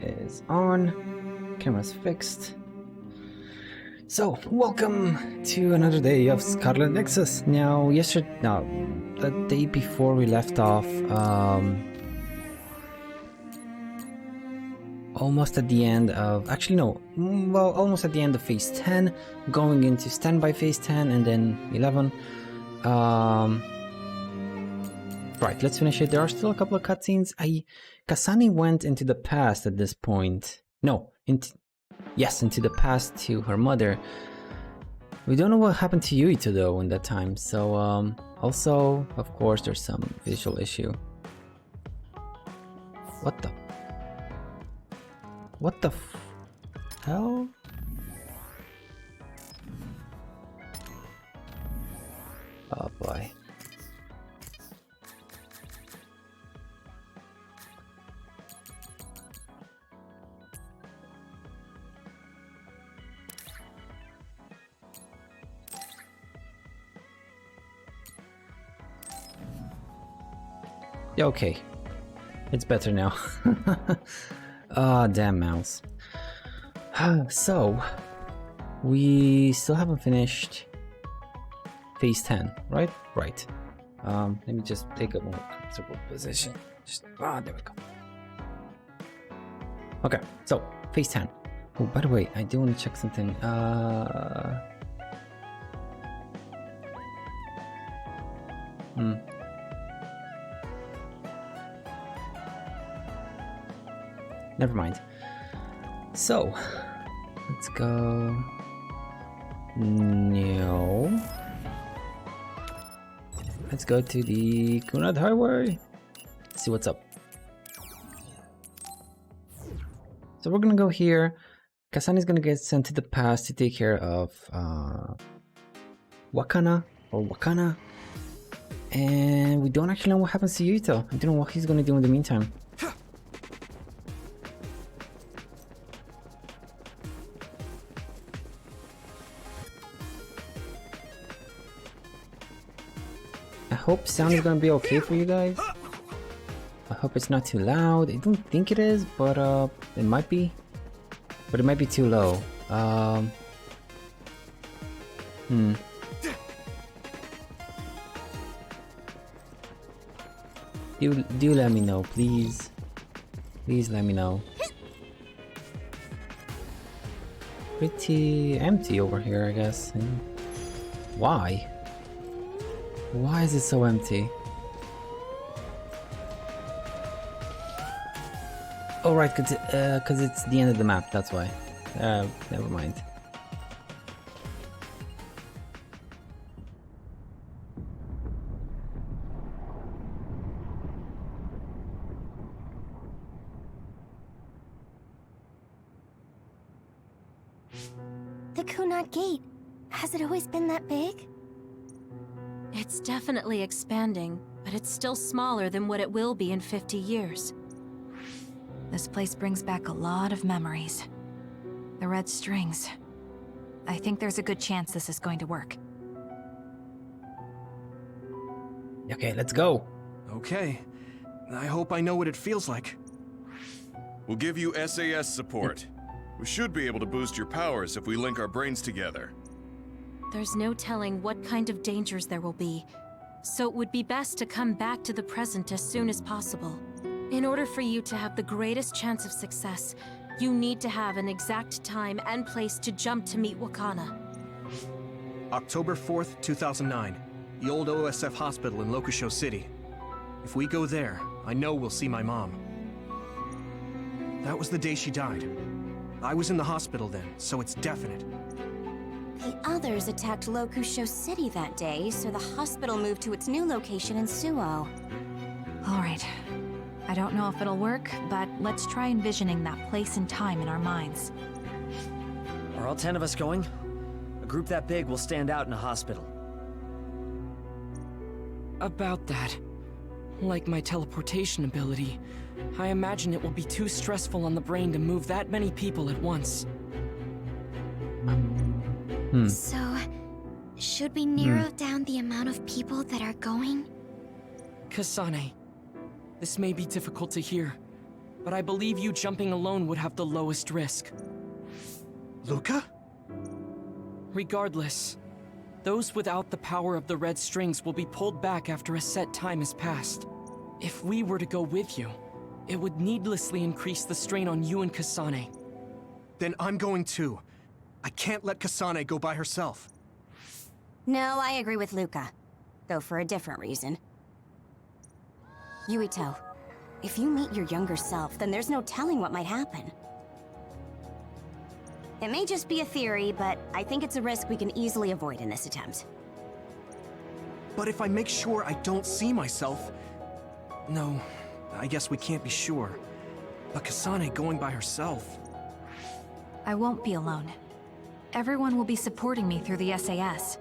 is on. Camera's fixed. So, welcome to another day of Scarlet Nexus. Now, the day before we left off, almost at the end of, almost at the end of phase 10, going into standby phase 10 and then 11. Right, let's finish it. There are still a couple of cutscenes. Kasane went into the past at this point. No, into the past to her mother. We don't know what happened to Yuito though in that time. So, also, of course, there's some visual issue. What the hell? Oh boy. Yeah, okay. It's better now. Ah, damn mouse. So, we still haven't finished phase 10, right? Right. Let me just take a more comfortable position. There we go. Okay, so, phase 10. Oh, by the way, I do want to check something. Never mind. So, let's go. No. Let's go to the Kunad Highway. Let's see what's up. So we're gonna go here. Kasane is gonna get sent to the past to take care of Wakana. And we don't actually know what happens to Yuito. I don't know what he's gonna do in the meantime. I hope sound is gonna be okay for you guys. I hope it's not too loud. I don't think it is, but it might be. But it might be too low. Do let me know, please. Please let me know. Pretty empty over here, I guess. Why? Why is it so empty? Oh right, cause it's the end of the map, that's why. Never mind. The Kunad Gate. Has it always been that big? It's definitely expanding, but it's still smaller than what it will be in 50 years. This place brings back a lot of memories. The red strings. I think there's a good chance this is going to work. Okay, let's go. Okay. I hope I know what it feels like. We'll give you SAS support. We should be able to boost your powers if we link our brains together. There's no telling what kind of dangers there will be, so it would be best to come back to the present as soon as possible. In order for you to have the greatest chance of success, you need to have an exact time and place to jump to meet Wakana. October 4th, 2009. The old OSF hospital in Lokusho City. If we go there, I know we'll see my mom. That was the day she died. I was in the hospital then, so it's definite. The others attacked Lokusho City that day, so the hospital moved to its new location in Suo. Alright. I don't know if it'll work, but let's try envisioning that place and time in our minds. Are all 10 of us going? A group that big will stand out in a hospital. About that. Like my teleportation ability, I imagine it will be too stressful on the brain to move that many people at once. So, should we narrow down the amount of people that are going? Kasane, this may be difficult to hear, but I believe you jumping alone would have the lowest risk. Luca? Regardless, those without the power of the red strings will be pulled back after a set time has passed. If we were to go with you, it would needlessly increase the strain on you and Kasane. Then I'm going too. I can't let Kasane go by herself. No, I agree with Luca. Though for a different reason. Yuito, if you meet your younger self, then there's no telling what might happen. It may just be a theory, but I think it's a risk we can easily avoid in this attempt. But if I make sure I don't see myself... No, I guess we can't be sure. But Kasane going by herself... I won't be alone. Everyone will be supporting me through the SAS.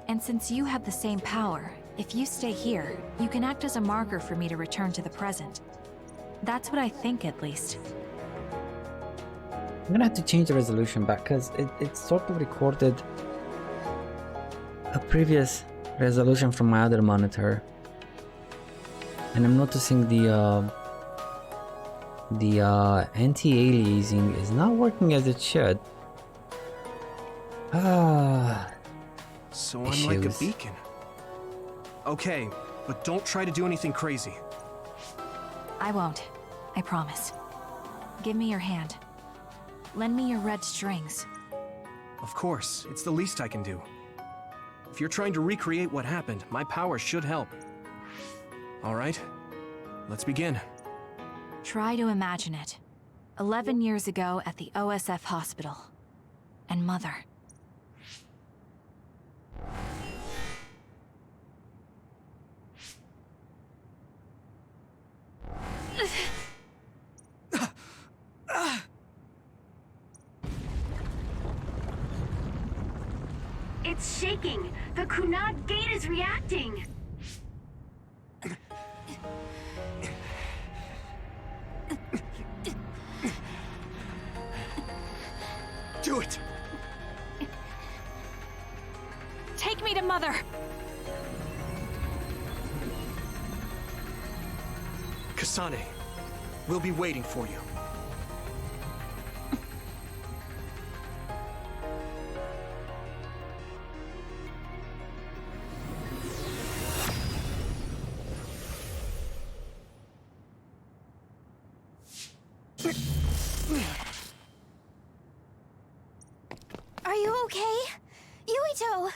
And since you have the same power, if you stay here, you can act as a marker for me to return to the present. That's what I think, at least. I'm gonna have to change the resolution back because it sort of recorded a previous resolution from my other monitor, and I'm noticing the anti-aliasing is not working as it should. So I'm like a Issues. beacon. Okay, but don't try to do anything crazy. I won't. I promise. Give me your hand. Lend me your red strings. Of course, it's the least I can do. If you're trying to recreate what happened, my power should help. Alright, let's begin. Try to imagine it. 11 years ago at the OSF hospital. And Mother. It's shaking! The Kunad gate is reacting! Do it! Take me to Mother! Kasane, we'll be waiting for you. Are you okay? Yuito!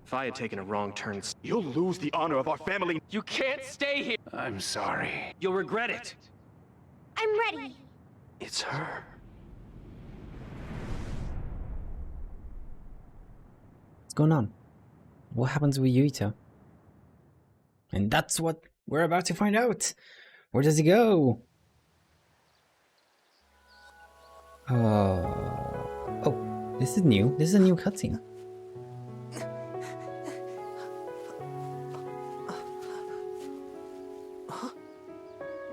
If I had taken a wrong turn... You'll lose the honor of our family. You can't stay here! I'm sorry. You'll regret it! I'm ready! It's her. What's going on? What happens with Yuito? And that's what we're about to find out. Where does he go? Oh, this is new. This is a new cutscene.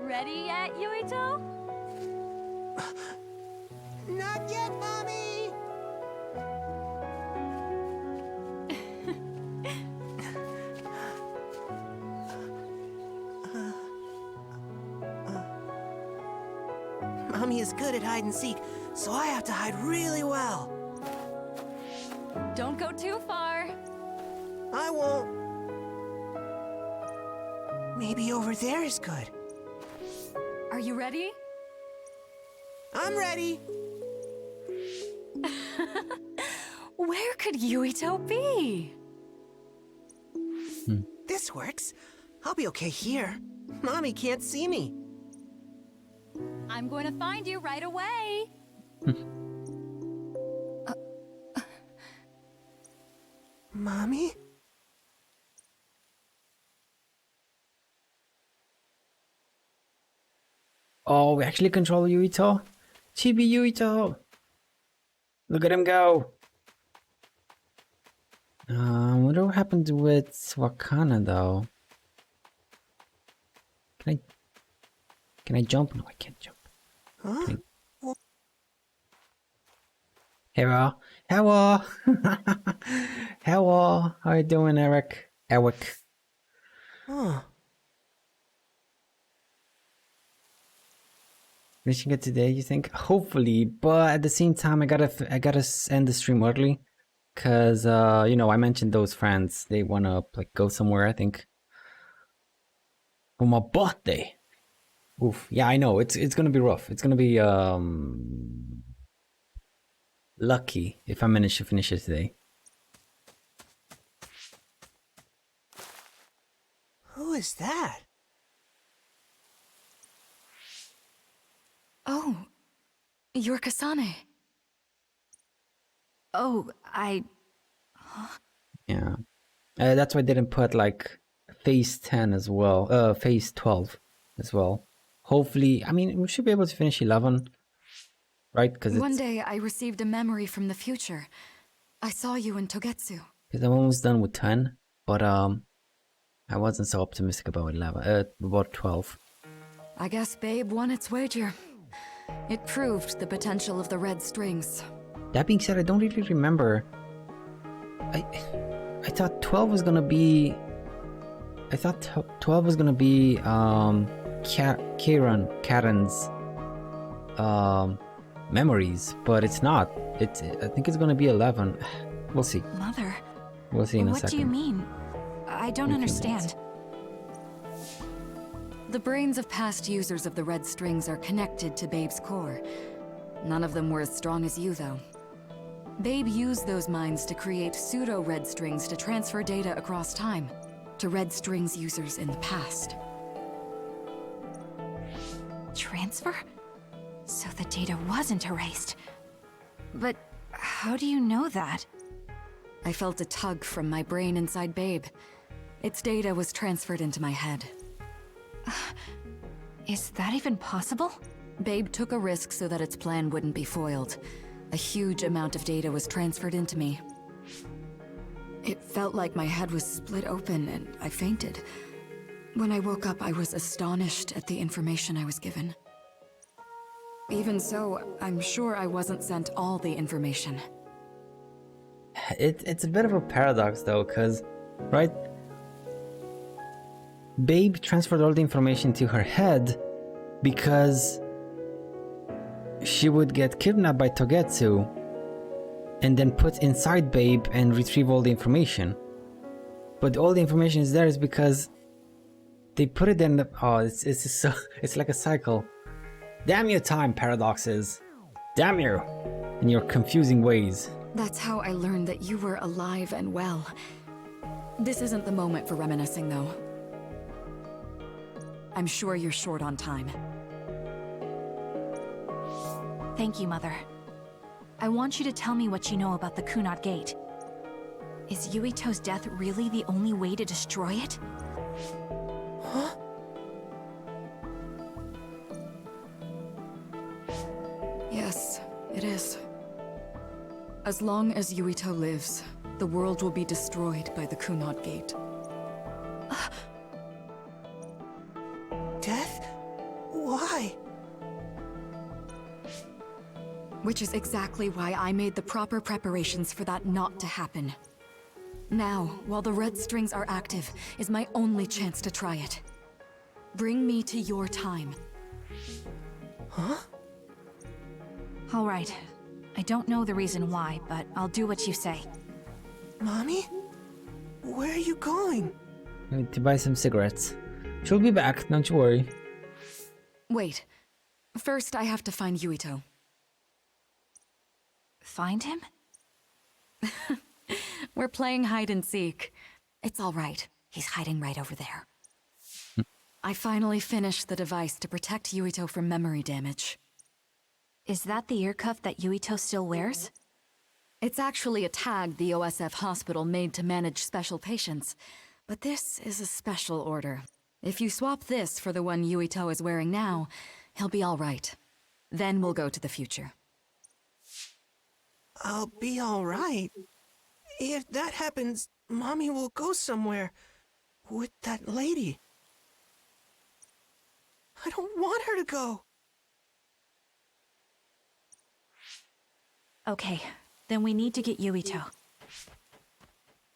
Ready yet, Yuito? Not yet, Mommy! Mommy is good at hide and seek, so I have to hide really well. Don't go too far. I won't. Maybe over there is good. Are you ready? I'm ready. Where could Yuito be? This works. I'll be okay here. Mommy can't see me. I'm going to find you right away. Mommy? Oh, we actually control Yuito. Chibi Yuito. Look at him go. I wonder what happened with Wakana though. Can I jump? No, I can't jump. Huh? Hey, bro. Hello. Hello. How you doing, Eric? Eric. Huh. Reaching it today, you think? Hopefully, but at the same time, I gotta end the stream early, cause you know, I mentioned those friends. They wanna like go somewhere. I think for my birthday. Oof. Yeah, I know. It's gonna be rough. It's gonna be lucky if I manage to finish it today. Who is that? Oh, you're Kasane. Oh, Yeah. That's why I didn't put like phase 10 as well. Phase 12 as well. Hopefully, I mean, we should be able to finish 11, right? Because One day I received a memory from the future. I saw you in Togetsu. I'm almost done with 10, but I wasn't so optimistic about 11. About 12. I guess Babe won its wager. It proved the potential of the red strings. That being said, I don't really remember. I thought 12 was gonna be. I thought 12 was gonna be Karen's memories, but it's not. I think it's gonna be 11. We'll see. Mother, We'll see in a what second. do you mean? I don't understand. The brains of past users of the red strings are connected to Babe's core. None of them were as strong as you, though. Babe used those minds to create pseudo-red strings to transfer data across time to red strings users in the past. Transfer? So the data wasn't erased. But how do you know that? I felt a tug from my brain inside Babe. Its data was transferred into my head. Is that even possible? Babe took a risk so that its plan wouldn't be foiled. A huge amount of data was transferred into me. It felt like my head was split open and I fainted. When I woke up, I was astonished at the information I was given. Even so, I'm sure I wasn't sent all the information. It's a bit of a paradox though, because, right? Babe transferred all the information to her head because she would get kidnapped by Togetsu and then put inside Babe and retrieve all the information. But all the information is there is because they put it in the... Oh, it's like a cycle. Damn you, time paradoxes. Damn you. In your confusing ways. That's how I learned that you were alive and well. This isn't the moment for reminiscing, though. I'm sure you're short on time. Thank you, Mother. I want you to tell me what you know about the Kunad Gate. Is Yuito's death really the only way to destroy it? Huh? Yes, it is. As long as Yuito lives, the world will be destroyed by the Kunad Gate. Death? Why? Which is exactly why I made the proper preparations for that not to happen. Now, while the red strings are active, is my only chance to try it. Bring me to your time. Huh? All right. I don't know the reason why, but I'll do what you say. Mommy? Where are you going? I need to buy some cigarettes. She'll be back, don't you worry. Wait. First, I have to find Yuito. Find him? We're playing hide and seek. It's all right. He's hiding right over there. I finally finished the device to protect Yuito from memory damage. Is that the ear cuff that Yuito still wears? It's actually a tag the OSF hospital made to manage special patients. But this is a special order. If you swap this for the one Yuito is wearing now, he'll be all right. Then we'll go to the future. I'll be all right. If that happens, Mommy will go somewhere with that lady. I don't want her to go. Okay, Then we need to get Yuito.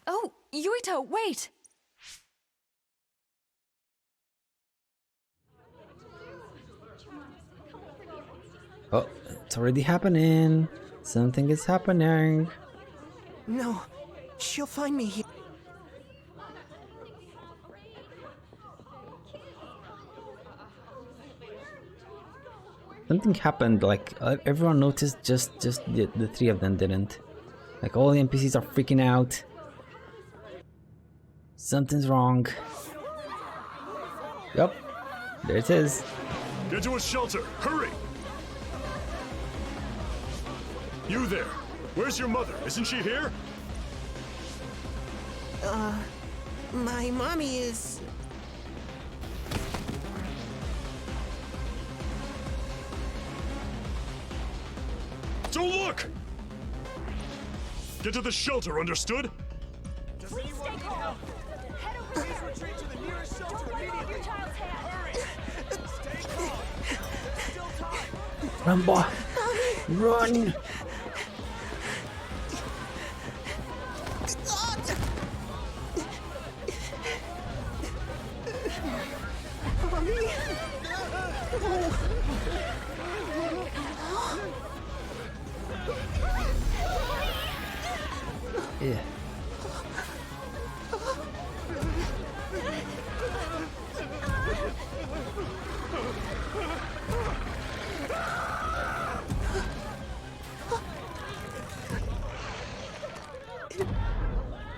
Oh, Yuito, wait! Oh, it's already happening. Something is happening. No, she'll find me here. Something happened, like everyone noticed, just the three of them didn't. Like all the NPCs are freaking out. Something's wrong. Yep, there it is. Get to a shelter, hurry! You there, where's your mother? Isn't she here? My mommy is... Don't look! Get to the shelter, understood? Please stay calm. Head over here. Please retreat to the nearest shelter immediately. Your child's hand. Hurry. Stay calm. There's still time. Run, boy. Run. Yeah.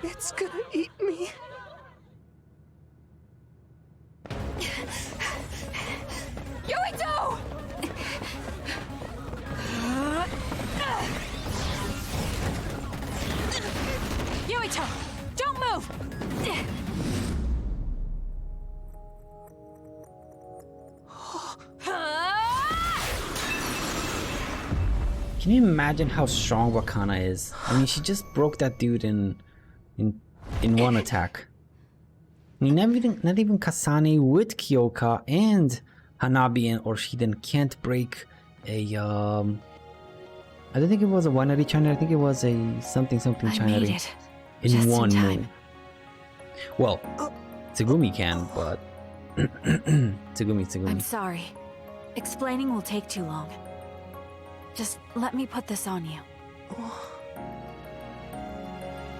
It's gonna eat me. Yuito! Yuito, don't move! Can you imagine how strong Wakana is? I mean, she just broke that dude in one attack. I mean, not even Kasane with Kyoka and Hanabi and Orshiden can't break a I don't think it was a one-eri China. I think it was a something China in Just one in time. move. Well, Tsugumi can, but Tsugumi. I'm sorry. Explaining will take too long. Just let me put this on you.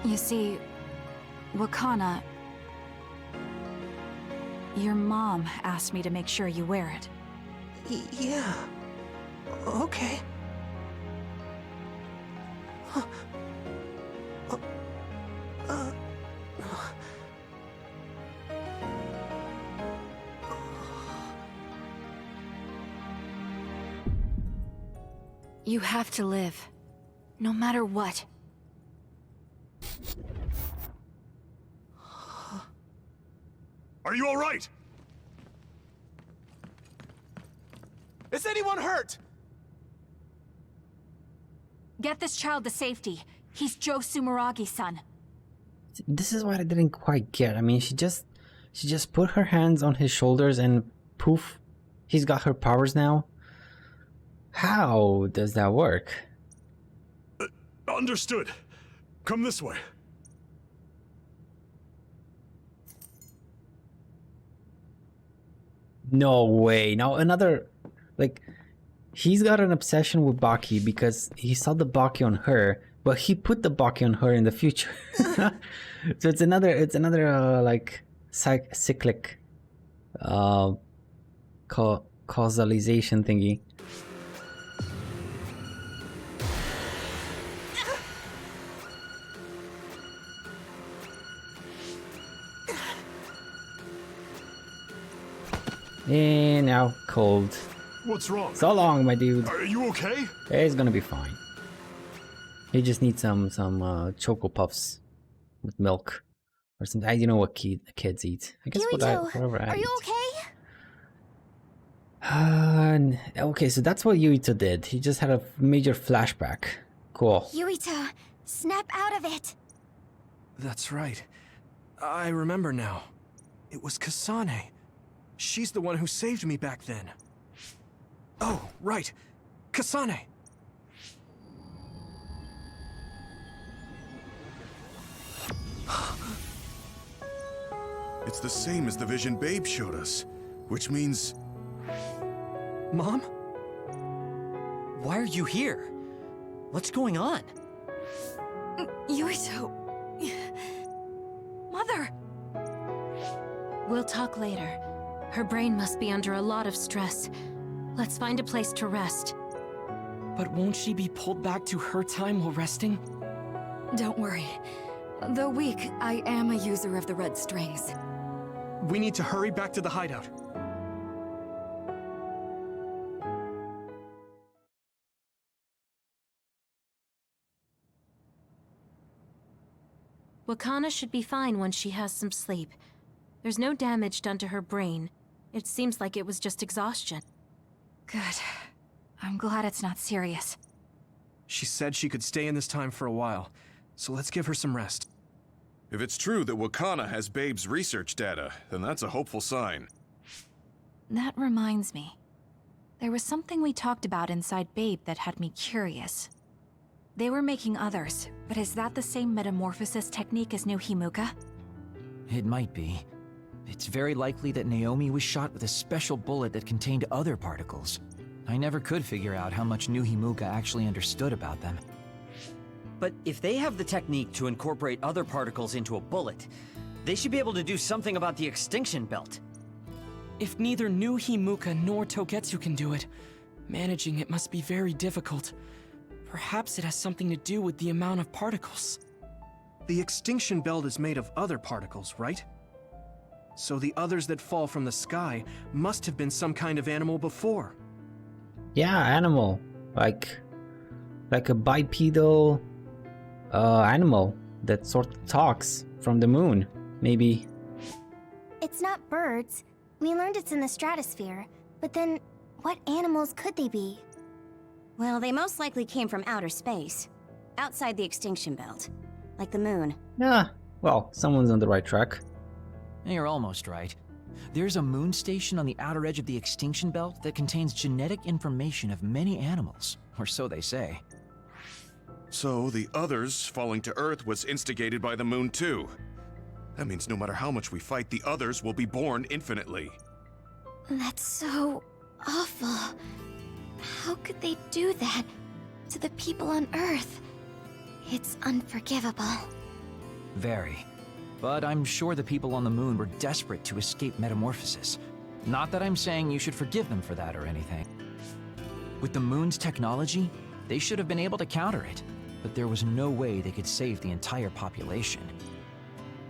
You see, Wakana... Your mom asked me to make sure you wear it. Yeah. Okay. You have to live. No matter what. Are you all right? Is anyone hurt? Get this child to safety. He's Joe Sumeragi's son. This is what I didn't quite get. I mean, she just put her hands on his shoulders and poof, he's got her powers now. How does that work? Understood. Come this way. No way. Now another, like, he's got an obsession with Baki because he saw the Baki on her, but he put the Baki on her in the future. So it's another like cyclic causalization thingy. And now cold. What's wrong? So long, my dude. Are you okay? He's gonna be fine. He just needs some Choco Puffs with milk or something. I don't know what kids eat. I guess whatever I are eat. you okay? Okay, so that's what Yuito did. He just had a major flashback. Cool. Yuito, snap out of it. That's right. I remember now. It was Kasane. She's the one who saved me back then. Oh, right. Kasane! It's the same as the vision Babe showed us, which means... Mom? Why are you here? What's going on? Yuito... Mother! We'll talk later. Her brain must be under a lot of stress. Let's find a place to rest. But won't she be pulled back to her time while resting? Don't worry. Though weak, I am a user of the red strings. We need to hurry back to the hideout. Wakana should be fine once she has some sleep. There's no damage done to her brain. It seems like it was just exhaustion. Good. I'm glad it's not serious. She said she could stay in this time for a while, so let's give her some rest. If it's true that Wakana has Babe's research data, then that's a hopeful sign. That reminds me. There was something we talked about inside Babe that had me curious. They were making others, but is that the same metamorphosis technique as New Himuka? It might be. It's very likely that Naomi was shot with a special bullet that contained other particles. I never could figure out how much New Himuka actually understood about them. But if they have the technique to incorporate other particles into a bullet, they should be able to do something about the extinction belt. If neither New Himuka nor Togetsu can do it, managing it must be very difficult. Perhaps it has something to do with the amount of particles. The extinction belt is made of other particles, right? So the others that fall from the sky must have been some kind of animal before. Yeah, animal. Like a bipedal animal that sort of talks from the moon, maybe. It's not birds. We learned it's in the stratosphere. But then, what animals could they be? Well, they most likely came from outer space. Outside the extinction belt. Like the moon. Yeah, well, someone's on the right track. You're almost right. There's a moon station on the outer edge of the extinction belt that contains genetic information of many animals, or so they say. So the others falling to Earth was instigated by the moon too. That means no matter how much we fight, the others will be born infinitely. That's so awful. How could they do that to the people on Earth? It's unforgivable. Very. But I'm sure the people on the moon were desperate to escape metamorphosis. Not that I'm saying you should forgive them for that or anything. With the moon's technology, they should have been able to counter it, but there was no way they could save the entire population.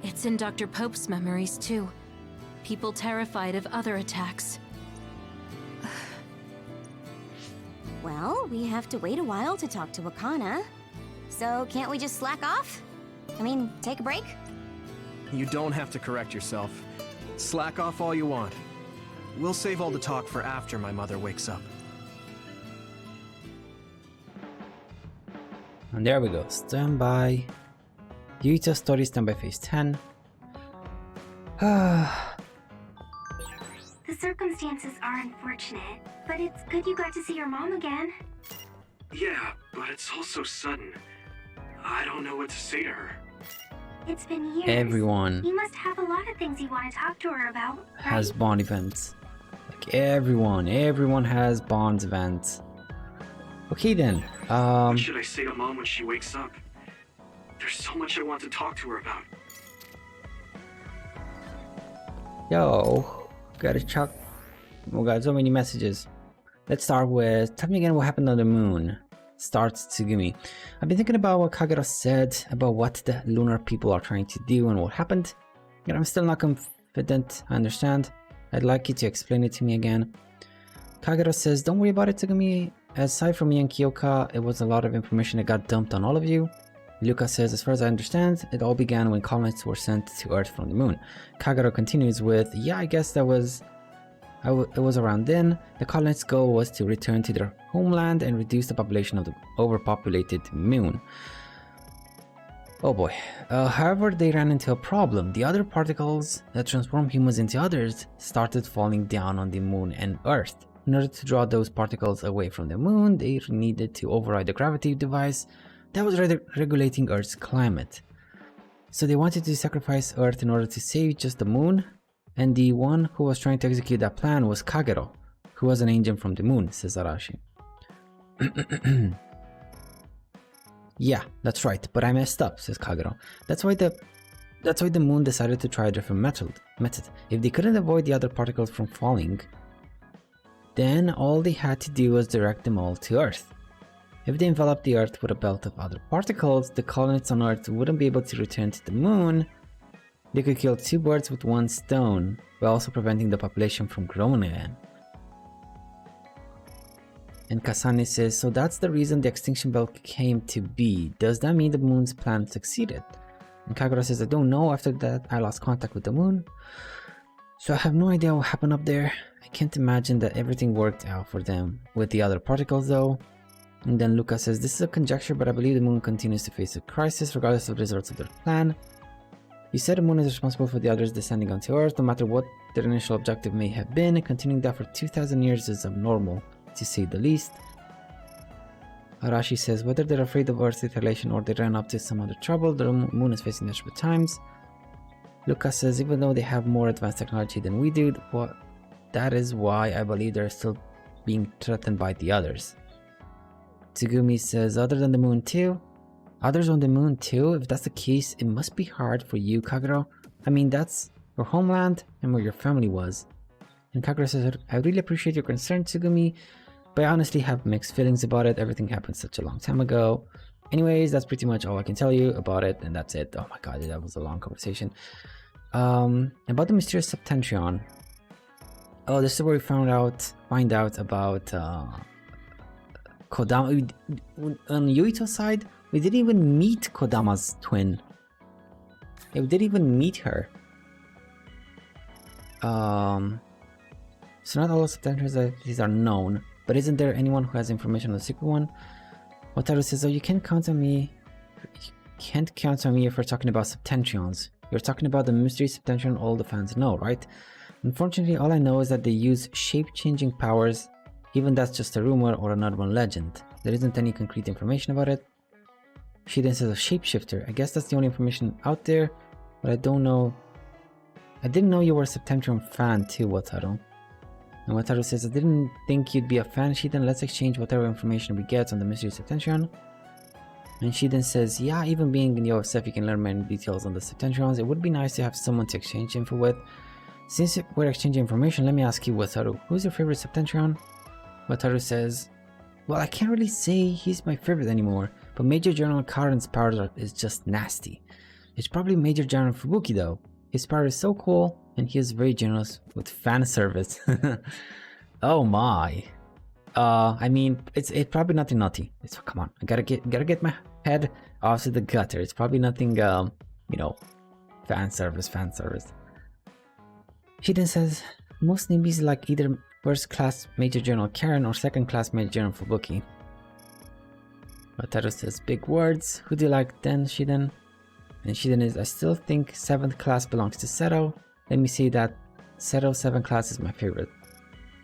It's in Dr. Pope's memories, too. People terrified of other attacks. Well, we have to wait a while to talk to Wakana. So can't we just slack off? I mean, take a break? You don't have to correct yourself. Slack off all you want. We'll save all the talk for after my mother wakes up. And there we go. Stand by. Yuito story, stand by phase 10. The circumstances are unfortunate, but it's good you got to see your mom again. Yeah, but it's all so sudden. I don't know what to say to her. It's been years. Everyone You must have a lot of things you want to talk to her about, right? has bond events. Like everyone has bonds events. Okay then. What should I say to Mom when she wakes up? There's so much I want to talk to her about. Yo, gotta check. We got so many messages. Let's start with, tell me again what happened on the moon. Starts Tsugumi. I've been thinking about what Kagero said about what the lunar people are trying to do and what happened. Yet I'm still not confident I understand. I'd like you to explain it to me again. Kagero says, don't worry about it, Tsugumi. Aside from me and Kyoka, it was a lot of information that got dumped on all of you. Luca says, as far as I understand, it all began when colonists were sent to Earth from the moon. Kagero continues with, yeah, I guess that was... it was around then. The colonists' goal was to return to their homeland and reduce the population of the overpopulated moon. Oh boy. However, they ran into a problem. The other particles that transform humans into others started falling down on the moon and Earth. In order to draw those particles away from the moon, they needed to override the gravity device that was regulating Earth's climate. So they wanted to sacrifice Earth in order to save just the moon, and the one who was trying to execute that plan was Kagero, who was an agent from the moon, says Arashi. Yeah, that's right, but I messed up, says Kagero. That's why the moon decided to try a different method. If they couldn't avoid the other particles from falling, then all they had to do was direct them all to Earth. If they enveloped the Earth with a belt of other particles, the colonists on Earth wouldn't be able to return to the moon. They could kill two birds with one stone, while also preventing the population from growing again. And Kasane says, so that's the reason the extinction belt came to be. Does that mean the moon's plan succeeded? And Kagero says, I don't know. After that, I lost contact with the moon. So I have no idea what happened up there. I can't imagine that everything worked out for them. With the other particles though. And then Luca says, this is a conjecture, but I believe the moon continues to face a crisis regardless of the results of their plan. You said the moon is responsible for the others descending onto Earth, no matter what their initial objective may have been. Continuing that for 2,000 years is abnormal, to say the least. Arashi says, whether they're afraid of Earth's retaliation or they ran up to some other trouble, the moon is facing desperate times. Luca says, even though they have more advanced technology than we do, that is why I believe they're still being threatened by the others. Tsugumi says, other than the moon too? Others on the moon too? If that's the case, it must be hard for you, Kagero. I mean, that's your homeland and where your family was. And Kagero says, I really appreciate your concern, Tsugumi, but I honestly have mixed feelings about it. Everything happened such a long time ago. Anyways, that's pretty much all I can tell you about it, and that's it. Oh my god, that was a long conversation. About the mysterious Septentrion. Oh, this is where we find out about Kodama. On Yuito's side, we didn't even meet Kodama's twin. Yeah, we didn't even meet her. So not all Septentrions are known, but isn't there anyone who has information on the secret one? Wataru says, oh, you can't count on me. You can't count on me if we're talking about Septentrions. You're talking about the mystery Septentrion all the fans know, right? Unfortunately, all I know is that they use shape-changing powers. Even that's just a rumor or an urban legend. There isn't any concrete information about it. She then says a shapeshifter. I guess that's the only information out there, but I don't know. I didn't know you were a Septentrion fan too, Wataru. And Wataru says, I didn't think you'd be a fan. She then let's exchange whatever information we get on the mystery Septentrion. And she then says, yeah, even being in the OSF, you can learn many details on the Septentrions. It would be nice to have someone to exchange info with. Since we're exchanging information, let me ask you, Wataru, who's your favorite Septentrion? Wataru says, well, I can't really say he's my favorite anymore, but Major General Karen's power is just nasty. It's probably Major General Fubuki though. His power is so cool, and he is very generous with fan service. Oh my. I mean, it's probably nothing naughty. Come on, I gotta get my head off to the gutter. It's probably nothing, you know, fan service. She then says, most newbies like either first class Major General Karen or second class Major General Fubuki. Wataru says, big words. Who do you like then, Shiden? And Shiden is, I still think 7th class belongs to Seto. Let me say that Seto 7th class is my favorite.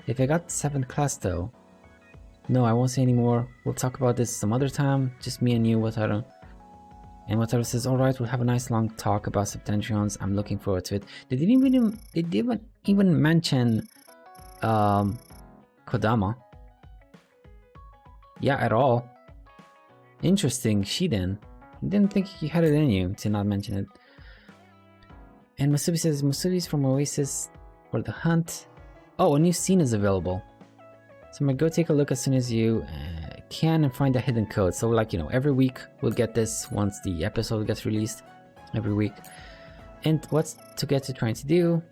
If I got 7th class though, no, I won't say anymore. We'll talk about this some other time. Just me and you, Wataru. And Wataru says, alright, we'll have a nice long talk about Septentrions. I'm looking forward to it. They didn't even mention Kodama. Yeah, at all. Interesting, Shiden. Didn't think you had it in you to not mention it. And Musubi says, Musubi's from Oasis for the hunt. Oh, a new scene is available. So I'm gonna go take a look as soon as you can and find a hidden code. So like, you know, every week we'll get this once the episode gets released. Every week. And what's Togetsu trying to do?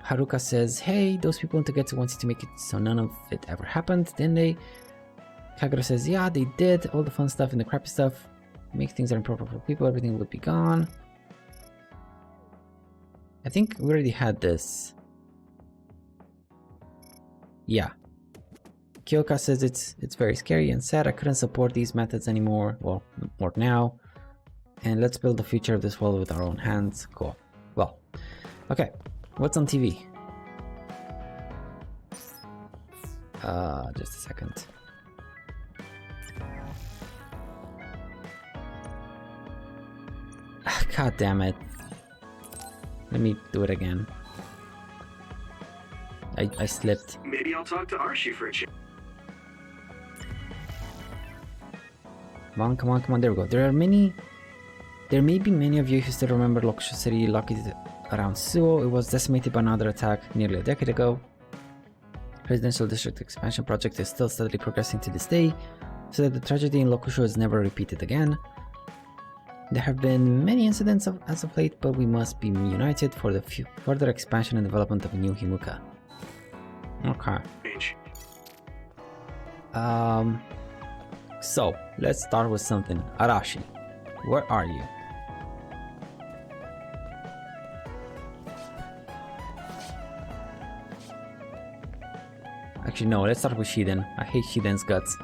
Haruka says, hey, those people in Togetsu wanted to make it so none of it ever happened, didn't they? Kagero says, yeah, they did. All the fun stuff and the crappy stuff. Make things that are improper for people, everything would be gone. I think we already had this. Yeah. Kyoka says it's very scary and sad. I couldn't support these methods anymore. Well, more now. And let's build the future of this world with our own hands. Cool. Well, okay. What's on TV? Just a second. God damn it. Let me do it again. I slipped. Maybe I'll talk to Archie for a change. Come on, come on, come on, there we go. There may be many of you who still remember Lokusho City located around Suo. It was decimated by another attack nearly a decade ago. Residential district expansion project is still steadily progressing to this day, so that the tragedy in Lokusho is never repeated again. There have been many incidents as of late, but we must be united for the further expansion and development of New Himuka. Okay. So, let's start with something. Arashi, where are you? Actually, no, let's start with Shiden. I hate Shiden's guts.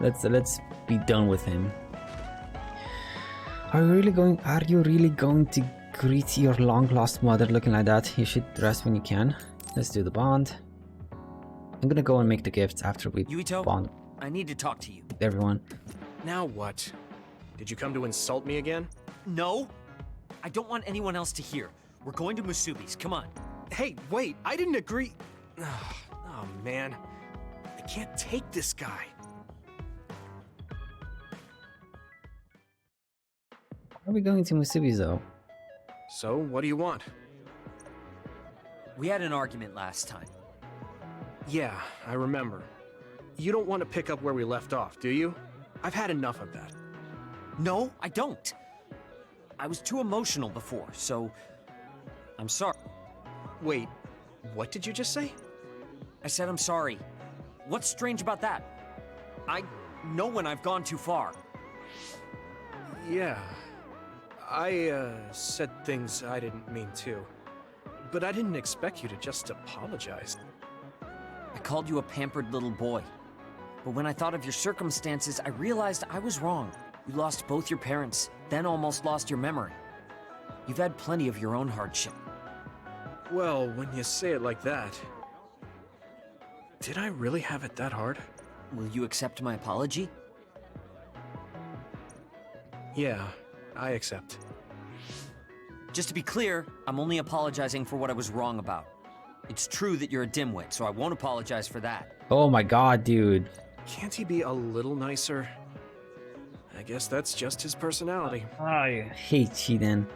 Let's be done with him. Are you really going to greet your long-lost mother looking like that? You should rest when you can. Let's do the bond. I'm gonna go and make the gifts after we Yuito, bond. I need to talk to you. Everyone. Now what? Did you come to insult me again? No, I don't want anyone else to hear. We're going to Musubi's, come on. Hey, wait, I didn't agree. Oh man, I can't take this guy. Are we going to Musubi's though? So, what do you want? We had an argument last time. Yeah, I remember. You don't want to pick up where we left off, do you? I've had enough of that. No, I don't. I was too emotional before, so I'm sorry. Wait, what did you just say? I said I'm sorry. What's strange about that? I know when I've gone too far. Yeah, I said things I didn't mean to. But I didn't expect you to just apologize. I called you a pampered little boy. But when I thought of your circumstances, I realized I was wrong. You lost both your parents, then almost lost your memory. You've had plenty of your own hardship. Well, when you say it like that... Did I really have it that hard? Will you accept my apology? Yeah, I accept. Just to be clear, I'm only apologizing for what I was wrong about. It's true that you're a dimwit, so I won't apologize for that. Oh my god, dude. Can't he be a little nicer? I guess that's just his personality. I hate Shiden.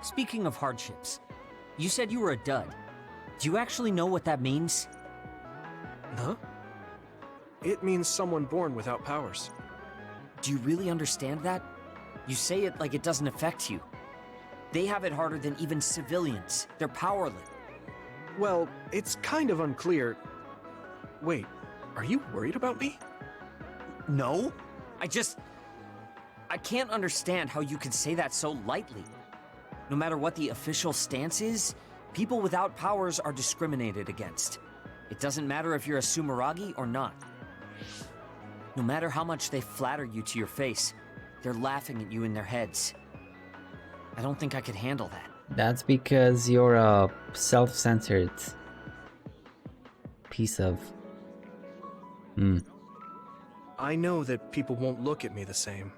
Speaking of hardships, you said you were a dud. Do you actually know what that means? Huh? It means someone born without powers. Do you really understand that? You say it like it doesn't affect you. They have it harder than even civilians. They're powerless. Well, it's kind of unclear. Wait, are you worried about me? No. I can't understand how you can say that so lightly. No matter what the official stance is, people without powers are discriminated against. It doesn't matter if you're a Sumeragi or not. No matter how much they flatter you to your face, they're laughing at you in their heads. I don't think I could handle that. That's because you're a self-centered piece of... I know that people won't look at me the same,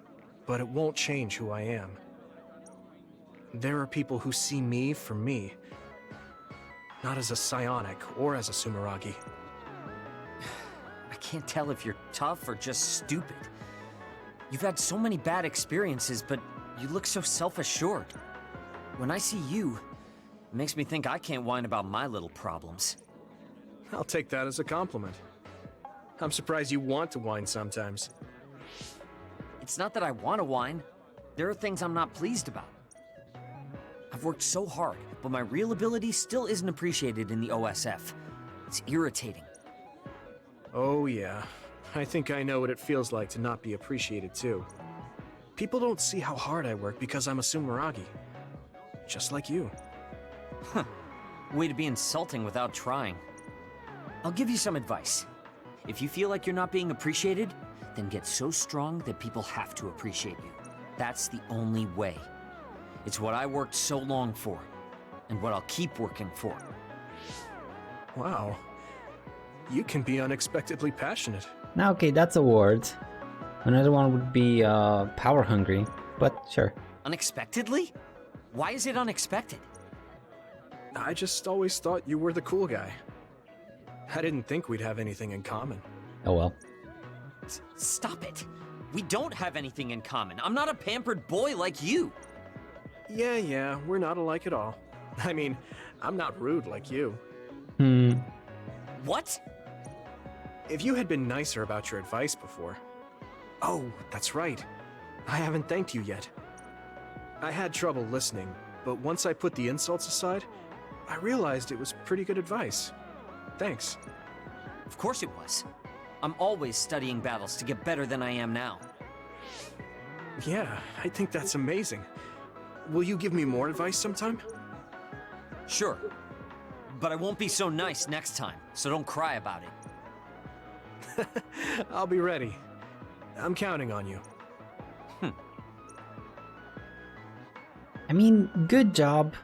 but it won't change who I am. There are people who see me for me, not as a psionic or as a Sumeragi. I can't tell if you're tough or just stupid. You've had so many bad experiences, but you look so self-assured. When I see you, it makes me think I can't whine about my little problems. I'll take that as a compliment. I'm surprised you want to whine sometimes. It's not that I want to whine. There are things I'm not pleased about. I've worked so hard, but my real ability still isn't appreciated in the OSF. It's irritating. Oh yeah, I think I know what it feels like to not be appreciated too. People don't see how hard I work because I'm a Sumeragi. Just like you. Huh. Way to be insulting without trying. I'll give you some advice. If you feel like you're not being appreciated, then get so strong that people have to appreciate you. That's the only way. It's what I worked so long for, and what I'll keep working for. Wow. You can be unexpectedly passionate. Now, okay, that's a word. Another one would be power hungry, but sure. Unexpectedly? Why is it unexpected? I just always thought you were the cool guy. I didn't think we'd have anything in common. Oh well. Stop it. We don't have anything in common. I'm not a pampered boy like you. Yeah, we're not alike at all. I mean, I'm not rude like you. What? If you had been nicer about your advice before... Oh, that's right. I haven't thanked you yet. I had trouble listening, but once I put the insults aside, I realized it was pretty good advice. Thanks. Of course it was. I'm always studying battles to get better than I am now. Yeah, I think that's amazing. Will you give me more advice sometime? Sure. But I won't be so nice next time, so don't cry about it. I'll be ready. I'm counting on you. I mean, good job,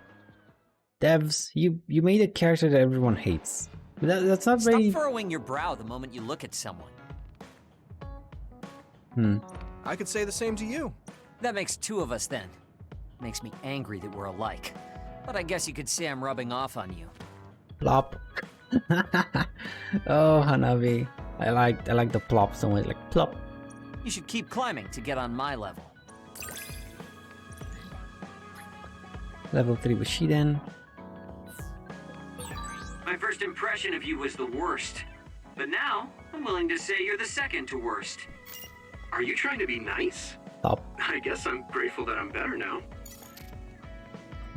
devs. You made a character that everyone hates. That's not very... Stop furrowing your brow the moment you look at someone. I could say the same to you. That makes two of us then. Makes me angry that we're alike. But I guess you could say I'm rubbing off on you. Plop. Oh, Hanabi. I like the plop so much, like plop. You should keep climbing to get on my level. Level 3 with Shiden. My first impression of you was the worst. But now, I'm willing to say you're the second to worst. Are you trying to be nice? Stop. I guess I'm grateful that I'm better now.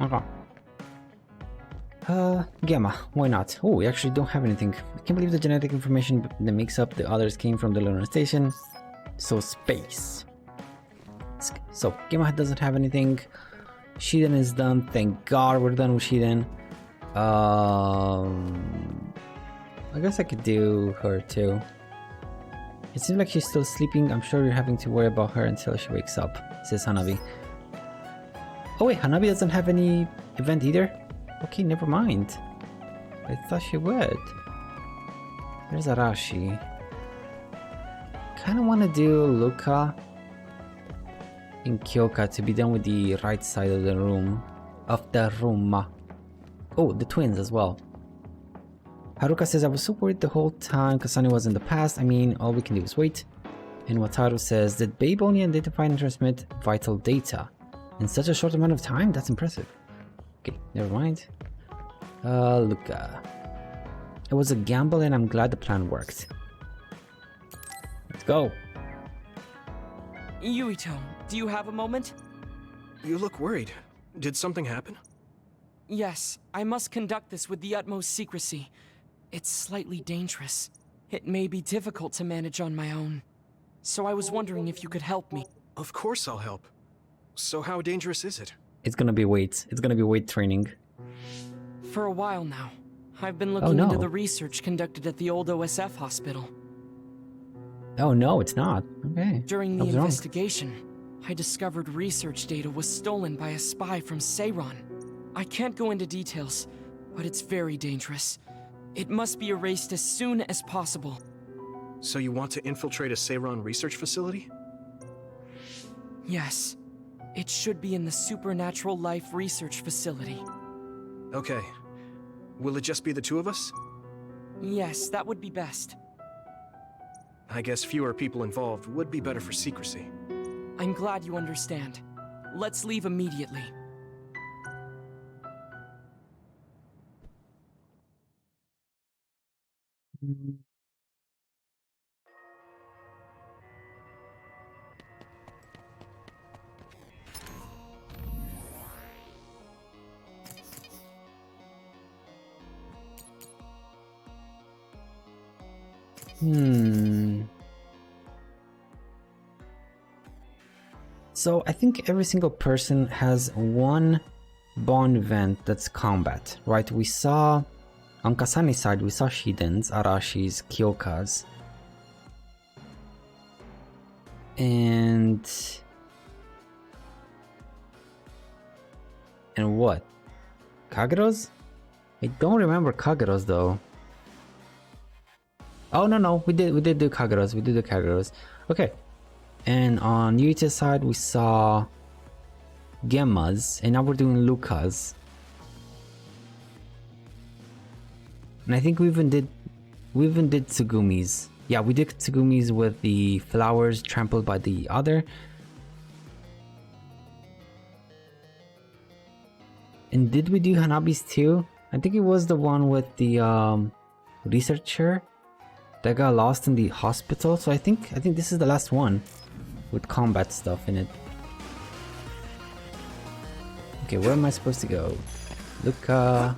Okay. Gamma, why not? Oh, we actually don't have anything. I can't believe the genetic information that makes up the others came from the lunar station. So space. So Gamma doesn't have anything. Shiden is done. Thank God we're done with Shiden. I guess I could do her too. It seems like she's still sleeping. I'm sure you're having to worry about her until she wakes up, says Hanabi. Oh wait, Hanabi doesn't have any event either? Okay, never mind. I thought she would. There's Arashi. Kinda wanna do Luca and Kyoka to be done with the right side of the room. Oh, the twins as well. Haruka says, I was so worried the whole time Kasane was in the past. I mean, all we can do is wait. And Wataru says, did Babe only identify and transmit vital data in such a short amount of time? That's impressive. Okay, never mind. Luca. It was a gamble and I'm glad the plan worked. Let's go. Yuito, do you have a moment? You look worried. Did something happen? Yes, I must conduct this with the utmost secrecy. It's slightly dangerous. It may be difficult to manage on my own. So I was wondering if you could help me. Of course I'll help. So how dangerous is it? It's gonna be weights. It's gonna be weight training. For a while now, I've been looking into the research conducted at the old OSF hospital. Oh no, it's not. Okay. During the investigation, I discovered research data was stolen by a spy from Seiron. I can't go into details, but it's very dangerous. It must be erased as soon as possible. So you want to infiltrate a Seiron research facility? Yes. It should be in the Supernatural Life Research Facility. Okay. Will it just be the two of us? Yes, that would be best. I guess fewer people involved would be better for secrecy. I'm glad you understand. Let's leave immediately. So I think every single person has one bond event that's combat, right? We saw on Kasane's side, we saw Shiden's, Arashi's, Kyoka's. And what? Kagero's? I don't remember Kagero's though. Oh no, we did do Kagero's. We did the Kagero's. Okay. And on Yuito's side we saw Gemma's, and now we're doing Luca's. And I think we even did Tsugumi's. Yeah, we did Tsugumi's with the flowers trampled by the other. And did we do Hanabi's too? I think it was the one with the researcher that got lost in the hospital. So I think this is the last one with combat stuff in it. Okay, where am I supposed to go? Luca.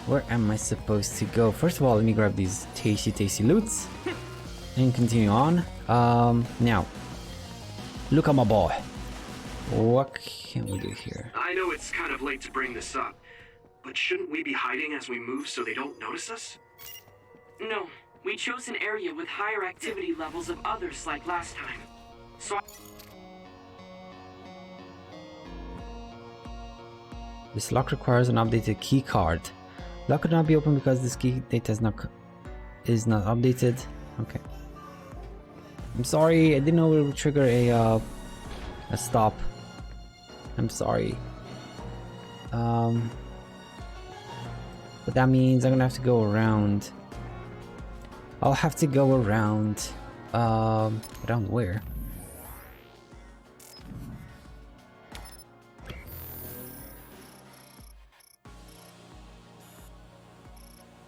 Where am I supposed to go? First of all, let me grab these tasty loots and continue on. Now, Luca, my boy. What can we do here? I know it's kind of late to bring this up, but shouldn't we be hiding as we move so they don't notice us? No, we chose an area with higher activity levels of others like last time. So This lock requires an updated key card. Lock could not be opened because this key data is not updated. Okay. I'm sorry, I didn't know it would trigger a stop. I'm sorry. But that means I'm gonna have to go around. I'll have to go around. Around where?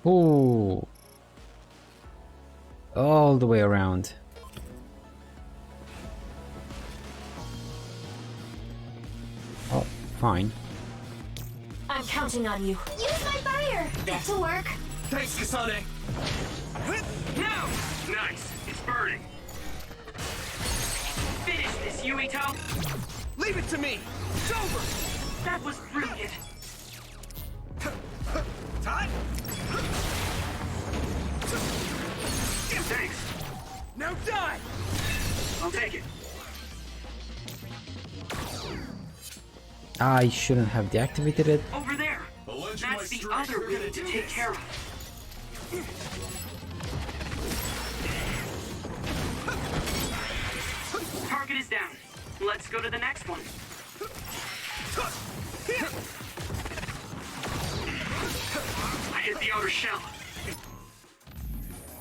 Ooh. All the way around. Oh, fine. I'm counting on you. Use my fire! Get to work. Thanks, Kasane. now! Nice, it's burning. Finish this, Yuito! Leave it to me. It's over. That was brilliant. Time. Thanks. Now die. I'll take it. I shouldn't have deactivated it. Over there. That's the other we need to take care of. Target is down. Let's go to the next one. I hit the outer shell.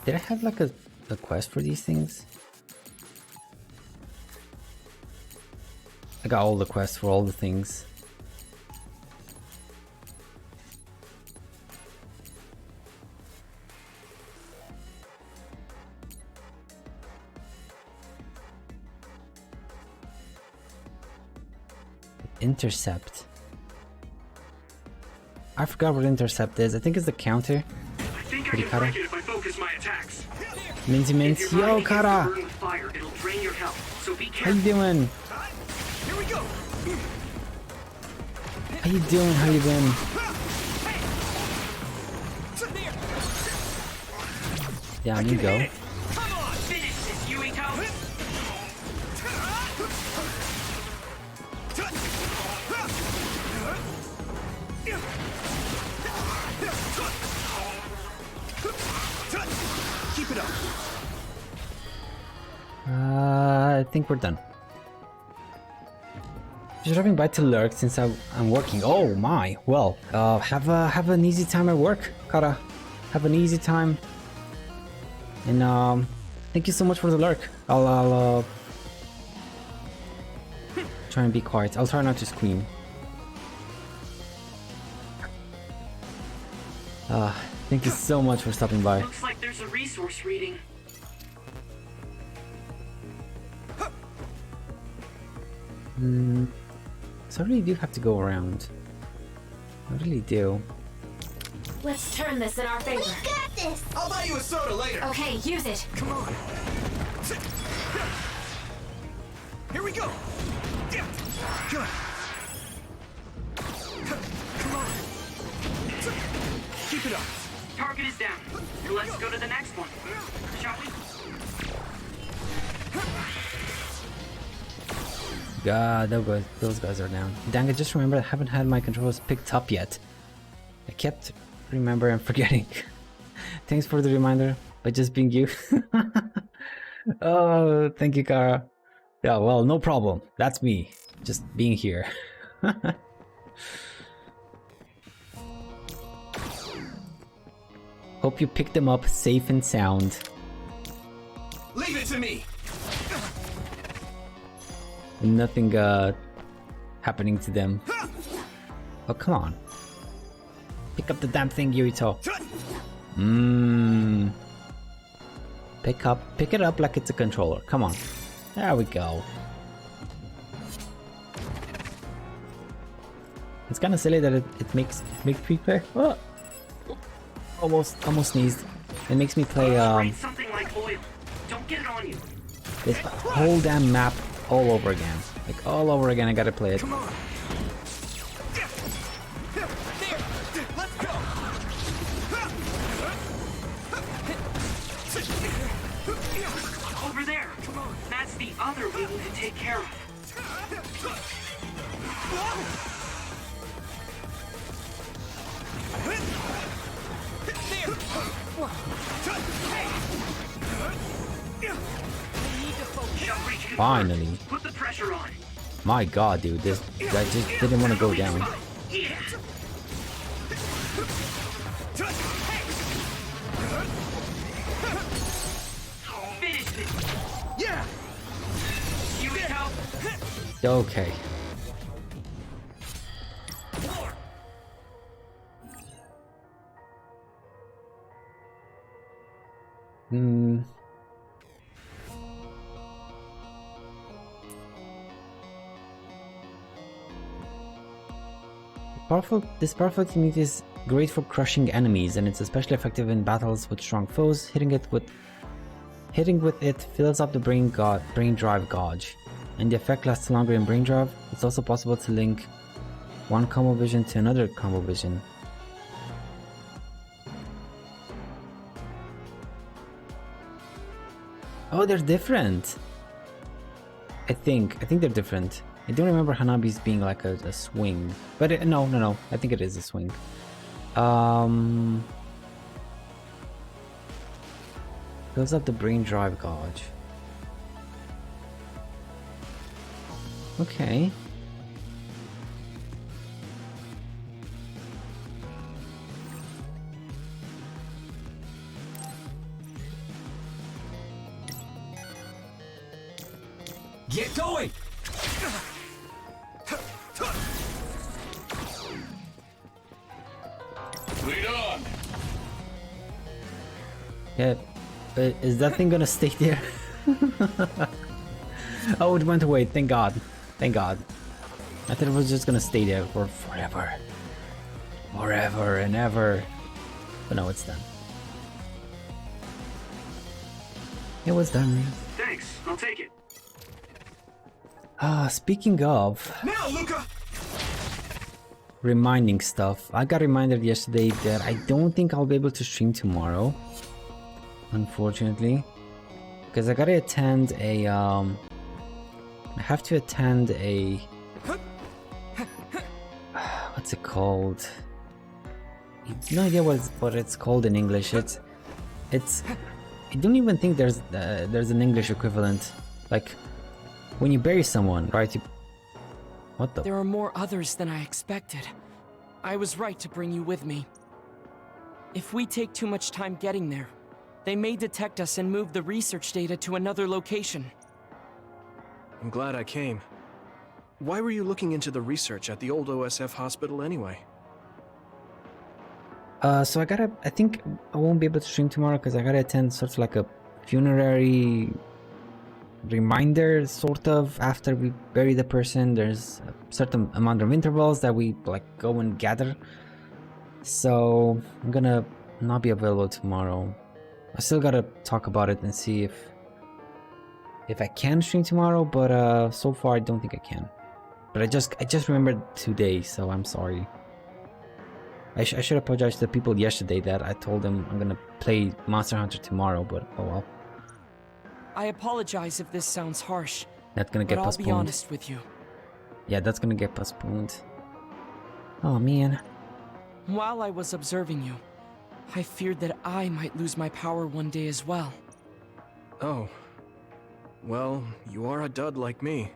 Did I have like a quest for these things? I got all the quests for all the things. Intercept. I forgot what intercept is. I think it's the counter. I think I can break it if I focus my attacks. Minty Mints. Yo, Kara! Fire, it'll drain your health, so be How you careful. doing? Here we go. How you doing? How you been? Down you go. Come on, finish this, Yuito! Keep it up. I think we're done. Just dropping by to lurk since I'm working. Oh my! Well, have an easy time at work, Kara. Have an easy time. And thank you so much for the lurk. I'll try and be quiet. I'll try not to scream. Thank you so much for stopping by. Looks like there's a resource reading. So I really do have to go around. I really do. Let's turn this in our favor. We got this! I'll buy you a soda later. Okay, use it. Come on. Here we go. Yeah. Good. Come on. Keep it up. Target is down. Let's go to the next one. Shall we? God, those guys are down. Dang, I just remembered I haven't had my controllers picked up yet. I kept remembering and forgetting. Thanks for the reminder by just being you. Oh, thank you, Kara. Yeah, well, no problem. That's me. just being here. Hope you picked them up safe and sound. Leave it to me. Nothing happening to them. Oh, come on. Pick up the damn thing, Yuito. Pick it up like it's a controller. Come on. There we go. It's kind of silly that it makes me play. Oh. Almost sneezed. It makes me play something like oil. Don't get it on you. this whole damn map all over again. Like all over again. I gotta play it. Come on. Let's go. Over there. That's the other we need to take care of. Finally. Put the pressure on. My god, dude, this guy just didn't want to go down. Yeah. Finish it. Yeah. Yuito. Okay. This powerful technique is great for crushing enemies, and it's especially effective in battles with strong foes. Hitting with it fills up the brain drive gauge, and the effect lasts longer in brain drive. It's also possible to link one combo vision to another combo vision. Oh, they're different. I think they're different. I don't remember Hanabi's being like a swing, but no, I think it is a swing. Fills up the brain drive gauge. Okay. Get going. Lead on. Yeah, but is that thing gonna stay there? Oh, it went away. Thank God. Thank God. I thought it was just gonna stay there for forever. Forever and ever. But no, it's done. It was done. Thanks, I'll take it. Speaking of Now, Luca. reminding stuff, I got reminded yesterday that I don't think I'll be able to stream tomorrow, unfortunately, because I gotta attend a I have to attend a what's it called? No idea what it's called in English. It's I don't even think there's an English equivalent. Like when you bury someone, right? What the? There are more others than I expected. I was right to bring you with me. If we take too much time getting there, they may detect us and move the research data to another location. I'm glad I came. Why were you looking into the research at the old OSF hospital anyway? So I think I won't be able to stream tomorrow because I gotta attend sort of like a funerary reminder, sort of, after we bury the person. There's a certain amount of intervals that we like go and gather. So I'm gonna not be available tomorrow. I still gotta talk about it and see if I can stream tomorrow, but so far I don't think I can. But I just remembered today, so I'm sorry. I should apologize to the people yesterday that I told them I'm gonna play Monster Hunter tomorrow, but oh well. I apologize if this sounds harsh. That's gonna get but postponed. I'll be honest with you. Yeah, that's gonna get postponed. Oh man. While I was observing you, I feared that I might lose my power one day as well. Oh. Well, you are a dud like me.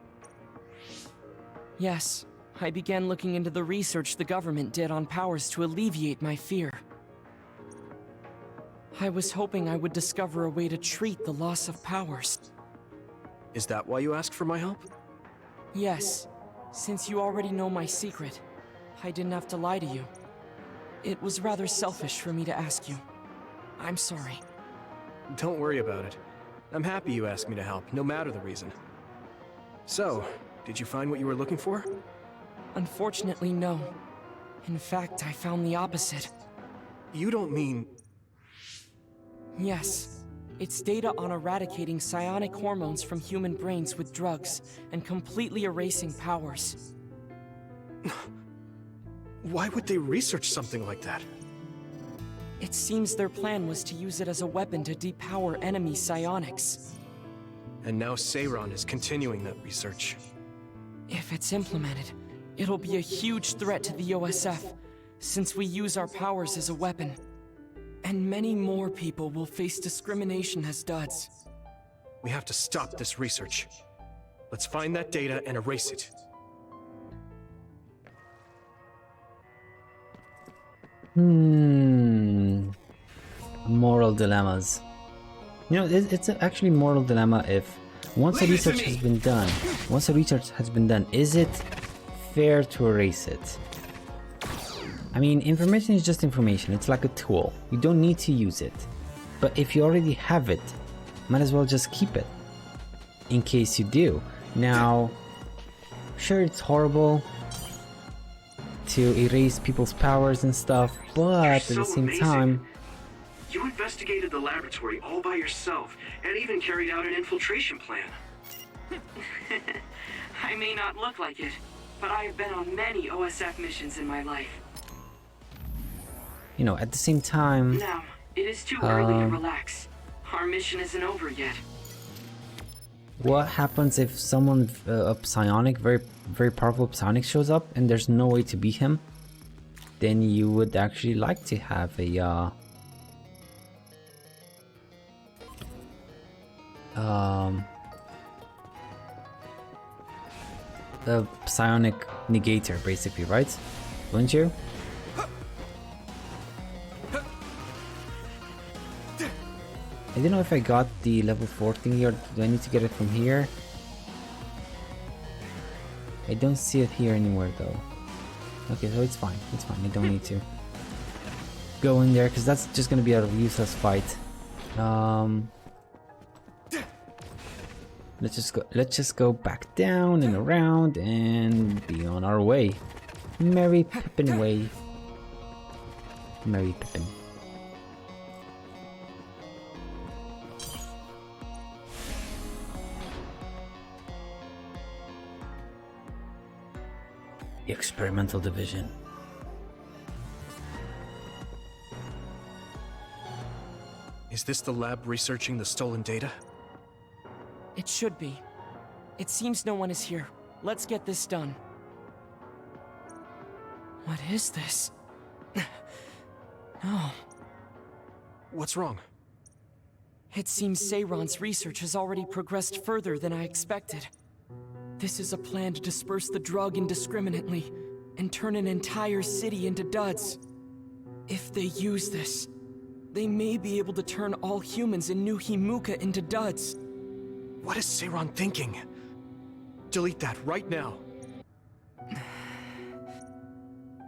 Yes, I began looking into the research the government did on powers to alleviate my fear. I was hoping I would discover a way to treat the loss of powers. Is that why you asked for my help? Yes, since you already know my secret, I didn't have to lie to you. It was rather selfish for me to ask you. I'm sorry. Don't worry about it. I'm happy you asked me to help, no matter the reason. So, did you find what you were looking for? Unfortunately, no. In fact, I found the opposite. You don't mean... Yes. It's data on eradicating psionic hormones from human brains with drugs, and completely erasing powers. Why would they research something like that? It seems their plan was to use it as a weapon to depower enemy psionics. And now Seiron is continuing that research. If it's implemented, it'll be a huge threat to the OSF, since we use our powers as a weapon. And many more people will face discrimination as duds. We have to stop this research. Let's find that data and erase it. Moral dilemmas. You know, it's actually a moral dilemma if once the research has been done, is it fair to erase it? I mean, information is just information. It's like a tool. You don't need to use it. But if you already have it, might as well just keep it. In case you do. Now, sure, it's horrible to erase people's powers and stuff, but at the same time... You investigated the laboratory all by yourself, and even carried out an infiltration plan. I may not look like it, but I have been on many OSF missions in my life. You know, at the same time... Now, it is too early to relax. Our mission isn't over yet. What happens if someone, a psionic, very powerful psionic shows up and there's no way to beat him? Then you would actually like to have a psionic negator, basically, right? Wouldn't you? I don't know if I got the level 4 thingy or do I need to get it from here? I don't see it here anymore though. Okay, so it's fine. It's fine. I don't need to go in there because that's just gonna be a useless fight. Let's just go back down and around and be on our way. Merry Pippin way. Merry Pippin. Experimental division. Is this the lab researching the stolen data? It should be. It seems no one is here. Let's get this done. What is this? No. What's wrong? It seems Seiron's research has already progressed further than I expected. This is a plan to disperse the drug indiscriminately and turn an entire city into duds. If they use this, they may be able to turn all humans in New Himuka into duds. What is Seiron thinking? Delete that right now.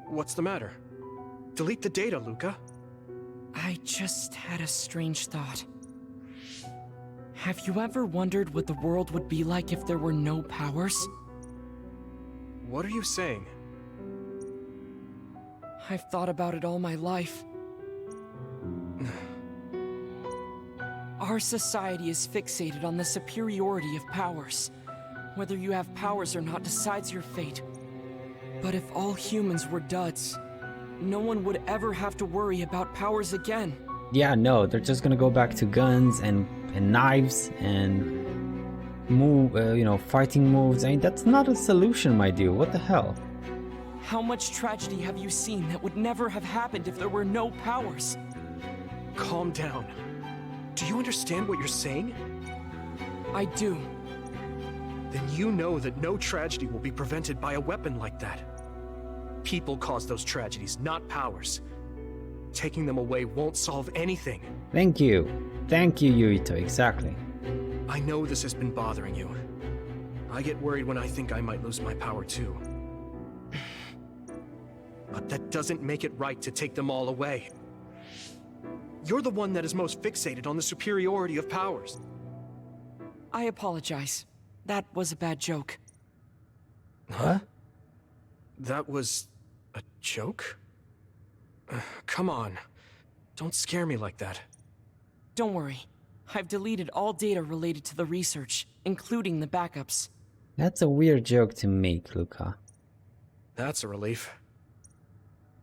What's the matter? Delete the data, Luca. I just had a strange thought. Have you ever wondered what the world would be like if there were no powers? What are you saying? I've thought about it all my life. Our society is fixated on the superiority of powers. Whether you have powers or not decides your fate. But if all humans were duds, no one would ever have to worry about powers again. Yeah, no, they're just gonna go back to guns and knives and fighting moves. I mean, that's not a solution, my dude. What the hell? How much tragedy have you seen that would never have happened if there were no powers? Calm down. Do you understand what you're saying? I do. then you know that no tragedy will be prevented by a weapon like that. People cause those tragedies, not powers. Taking them away won't solve anything. Thank you. Thank you, Yuito, exactly. I know this has been bothering you. I get worried when I think I might lose my power too. But that doesn't make it right to take them all away. You're the one that is most fixated on the superiority of powers. I apologize. That was a bad joke. Huh? That was a joke? Come on. Don't scare me like that. Don't worry. I've deleted all data related to the research, including the backups. That's a weird joke to make, Luca. That's a relief.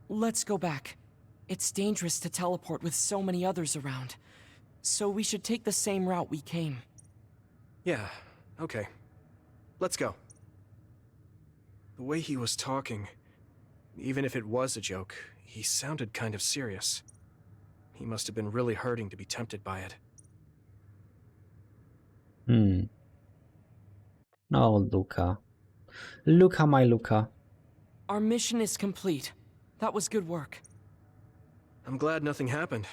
Let's go back. It's dangerous to teleport with so many others around. So we should take the same route we came. Yeah, okay. Let's go. The way he was talking, even if it was a joke, he sounded kind of serious. He must have been really hurting to be tempted by it. Oh, Luca. Luca, my Luca. Our mission is complete. That was good work. I'm glad nothing happened.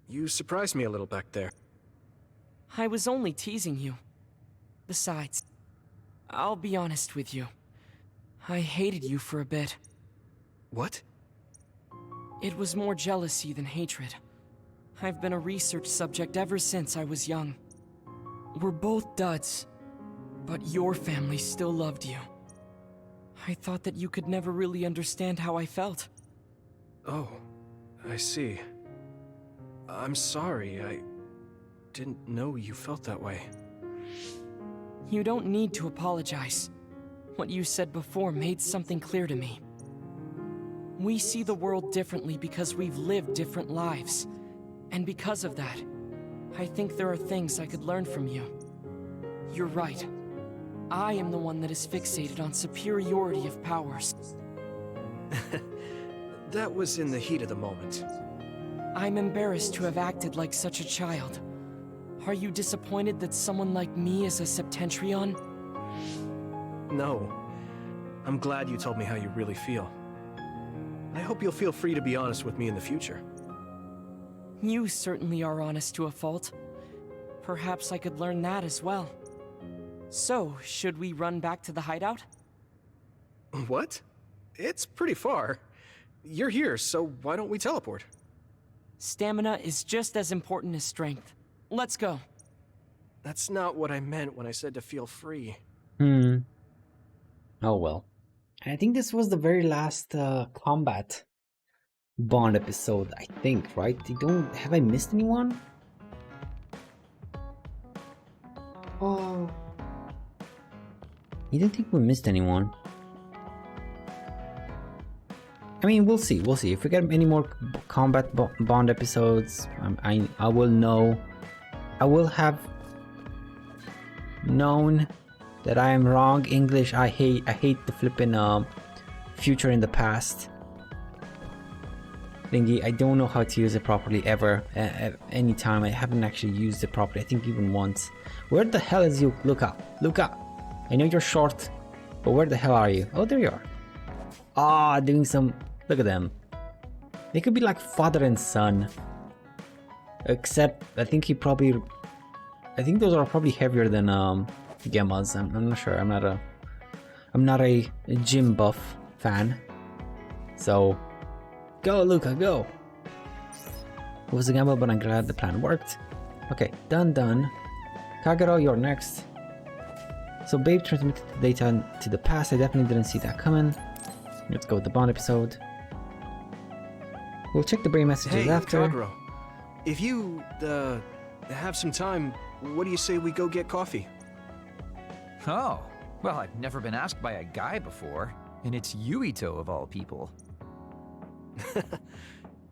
You surprised me a little back there. I was only teasing you. Besides, I'll be honest with you. I hated you for a bit. What? It was more jealousy than hatred. I've been a research subject ever since I was young. We're both duds, but your family still loved you. I thought that you could never really understand how I felt. Oh, I see. I'm sorry, I didn't know you felt that way. You don't need to apologize. What you said before made something clear to me. We see the world differently because we've lived different lives. And because of that, I think there are things I could learn from you. You're right. I am the one that is fixated on superiority of powers. That was in the heat of the moment. I'm embarrassed to have acted like such a child. Are you disappointed that someone like me is a Septentrion? No. I'm glad you told me how you really feel. I hope you'll feel free to be honest with me in the future. You certainly are honest to a fault. Perhaps I could learn that as well. So, should we run back to the hideout? What? It's pretty far. You're here, so why don't we teleport? Stamina is just as important as strength. Let's go. That's not what I meant when I said to feel free. Oh well. I think this was the very last combat Bond episode, I think, right? Have I missed anyone? Oh. You don't think we missed anyone? I mean, we'll see. We'll see. If we get any more combat Bond episodes, I will know. I will have known that I am wrong. English. I hate the flipping future in the past thingy. I don't know how to use it properly ever. At any time, I haven't actually used it properly. I think even once. Where the hell is you? Luca. Luca. I know you're short, but where the hell are you? Oh, there you are. Ah, doing some. Look at them. They could be like father and son. Except, I think those are probably heavier than Gemma's. I'm not sure. I'm not a gym buff fan. So, go Luca, go. It was a gamble, but I'm glad the plan worked. Okay, done. Kagero, you're next. So Babe transmitted the data to the past. I definitely didn't see that coming. Let's go with the Bond episode. We'll check the brain messages after. Kagero, if you, have some time, what do you say we go get coffee? Oh, well, I've never been asked by a guy before, and it's Yuito of all people.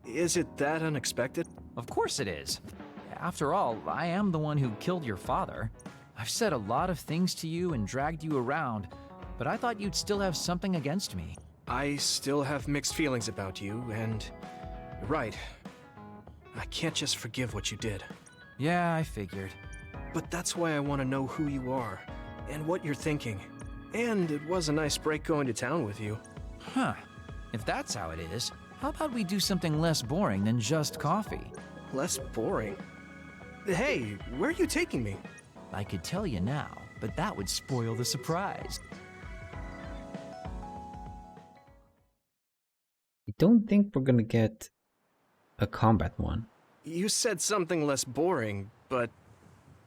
Is it that unexpected? Of course it is. After all, I am the one who killed your father. I've said a lot of things to you and dragged you around, but I thought you'd still have something against me. I still have mixed feelings about you, and you're right. I can't just forgive what you did. Yeah, I figured. But that's why I want to know who you are, and what you're thinking. And it was a nice break going to town with you. Huh. If that's how it is, how about we do something less boring than just coffee? Less boring? Hey, where are you taking me? I could tell you now, but that would spoil the surprise. I don't think we're gonna get a combat one. You said something less boring, but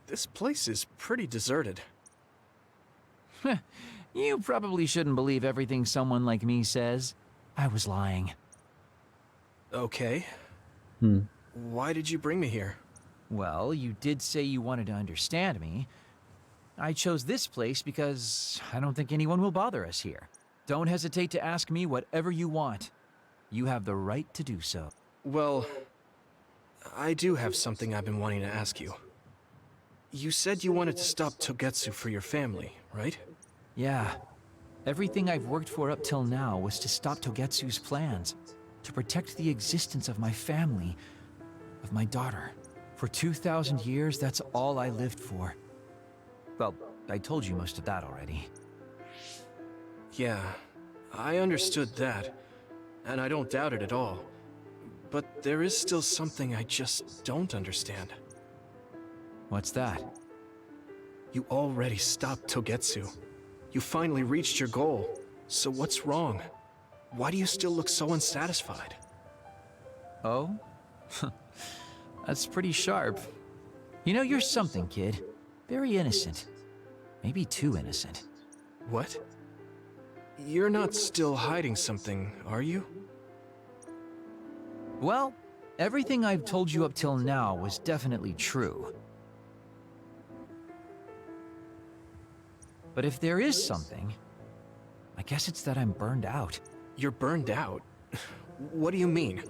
this place is pretty deserted. You probably shouldn't believe everything someone like me says. I was lying. Okay. Why did you bring me here? Well, you did say you wanted to understand me. I chose this place because I don't think anyone will bother us here. Don't hesitate to ask me whatever you want. You have the right to do so. Well, I do have something I've been wanting to ask you. You said you wanted to stop Togetsu for your family, right? Yeah. Everything I've worked for up till now was to stop Togetsu's plans, to protect the existence of my family, of my daughter. For 2,000 years, that's all I lived for. Well, I told you most of that already. Yeah, I understood that, and I don't doubt it at all. But there is still something I just don't understand. What's that? You already stopped Togetsu. You finally reached your goal. So what's wrong? Why do you still look so unsatisfied? Oh? That's pretty sharp. You know, you're something, kid. Very innocent. Maybe too innocent. What? You're not still hiding something, are you? Well, everything I've told you up till now was definitely true. But if there is something, I guess it's that I'm burned out. You're burned out? What do you mean?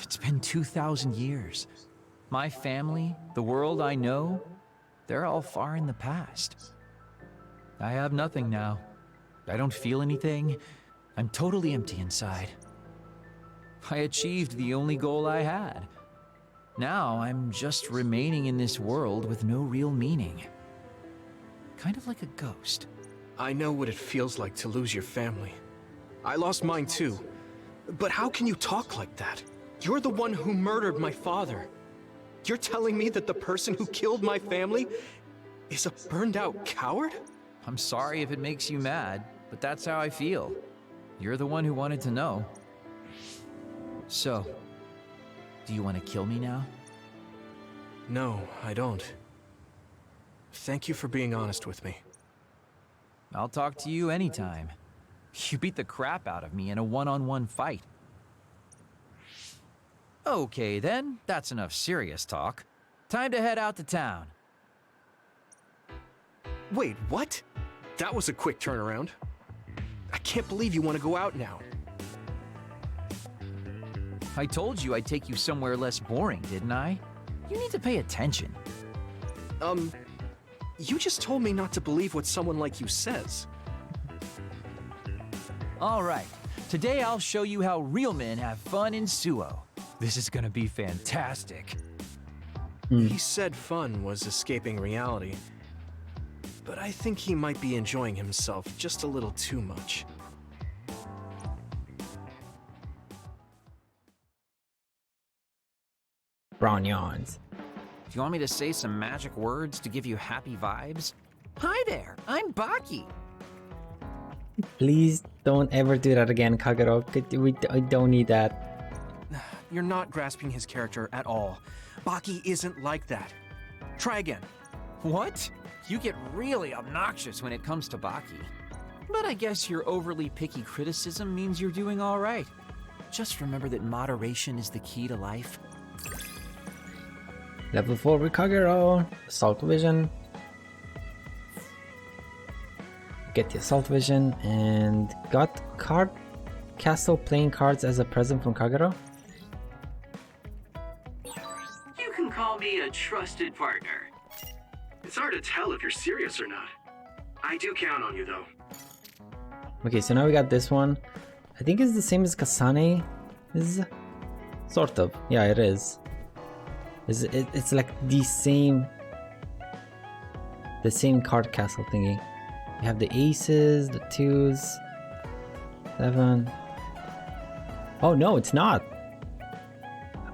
It's been 2,000 years. My family, the world I know, they're all far in the past. I have nothing now. I don't feel anything. I'm totally empty inside. I achieved the only goal I had. Now I'm just remaining in this world with no real meaning. Kind of like a ghost. I know what it feels like to lose your family. I lost mine too. But how can you talk like that? You're the one who murdered my father. You're telling me that the person who killed my family is a burned-out coward? I'm sorry if it makes you mad, but that's how I feel. You're the one who wanted to know. So, do you want to kill me now? No, I don't. Thank you for being honest with me. I'll talk to you anytime. You beat the crap out of me in a one-on-one fight. Okay then, that's enough serious talk. Time to head out to town. Wait, what? That was a quick turnaround. I can't believe you want to go out now. I told you I'd take you somewhere less boring, didn't I? You need to pay attention. You just told me not to believe what someone like you says. All right, today I'll show you how real men have fun in Suo. This is gonna be fantastic. He said fun was escaping reality, but I think he might be enjoying himself just a little too much. Brown yawns. Do you want me to say some magic words to give you happy vibes? Hi there, I'm Baki. Please don't ever do that again, Kagero. I don't need that. You're not grasping his character at all. Baki isn't like that. Try again. What? You get really obnoxious when it comes to Baki. But I guess your overly picky criticism means you're doing all right. Just remember that moderation is the key to life. Level 4 with Kagero. Assault Vision. Get the Assault Vision and got card castle playing cards as a present from Kagero. You can call me a trusted partner. It's hard to tell if you're serious or not. I do count on you though. Okay, so now we got this one. I think it's the same as Kasane. Is sort of. Yeah, it is. It's like the same the same card castle thingy. You have the aces, the 2s, 7. Oh no, it's not.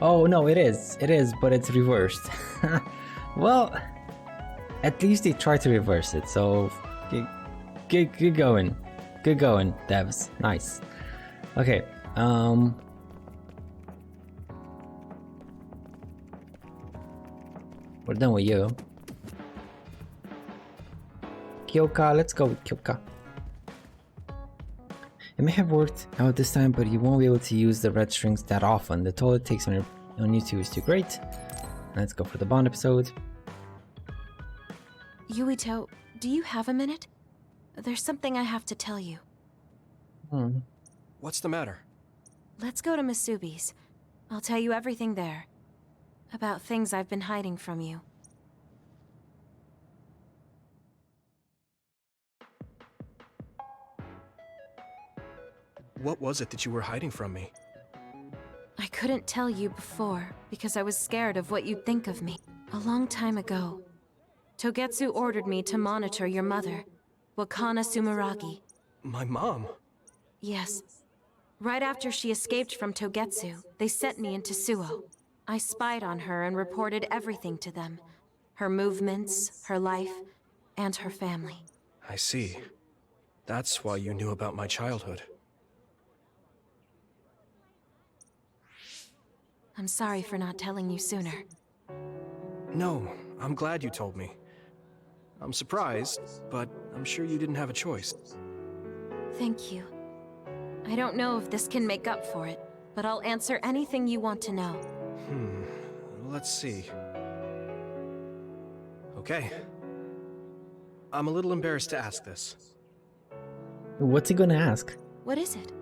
Oh no, it is. It is, but it's reversed. Well, at least they tried to reverse it, so good going. Good going, devs. Nice. Okay, we're done with you. Kyoka, let's go with Kyoka. It may have worked out this time, but you won't be able to use the red strings that often. The toll it takes on you two is too great. Let's go for the Bond episode. Yuito, do you have a minute? There's something I have to tell you. What's the matter? Let's go to Masubi's. I'll tell you everything there. About things I've been hiding from you. What was it that you were hiding from me? I couldn't tell you before because I was scared of what you'd think of me. A long time ago, Togetsu ordered me to monitor your mother, Kasane Sumeragi. My mom? Yes. Right after she escaped from Togetsu, they sent me into Suo. I spied on her and reported everything to them. Her movements, her life, and her family. I see. That's why you knew about my childhood. I'm sorry for not telling you sooner. No, I'm glad you told me. I'm surprised, but I'm sure you didn't have a choice. Thank you. I don't know if this can make up for it, but I'll answer anything you want to know. Let's see. Okay. I'm a little embarrassed to ask this. What's he gonna ask? What is it?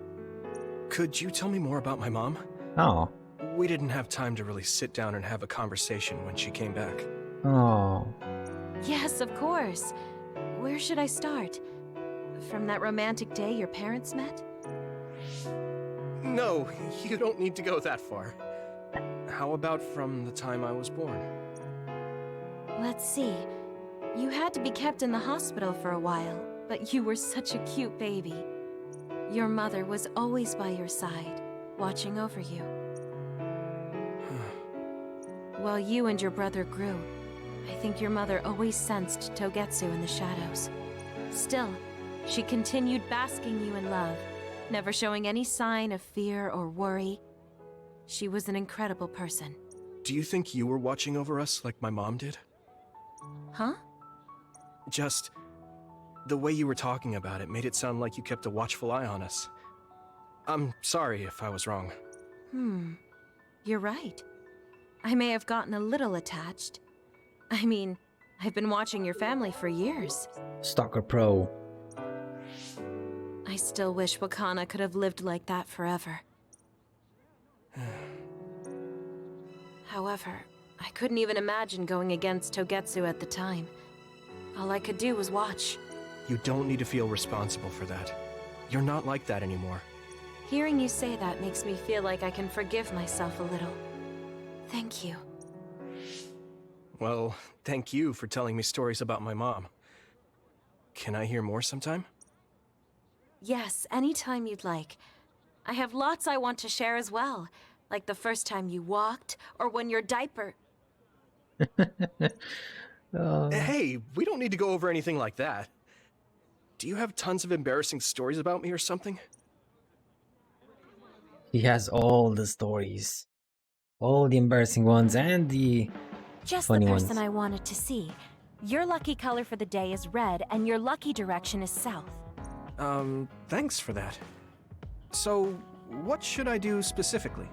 Could you tell me more about my mom? Oh. We didn't have time to really sit down and have a conversation when she came back. Oh. Yes, of course. Where should I start? From that romantic day your parents met? No, you don't need to go that far. How about from the time I was born? Let's see. You had to be kept in the hospital for a while, but you were such a cute baby. Your mother was always by your side, watching over you. While you and your brother grew, I think your mother always sensed Togetsu in the shadows. Still, she continued basking you in love, never showing any sign of fear or worry. She was an incredible person. Do you think you were watching over us like my mom did? Huh? Just the way you were talking about it made it sound like you kept a watchful eye on us. I'm sorry if I was wrong. You're right. I may have gotten a little attached. I mean, I've been watching your family for years. Stalker Pro. I still wish Wakana could have lived like that forever. However, I couldn't even imagine going against Togetsu at the time. All I could do was watch. You don't need to feel responsible for that. You're not like that anymore. Hearing you say that makes me feel like I can forgive myself a little. Thank you. Well, thank you for telling me stories about my mom. Can I hear more sometime? Yes, anytime you'd like. I have lots I want to share as well, like the first time you walked, or when your diaper... Hey, we don't need to go over anything like that. Do you have tons of embarrassing stories about me or something? He has all the stories. All the embarrassing ones and the Just funny the ones. person I wanted to see. Your lucky color for the day is red, and your lucky direction is south. Thanks for that. So, what should I do specifically?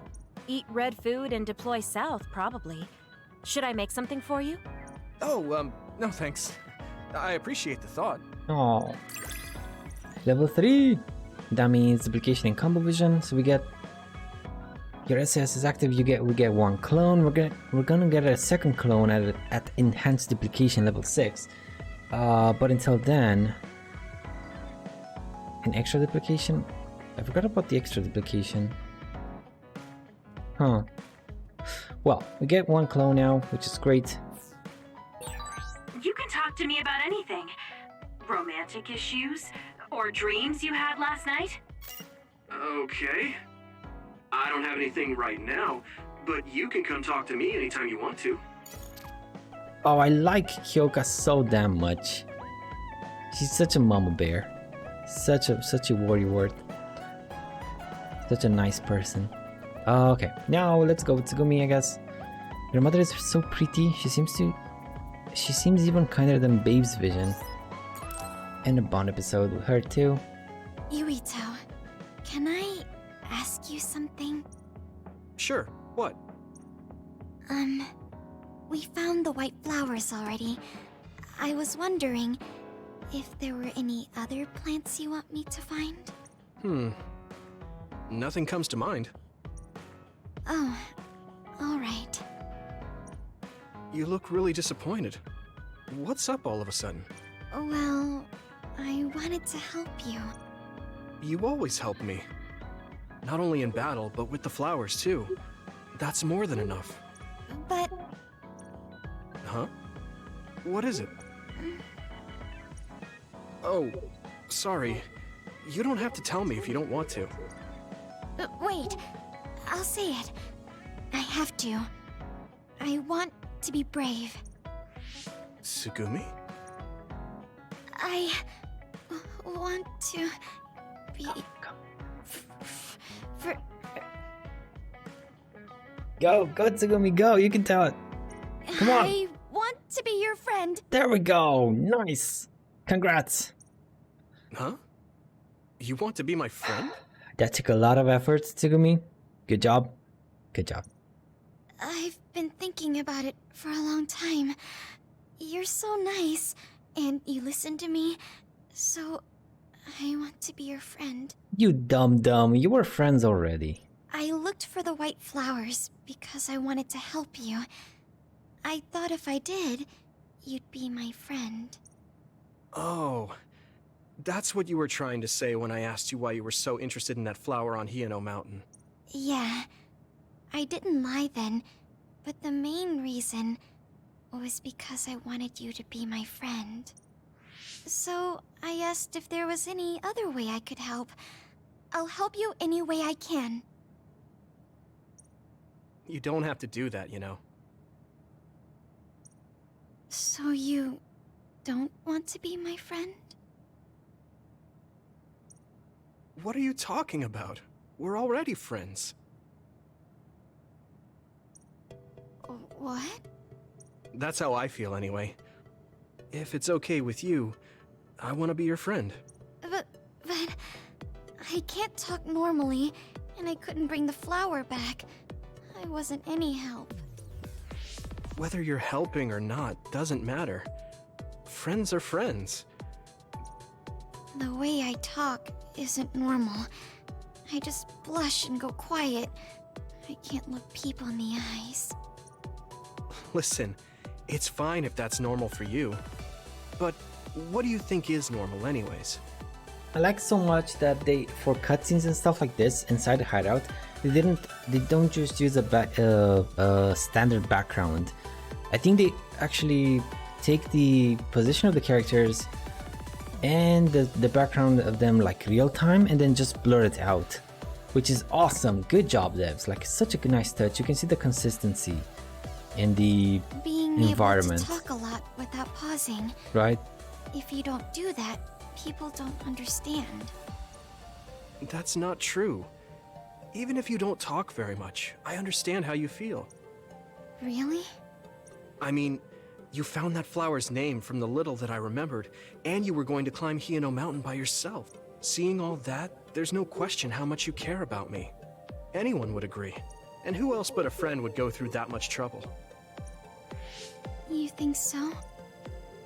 Eat red food and deploy south, probably. Should I make something for you? Oh, no thanks. I appreciate the thought. Oh. Level 3! That means duplication and combo vision, so we get... Your SAS is active, we get one clone. We're gonna get a second clone at enhanced duplication level 6. But until then... An extra duplication? I forgot about the extra duplication. Huh. Well, we get one clone now, which is great. You can talk to me about anything. Romantic issues? Or dreams you had last night? Okay. I don't have anything right now, but you can come talk to me anytime you want to. Oh, I like Hyoka so damn much. She's such a mama bear. Such a warrior. Such a nice person. Okay, now let's go with Tsugumi, I guess. Your mother is so pretty. She seems even kinder than Babe's vision. And a Bond episode with her too. Yuito, can I ask you something? Sure, what? We found the white flowers already. I was wondering if there were any other plants you want me to find? Nothing comes to mind. Oh, alright. You look really disappointed. What's up all of a sudden? Well, I wanted to help you. You always help me. Not only in battle, but with the flowers too. That's more than enough. But... Huh? What is it? Oh, sorry. You don't have to tell me if you don't want to. Wait, I'll say it. I have to. I want to be brave. Tsugumi? I want to be... Go Tsugumi, go! You can tell it. Come on. I want to be your friend. There we go. Nice. Congrats. Huh? You want to be my friend? That took a lot of effort, Tsugumi. Good job. Good job. I've been thinking about it for a long time. You're so nice, and you listen to me, so I want to be your friend. You dumb. You were friends already. I looked for the white flowers because I wanted to help you. I thought if I did, you'd be my friend. Oh, that's what you were trying to say when I asked you why you were so interested in that flower on Hiyano Mountain. Yeah, I didn't lie then, but the main reason was because I wanted you to be my friend. So I asked if there was any other way I could help. I'll help you any way I can. You don't have to do that, you know. So you don't want to be my friend? What are you talking about? We're already friends. What? That's how I feel anyway. If it's okay with you, I want to be your friend. But I can't talk normally, and I couldn't bring the flower back. I wasn't any help. Whether you're helping or not doesn't matter. Friends are friends. The way I talk isn't normal. I just blush and go quiet. I can't look people in the eyes. Listen, it's fine if that's normal for you. But what do you think is normal anyways? I like so much that they, for cutscenes and stuff like this inside the hideout, they don't just use a standard background. I think they actually take the position of the characters and the background of them like real time and then just blur it out, which is awesome. Good job, devs. Like, such a nice touch. You can see the consistency in the environment. Being able to talk a lot without pausing. Right? If you don't do that, people don't understand. That's not true. Even if you don't talk very much, I understand how you feel. Really? I mean, you found that flower's name from the little that I remembered, and you were going to climb Hiyano Mountain by yourself. Seeing all that, there's no question how much you care about me. Anyone would agree. And who else but a friend would go through that much trouble? You think so?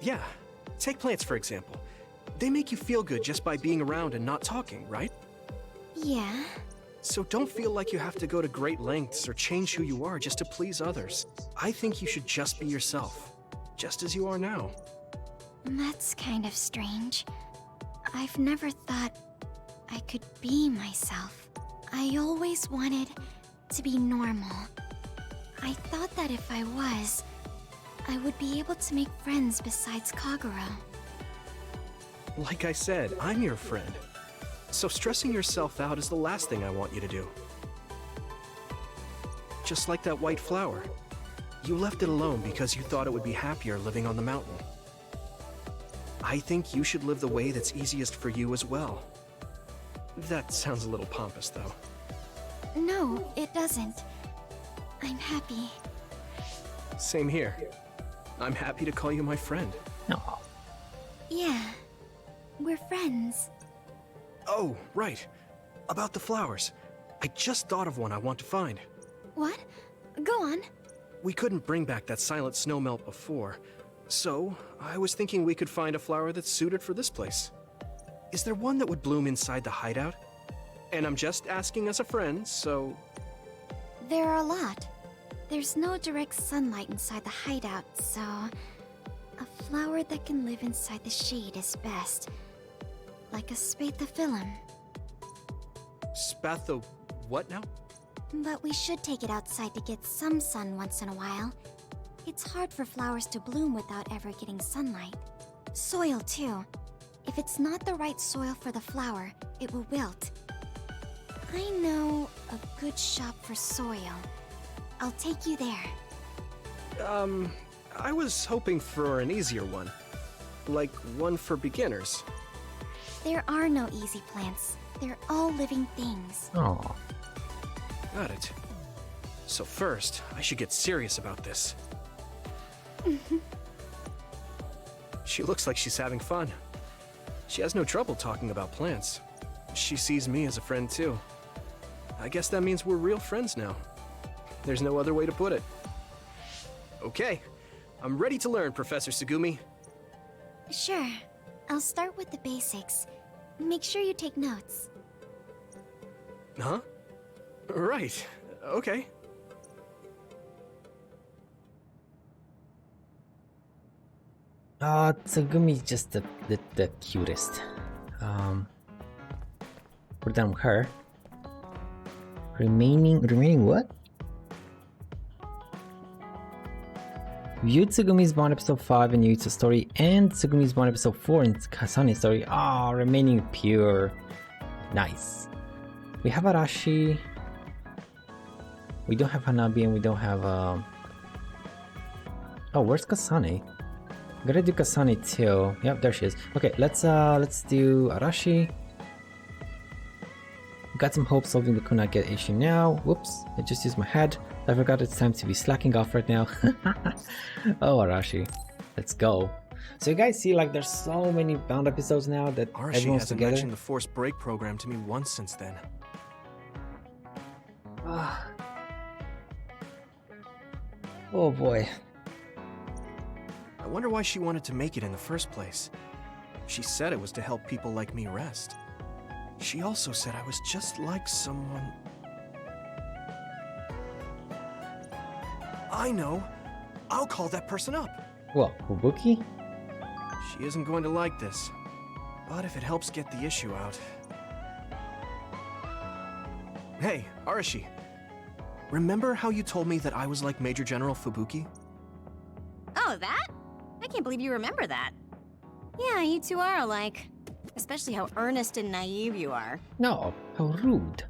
Yeah. Take plants, for example. They make you feel good just by being around and not talking, right? Yeah. So don't feel like you have to go to great lengths or change who you are just to please others. I think you should just be yourself, just as you are now. That's kind of strange. I've never thought I could be myself. I always wanted to be normal. I thought that if I was, I would be able to make friends besides Kagura. Like I said, I'm your friend. So stressing yourself out is the last thing I want you to do. Just like that white flower. You left it alone because you thought it would be happier living on the mountain. I think you should live the way that's easiest for you as well. That sounds a little pompous, though. No, it doesn't. I'm happy. Same here. I'm happy to call you my friend. No. Yeah, we're friends. Oh, right. About the flowers. I just thought of one I want to find. What? Go on. We couldn't bring back that silent snowmelt before, so I was thinking we could find a flower that's suited for this place. Is there one that would bloom inside the hideout? And I'm just asking as a friend, so... There are a lot. There's no direct sunlight inside the hideout, so... A flower that can live inside the shade is best. Like a spathiphyllum. Spatho... what now? But we should take it outside to get some sun once in a while. It's hard for flowers to bloom without ever getting sunlight. Soil, too. If it's not the right soil for the flower, it will wilt. I know a good shop for soil. I'll take you there. I was hoping for an easier one. Like one for beginners. There are no easy plants. They're all living things. Oh. Got it. So first, I should get serious about this. She looks like she's having fun. She has no trouble talking about plants. She sees me as a friend too. I guess that means we're real friends now. There's no other way to put it. Okay, I'm ready to learn, Professor Tsugumi. Sure. I'll start with the basics. Make sure you take notes. Huh? Right. Okay. Tsugumi's just the cutest. We're done with her. Remaining what? Viewed Tsugumi's Bond episode 5 in Yuito story and Tsugumi's Bond episode 4 in Kasane story. Ah, remaining pure. Nice. We have Arashi. We don't have Hanabi and we don't have Oh, where's Kasane? I'm gonna do Kasane too. Yep, there she is. Okay, let's do Arashi. Got some hope solving the Kunage issue now. Whoops, I just used my head. I forgot it's time to be slacking off right now. Oh, Arashi. Let's go. So you guys see, like, there's so many bound episodes now that Arashi everyone's hasn't together. mentioned the forced break program to me once since then. Oh boy. I wonder why she wanted to make it in the first place. She said it was to help people like me rest. She also said I was just like someone... I know! I'll call that person up! What, Fubuki? She isn't going to like this. But if it helps get the issue out... Hey, Arashi. Remember how you told me that I was like Major General Fubuki? Oh, that? I can't believe you remember that. Yeah, you two are alike. Especially how earnest and naive you are. No, how rude.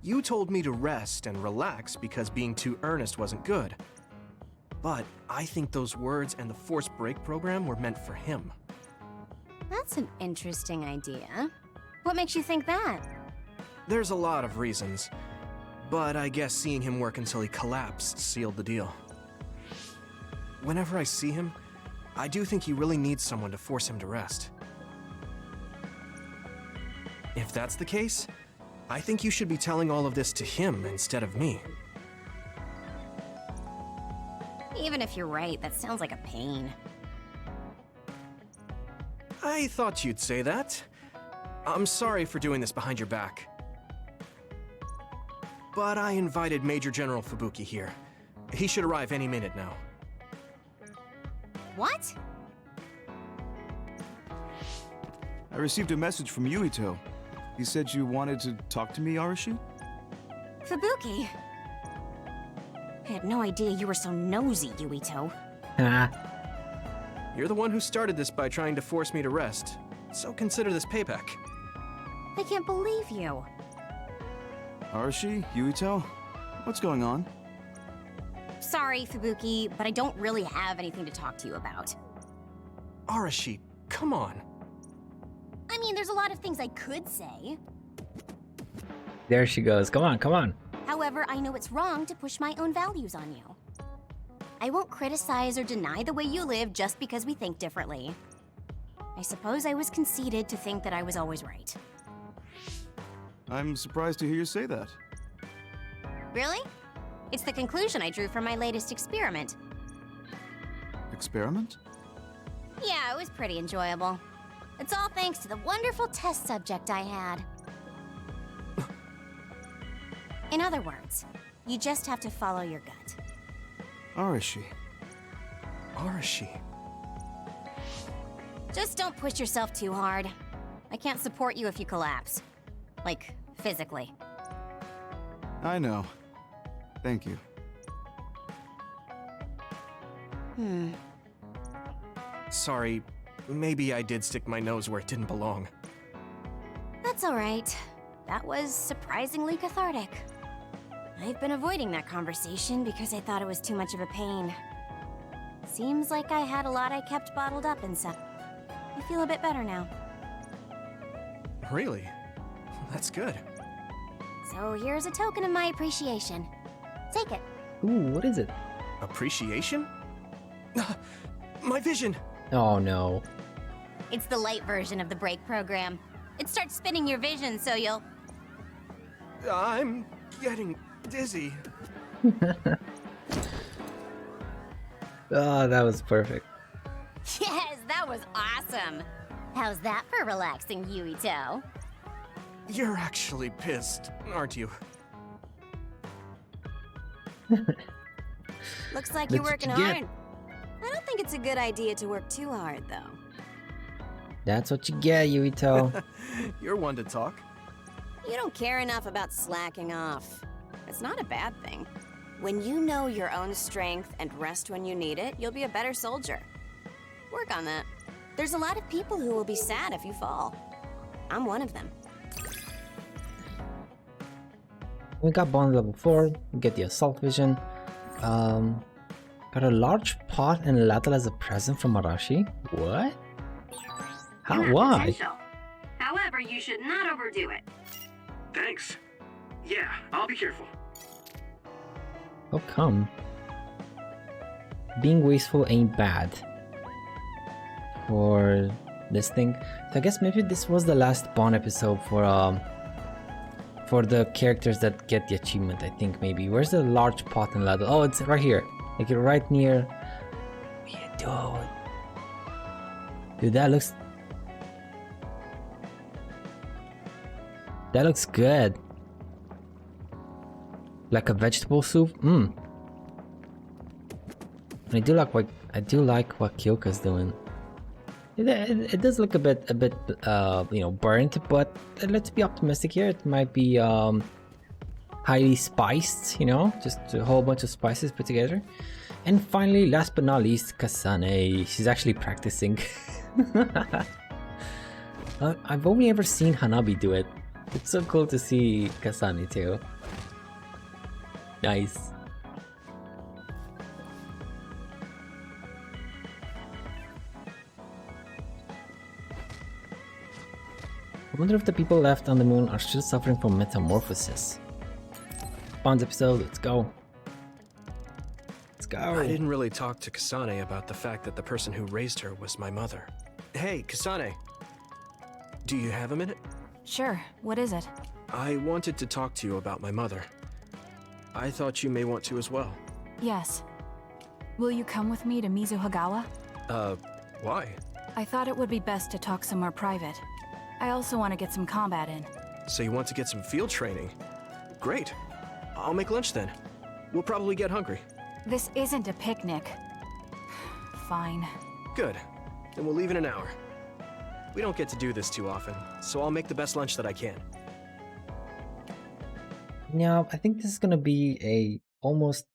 You told me to rest and relax because being too earnest wasn't good. But I think those words and the forced break program were meant for him. That's an interesting idea. What makes you think that? There's a lot of reasons. But I guess seeing him work until he collapsed sealed the deal. Whenever I see him, I do think he really needs someone to force him to rest. If that's the case, I think you should be telling all of this to him instead of me. Even if you're right, that sounds like a pain. I thought you'd say that. I'm sorry for doing this behind your back. But I invited Major General Fubuki here. He should arrive any minute now. What? I received a message from Yuito. He said you wanted to talk to me, Arashi? Fubuki. I had no idea you were so nosy, Yuito. You're the one who started this by trying to force me to rest, so consider this payback. I can't believe you. Arashi, Yuito, what's going on? Sorry, Fubuki, but I don't really have anything to talk to you about. Arashi, come on. I mean, there's a lot of things I could say. There she goes. Come on, come on. However, I know it's wrong to push my own values on you. I won't criticize or deny the way you live just because we think differently. I suppose I was conceited to think that I was always right. I'm surprised to hear you say that. Really? It's the conclusion I drew from my latest experiment. Experiment? Yeah, it was pretty enjoyable. It's all thanks to the wonderful test subject I had. In other words, you just have to follow your gut. Arashi. Arashi. Just don't push yourself too hard. I can't support you if you collapse. Like, physically. I know. Thank you. Sorry, maybe I did stick my nose where it didn't belong. That's alright. That was surprisingly cathartic. I've been avoiding that conversation because I thought it was too much of a pain. Seems like I had a lot I kept bottled up inside. I feel a bit better now. Really? That's good. So here's a token of my appreciation. Take it. Ooh, what is it? Appreciation? My vision! Oh no. It's the light version of the break program. It starts spinning your vision so you'll... I'm getting dizzy. Oh, that was perfect. Yes, that was awesome! How's that for relaxing, Yuito? You're actually pissed, aren't you? Looks like That's you're what working you get. hard. I don't think it's a good idea to work too hard, though. That's what you get, Yuito. You're one to talk. You don't care enough about slacking off. It's not a bad thing. When you know your own strength and rest when you need it, you'll be a better soldier. Work on that. There's a lot of people who will be sad if you fall. I'm one of them. We got bond level 4, we get the assault vision. Got a large pot and ladle as a present from Arashi. What? How? You have Why? potential. However, you should not overdo it. Thanks. Yeah, I'll be careful. How come? Being wasteful ain't bad. For this thing. So I guess maybe this was the last Bond episode for the characters that get the achievement, I think maybe. Where's the large pot and ladle? Oh, it's right here. Like right near. Dude, that looks good. Like a vegetable soup. And I do like what Kyoka's doing. It does look a bit burnt, but let's be optimistic here. It might be highly spiced, just a whole bunch of spices put together. And finally, last but not least, Kasane. She's actually practicing. I've only ever seen Hanabi do it. It's so cool to see Kasane too. Nice. I wonder if the people left on the moon are still suffering from metamorphosis. Bond's episode, let's go. Let's go. I didn't really talk to Kasane about the fact that the person who raised her was my mother. Hey, Kasane. Do you have a minute? Sure, what is it? I wanted to talk to you about my mother. I thought you may want to as well. Yes. Will you come with me to Mizuhagawa? Why? I thought it would be best to talk somewhere private. I also want to get some combat in. So you want to get some field training? Great. I'll make lunch then. We'll probably get hungry. This isn't a picnic. Fine. Good. Then we'll leave in an hour. We don't get to do this too often, so I'll make the best lunch that I can. Yeah, I think this is gonna be a almost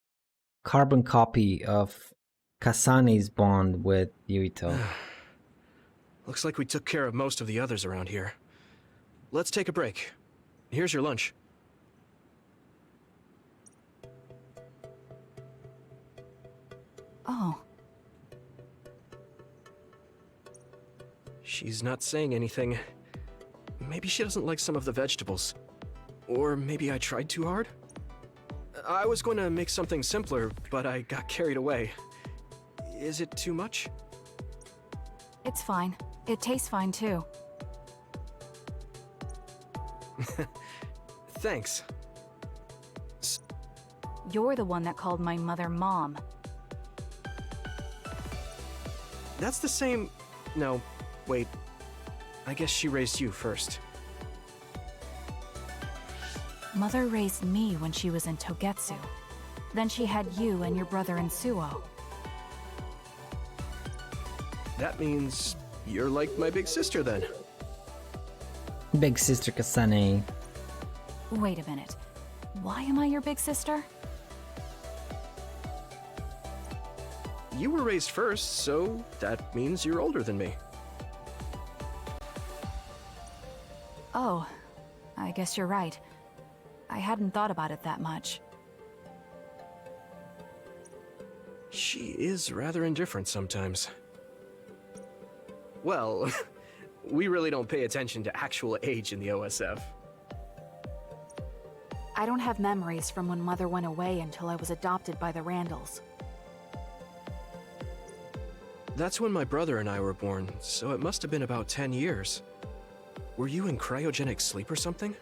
carbon copy of Kasane's bond with Yuito. Looks like we took care of most of the others around here. Let's take a break. Here's your lunch. Oh. She's not saying anything. Maybe she doesn't like some of the vegetables. Or maybe I tried too hard? I was going to make something simpler, but I got carried away. Is it too much? It's fine. It tastes fine too. Thanks. You're the one that called my mother Mom. That's the same... No, wait. I guess she raised you first. Mother raised me when she was in Togetsu. Then she had you and your brother in Suo. That means you're like my big sister then. Big sister Kasane. Wait a minute. Why am I your big sister? You were raised first, so that means you're older than me. Oh, I guess you're right. I hadn't thought about it that much. She is rather indifferent sometimes. Well, we really don't pay attention to actual age in the OSF. I don't have memories from when Mother went away until I was adopted by the Randalls. That's when my brother and I were born, so it must have been about 10 years. Were you in cryogenic sleep or something?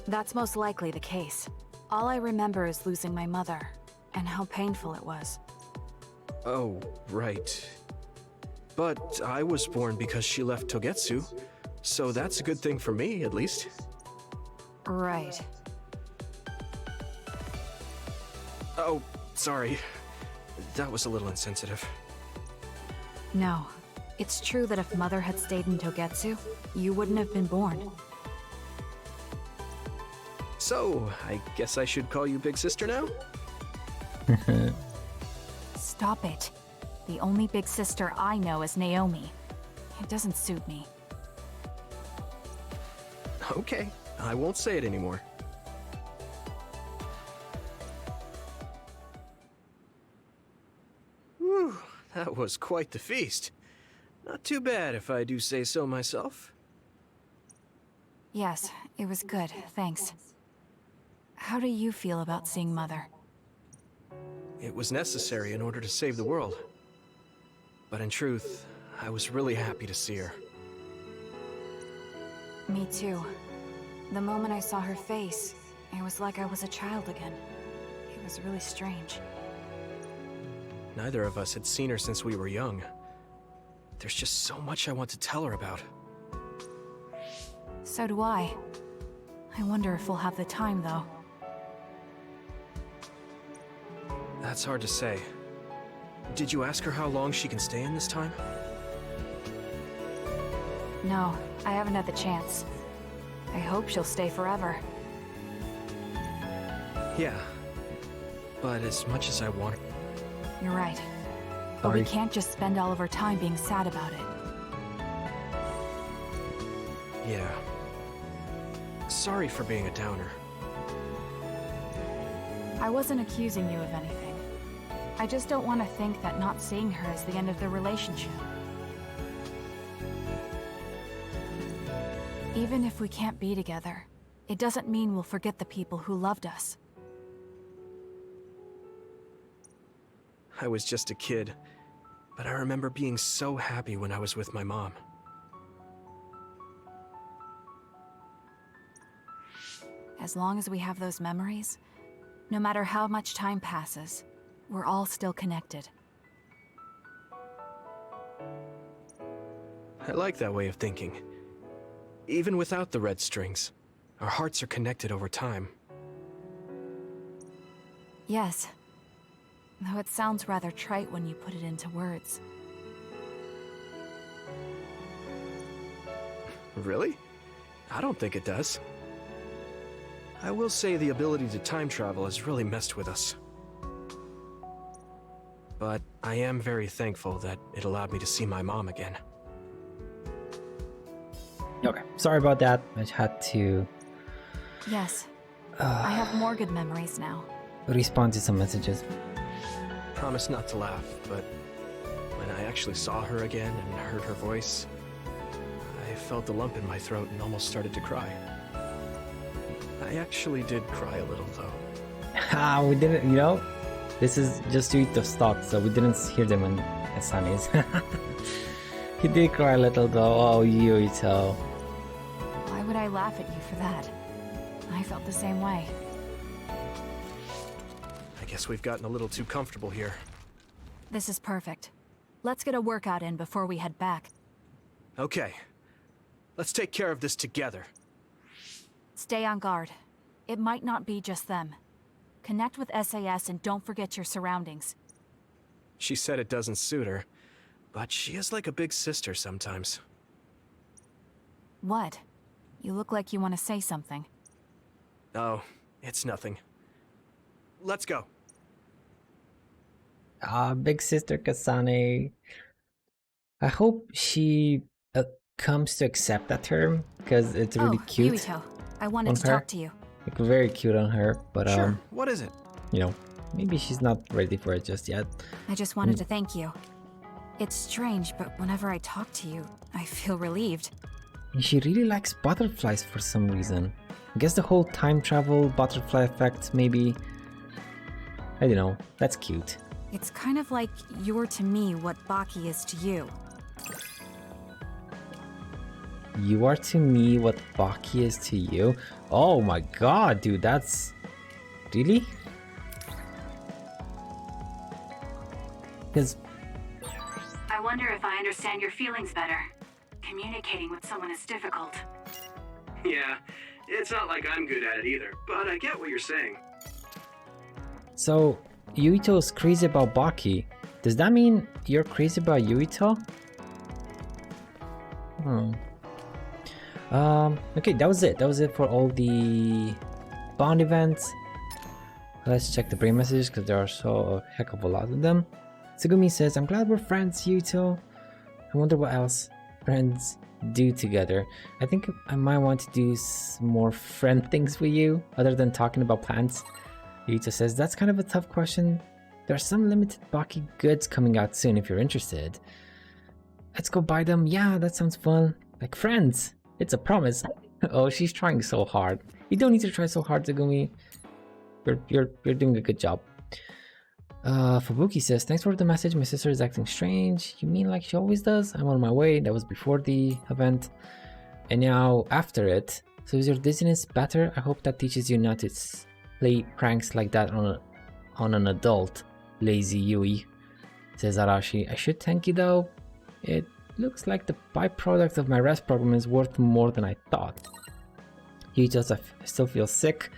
That's most likely the case. All I remember is losing my mother, and how painful it was. Oh, right. But I was born because she left Togetsu, so that's a good thing for me, at least. Right. Oh, sorry. That was a little insensitive. No. It's true that if Mother had stayed in Togetsu, you wouldn't have been born. So, I guess I should call you Big Sister now? Stop it. The only big sister I know is Naomi. It doesn't suit me. Okay, I won't say it anymore. Whew, that was quite the feast. Not too bad if I do say so myself. Yes, it was good, thanks. How do you feel about seeing Mother? It was necessary in order to save the world. But in truth, I was really happy to see her. Me too. The moment I saw her face, it was like I was a child again. It was really strange. Neither of us had seen her since we were young. There's just so much I want to tell her about. So do I. I wonder if we'll have the time, though. That's hard to say. Did you ask her how long she can stay in this time? No, I haven't had the chance. I hope she'll stay forever. Yeah. But as much as I want... You're right. But we can't just spend all of our time being sad about it. Yeah. Sorry for being a downer. I wasn't accusing you of anything. I just don't want to think that not seeing her is the end of the relationship. Even if we can't be together, it doesn't mean we'll forget the people who loved us. I was just a kid, but I remember being so happy when I was with my mom. As long as we have those memories, no matter how much time passes, we're all still connected. I like that way of thinking. Even without the red strings, our hearts are connected over time. Yes. Though it sounds rather trite when you put it into words. Really? I don't think it does. I will say the ability to time travel has really messed with us. but I am very thankful that it allowed me to see my mom again. Okay, sorry about that. I just had to Yes. I have more good memories now. respond to some messages. Promise not to laugh, but when I actually saw her again and heard her voice, I felt a lump in my throat and almost started to cry. I actually did cry a little, though. We didn't, you know, this is just Yuito's thoughts, so we didn't hear them in Kasane's. He did cry a little though. Oh, Yuito. Why would I laugh at you for that? I felt the same way. I guess we've gotten a little too comfortable here. This is perfect. Let's get a workout in before we head back. Okay. Let's take care of this together. Stay on guard. It might not be just them. Connect with SAS and don't forget your surroundings. She said it doesn't suit her, but she is like a big sister sometimes. What? You look like you want to say something. Oh, it's nothing. Let's go. Big sister Kasane. I hope she comes to accept that term, because it's really cute. Yuito, I wanted to talk to you. Like, very cute on her, but Sure, what is it? you know, maybe she's not ready for it just yet. I just wanted to thank you. It's strange, but whenever I talk to you, I feel relieved. She really likes butterflies for some reason. I guess the whole time travel butterfly effect, maybe. I don't know, that's cute. It's kind of like you're to me what Baki is to you. You are to me what Baki is to you. Oh my god, dude, that's... Really? Because... I wonder if I understand your feelings better. Communicating with someone is difficult. Yeah, it's not like I'm good at it either, but I get what you're saying. So, Yuito's crazy about Baki. Does that mean you're crazy about Yuito? Okay, that was it. That was it for all the bond events. Let's check the brain messages because there are so a heck of a lot of them. Tsugumi says, I'm glad we're friends, Yuito. I wonder what else friends do together. I think I might want to do more friend things with you other than talking about plants. Yuito says, that's kind of a tough question. There are some limited Baki goods coming out soon if you're interested. Let's go buy them. Yeah, that sounds fun. Like friends. It's a promise. Oh, she's trying so hard. You don't need to try so hard, Tsugumi. You're doing a good job. Fubuki says, thanks for the message. My sister is acting strange. You mean like she always does? I'm on my way. That was before the event. And now after it. So is your dizziness better? I hope that teaches you not to play pranks like that on an adult. Lazy Yui, says Arashi. I should thank you though. It looks like the byproduct of my rest program is worth more than I thought. Yuito, I still feel sick,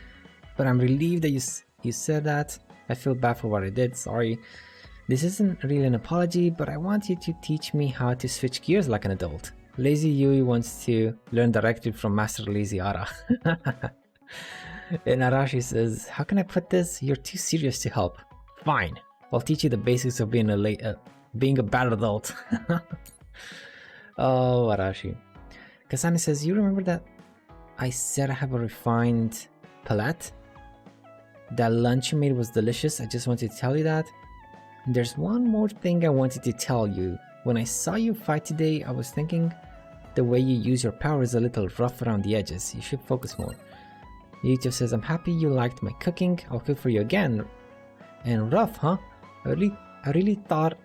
but I'm relieved that you said that. I feel bad for what I did, sorry. This isn't really an apology, but I want you to teach me how to switch gears like an adult. Lazy Yui wants to learn directly from Master Lazy Ara. And Arashi says, how can I put this? You're too serious to help. Fine, I'll teach you the basics of being a bad adult. Oh, Arashi. Kasane says, you remember that I said I have a refined palate? That lunch you made was delicious. I just wanted to tell you that. There's one more thing I wanted to tell you. When I saw you fight today, I was thinking the way you use your power is a little rough around the edges. You should focus more. Yuito says, I'm happy you liked my cooking. I'll cook for you again. And rough, huh? I really thought...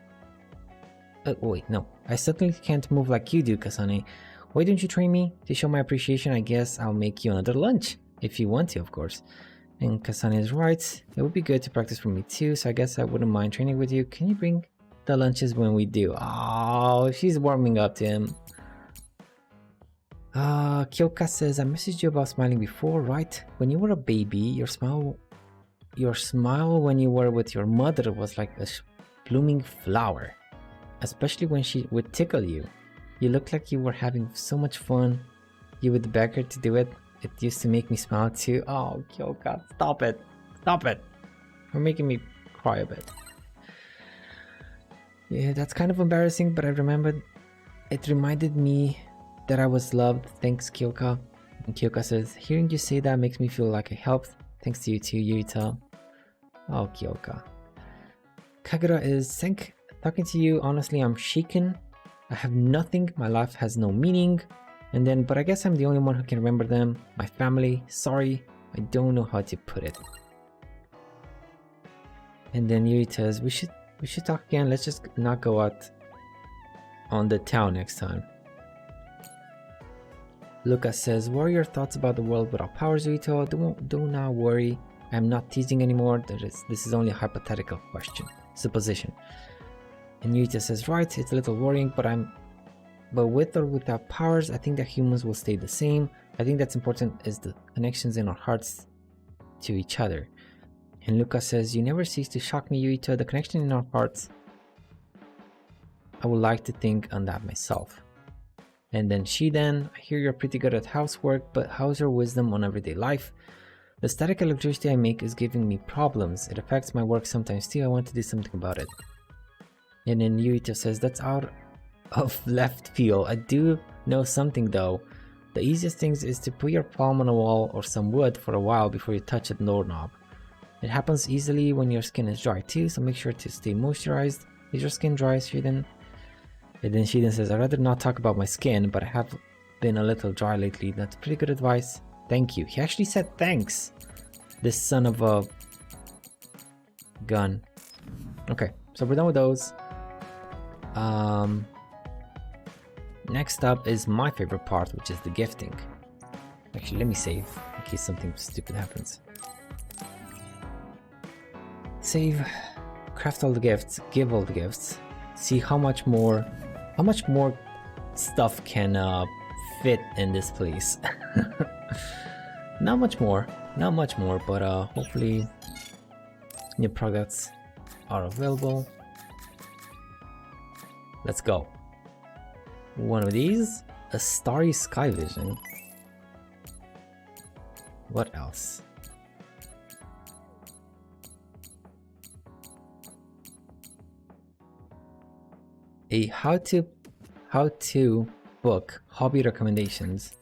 wait, no. I certainly can't move like you do, Kasane. Why don't you train me? To show my appreciation, I guess I'll make you another lunch. If you want to, of course. And Kasane is right. It would be good to practice for me too, so I guess I wouldn't mind training with you. Can you bring the lunches when we do? Oh, she's warming up to him. Kyoka says, I messaged you about smiling before, right? When you were a baby, your smile when you were with your mother was like a blooming flower. Especially when she would tickle you. You looked like you were having so much fun. You would beg her to do it. It used to make me smile too. Oh, Kyoka, stop it. Stop it. You're making me cry a bit. Yeah, that's kind of embarrassing, but I remembered it reminded me that I was loved. Thanks, Kyoka. And Kyoka says, hearing you say that makes me feel like I helped. Thanks to you too, Yuito. Oh, Kyoka. Kagura is talking to you. Honestly, I'm shaken. I have nothing. My life has no meaning. And then, but I guess I'm the only one who can remember them. My family. Sorry. I don't know how to put it. And then Yuito says, we should talk again. Let's just not go out on the town next time. Lucas says, what are your thoughts about the world without powers, Yuito? Do not worry. I'm not teasing anymore. This is only a hypothetical supposition. And Yuito says, right, it's a little worrying, but with or without powers, I think that humans will stay the same. I think that's important is the connections in our hearts to each other. And Lucas says, you never cease to shock me, Yuito. The connection in our hearts. I would like to think on that myself. And then I hear you're pretty good at housework, but how's your wisdom on everyday life? The static electricity I make is giving me problems. It affects my work sometimes too. I want to do something about it. And then Yuito says, that's out of left field. I do know something though. The easiest thing is to put your palm on a wall or some wood for a while before you touch a doorknob. It happens easily when your skin is dry too, so make sure to stay moisturized. Is your skin dry, Shiden? And then Shiden says, I'd rather not talk about my skin, but I have been a little dry lately. That's pretty good advice. Thank you. He actually said thanks. This son of a gun. Okay, so we're done with those. Next up is my favorite part, which is the gifting. Actually, let me save in case something stupid happens. Save, craft all the gifts, give all the gifts. See how much more stuff can fit in this place. Not much more, but hopefully new products are available. Let's go. One of these, a starry sky vision. What else? A how-to book, hobby recommendations.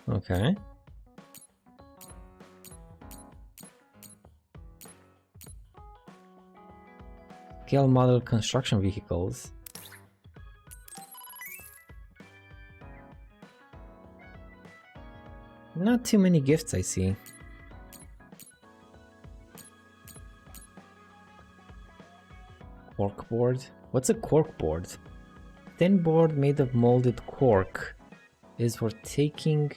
Okay. Scale model construction vehicles. Not too many gifts I see. Corkboard? What's a corkboard? Thin board made of molded cork is for tacking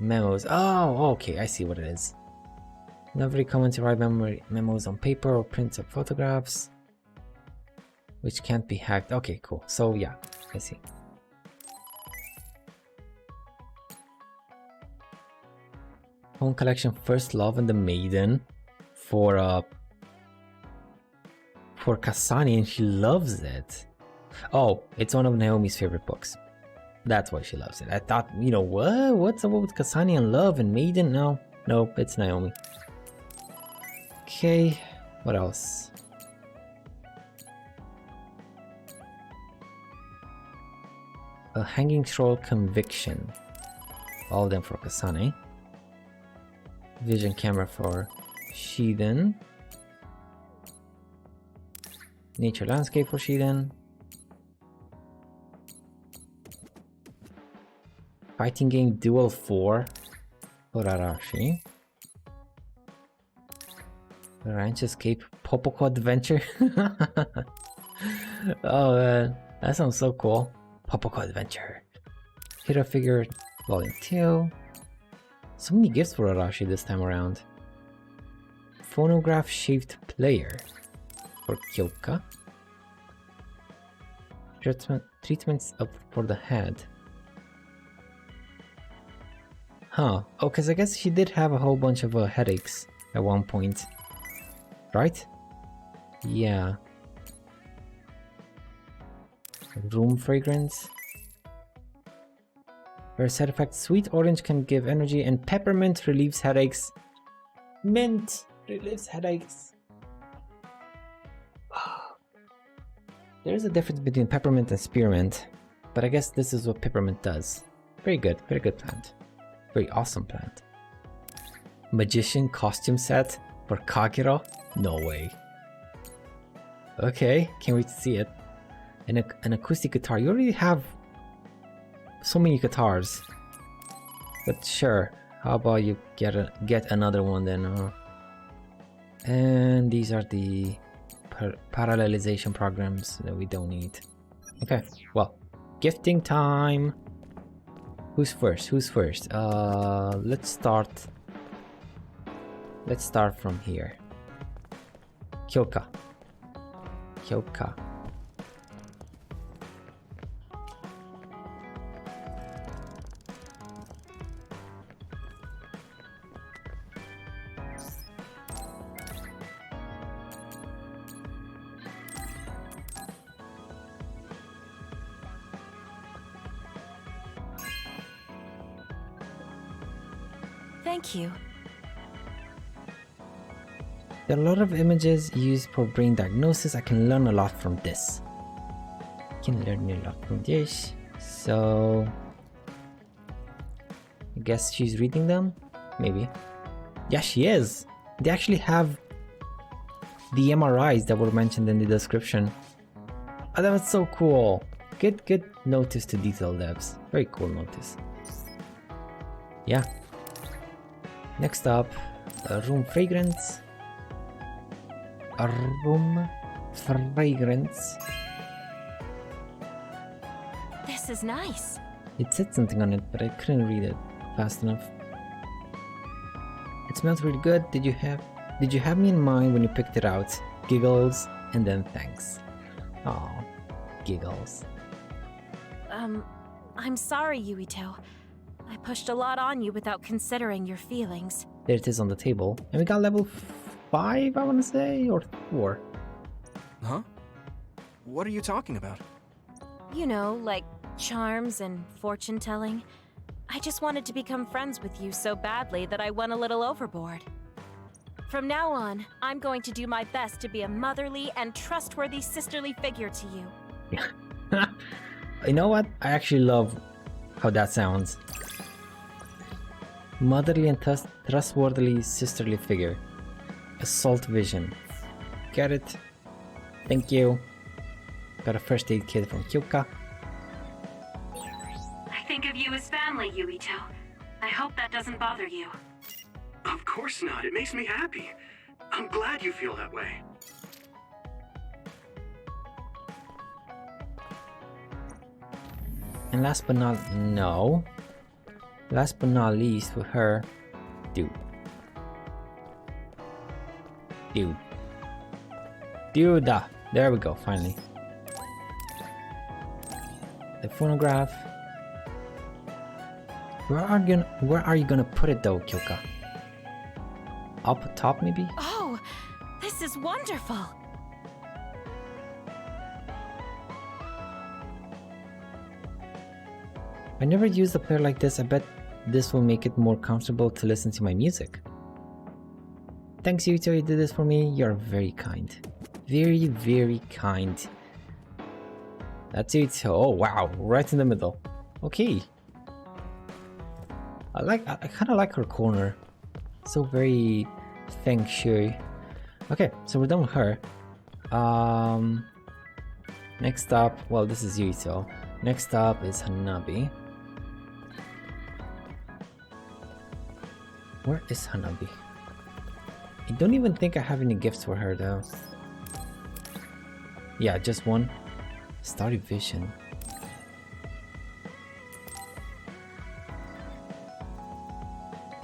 memos. Oh, okay, I see what it is. Not very common to write memos on paper or print up photographs, which can't be hacked. Okay, cool. So yeah, I see. Home collection, First Love and the Maiden for Kasane, and she loves it. Oh, it's one of Naomi's favorite books. That's why she loves it. I thought, you know, what's up with Kasane and Love and Maiden? No, it's Naomi. Okay, what else? A hanging troll conviction. All of them for Kasane. Vision camera for Shiden. Nature landscape for Shiden. Fighting game Duel 4 for Arashi. Ranch Escape Popoko Adventure. Oh man, that sounds so cool. Popoko Adventure. Hero Figure Volume 2. So many gifts for Arashi this time around. Phonograph shaped player for Kyoka. Treatments up for the head. Huh. Oh, because I guess she did have a whole bunch of headaches at one point. Right? Yeah. Room fragrance. For side effect, sweet orange can give energy and peppermint relieves headaches. Mint relieves headaches. There is a difference between peppermint and spearmint, but I guess this is what peppermint does. Very good plant. Very awesome plant. Magician costume set for Kagero? No way. Okay, can't wait to see it. And an acoustic guitar. You already have so many guitars. But sure, how about you get another one then? And these are the parallelization programs that we don't need. Okay, well, gifting time. Who's first? Let's start from here. Kyoka. Thank you. There are a lot of images used for brain diagnosis. I can learn a lot from this. So I guess she's reading them? Maybe. Yeah, she is. They actually have the MRIs that were mentioned in the description. Oh, that was so cool. Good notice to detail, devs. Very cool notice. Yeah. Next up, a room fragrance. This is nice. It said something on it, but I couldn't read it fast enough. It smells really good. Did you have me in mind when you picked it out? Giggles and then thanks. Oh, giggles. I'm sorry, Yuito. I pushed a lot on you without considering your feelings. There it is on the table. And we got level 5, I want to say, or 4. Huh? What are you talking about? You know, like charms and fortune telling. I just wanted to become friends with you so badly that I went a little overboard. From now on, I'm going to do my best to be a motherly and trustworthy sisterly figure to you. You know what? I actually love how that sounds. Motherly and trustworthy sisterly figure. Assault vision. Get it? Thank you. Got a first aid kit from Kyoka. I think of you as family, Yuito. I hope that doesn't bother you. Of course not. It makes me happy. I'm glad you feel that way. And last but not least with her, dude. There we go, finally. The phonograph. Where are you gonna put it though, Kyoka? Up top maybe? Oh, this is wonderful. I never used a player like this. I bet this will make it more comfortable to listen to my music. Thanks, Yuito, you did this for me. You're very kind. Very, very kind. That's Yuito. Oh wow, right in the middle. Okay. I kind of like her corner. So very feng shui. Okay, so we're done with her. Next up, well, this is Yuito. Next up is Hanabi. Where is Hanabi? I don't even think I have any gifts for her though. Yeah, just one. Starry Vision.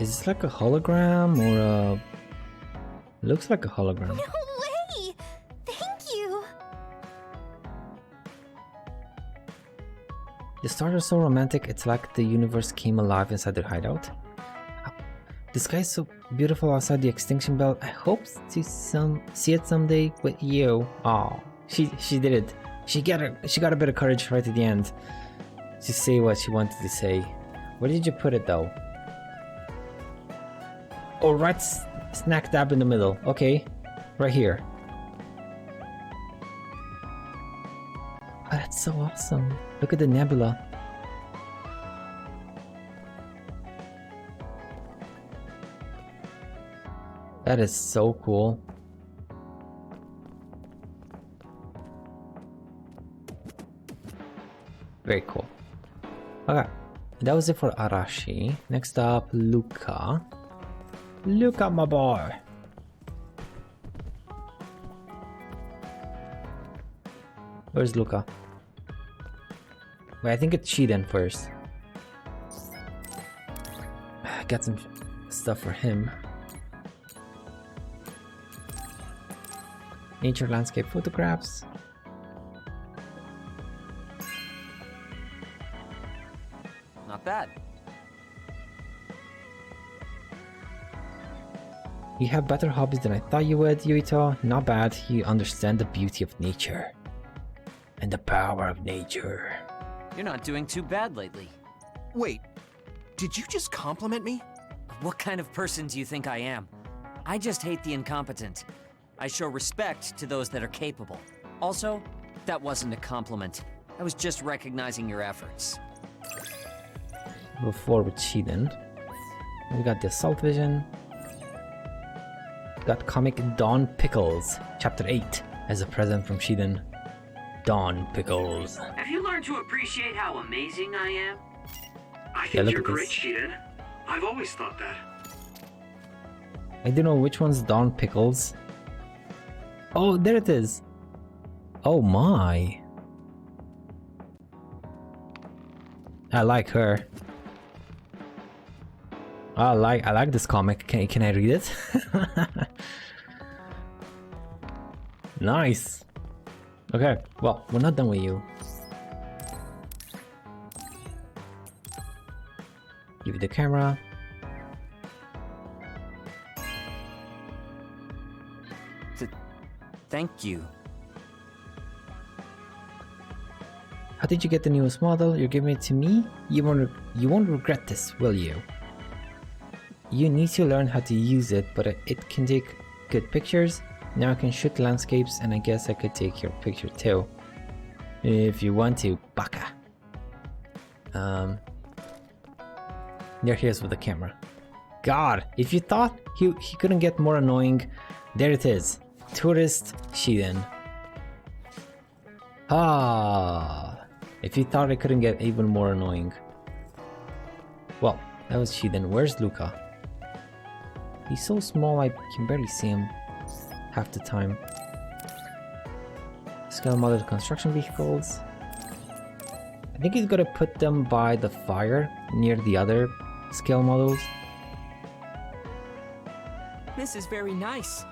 Is this like a hologram or a... Looks like a hologram. No way! Thank you! The stars are so romantic, it's like the universe came alive inside their hideout. The sky is so beautiful outside the extinction belt. I hope to see it someday with you. Oh, she did it. She got a bit of courage right at the end to say what she wanted to say. Where did you put it though? Oh, right smack dab in the middle. Okay, right here. So awesome. Look at the nebula. That is so cool. Very cool. Okay, that was it for Arashi. Next up, Luca. Luca, my boy. Where's Luca? Wait, I think it's Shiden first. Got some stuff for him. Nature landscape photographs. Not bad. You have better hobbies than I thought you would, Yuito. Not bad. You understand the beauty of nature. And the power of nature. You're not doing too bad lately. Wait, did you just compliment me? What kind of person do you think I am? I just hate the incompetent. I show respect to those that are capable. Also, that wasn't a compliment. I was just recognizing your efforts. Before with Shiden. We got the Assault Vision. Got comic Dawn Pickles, Chapter 8, as a present from Shiden. Dawn Pickles. Have you learned to appreciate how amazing I am? I Yeah, think look you're at great, this. Shiden. I've always thought that. I don't know which one's Dawn Pickles. Oh, there it is. Oh my. I like her. I like this comic. Can I read it? Nice. Okay, well, we're not done with you. Give it the camera. Thank you. How did you get the newest model? You're giving it to me? You won't regret this, will you? You need to learn how to use it, but it can take good pictures. Now I can shoot landscapes, and I guess I could take your picture too. If you want to, baka. There he is with the camera. God, if you thought he couldn't get more annoying, there it is. Tourist Shiden. Ah, if you thought it couldn't get even more annoying. Well, that was Shiden. Where's Luca? He's so small I can barely see him half the time. Scale modeled construction vehicles. I think he's gonna put them by the fire near the other scale models. This is very nice.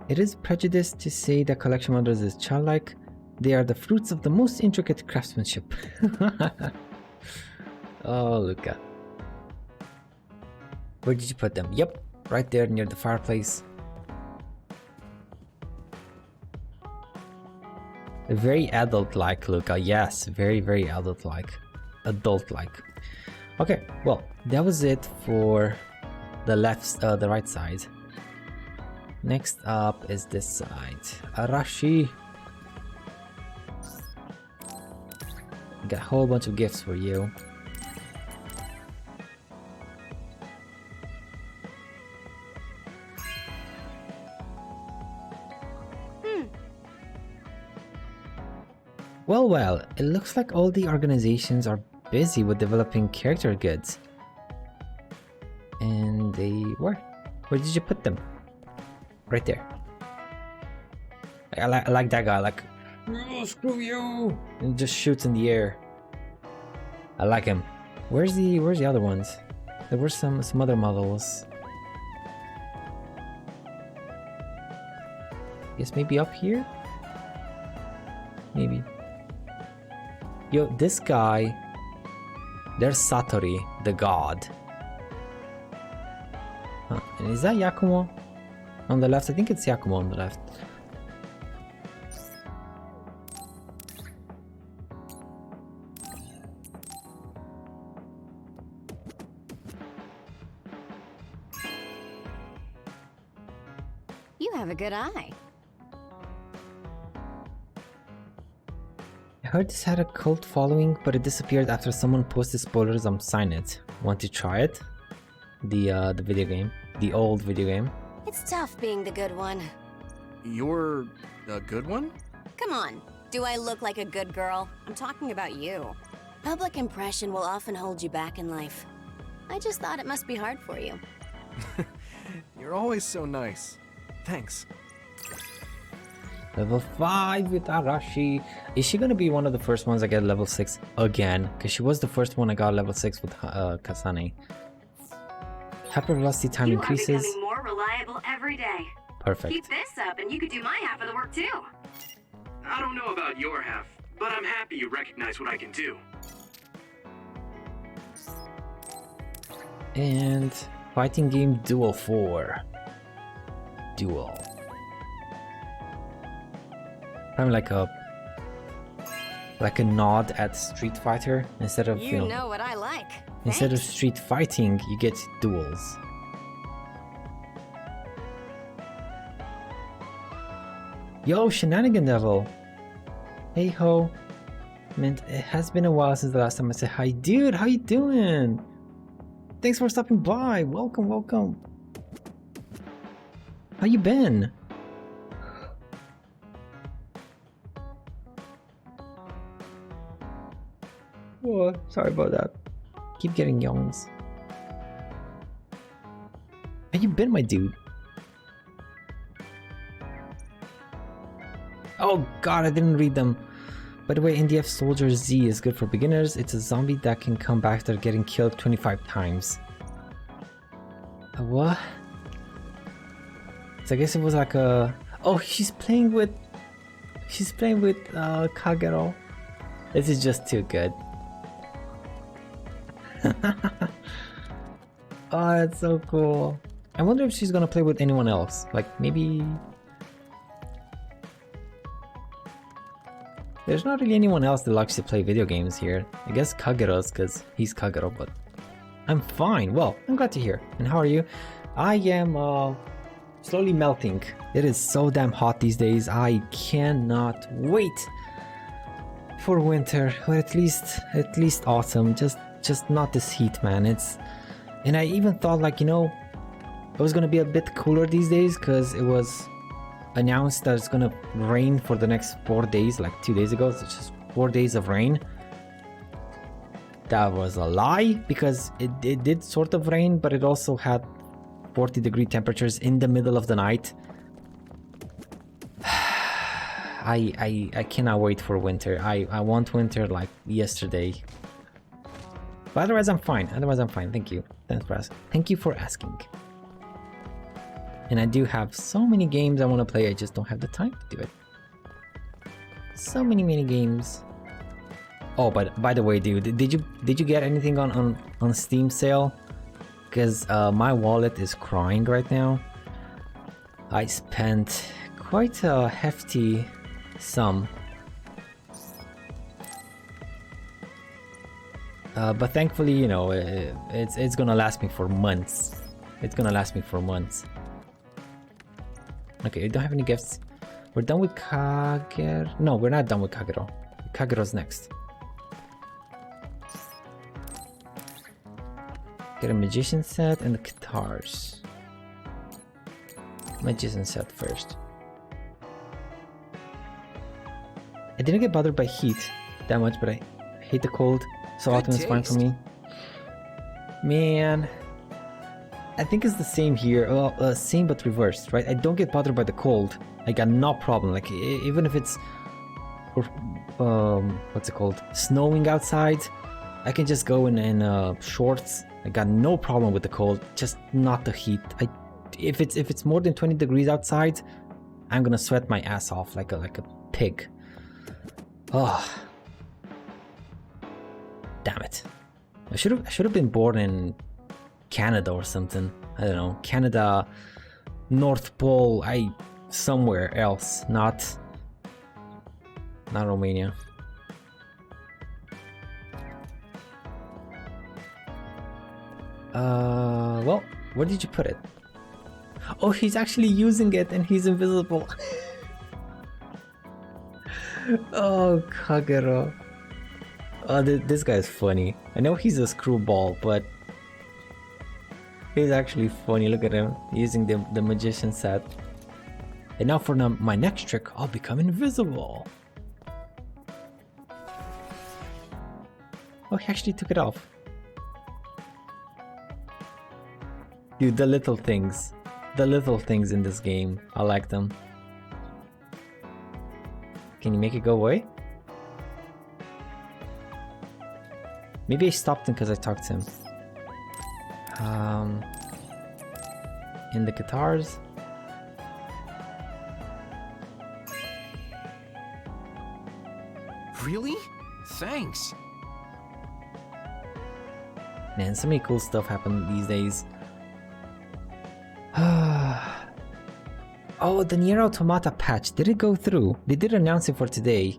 It is prejudice to say that collection models is childlike. They are the fruits of the most intricate craftsmanship. Oh, Luca. Where did you put them? Yep, right there near the fireplace. Very adult-like, Luca. Yes, very, very adult-like. Adult-like. Okay, well, that was it for the the right side. Next up is this side. Arashi. Got a whole bunch of gifts for you. Well, it looks like all the organizations are busy with developing character goods. And they were. Where did you put them? Right there. I like that guy, like, oh, screw you! And just shoots in the air. I like him. Where's the other ones? There were some other models. Guess maybe up here? Maybe. Yo, this guy, there's Satori, the god. Huh. And is that Yakumo? On the left? I think it's Yakumo on the left. You have a good eye. I heard this had a cult following, but it disappeared after someone posted spoilers on Sign It. Want to try it? The video game. The old video game. It's tough being the good one. You're a good one? Come on, do I look like a good girl? I'm talking about you. Public impression will often hold you back in life. I just thought it must be hard for you. You're always so nice. Thanks. Level 5 with Arashi. Is she gonna be one of the first ones I get level 6 again? Because she was the first one I got level 6 with Kasane. Hyper velocity time increases. You are becoming more reliable every day. Perfect. Keep this up and you could do my half of the work too. I don't know about your half, but I'm happy you recognize what I can do. And fighting game Duel 4. Duel. Kind of like a nod at Street Fighter instead of You know what I like. instead of street fighting, you get duels. Yo, Shenanigan Devil. Hey ho. Man, it has been a while since the last time I said hi. Dude, how you doing? Thanks for stopping by. Welcome, welcome. How you been? Oh, sorry about that. Keep getting yawns. How you been, my dude? Oh god, I didn't read them. By the way, NDF Soldier Z is good for beginners. It's a zombie that can come back after getting killed 25 times. What? So I guess it was like a... Oh, she's playing with Kagero. This is just too good. Oh, that's so cool. I wonder if she's gonna play with anyone else. Like maybe... There's not really anyone else that likes to play video games here. I guess Kagero's because he's Kagero, but I'm fine. Well, I'm glad to hear. And how are you? I am slowly melting. It is so damn hot these days. I cannot wait for winter, or at least autumn. Just not this heat, man. And I even thought, like, you know, it was gonna be a bit cooler these days because it was announced that it's gonna rain for the next 4 days, like 2 days ago. So it's just 4 days of rain. That was a lie because it did sort of rain, but it also had 40-degree temperatures in the middle of the night. I cannot wait for winter. I want winter like yesterday. But otherwise I'm fine. Thank you. Thank you for asking. And I do have so many games I want to play. I just don't have the time to do it. So many mini games. Oh, but by the way, dude, did you get anything on Steam sale? Because my wallet is crying right now. I spent quite a hefty sum. But thankfully, you know, it's gonna last me for months. It's gonna last me for months. Okay, we don't have any gifts. We're done with Kagero. No, we're not done with Kagero. Kagero's next. Get a magician set and the guitars. Magician set first. I didn't get bothered by heat that much, but I hate the cold, so autumn is fine for me. Man, I think it's the same here. Well, same but reversed, right? I don't get bothered by the cold. I got no problem. Like even if it's what's it called? Snowing outside, I can just go in shorts. I got no problem with the cold, just not the heat. If it's more than 20 degrees outside, I'm gonna sweat my ass off like a pig. Oh, damn it! I should have been born in Canada or something. I don't know, Canada, North Pole. Somewhere else, not Romania. Well, where did you put it? Oh, he's actually using it and he's invisible. Oh, Kagero. Oh, this guy is funny. I know he's a screwball, but he's actually funny. Look at him using the magician set. And now for my next trick, I'll become invisible. Oh, he actually took it off. Dude, the little things in this game, I like them. Can you make it go away? Maybe I stopped him because I talked to him. In the guitars. Really? Thanks. Man, so many cool stuff happen these days. Oh, the Nier Automata patch, did it go through? They did announce it for today.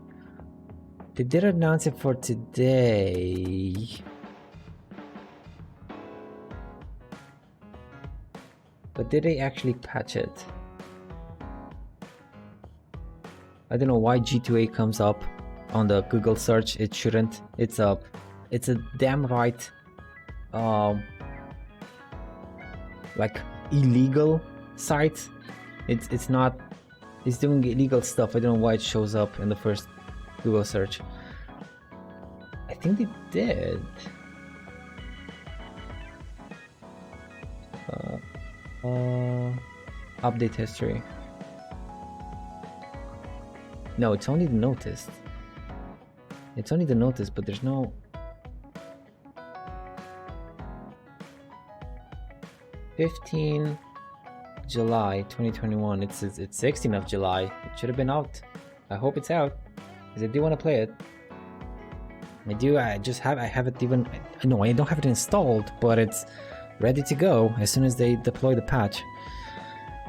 But did they actually patch it? I don't know why G2A comes up on the Google search. It shouldn't. It's a damn right like illegal site. It's not, it's doing illegal stuff. I don't know why it shows up in the first Google search. I think they did. Update history. No, it's only the notice. It's only the notice, but there's no. July 2021. It's 16th of July. It should have been out. I hope it's out, because I do want to play it. I do. I haven't even. No, I don't have it installed, but it's ready to go as soon as they deploy the patch.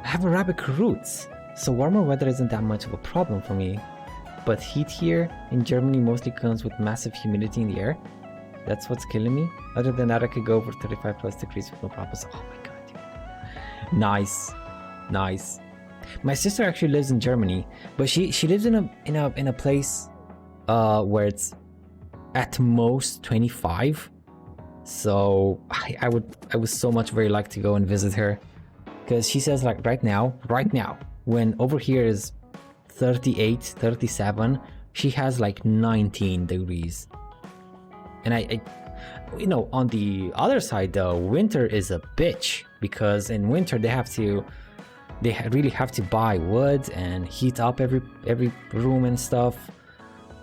I have Arabic roots, so warmer weather isn't that much of a problem for me. But heat here in Germany mostly comes with massive humidity in the air. That's what's killing me. Other than that, I could go over 35 plus degrees with no problems. Oh my god. Nice. My sister actually lives in Germany, but she lives in a place where it's at most 25. So I would so much very like to go and visit her, because she says like right now when over here is 38, 37, she has like 19 degrees. And I you know, on the other side though, winter is a bitch, because in winter they really have to buy wood and heat up every room and stuff.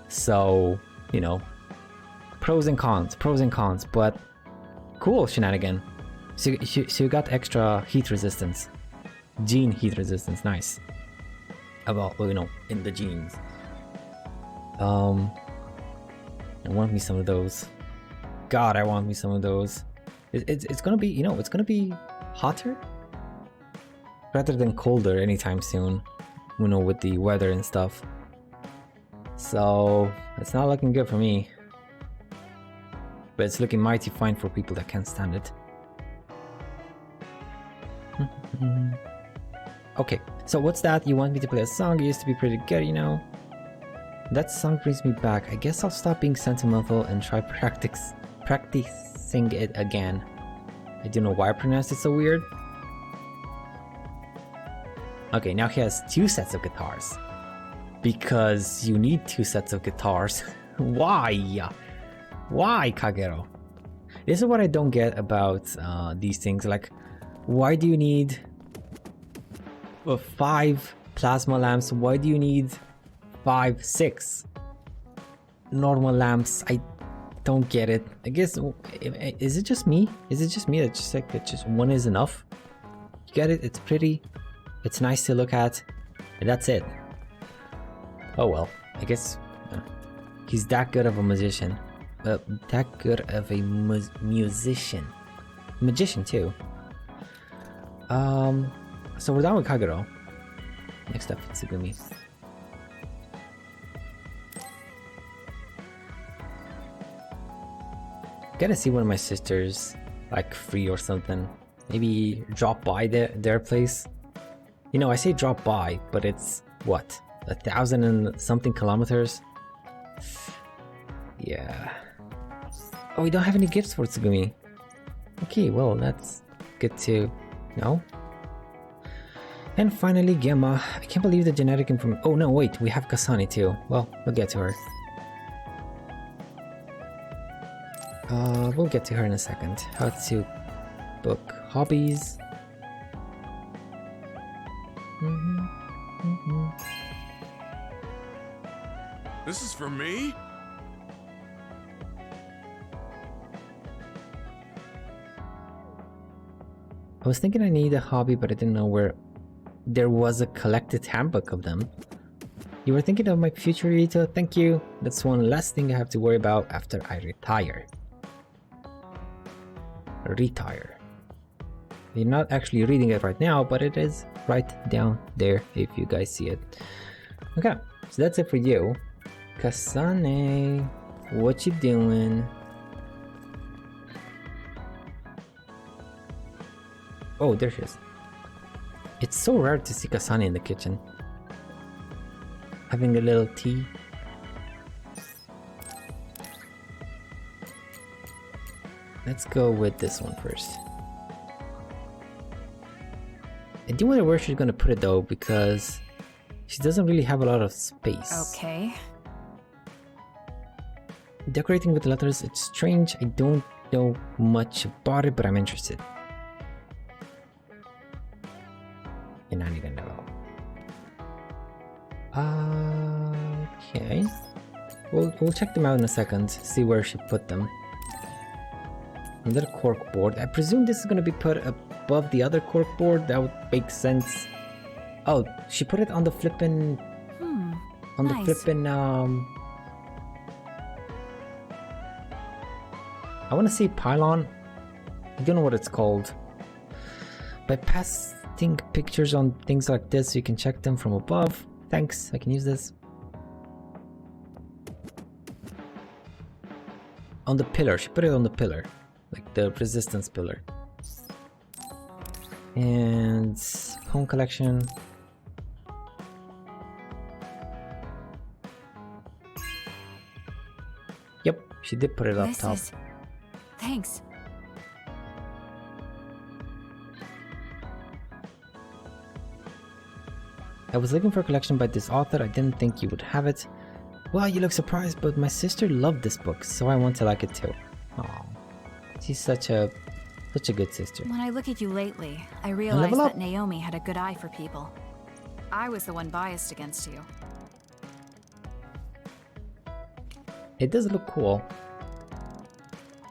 So, you know, pros and cons, but cool shenanigan. So you got extra heat resistance, gene heat resistance, nice. About, you know, in the genes. I want me some of those. God, I want me some of those. It's gonna be, you know, it's gonna be hotter rather than colder anytime soon, you know, with the weather and stuff. So it's not looking good for me, but it's looking mighty fine for people that can't stand it. Okay, so what's that? You want me to play a song? It used to be pretty good, you know. That song brings me back. I guess I'll stop being sentimental and try practicing it again. I don't know why I pronounced it so weird. Okay, now he has 2 sets of guitars. Because you need 2 sets of guitars. Why? Why, Kagero? This is what I don't get about these things. Like, why do you need 5 plasma lamps? Why do you need 5, 6 normal lamps? I don't get it. I guess, is it just me? Is it just me that just like just one is enough? You get it? It's pretty. It's nice to look at, and that's it. Oh well, I guess he's that good of a musician. That good of a musician. Magician too. So we're done with Kagero. Next up, Tsugumi. Gotta see one of my sisters, like, free or something. Maybe drop by their place. You know, I say drop by, but it's what, 1,000 and something kilometers? Yeah. Oh, we don't have any gifts for Tsugumi. Okay, well, that's good to know. And finally, Gemma. I can't believe the genetic information. Oh no, wait, we have Kasane too. Well, we'll get to her. We'll get to her in a second. How to book hobbies. This is for me? I was thinking I need a hobby, but I didn't know where there was a collected handbook of them. You were thinking of my future, Yuito? Thank you. That's one less thing I have to worry about after I retire. Retire. You're not actually reading it right now, but it is right down there if you guys see it. Okay, so that's it for you. Kasane, what you doing? Oh, there she is. It's so rare to see Kasane in the kitchen. Having a little tea. Let's go with this one first. I do wonder where she's gonna put it though, because she doesn't really have a lot of space. Okay. Decorating with letters, it's strange. I don't know much about it, but I'm interested. And I need to know. Okay. We'll check them out in a second, see where she put them. Another cork board. I presume this is gonna be put above the other cork board. That would make sense. Oh, she put it on the flippin'. On nice. the flippin'. I want to say pylon. I don't know what it's called. By pasting pictures on things like this, you can check them from above. Thanks. I can use this. On the pillar. She put it on the pillar. Like the resistance pillar. And home collection. Yep, she did put it up top. Thanks. I was looking for a collection by this author. I didn't think you would have it. Well, you look surprised, but my sister loved this book, so I want to like it too. Aww. She's such a good sister. When I look at you lately, I realize that Naomi had a good eye for people. I was the one biased against you. It does look cool.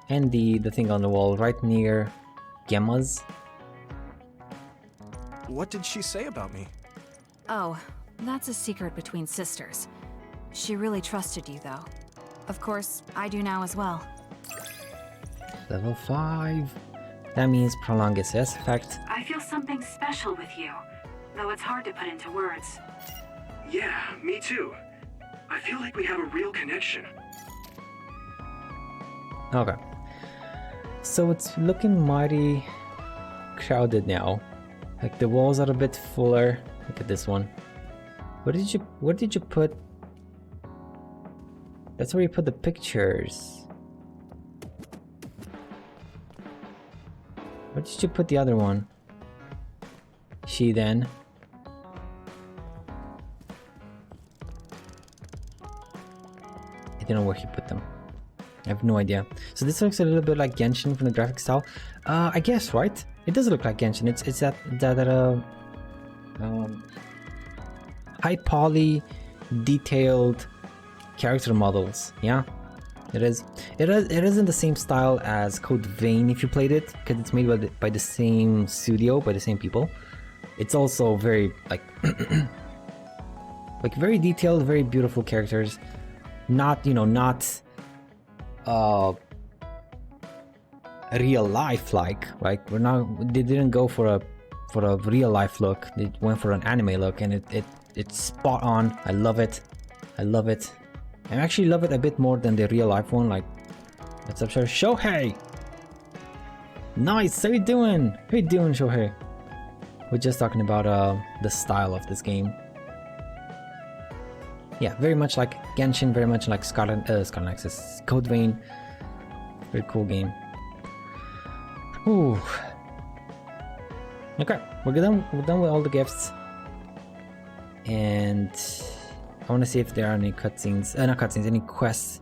And the thing on the wall right near Gemma's. What did she say about me? Oh, that's a secret between sisters. She really trusted you, though. Of course, I do now as well. Level 5. That means prolonged SS effect. I feel something special with you, though it's hard to put into words. Yeah, me too. I feel like we have a real connection. Okay. So it's looking mighty crowded now. Like the walls are a bit fuller. Look at this one. Where did you put? That's where you put the pictures. Where did you put the other one? She then. I don't know where he put them. I have no idea. So this looks a little bit like Genshin from the graphic style. I guess, right? It does look like Genshin. It's that high poly, detailed character models. Yeah, it is. It isn't the same style as Code Vein if you played it, because it's made by the same studio, by the same people. It's also very like like very detailed, very beautiful characters. Not real life like, right? They didn't go for a real life look. They went for an anime look, and it's spot on. I love it. I actually love it a bit more than the real life one. Like, let's observe Shohei. Nice. How you doing? How you doing, Shohei? We're just talking about the style of this game. Yeah, very much like Genshin, very much like Scarlet Nexus, Code Vein. Very cool game. Ooh. Okay, we're done with all the gifts. And I want to see if there are any cutscenes, not cutscenes, any quests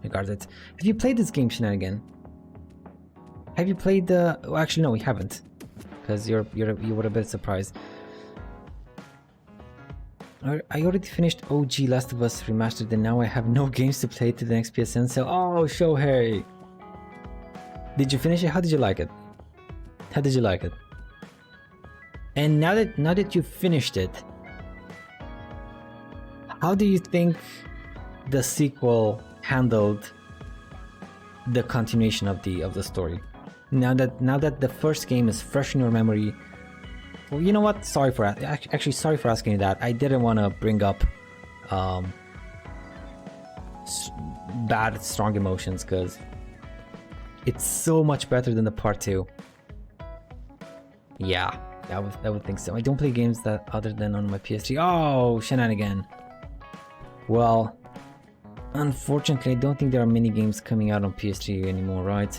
regarding it. Have you played this game, Shenanigan? Have you played the? Well, actually, no, we haven't, because you were a bit surprised. I already finished OG Last of Us Remastered, and now I have no games to play to the next PSN sale. Oh, Shohei! Did you finish it? How did you like it? How did you like it? And now that you finished it, how do you think the sequel handled the continuation of the story? Now that the first game is fresh in your memory. Well, you know what? Sorry for asking you that. I didn't want to bring up bad, strong emotions, because it's so much better than the part 2. Yeah, I would think so. I don't play games that other than on my PS3. Oh, Shenanigan. Well, unfortunately, I don't think there are many games coming out on PS3 anymore, right?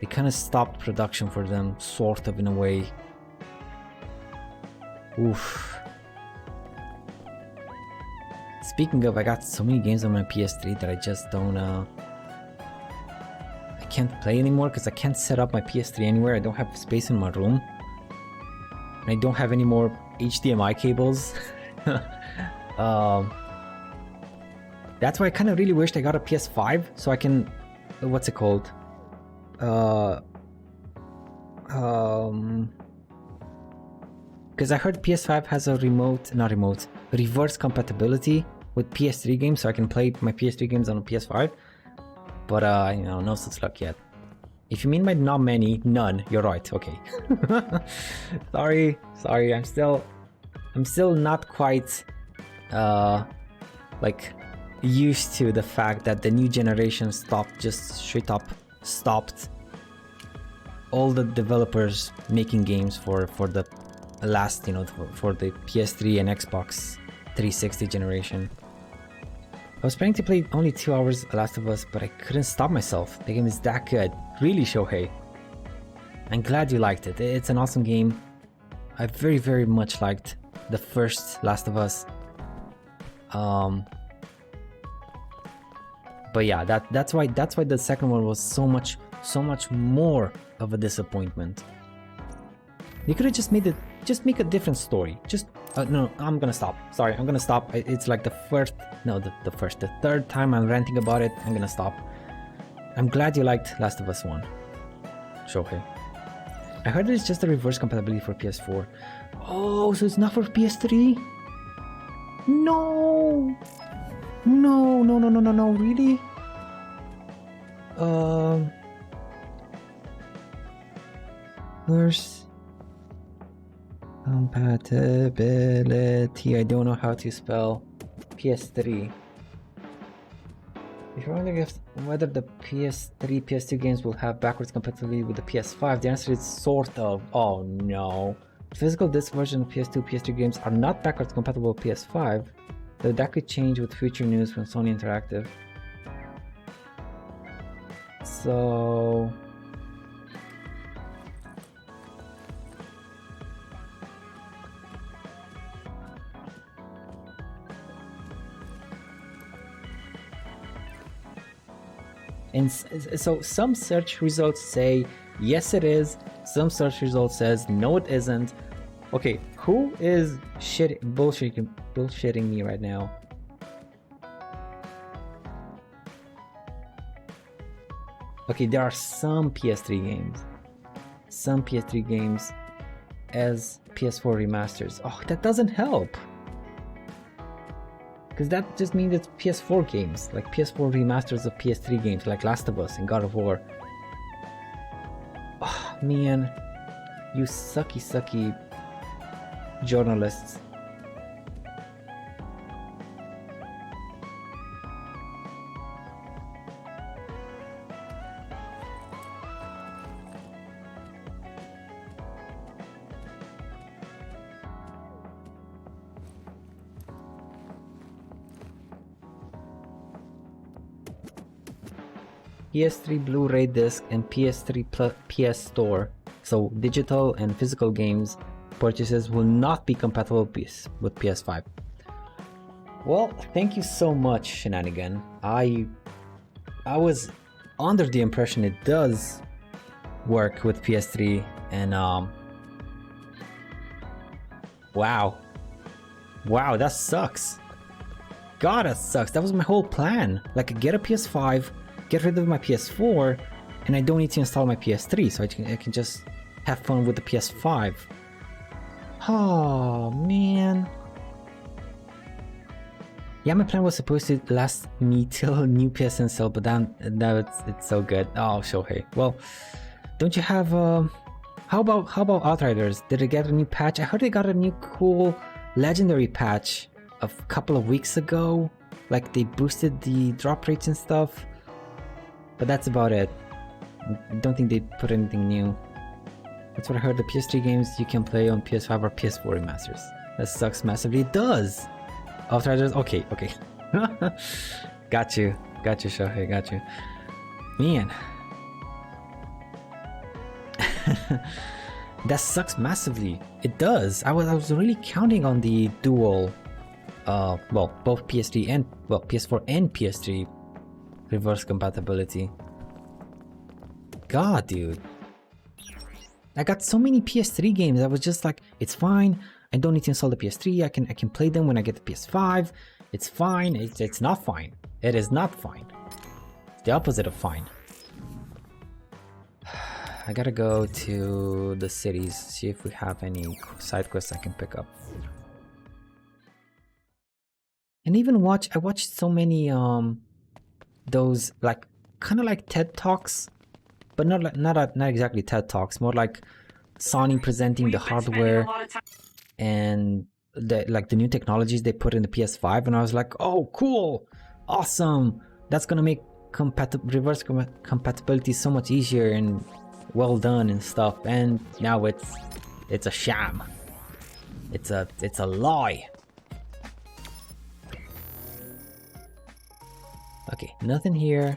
They kind of stopped production for them, sort of, in a way. Oof. Speaking of, I got so many games on my PS3 that I just don't I can't play anymore because I can't set up my PS3 anywhere. I don't have space in my room. And I don't have any more HDMI cables. That's why I kind of really wished I got a PS5 so I can, what's it called? Because I heard PS5 has a reverse compatibility with PS3 games, so I can play my PS3 games on a PS5. But you know, no such luck yet. If you mean by not many, none. You're right. Okay. sorry. I'm still not quite like used to the fact that the new generation stopped all the developers making games for the last, you know, for the PS3 and Xbox 360 generation. I was planning to play only 2 hours Last of Us, but I couldn't stop myself. The game is that good. Really, Shohei. I'm glad you liked it. It's an awesome game. I very, very much liked the first Last of Us. But yeah, that's why the second one was so much more of a disappointment. You could have just make a different story. No, I'm gonna stop. Sorry, I'm gonna stop. It's like the third time I'm ranting about it. I'm gonna stop. I'm glad you liked Last of Us 1, Shohei. I heard it's just a reverse compatibility for PS4. Oh, so it's not for PS3? No, really? Where's compatibility? I don't know how to spell PS3. If you're wondering whether the PS3, PS2 games will have backwards compatibility with the PS5, the answer is sort of. Oh no. Physical disc version of PS2, PS3 games are not backwards compatible with PS5, though that could change with future news from Sony Interactive. So... And so some search results say yes it is, some search results says no it isn't. Okay, who is bullshitting me right now? Okay, there are some PS3 games as PS4 remasters. Oh, that doesn't help. Because that just means it's PS4 games, like PS4 remasters of PS3 games, like Last of Us and God of War. Oh, man. You sucky journalists. PS3 Blu-ray disc and PS3 plus PS Store. So digital and physical games purchases will not be compatible with PS5. Well, thank you so much, Shenanigan. I was under the impression it does work with PS3, and wow, that sucks. God, that sucks. That was my whole plan. Like, get a PS5, get rid of my PS4, and I don't need to install my PS3, so I can just have fun with the PS5. Oh man. Yeah, my plan was supposed to last me till new PSN sale, but now it's so good. Oh, Shohei. Well, don't you have how about Outriders? Did they get a new patch? I heard they got a new cool legendary patch a couple of weeks ago. Like, they boosted the drop rates and stuff. But that's about it. I don't think they put anything new. That's what I heard. The PS3 games you can play on PS5 or PS4 remasters. That sucks massively. It does! Outriders? Okay. Got you, Shohei, got you. Man. That sucks massively. It does. I was really counting on the dual, well, both PS3 and, well, PS4 and PS3 reverse compatibility. God, dude. I got so many PS3 games. I was just like, it's fine. I don't need to install the PS3. I can play them when I get the PS5. It's fine. It's not fine. It is not fine. It's the opposite of fine. I gotta go to the cities, see if we have any side quests I can pick up. And even I watched so many those, like, kind of like TED Talks, but not exactly TED Talks, more like Sony presenting the hardware and the new technologies they put in the PS5, and I was like, oh, cool, awesome, that's gonna make reverse compatibility so much easier and well done and stuff. And now it's a sham. It's a lie. Okay, nothing here,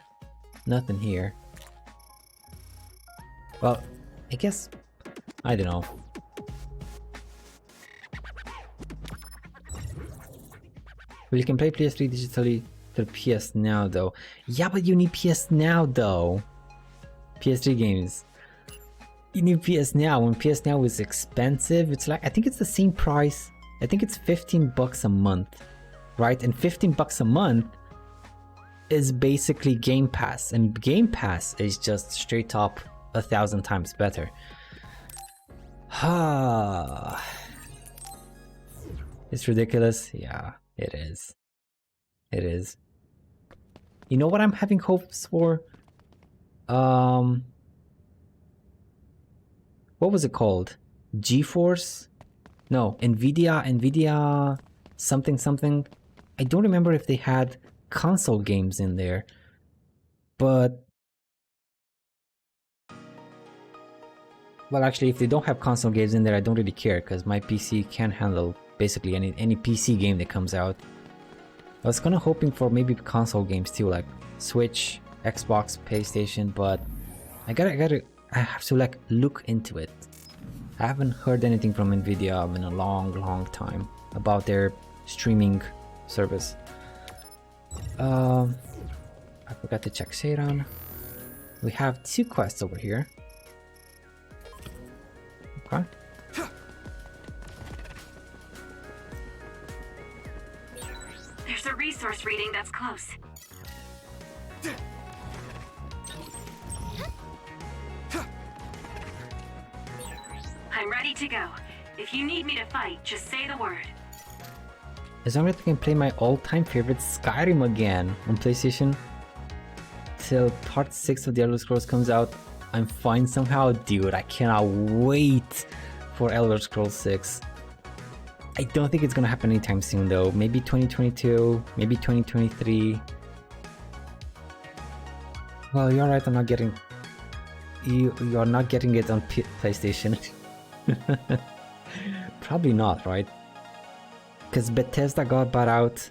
nothing here. Well, I guess, I don't know. Well, you can play PS3 digitally to PS Now though. Yeah, but you need PS Now though. PS3 games. You need PS Now. When PS Now is expensive, it's like, I think it's the same price. I think it's $15 a month, right? And $15 a month is basically Game Pass, and Game Pass is just straight up 1,000 times better. It's ridiculous. Yeah, it is. It is. You know what I'm having hopes for? What was it called? GeForce? No, Nvidia something. I don't remember if they had console games in there, but well, actually, if they don't have console games in there, I don't really care, because my PC can handle basically any PC game that comes out. I was kind of hoping for maybe console games too, like Switch, Xbox, PlayStation, but I have to like look into it. I haven't heard anything from Nvidia in a long time about their streaming service. I forgot to check Seiran. We have 2 quests over here. Okay. There's a resource reading that's close. I'm ready to go. If you need me to fight, just say the word. As long as I can play my all-time favorite Skyrim again on PlayStation till part 6 of the Elder Scrolls comes out, I'm fine somehow. Dude, I cannot wait for Elder Scrolls 6. I don't think it's gonna happen anytime soon though. Maybe 2022, maybe 2023. Well, you're right, I'm not getting... You're not getting it on PlayStation. Probably not, right? Because Bethesda got bought out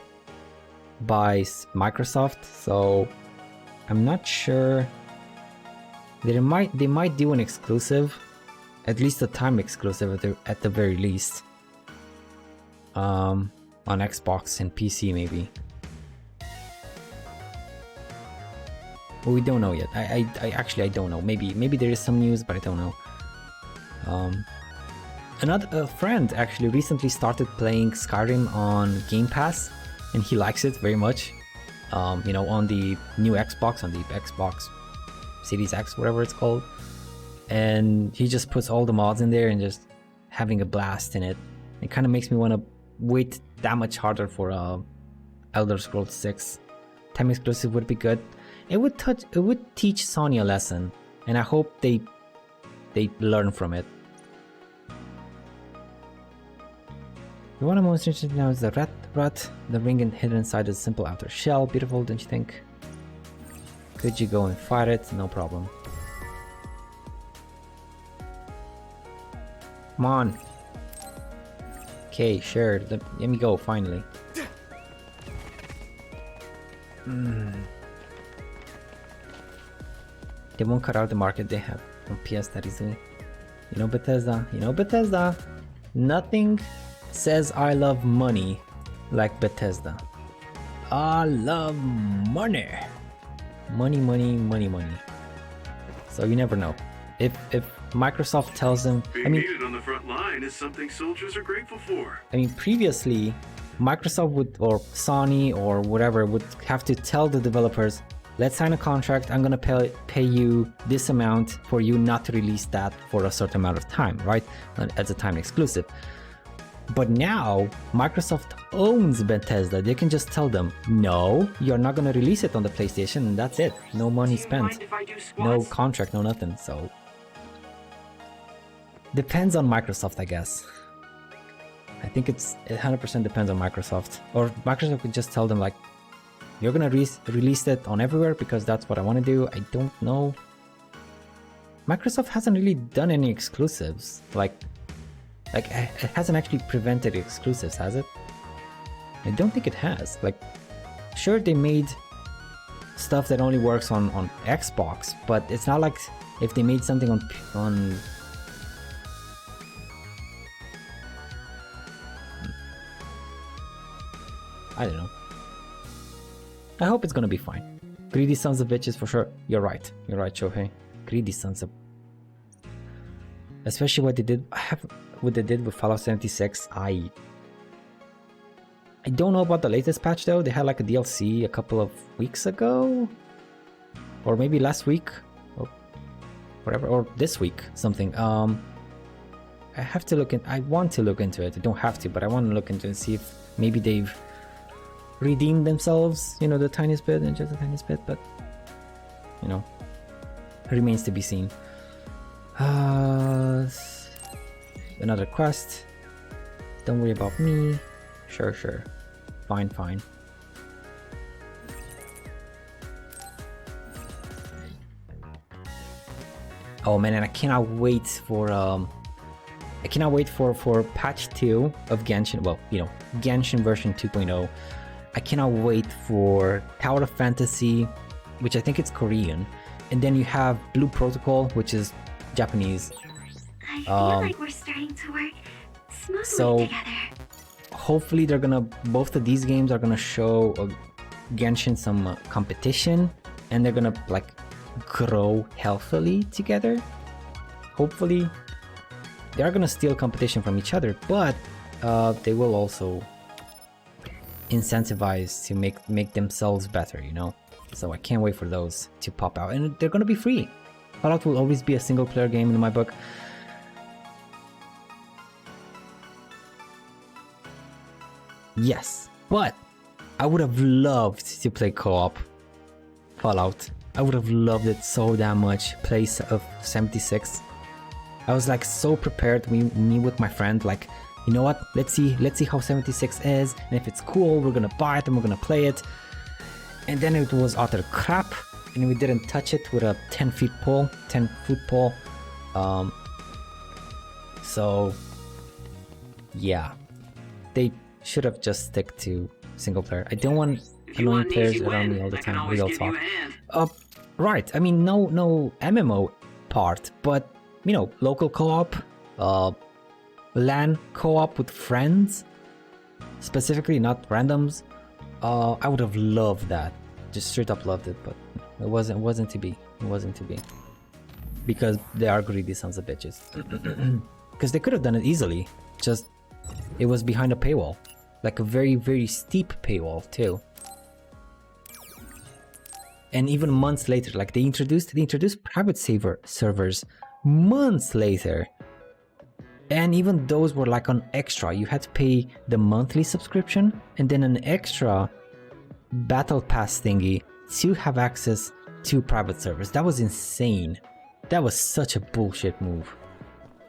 by Microsoft, so I'm not sure. They might do an exclusive, at least a time exclusive at the very least. On Xbox and PC maybe. But we don't know yet. I actually don't know. Maybe there is some news, but I don't know. A friend actually recently started playing Skyrim on Game Pass, and he likes it very much. You know, on the new Xbox, on the Xbox Series X, whatever it's called. And he just puts all the mods in there and just having a blast in it. It kind of makes me want to wait that much harder for Elder Scrolls 6. Time exclusive would be good. It would teach Sony a lesson, and I hope they learn from it. The one I'm most interested in now is the rat, the ring hidden inside a simple outer shell. Beautiful, don't you think? Could you go and fight it? No problem. Come on. Okay, sure. Let me go, finally. They won't cut out the market they have on PS that easily. You know Bethesda. You know Bethesda. Nothing says I love money like Bethesda. I love money. Money, money, money, money. So you never know. If Microsoft tells them, Being needed on the front line is something soldiers are grateful for. I mean, previously, Microsoft would, or Sony or whatever, would have to tell the developers, let's sign a contract, I'm gonna pay you this amount for you not to release that for a certain amount of time, right? As a time exclusive. But now, Microsoft owns Bethesda. They can just tell them, no, you're not gonna release it on the PlayStation, and that's it. No money spent. No contract, no nothing, so... Depends on Microsoft, I guess. I think it 100% depends on Microsoft. Or Microsoft could just tell them like, you're gonna release it on everywhere because that's what I want to do. I don't know. Microsoft hasn't really done any exclusives. Like it hasn't actually prevented exclusives, has it? I don't think it has. Like, sure, they made stuff that only works on Xbox, but it's not like if they made something on I don't know. I hope it's gonna be fine. Greedy sons of bitches for sure. You're right, Shohei. Greedy sons of... Especially what they did with Fallout 76. I don't know about the latest patch though. They had like a DLC a couple of weeks ago, or maybe last week, or whatever, or this week, something. I have to look in. I want to look into it. I don't have to, but I want to look into it and see if maybe they've redeemed themselves, you know, the tiniest bit, and just the tiniest bit, but you know, remains to be seen. Another quest. Don't worry about me. Sure. Fine. Oh man, and I cannot wait for patch 2 of Genshin. Well, you know, Genshin version 2.0. I cannot wait for Tower of Fantasy, which I think it's Korean, and then you have Blue Protocol, which is Japanese. I feel like we're starting to work smoothly together. Hopefully both of these games are gonna show Genshin some competition, and they're gonna like grow healthily together. Hopefully they are gonna steal competition from each other, but they will also incentivize to make themselves better, you know. So I can't wait for those to pop out, and they're gonna be free. Fallout will always be a single player game in my book. Yes, but I would have loved to play co-op Fallout. I would have loved it so damn much. Play of 76. I was like so prepared, me with my friend, like, you know what, let's see how 76 is, and if it's cool, we're gonna buy it and we're gonna play it. And then it was utter crap, and we didn't touch it with a 10-foot pole. So yeah, they should have just stick to single player. I don't want annoying players around me all the time. Real talk. Right. I mean, no MMO part, but you know, local co-op, LAN co-op with friends, specifically not randoms. I would have loved that. Just straight up loved it, but it wasn't to be. It wasn't to be. Because they are greedy sons of bitches. Because they could have done it easily. Just it was behind a paywall. Like a very, very steep paywall too. And even months later, like they introduced private servers months later. And even those were like on extra. You had to pay the monthly subscription and then an extra battle pass thingy to have access to private servers. That was insane. That was such a bullshit move.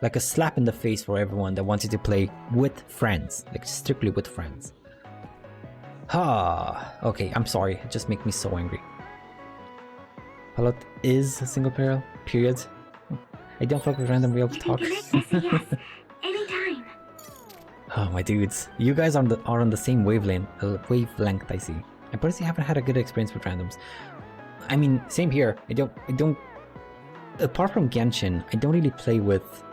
Like a slap in the face for everyone that wanted to play with friends. Like strictly with friends. Okay, I'm sorry. It just makes me so angry. Fallout is a single player, period. I don't fuck with random real talk. Anytime. Oh my dudes, you guys are on the same wavelength, I see. I personally haven't had a good experience with randoms. I mean, same here. I don't. Apart from Genshin, I don't really play with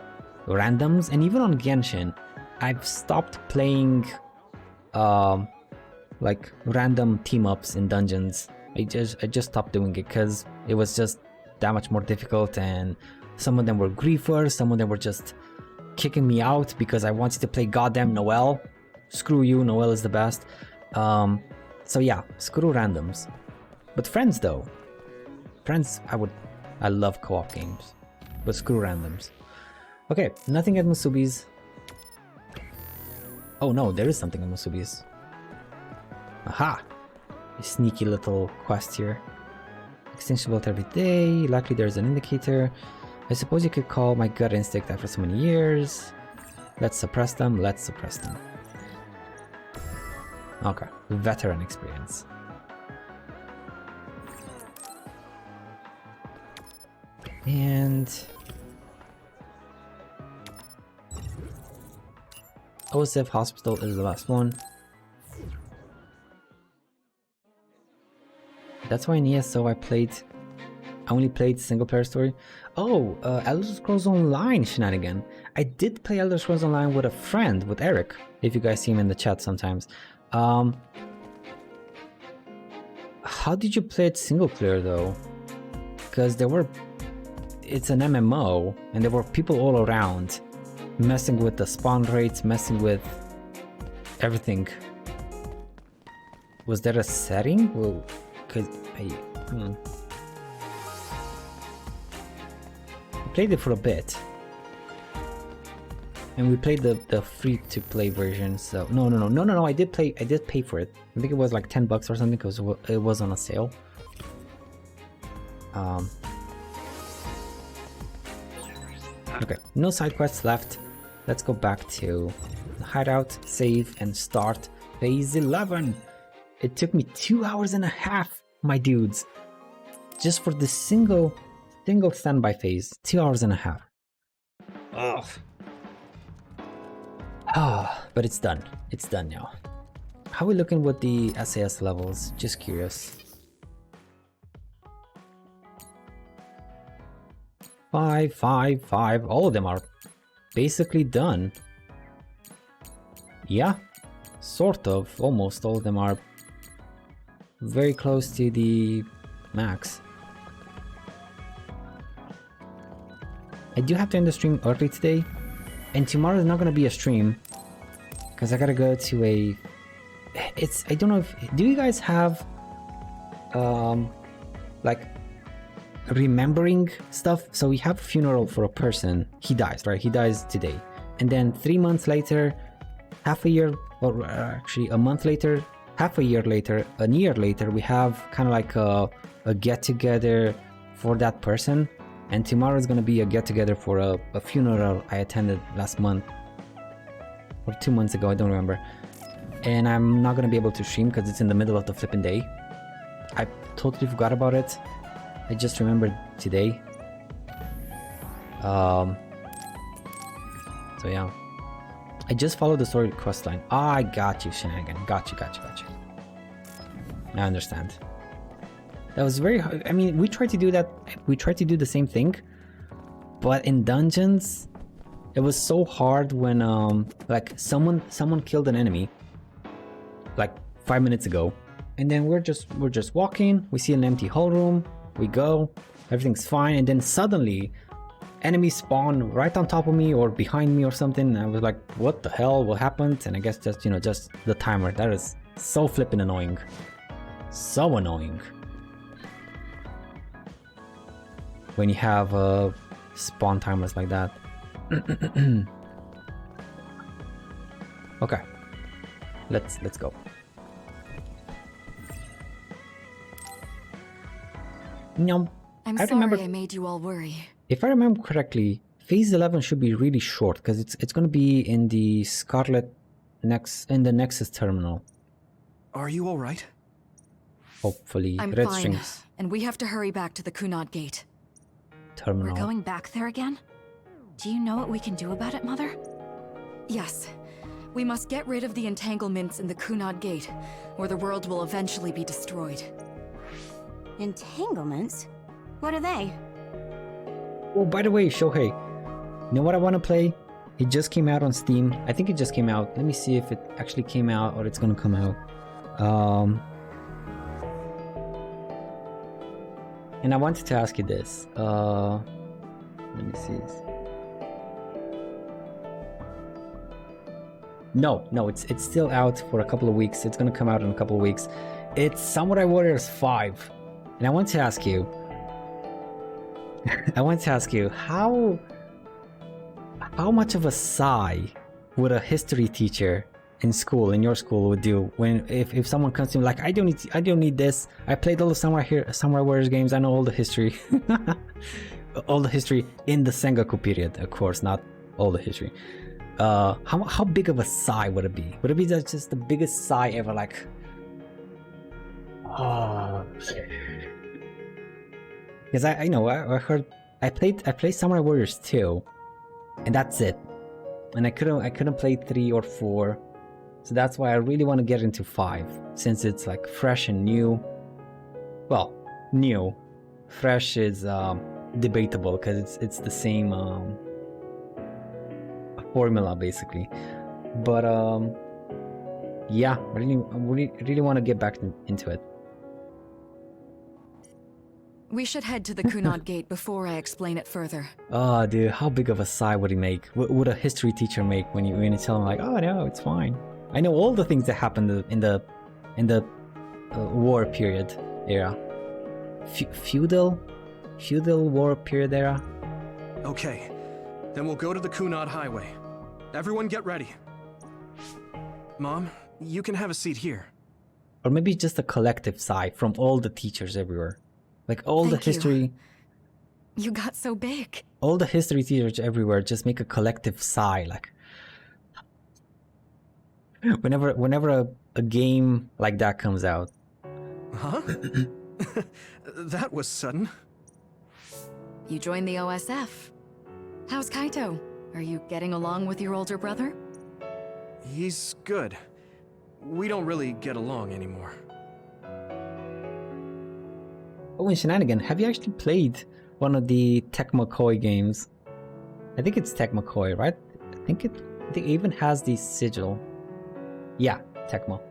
randoms, and even on Genshin, I've stopped playing, like random team ups in dungeons. I just stopped doing it because it was just that much more difficult, and some of them were griefers, some of them were just kicking me out because I wanted to play goddamn Noelle. Screw you, Noelle is the best. So yeah, screw randoms. But friends though. Friends, I love co-op games. But screw randoms. Okay, nothing at Musubi's. Oh no, there is something at Musubi's. Aha! A sneaky little quest here. Extinction built every day. Likely there's an indicator. I suppose you could call my gut instinct after so many years. Let's suppress them. Let's suppress them. Okay, veteran experience. And Osef Hospital is the last one. That's why in ESO I only played single player story. Oh, Elder Scrolls Online shenanigan. I did play Elder Scrolls Online with a friend, with Eric, if you guys see him in the chat sometimes. How did you play it single player though? Because it's an MMO and there were people all around messing with the spawn rates, messing with everything. Was there a setting? Well, because I played it for a bit. And we played the free-to-play version, so no, I did pay for it. I think it was like $10 or something because it was on a sale. Okay, no side quests left. Let's go back to the hideout, save, and start phase 11. It took me 2 hours and a half, my dudes, just for this single standby phase. 2 hours and a half. Ugh. But it's done. It's done now. How are we looking with the SAS levels? Just curious. 5, 5, 5. All of them are basically done. Yeah, sort of. Almost all of them are very close to the max. I do have to end the stream early today. And tomorrow is not gonna be a stream because I gotta go to a. I don't know if. Do you guys have like remembering stuff? So we have a funeral for a person. He dies, right? He dies today, and then 3 months later, half a year, or actually a month later, half a year later, a year later, we have kind of like a get together for that person. And tomorrow is gonna be a get-together for a funeral I attended last month. Or 2 months ago, I don't remember. And I'm not gonna be able to stream because it's in the middle of the flipping day. I totally forgot about it. I just remembered today. So yeah. I just followed the story quest line. I got you, Shenanigan. Got you. I understand. That was very hard. I mean, we tried to do that. We tried to do the same thing, but in dungeons, it was so hard when like someone killed an enemy like 5 minutes ago, and then we're just walking. We see an empty hall room. We go, everything's fine, and then suddenly, enemies spawn right on top of me or behind me or something. And I was like, "What the hell? What happened?" And I guess just just the timer. That is so flippin' annoying. So annoying. When you have spawn timers like that. Okay, let's go. Now, I'm I remember, sorry I made you all worry. if I remember correctly, phase 11 should be really short because it's going to be in the Scarlet Nexus terminal. Are you all right? Hopefully, I'm red fine, strings and we have to hurry back to the Kunad Gate. terminal. We're going back there again? Do you know what we can do about it, Mother? Yes. We must get rid of the entanglements in the Kunad Gate, or the world will eventually be destroyed. Entanglements? What are they? Oh, by the way, Shohei, you know what I want to play? It just came out on Steam. I think it just came out. Let me see if it actually came out or it's gonna come out. And I wanted to ask you this. Let me see this. No, it's still out for a couple of weeks. It's gonna come out in a couple of weeks. It's Samurai Warriors 5. And I want to ask you, how much of a sigh would a history teacher in school, in your school, would do when if someone comes to me like, I don't need this. I played all the Samurai Warriors games. I know all the history, all the history in the Sengoku period, of course, not all the history. How big of a sigh would it be? Would it be just the biggest sigh ever? Like, oh. Because I know I heard I played Samurai Warriors 2, and that's it. And I couldn't play 3 or 4, so that's why I really want to get into 5, since it's like fresh and new. Well, new, fresh is debatable because it's the same formula basically. But yeah, I really want to get back into it. We should head to the Kunad Gate before I explain it further. Oh, dude, how big of a sigh would he make? Would a history teacher make when you tell him like, oh no, it's fine. I know all the things that happened in the war period era, feudal war period era. Okay, then we'll go to the Kunad Highway. Everyone get ready. Mom, you can have a seat here. Or maybe just a collective sigh from all the teachers everywhere. Like all the history. You got so big. All the history teachers everywhere just make a collective sigh, like whenever a game like that comes out. Huh? That was sudden. You joined the OSF. How's Kaito? Are you getting along with your older brother? He's good. We don't really get along anymore. Oh, and Shenanigan, have you actually played one of the Tecmo Koei games? I think it's Tecmo Koei, right? I think it even has the sigil. Yeah, Tecmo.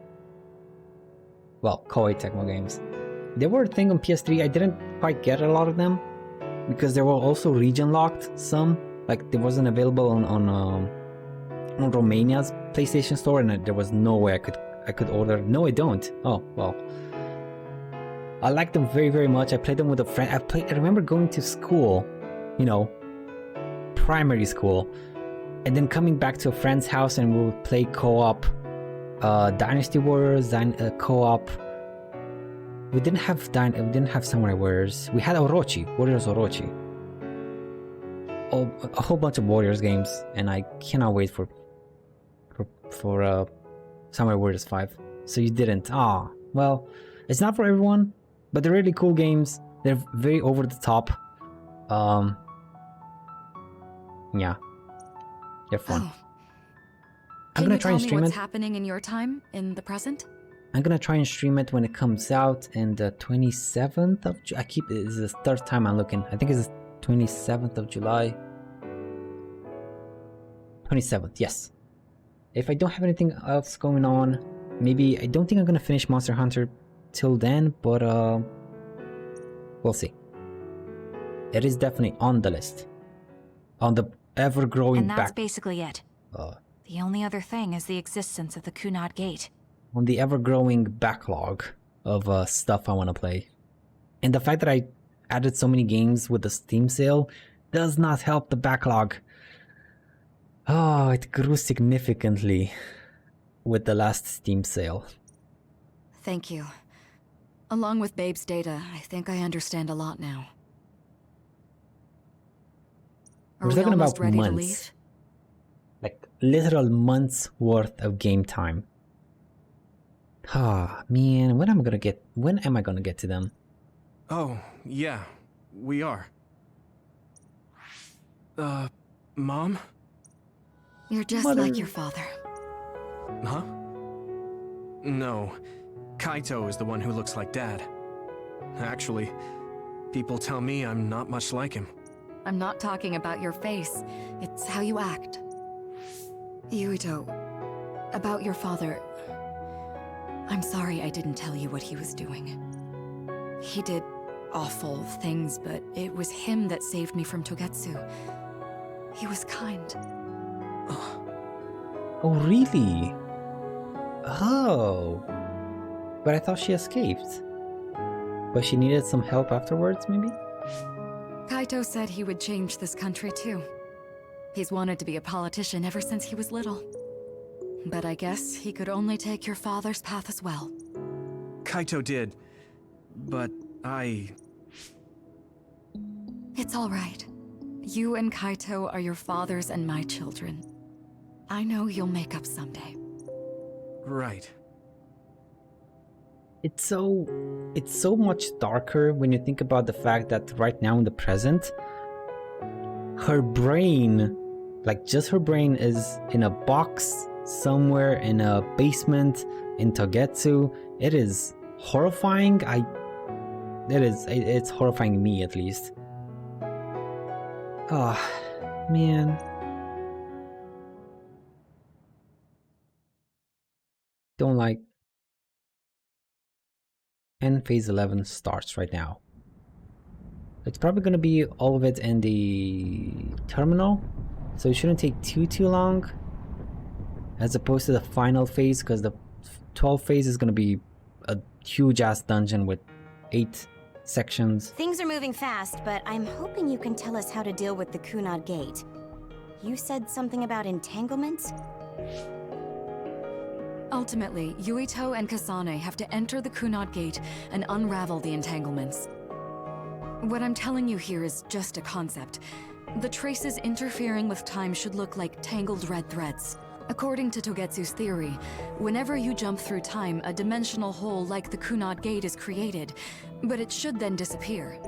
Well, Koei Tecmo games. They were a thing on PS3. I didn't quite get a lot of them because they were also region locked. Some like they wasn't available on Romania's PlayStation Store, and there was no way I could order. No, I don't. Oh well. I like them very, very much. I played them with a friend. I remember going to school, primary school, and then coming back to a friend's house and we would play co-op, Dynasty Warriors, co-op. We didn't have Samurai Warriors. We had Warriors Orochi. A whole bunch of Warriors games, and I cannot wait for Samurai Warriors 5. So you didn't. Ah, well, it's not for everyone. But they're really cool games. They're very over the top. Yeah, they're fun. Oh. I'm gonna try and Can you tell me stream what's it. happening in your time, in the present? I'm gonna try and stream it when it comes out in the 27th of this is the third time I'm looking. I think it's the 27th of July. 27th, yes. If I don't have anything else going on, maybe I don't think I'm gonna finish Monster Hunter till then, but we'll see. It is definitely on the list. On the ever-growing And that's basically it. The only other thing is the existence of the Kunad Gate. On the ever-growing backlog of stuff I want to play. And the fact that I added so many games with the Steam sale does not help the backlog. Oh, it grew significantly with the last Steam sale. Thank you. Along with Babe's data, I think I understand a lot now. We're talking about months. Like literal months worth of game time. Ah, man, when am I gonna get to them? Oh, yeah, we are. Mom? You're just Mother. like your father. Huh? No, Kaito is the one who looks like Dad. Actually, people tell me I'm not much like him. I'm not talking about your face. It's how you act. Yuito, about your father... I'm sorry I didn't tell you what he was doing. He did awful things, but it was him that saved me from Togetsu. He was kind. Oh, really? Oh. But I thought she escaped. But she needed some help afterwards, maybe? Kaito said he would change this country too. He's wanted to be a politician ever since he was little. But I guess he could only take your father's path as well. Kaito did, but It's all right. You and Kaito are your father's and my children. I know you'll make up someday. Right. It's so much darker when you think about the fact that right now in the present, her brain, like just her brain, is in a box somewhere in a basement in Togetsu. It is horrifying. It's horrifying me, at least. Ah, man. Don't like. And phase 11 starts right now. It's probably gonna be all of it in the terminal, so it shouldn't take too long, as opposed to the final phase, because the 12th phase is gonna be a huge ass dungeon with 8 sections. Things are moving fast, but I'm hoping you can tell us how to deal with the Kunad Gate. You said something about entanglements? Ultimately, Yuito and Kasane have to enter the Kunad Gate and unravel the entanglements. What I'm telling you here is just a concept. The traces interfering with time should look like tangled red threads. According to Togetsu's theory, whenever you jump through time, a dimensional hole like the Kunad Gate is created, but it should then disappear.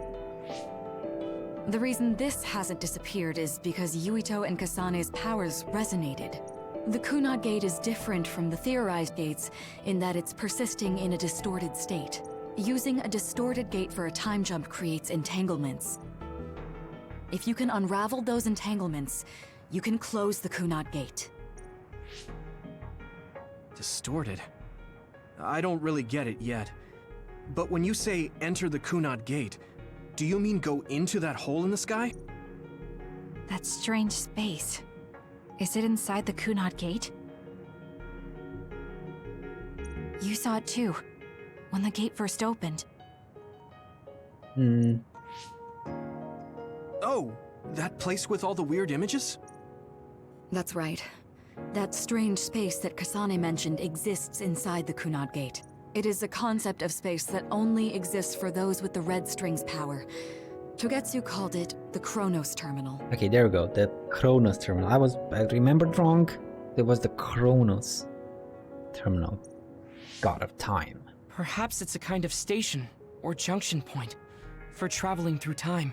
The reason this hasn't disappeared is because Yuito and Kasane's powers resonated. The Kunad Gate is different from the theorized gates in that it's persisting in a distorted state. Using a distorted gate for a time jump creates entanglements. If you can unravel those entanglements, you can close the Kunad Gate. Distorted? I don't really get it yet. But when you say enter the Kunad Gate, do you mean go into that hole in the sky? That strange space. Is it inside the Kunad Gate? You saw it too, when the gate first opened. Oh, that place with all the weird images? That's right. That strange space that Kasane mentioned exists inside the Kunad Gate. It is a concept of space that only exists for those with the red string's power. Togetsu called it the Chronos Terminal. Okay, there we go. The Chronos Terminal. I remembered wrong. It was the Chronos Terminal. God of time. Perhaps it's a kind of station or junction point for traveling through time.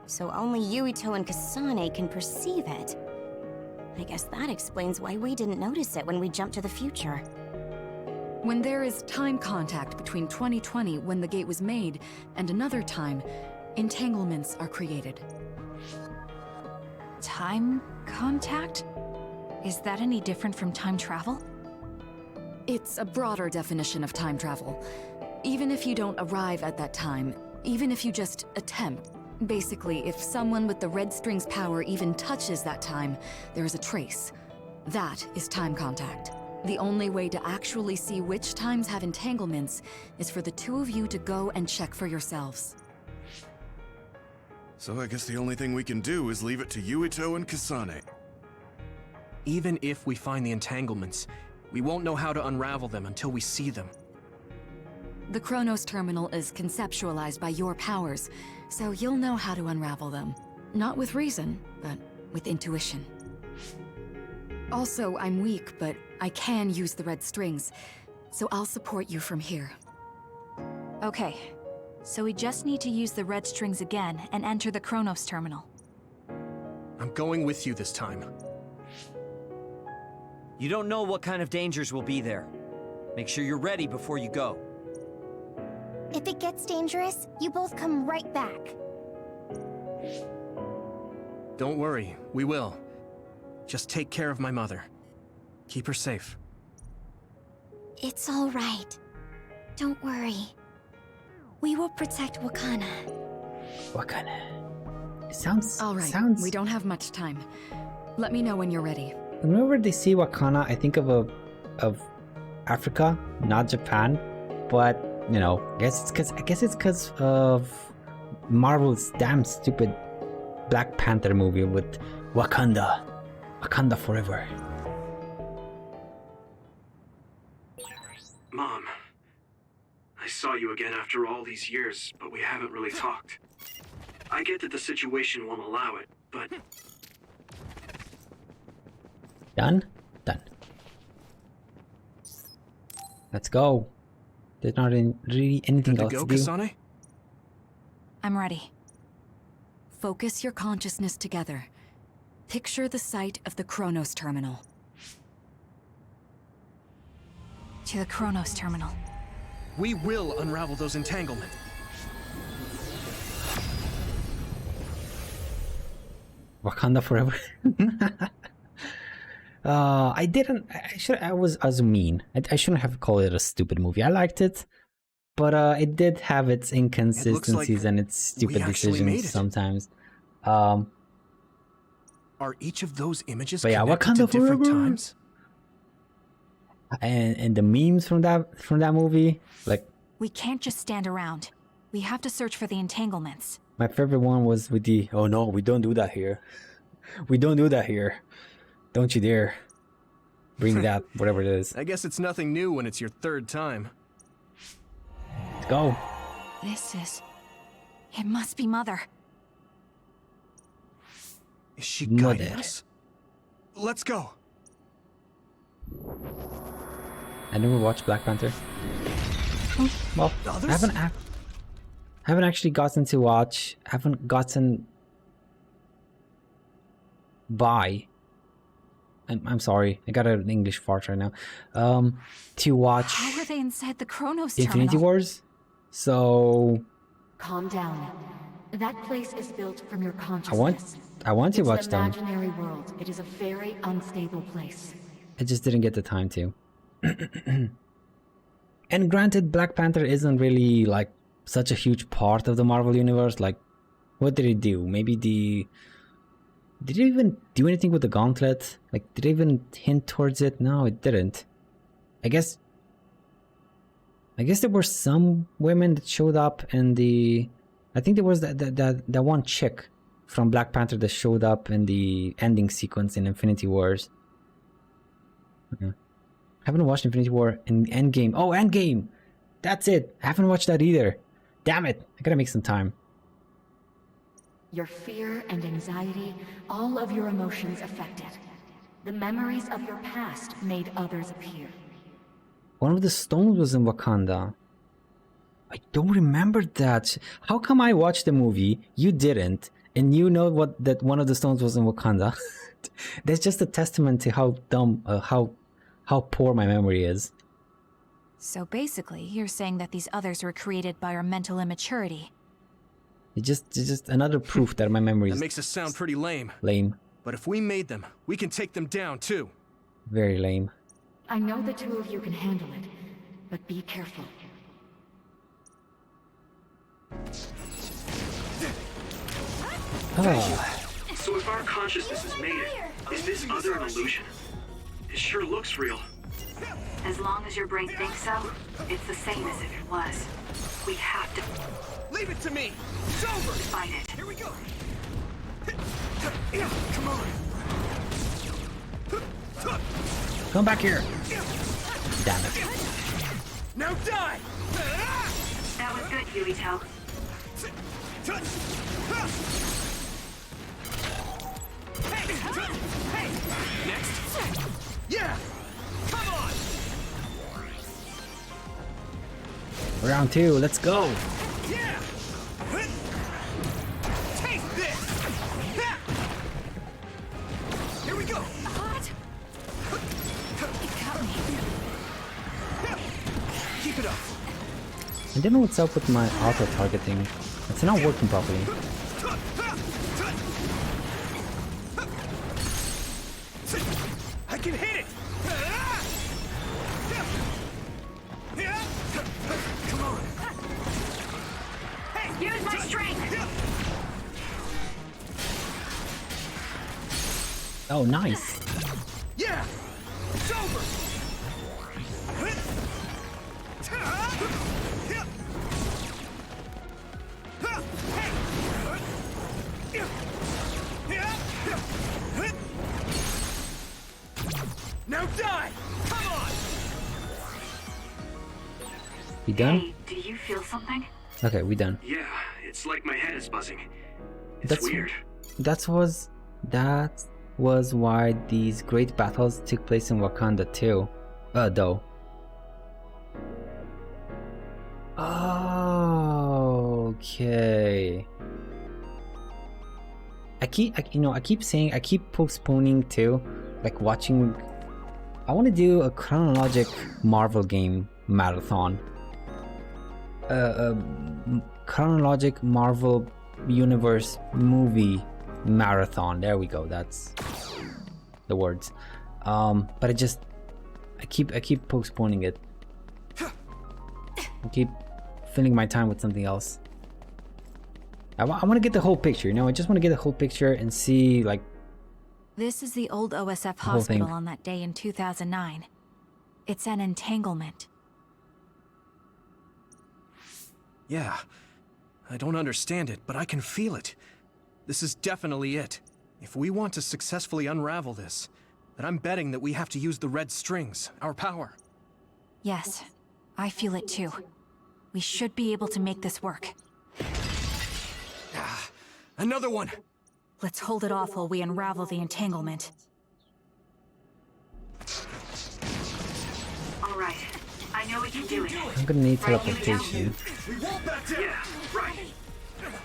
So only Yuito and Kasane can perceive it. I guess that explains why we didn't notice it when we jumped to the future. When there is time contact between 2020, when the gate was made, and another time, entanglements are created. Time contact? Is that any different from time travel? It's a broader definition of time travel. Even if you don't arrive at that time, even if you just attempt, basically, if someone with the red string's power even touches that time, there is a trace. That is time contact. The only way to actually see which times have entanglements is for the two of you to go and check for yourselves. So I guess the only thing we can do is leave it to Yuito and Kasane. Even if we find the entanglements, we won't know how to unravel them until we see them. The Chronos Terminal is conceptualized by your powers, so you'll know how to unravel them. Not with reason, but with intuition. Also, I'm weak, but I can use the red strings, so I'll support you from here. Okay, so we just need to use the red strings again and enter the Chronos Terminal. I'm going with you this time. You don't know what kind of dangers will be there. Make sure you're ready before you go. If it gets dangerous, you both come right back. Don't worry, we will. Just take care of my mother. Keep her safe. It's all right. Don't worry. We will protect Wakana. Wakana. It sounds... All right, sounds... we don't have much time. Let me know when you're ready. Whenever they say Wakana, I think of Africa, not Japan. But, you know, I guess it's because of Marvel's damn stupid Black Panther movie with Wakanda. Wakanda forever. Mom, I saw you again after all these years, but we haven't really talked. I get that the situation won't allow it, but... Done? Done. Let's go. There's not really anything else to do. Kasane? I'm ready. Focus your consciousness together. Picture the site of the Chronos Terminal. To the Chronos Terminal. We will unravel those entanglements. Wakanda forever. I was mean. I shouldn't have called it a stupid movie. I liked it, but it did have its inconsistencies and its stupid decisions sometimes. Are each of those images but yeah, connected to different times? And the memes from that movie, like, We can't just stand around. We have to search for the entanglements. my favorite one was with the, oh no, we don't do that here. We don't do that here. Don't you dare bring that, whatever it is. I guess it's nothing new when it's your third time. Let's go. It must be Mother. Is she guiding us? Let's go. I never watched Black Panther. Well, I haven't actually gotten to watch. Haven't gotten by. I'm sorry. I got an English fart right now. To watch. How are they inside the Chronos Infinity Terminal? Wars. So. Calm down. That place is built from your consciousness. I want to watch them. It's an imaginary world. It is a very unstable place. I just didn't get the time to. And granted, Black Panther isn't really like such a huge part of the Marvel universe. Like, what did it do? Maybe did it even do anything with the gauntlet? Like, did it even hint towards it? No, it didn't. I guess there were some women that showed up in the... I think there was that one chick from Black Panther that showed up in the ending sequence in Infinity Wars. I haven't watched Infinity War in Endgame. Oh, Endgame! That's it! I haven't watched that either. Damn it! I gotta make some time. Your fear and anxiety, all of your emotions affected. The memories of your past made others appear. One of the stones was in Wakanda. I don't remember that. How come I watched the movie, you didn't, And you know what? That one of the stones was in Wakanda. That's just a testament to how dumb, how poor my memory is. So basically, you're saying that these others were created by our mental immaturity. It's just another proof that my memory is... That makes us sound pretty lame. Lame. But if we made them, we can take them down too. Very lame. I know the two of you can handle it, but be careful. So if our consciousness has made it, is this other an illusion? It sure looks real. As long as your brain thinks so, it's the same as if it was. We have to... Leave it to me! It's over! Fight it. Here we go! Come on! Come back here! Damn it. Now die! That was good, Yuito. Next! Yeah! Come on! Round 2, let's go! Yeah! Take this! Here we go! What? It got me. Keep it up! I don't know what's up with my auto-targeting. It's not working properly. I can hit it! Come on! Hey, use my strength! Oh, nice! Yeah! It's over! Now die! Come on! We done? Hey, do you feel something? Okay, we done. Yeah, it's like my head is buzzing. It's weird. That was why these great battles took place in Wakanda too. Though. Oh, okay. I keep postponing too, like watching. I want to do a chronologic Marvel game marathon. Chronologic Marvel Universe movie marathon. There we go. That's the words. But I keep postponing it. I keep filling my time with something else. I want to get the whole picture, you know? I just want to get the whole picture and see, like... This is the old OSF whole hospital thing. on that day in 2009. It's an entanglement. Yeah. I don't understand it, but I can feel it. This is definitely it. If we want to successfully unravel this, then I'm betting that we have to use the red strings, our power. Yes, I feel it too. We should be able to make this work. Another one! Let's hold it off while we unravel the entanglement. All right. I know we can do it. I'm gonna need teleportation. Yeah, right.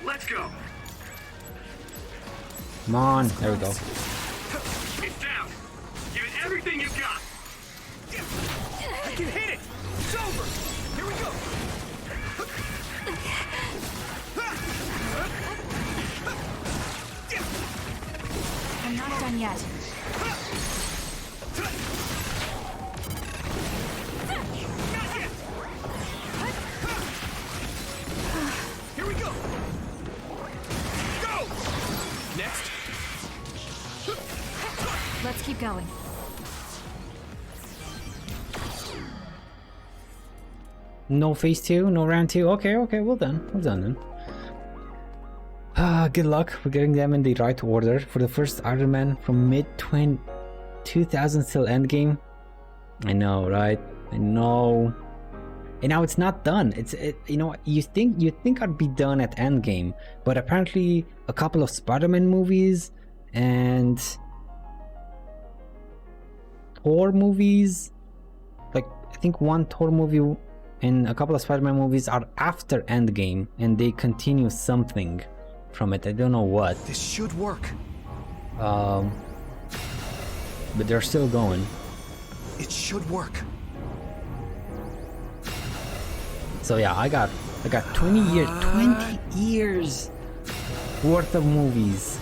Let's go. Come on, there we go. It's down. Give it everything you've got. I can hit it! It's over! Here we go! I'm not done yet. Here we go! Go! Next! Let's keep going. No phase 2, no round 2. Okay, well done. Well done then. Good luck. We're getting them in the right order. For the first Iron Man from mid-2000s till Endgame. I know, right? I know. And now it's not done. You know, you think I'd be done at Endgame, but apparently a couple of Spider-Man movies and Thor movies, like I think one Thor movie and a couple of Spider-Man movies are after Endgame, and they continue something from it. I don't know what. This should work. But they're still going. It should work. So yeah, I got 20 years worth of movies.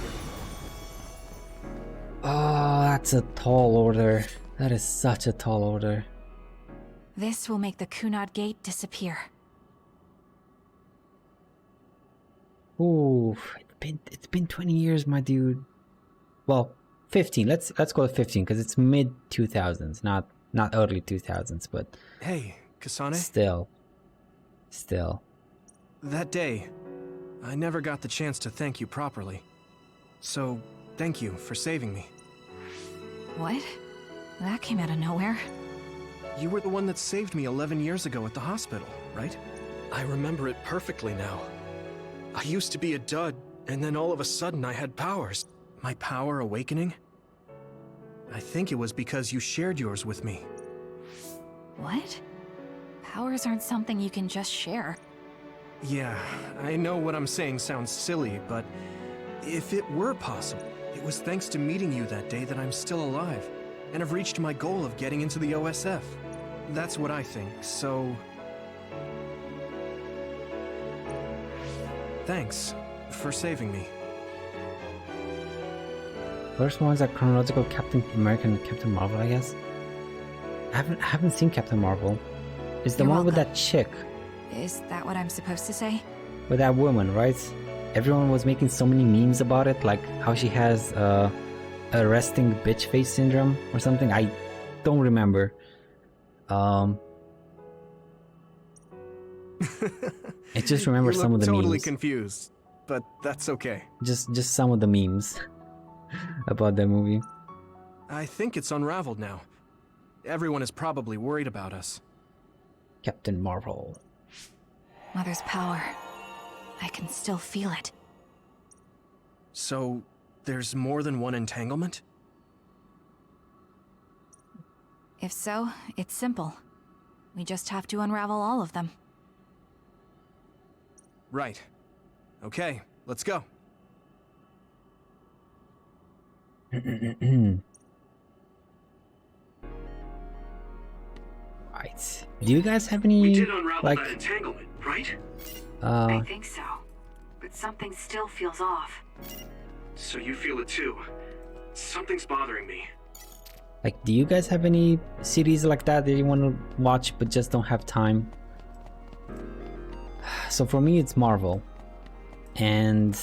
Oh, that's a tall order. That is such a tall order. This will make the Kunad Gate disappear. Ooh, it's been 20 years, my dude. Well, 15. Let's call it 15 because it's mid 2000s, not early 2000s, but Hey, Kasane? Still. That day, I never got the chance to thank you properly. So, thank you for saving me. What? That came out of nowhere. You were the one that saved me 11 years ago at the hospital, right? I remember it perfectly now. I used to be a dud, and then all of a sudden I had powers. My power awakening? I think it was because you shared yours with me. What? Powers aren't something you can just share. Yeah, I know what I'm saying sounds silly, but if it were possible, it was thanks to meeting you that day that I'm still alive, and have reached my goal of getting into the OSF. That's what I think, so... Thanks for saving me. First one's a chronological Captain America and Captain Marvel, I guess. I haven't seen Captain Marvel. It's the You're one with welcome. that chick. Is that what I'm supposed to say? With that woman, right? Everyone was making so many memes about it, like how she has a resting bitch face syndrome or something. I don't remember. I just remember You some of look the totally memes. confused, but that's okay. Just some of the memes about that movie. I think it's unraveled now. Everyone is probably worried about us. Captain Marvel. Mother's power. I can still feel it. So, there's more than one entanglement? If so, it's simple. We just have to unravel all of them. Right. Okay, let's go. Right. Do you guys have any, We did unravel like, that entanglement, right? I think so. But something still feels off. So you feel it too. Something's bothering me. like, do you guys have any series like that you want to watch but just don't have time? So for me, it's Marvel. And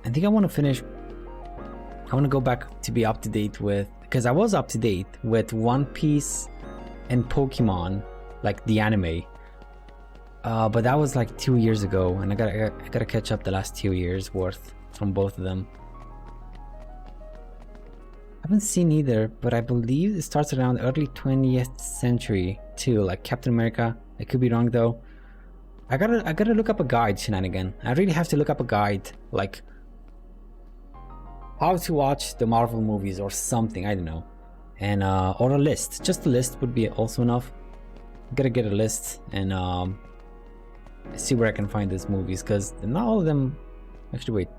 I think I want to finish... I want to go back to be up to date with... Because I was up to date with One Piece and Pokemon, like the anime. But that was like 2 years ago, and I gotta catch up the last 2 years worth from both of them. I haven't seen either, but I believe it starts around early 20th century too, like Captain America. I could be wrong though. I gotta look up a guide, Shenanigan. I really have to look up a guide, like how to watch the Marvel movies or something, I don't know. And or a list. Just a list would be also enough. I gotta get a list and see where I can find these movies, because not all of them... Actually, wait.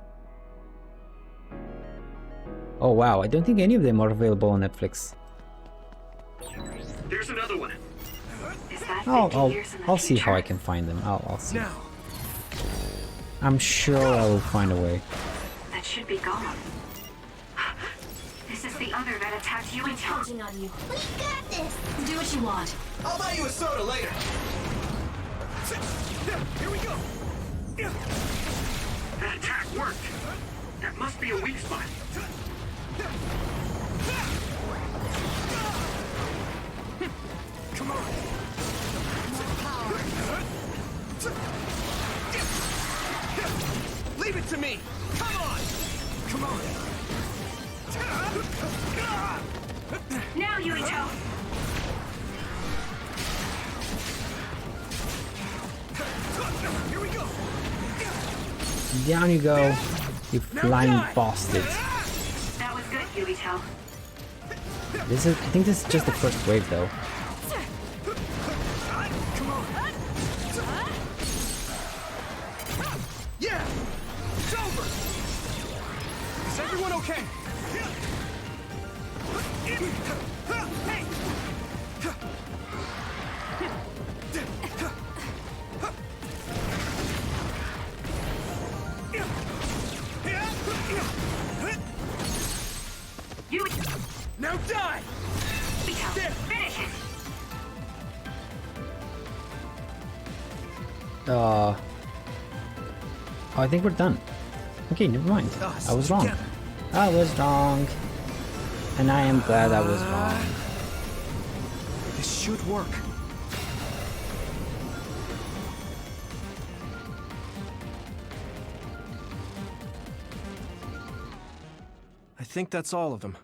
Oh wow, I don't think any of them are available on Netflix. There's another one. Is that I'll see how I can find them. I'll see. Now. I'm sure I will find a way. That should be gone. This is the other that attacked Yuito. Counting on you. We got this. Do what you want. I'll buy you a soda later. Here we go. That attack worked. That must be a weak spot. Come on. Leave it to me. Come on. Come on. Now, Yuito. Here we go. Down you go, you flying bastard. That was good, Yuito. I think this is just the first wave though. Come on. Yeah. It's over. Is everyone okay? Now die! Finish it! Oh, I think we're done. Okay, never mind. I was wrong. I was wrong. And I am glad I was wrong. This should work. I think that's all of them.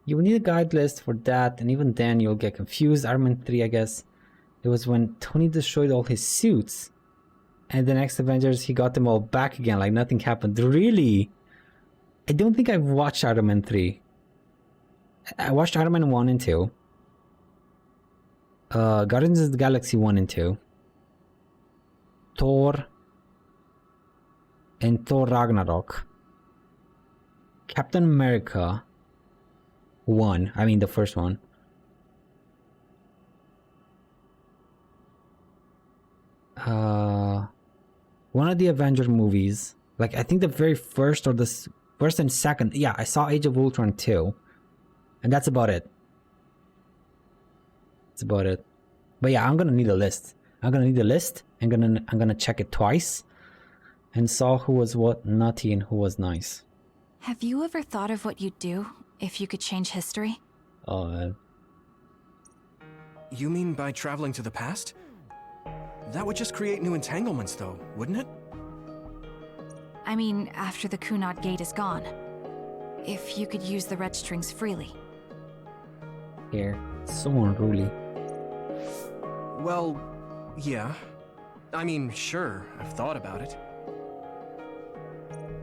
You will need a guide list for that, and even then you'll get confused. Iron Man 3, I guess. It was when Tony destroyed all his suits. And the next Avengers, he got them all back again, like nothing happened. Really? I don't think I've watched Iron Man 3. I watched Iron Man 1 and 2. Guardians of the Galaxy 1 and 2. Thor. And Thor Ragnarok. Captain America 1. I mean the first one. One of the Avenger movies, like I think the very first or the first and second. Yeah, I saw Age of Ultron 2, and that's about it. That's about it. But yeah, I'm gonna need a list. I'm gonna need a list. I'm gonna check it twice, and saw who was what naughty and who was nice. Have you ever thought of what you'd do if you could change history? Oh. You mean by traveling to the past? That would just create new entanglements, though, wouldn't it? I mean, after the Kunad Gate is gone. If you could use the red strings freely. Here, so unruly. Well, yeah. I mean, sure, I've thought about it.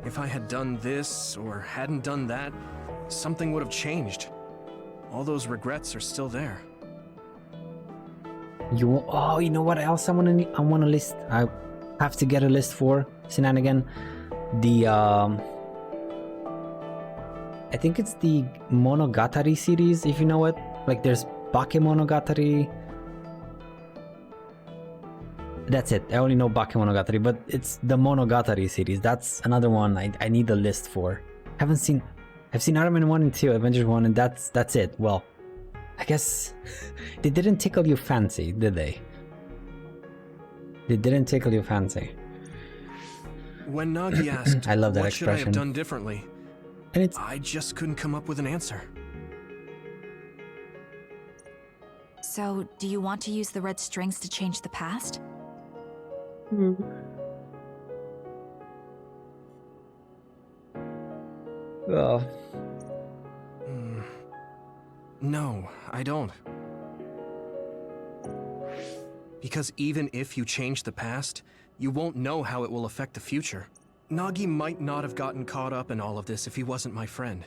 If I had done this, or hadn't done that, something would have changed. All those regrets are still there. You know what else I want a list. I have to get a list for Shenanigan. The I think it's the Monogatari series, if you know it. Like there's Bakemonogatari. That's it. I only know Bakemonogatari, but it's the Monogatari series. That's another one I need a list for. I've seen Iron Man 1 and 2, Avengers 1, and that's it. Well, I guess they didn't tickle your fancy, did they? They didn't tickle your fancy. When Nagi asked, I love that what expression. should I have done differently? And I just couldn't come up with an answer. So, do you want to use the red strings to change the past? No, I don't. Because even if you change the past, you won't know how it will affect the future. Nagi might not have gotten caught up in all of this if he wasn't my friend.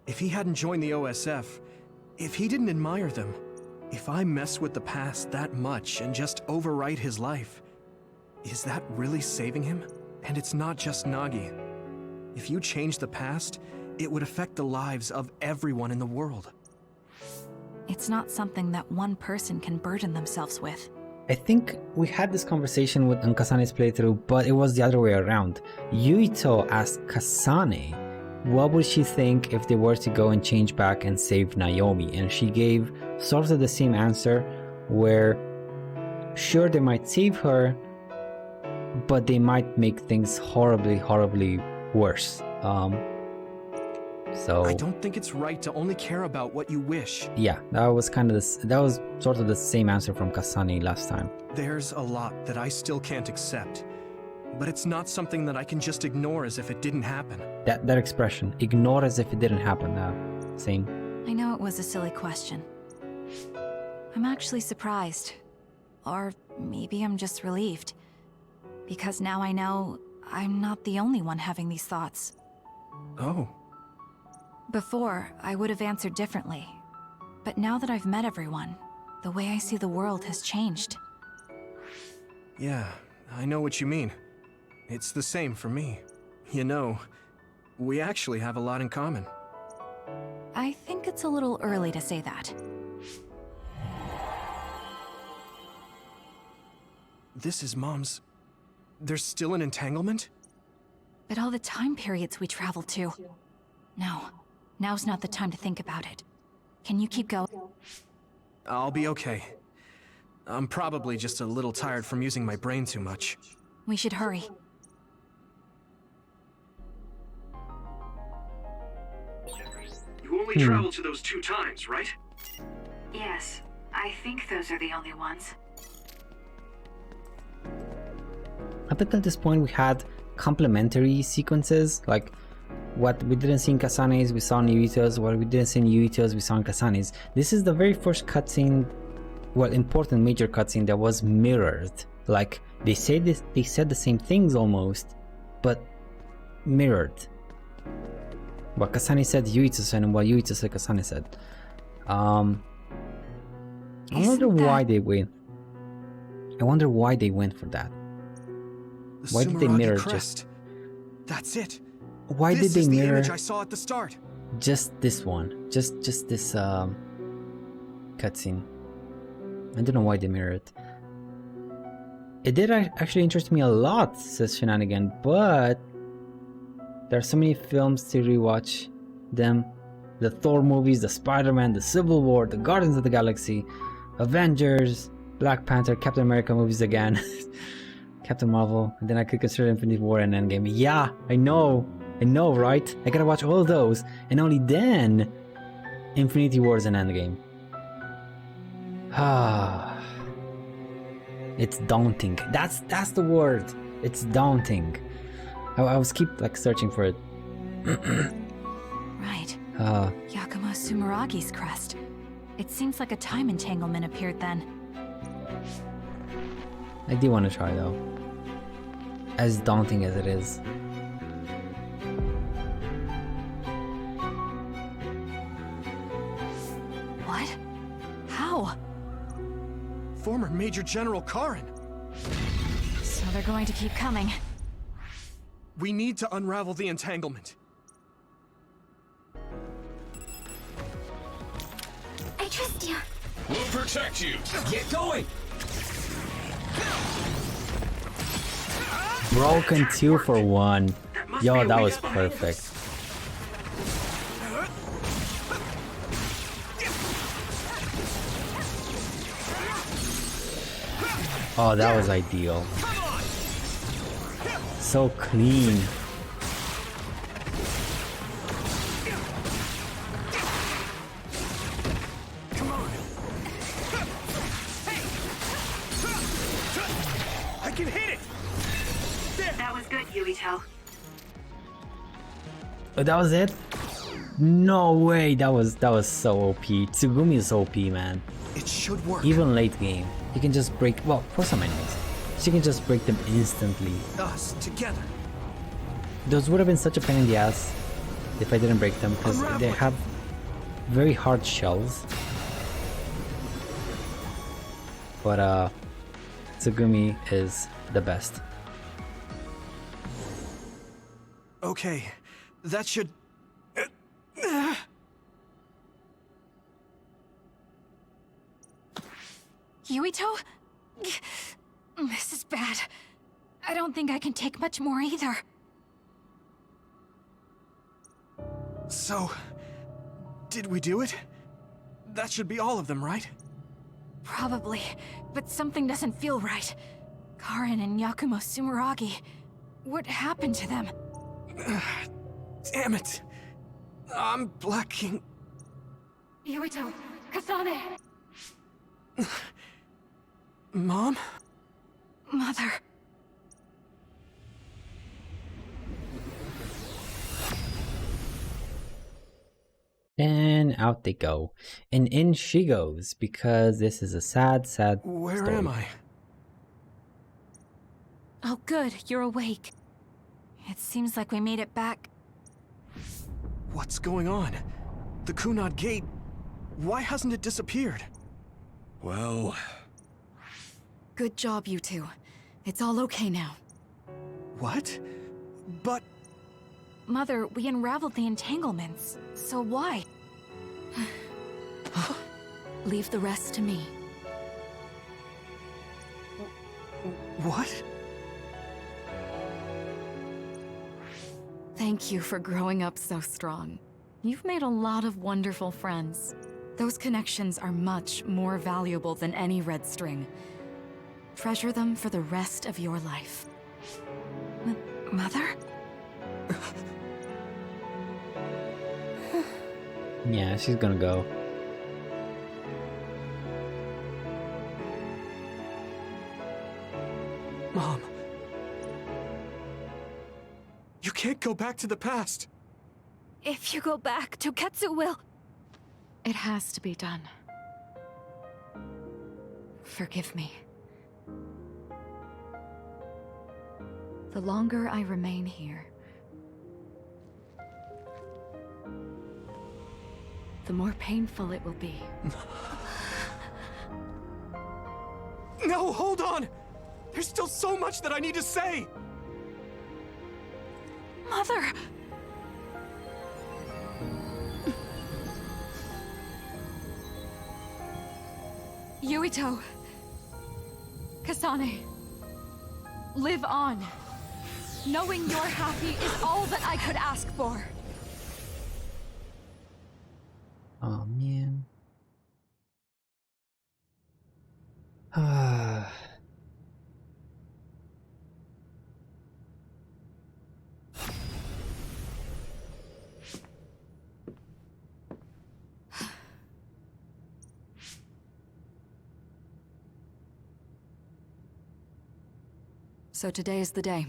If he hadn't joined the OSF, if he didn't admire them, if I mess with the past that much and just overwrite his life, is that really saving him? And it's not just Nagi. If you change the past, it would affect the lives of everyone in the world. It's not something that one person can burden themselves with. I think we had this conversation with Kasane's playthrough, but it was the other way around. Yuito asked Kasane what would she think if they were to go and change back and save Naomi, and she gave sort of the same answer, where sure they might save her, but they might make things horribly, horribly worse. So I don't think it's right to only care about what you wish. Yeah, that was sort of the same answer from Kasane last time. There's a lot that I still can't accept, but it's not something that I can just ignore as if it didn't happen. That expression, ignore as if it didn't happen, same. I know it was a silly question. I'm actually surprised. Or maybe I'm just relieved. Because now I know I'm not the only one having these thoughts. Oh. Before, I would have answered differently. But now that I've met everyone, the way I see the world has changed. Yeah, I know what you mean. It's the same for me. You know, we actually have a lot in common. I think it's a little early to say that. This is Mom's... There's still an entanglement? But all the time periods we traveled to. No, now's not the time to think about it. Can you keep going? I'll be okay. I'm probably just a little tired from using my brain too much. We should hurry. You only traveled to those 2 times, right? Yes, I think those are the only ones. Up until this point, we had complementary sequences, like what we didn't see in Kasane's, we saw in Yuito's, what we didn't see in Yuito's, we saw in Kasane's. This is the very first cutscene, well, important major cutscene that was mirrored. Like, they said the same things almost, but mirrored. What Kasane said, Yuito said, and what Yuito said, Kasane said. I wonder why they went. I wonder why they went for that. The Why did they Sumeragi mirror crest. That's it. Why this did they is the mirror image I saw at the start. just this one? Just this cutscene. I don't know why they mirrored it. It did actually interest me a lot, says Shenanigan, but there are so many films to rewatch them. The Thor movies, the Spider-Man, the Civil War, the Guardians of the Galaxy, Avengers, Black Panther, Captain America movies again, Captain Marvel, and then I could consider Infinity War and Endgame. Yeah, I know, right? I gotta watch all those, and only then Infinity Wars and Endgame. Ah, it's daunting. That's the word. It's daunting. I was keep like searching for it. Right. Yakumo Sumeragi's crest. It seems like a time entanglement appeared then. I do want to try though. As daunting as it is. What? How? Former Major General Karin. So they're going to keep coming. We need to unravel the entanglement. I trust you. We'll protect you. Get going! Broken 2 for 1. Yo, that was perfect. Oh, that was ideal. So clean. I can hit it! That was good, Yuito. Oh, that was it? No way, that was so OP. Tsugumi is OP, man. It should work. Even late game, you can just break, well, for some enemies, you can just break them instantly. Us together. Those would have been such a pain in the ass if I didn't break them, because they have very hard shells. But Tsugumi is the best. Okay, that should... Yuito? This is bad. I don't think I can take much more either. So, did we do it? That should be all of them, right? Probably, but something doesn't feel right. Karin and Yakumo Sumeragi. What happened to them? Damn it. I'm blacking. Yuito, Kasane! Mom? Mother. And out they go. And in she goes, because this is a sad story. Where am I? Oh good, you're awake. It seems like we made it back. What's going on? The Kunad Gate... Why hasn't it disappeared? Well... Good job, you two. It's all okay now. What? But... Mother, we unraveled the entanglements. So why? Leave the rest to me. What? Thank you for growing up so strong. You've made a lot of wonderful friends. Those connections are much more valuable than any red string. Treasure them for the rest of your life. Mother? Yeah, she's gonna go. Mom. You can't go back to the past. If you go back, Toketsu will... It has to be done. Forgive me. The longer I remain here, the more painful it will be. No, hold on! There's still so much that I need to say! Mother! Yuito! Kasane! Live on! Knowing you're happy is all that I could ask for! Oh man. So today is the day.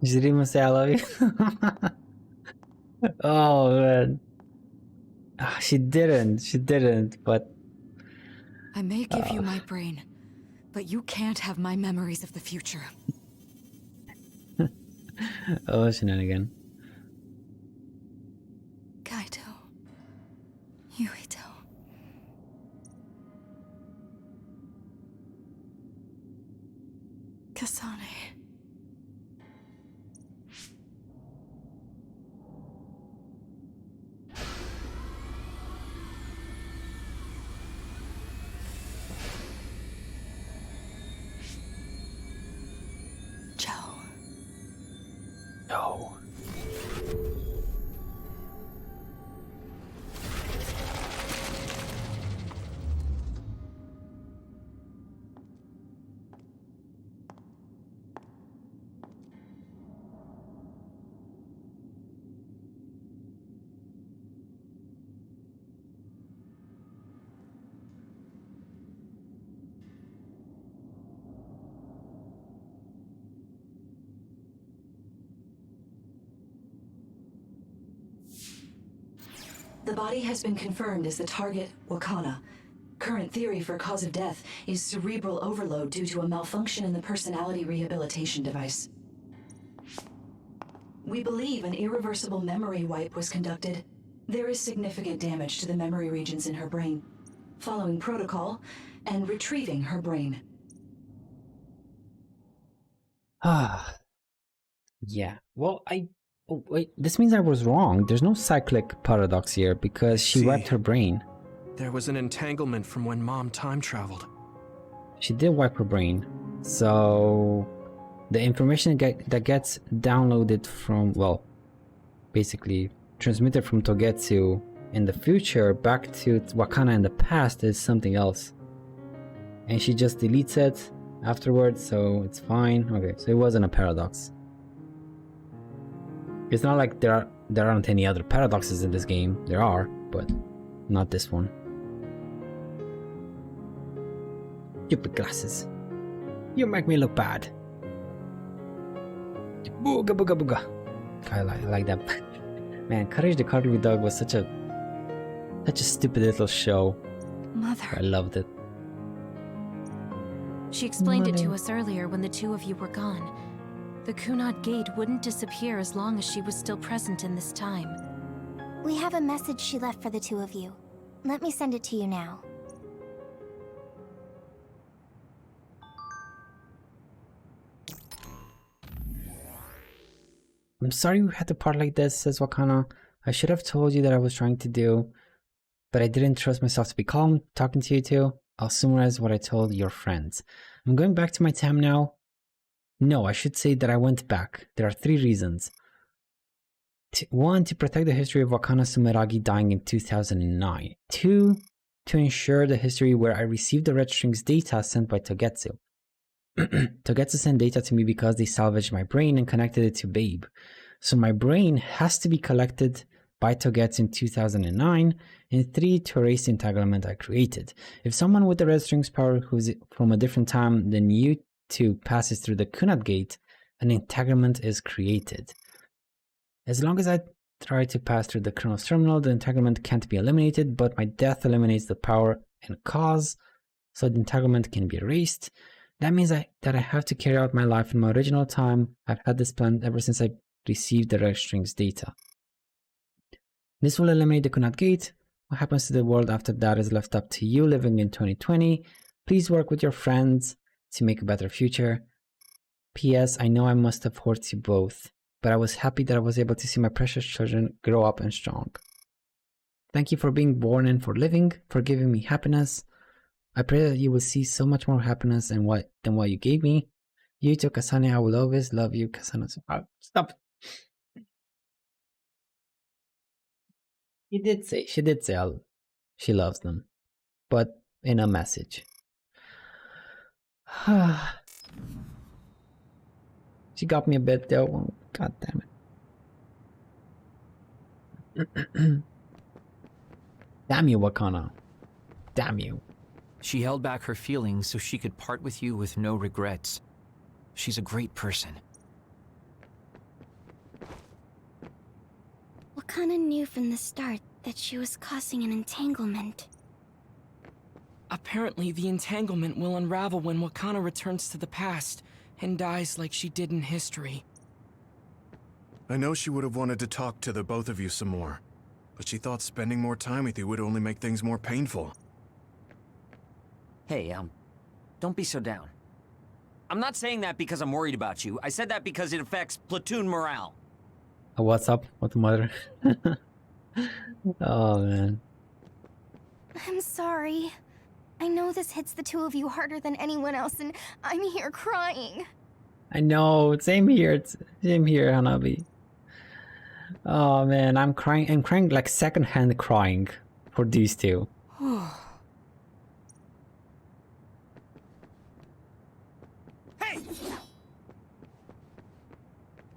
She didn't even say I love you. Oh man. She didn't, but... I may give you my brain, but you can't have my memories of the future. Oh, shenanigan. Kaito. Yuito. Kasane. No. The body has been confirmed as the target, Wakana. Current theory for cause of death is cerebral overload due to a malfunction in the personality rehabilitation device. We believe an irreversible memory wipe was conducted. There is significant damage to the memory regions in her brain. Following protocol and retrieving her brain. Ah. Yeah. Well, oh, wait, this means I was wrong. There's no cyclic paradox here because she wiped her brain. There was an entanglement from when Mom time traveled. She did wipe her brain. So the information that gets downloaded from, well, basically transmitted from Togetsu in the future back to Wakana in the past is something else. And she just deletes it afterwards, so it's fine. Okay, so it wasn't a paradox. It's not like there aren't any other paradoxes in this game. There are, but not this one. Stupid glasses. You make me look bad. Booga booga booga. I like that. Man, Courage the Cowardly Dog was such a stupid little show. Mother. I loved it. She explained it to us earlier when the two of you were gone. The Kunad Gate wouldn't disappear as long as she was still present in this time. We have a message she left for the two of you. Let me send it to you now. I'm sorry we had to part like this, says Wakana. I should have told you that I was trying to do, but I didn't trust myself to be calm talking to you two. I'll summarize what I told your friends. I'm going back to my time now. No, I should say that I went back. There are 3 reasons. 1, to protect the history of Wakana Sumeragi dying in 2009. 2, to ensure the history where I received the Red Strings data sent by Togetsu. Togetsu sent data to me because they salvaged my brain and connected it to Babe. So my brain has to be collected by Togetsu in 2009, and 3, to erase the entanglement I created. If someone with the Red Strings power who's from a different time than you two passes through the Kunad Gate, an entanglement is created. As long as I try to pass through the Chronos Terminal, the entanglement can't be eliminated, but my death eliminates the power and cause, so the entanglement can be erased. That means that I have to carry out my life in my original time. I've had this plan ever since I received the Red Strings data. This will eliminate the Kunad Gate. What happens to the world after that is left up to you living in 2020. Please work with your friends to make a better future. P.S. I know I must have hurt you both, but I was happy that I was able to see my precious children grow up and strong. Thank you for being born and for living, for giving me happiness. I pray that you will see so much more happiness than what you gave me. Yuito, Kasane, I will always love you, Kasane. Stop. She did say she loves them, but in a message. She got me a bit though. God damn it. Damn you, Wakana. Damn you. She held back her feelings so she could part with you with no regrets. She's a great person. Wakana knew from the start that she was causing an entanglement. Apparently, the entanglement will unravel when Wakana returns to the past and dies like she did in history. I know she would have wanted to talk to the both of you some more, but she thought spending more time with you would only make things more painful. Hey, don't be so down. I'm not saying that because I'm worried about you. I said that because it affects platoon morale. What's up with the mother? Oh, man. I'm sorry. I know this hits the two of you harder than anyone else, and I'm here crying. I know. Same here. Same here, Hanabi. Oh, man. I'm crying. I'm crying like secondhand crying for these two.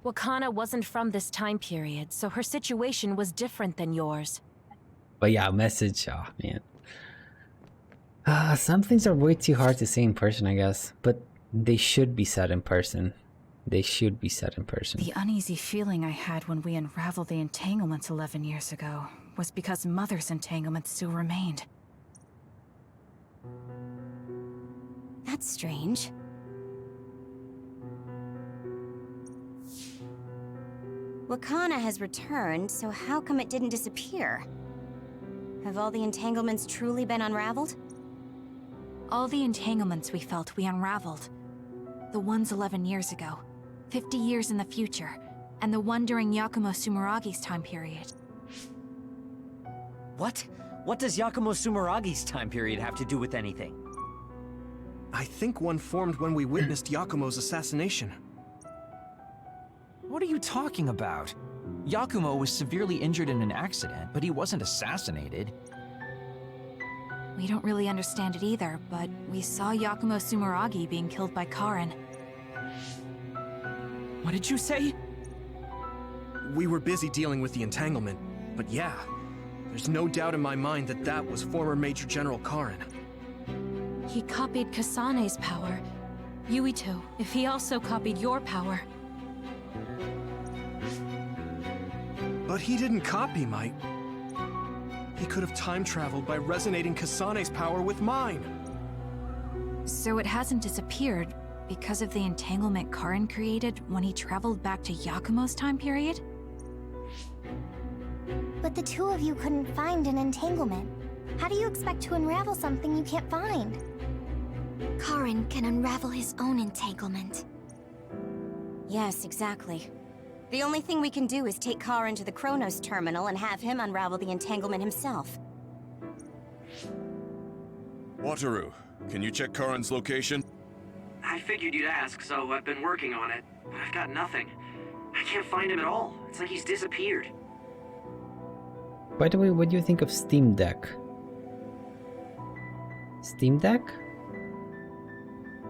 Wakana wasn't from this time period, so her situation was different than yours. But yeah, message. Oh, man. Some things are way too hard to say in person, I guess. But they should be said in person. They should be said in person. The uneasy feeling I had when we unraveled the entanglements 11 years ago was because Mother's entanglement still remained. That's strange. Wakana has returned, so how come it didn't disappear? Have all the entanglements truly been unraveled? All the entanglements we felt we unraveled. The ones 11 years ago, 50 years in the future, and the one during Yakumo Sumeragi's time period. What? What does Yakumo Sumeragi's time period have to do with anything? I think one formed when we witnessed Yakumo's assassination. What are you talking about? Yakumo was severely injured in an accident, but he wasn't assassinated. We don't really understand it either, but we saw Yakumo Sumeragi being killed by Karin. What did you say? We were busy dealing with the entanglement, but yeah, there's no doubt in my mind that that was former Major General Karin. He copied Kasane's power. Yuito, if he also copied your power. But he didn't copy my... He could have time-traveled by resonating Kasane's power with mine. So it hasn't disappeared, because of the entanglement Karin created when he traveled back to Yakumo's time period? But the two of you couldn't find an entanglement. How do you expect to unravel something you can't find? Karin can unravel his own entanglement. Yes, exactly. The only thing we can do is take Karin to the Chronos terminal and have him unravel the entanglement himself. Wataru, can you check Karin's location? I figured you'd ask, so I've been working on it. But I've got nothing. I can't find him at all. It's like he's disappeared. By the way, what do you think of Steam Deck? Steam Deck?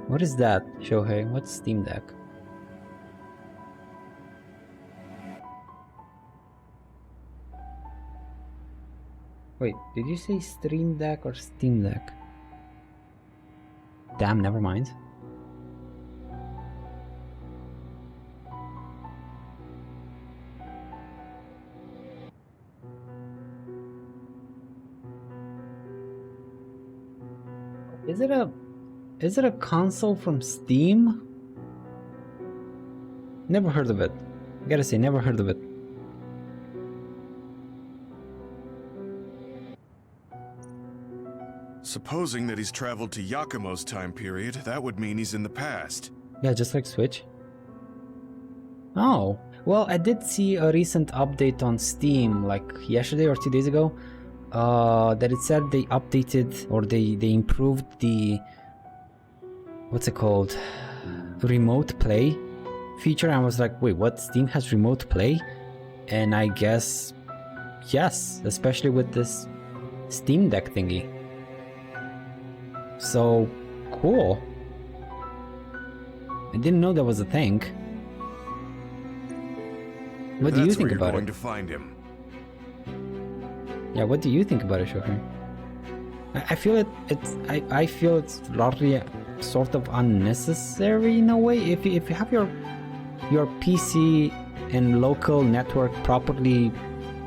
What is that, Shohei? What's Steam Deck? Wait, did you say Stream Deck or Steam Deck? Damn, never mind. Is it a console from Steam? Never heard of it. I gotta say, never heard of it. Supposing that he's traveled to Yakumo's time period, that would mean he's in the past. Yeah, just like Switch. Oh, well, I did see a recent update on Steam, like yesterday or 2 days ago, that it said they updated or they improved the, what's it called, remote play feature. I was like, wait, what? Steam has remote play? And I guess yes, especially with this Steam Deck thingy. So cool. I didn't know that was a thing. What do you think about it? Going to find him. Yeah, what do you think about it, Shohei? I feel I feel it's largely sort of unnecessary in a way. If you have your PC and local network properly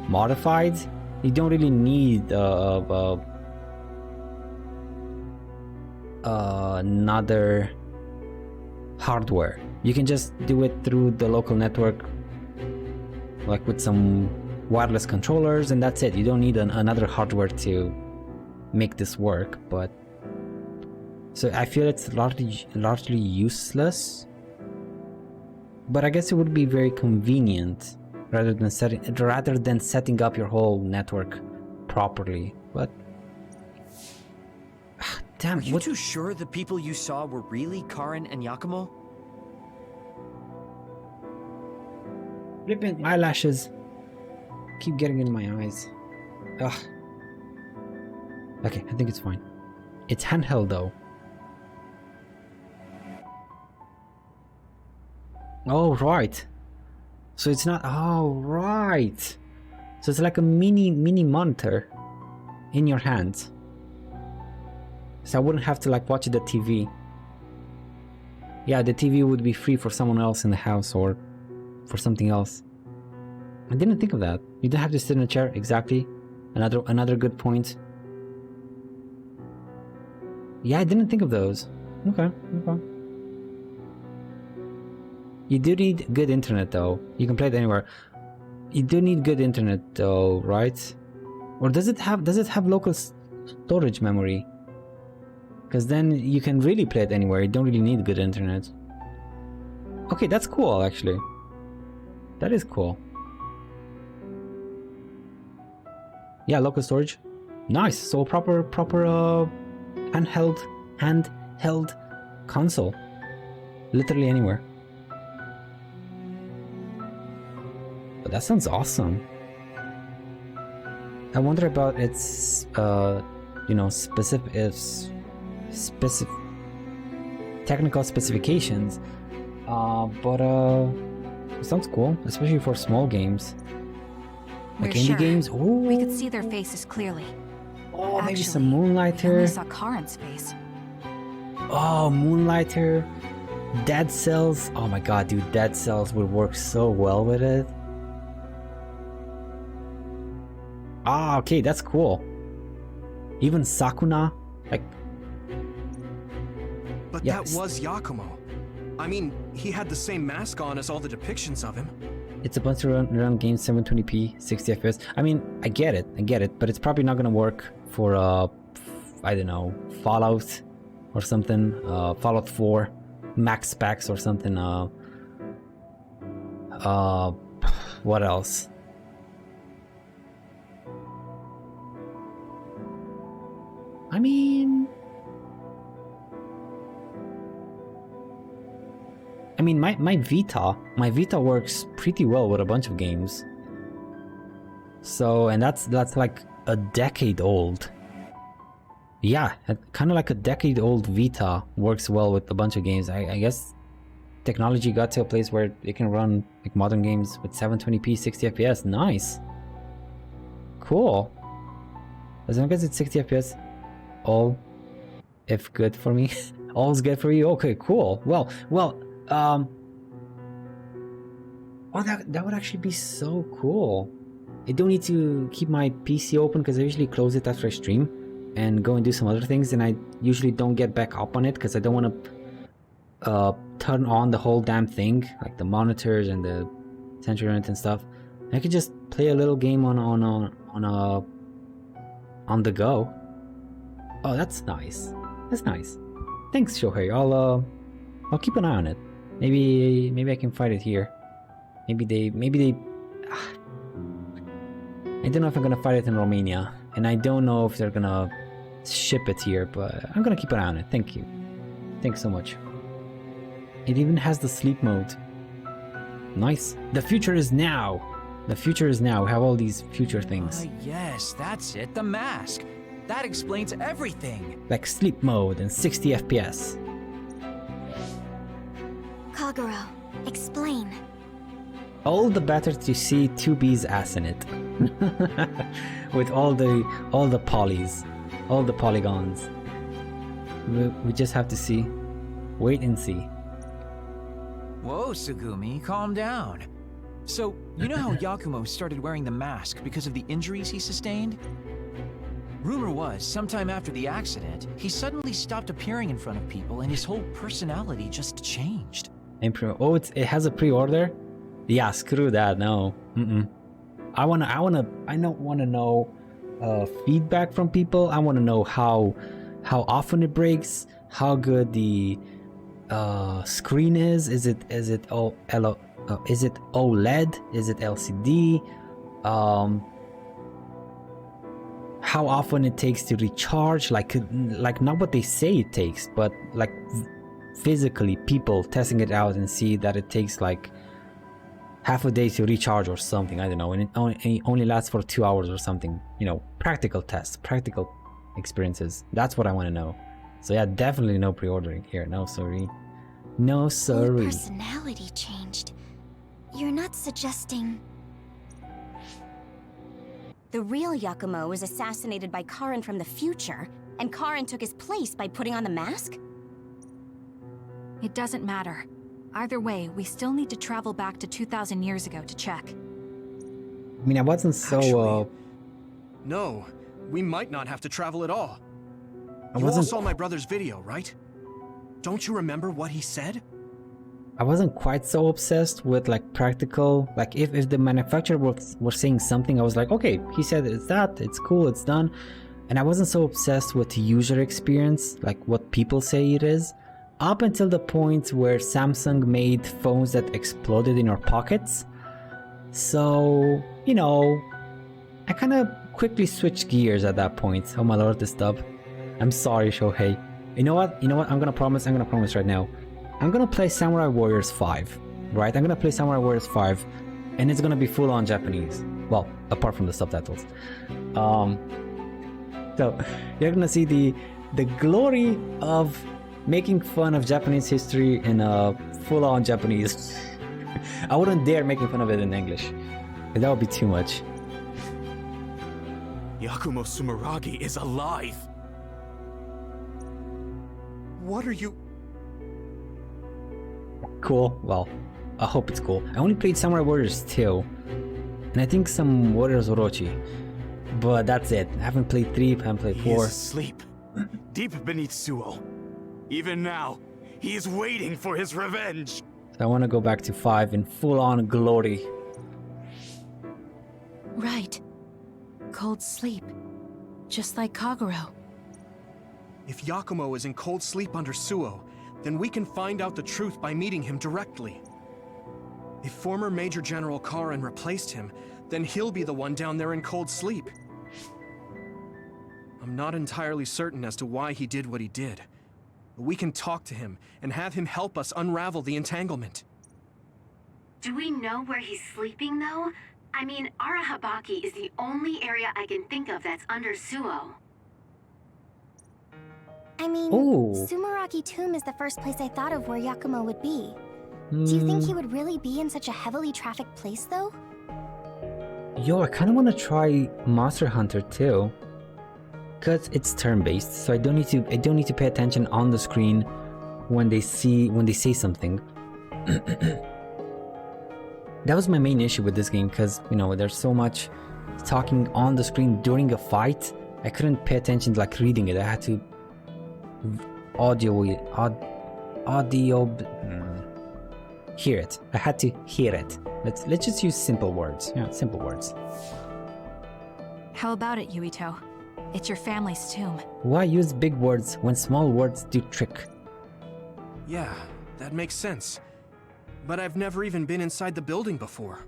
modified, you don't really need another hardware. You can just do it through the local network, like with some wireless controllers, and that's it. You don't need another hardware to make this work. But so I feel it's largely useless, but I guess it would be very convenient rather than setting up your whole network properly. But damn, are you too sure the people you saw were really Karin and Yakumo? Flipping eyelashes keep getting in my eyes. Ugh. Okay, I think it's fine. It's handheld though. Oh right. So it's not. Oh right. So it's like a mini monitor in your hand. So I wouldn't have to like watch the TV. Yeah, the TV would be free for someone else in the house or for something else. I didn't think of that. You don't have to sit in a chair. Exactly. Another good point. Yeah, I didn't think of those. Okay. You do need good internet though. You can play it anywhere. You do need good internet though, right? Or does it have local storage memory? Because then you can really play it anywhere. You don't really need good internet. Okay, that's cool actually. That is cool. Yeah, local storage. Nice. So proper handheld console. Literally anywhere. But that sounds awesome. I wonder about its specific technical specifications. But it sounds cool, especially for small games. Like We're indie sure. games. Ooh. We could see their faces clearly. Oh, maybe Actually, some Moonlighter. we only saw Karin's face. Oh, Moonlighter. Dead Cells. Oh my god, dude, Dead Cells would work so well with it. Ah, okay, that's cool. Even Sakuna, like. But yeah, that was Yakumo. I mean, he had the same mask on as all the depictions of him. It's a bunch of run games 720p, 60 FPS. I mean, I get it, but it's probably not gonna work for I don't know, Fallout or something, Fallout 4, max specs or something. What else? I mean, my Vita works pretty well with a bunch of games. So, and that's like a decade old. Yeah, kind of like a decade old Vita works well with a bunch of games. I guess technology got to a place where it can run like modern games with 720p 60 FPS. Nice. Cool. As long as it's 60 FPS, all if good for me. All's good for you. Okay, cool. Well, oh, that would actually be so cool. I don't need to keep my PC open because I usually close it after I stream and go and do some other things, and I usually don't get back up on it because I don't want to turn on the whole damn thing, like the monitors and the sensor unit and stuff. I could just play a little game on the go. Oh, that's nice. That's nice. Thanks, Shohei. I'll keep an eye on it. Maybe I can fight it here. Maybe they. I don't know if I'm gonna fight it in Romania, and I don't know if they're gonna ship it here, but I'm gonna keep an eye on it. Thank you. Thanks so much. It even has the sleep mode. Nice. The future is now. The future is now. We have all these future things. Yes, that's it. The mask. That explains everything. Like sleep mode and 60 FPS. Kagero, explain. All the better to see 2B's ass in it. With all the polys, all the polygons. We just have to see. Wait and see. Whoa, Sugumi, calm down. So, you know how Yakumo started wearing the mask because of the injuries he sustained? Rumor was, sometime after the accident, he suddenly stopped appearing in front of people and his whole personality just changed. Oh, it has a pre-order? Yeah, screw that, no. I don't wanna know feedback from people. I wanna know how often it breaks, how good the screen is. Is it OLED? Is it LCD? How often it takes to recharge? Like not what they say it takes, but like physically people testing it out and see that it takes like half a day to recharge or something. I don't know, and it only lasts for 2 hours or something. You know, practical tests, practical experiences. That's what I want to know. So yeah, definitely no pre-ordering here. No sorry. No sorry. Your personality changed. You're not suggesting... The real Yakumo was assassinated by Karin from the future, and Karin took his place by putting on the mask? It doesn't matter. Either way, we still need to travel back to 2,000 years ago to check. I mean, I wasn't so... Actually, no, we might not have to travel at all. You all saw my brother's video, right? Don't you remember what he said? I wasn't quite so obsessed with like practical, like if the manufacturer were saying something, I was like, okay, he said it's that, it's cool, it's done. And I wasn't so obsessed with the user experience, like what people say it is, up until the point where Samsung made phones that exploded in your pockets. So, you know, I kind of quickly switched gears at that point. Oh my lord, this dub. I'm sorry, Shohei. You know what? I'm gonna promise right now. I'm gonna play Samurai Warriors 5, right? I'm gonna play Samurai Warriors 5, and it's gonna be full-on Japanese. Well, apart from the subtitles. So you're gonna see the glory of making fun of Japanese history in full-on Japanese. I wouldn't dare making fun of it in English. That would be too much. Yakumo Sumeragi is alive! What are you... Cool. Well, I hope it's cool. I only played Samurai Warriors 2, and I think some Warriors Orochi, but that's it. I haven't played 3, I haven't played 4. He is asleep, deep beneath Suo. Even now, He's waiting for his revenge. So I want to go back to 5 in full-on glory. Right. Cold sleep. Just like Kagero. If Yakumo is in cold sleep under Suo, then we can find out the truth by meeting him directly. If former Major General Karin replaced him, then he'll be the one down there in cold sleep. I'm not entirely certain as to why he did what he did. But we can talk to him and have him help us unravel the entanglement. Do we know where he's sleeping, though? I mean, Arahabaki is the only area I can think of that's under Suo. I mean, Ooh. Sumeragi Tomb is the first place I thought of where Yakumo would be. Do you think he would really be in such a heavily trafficked place, though? Yo, I kind of want to try Monster Hunter too, cause it's turn-based, so I don't need to pay attention on the screen when they say something. That was my main issue with this game, cause you know there's so much talking on the screen during a fight. I couldn't pay attention to like reading it. I had to hear it. I had to hear it. Let's just use simple words. Yeah, simple words. How about it, Yuito? It's your family's tomb. Why use big words when small words do trick? Yeah, that makes sense. But I've never even been inside the building before.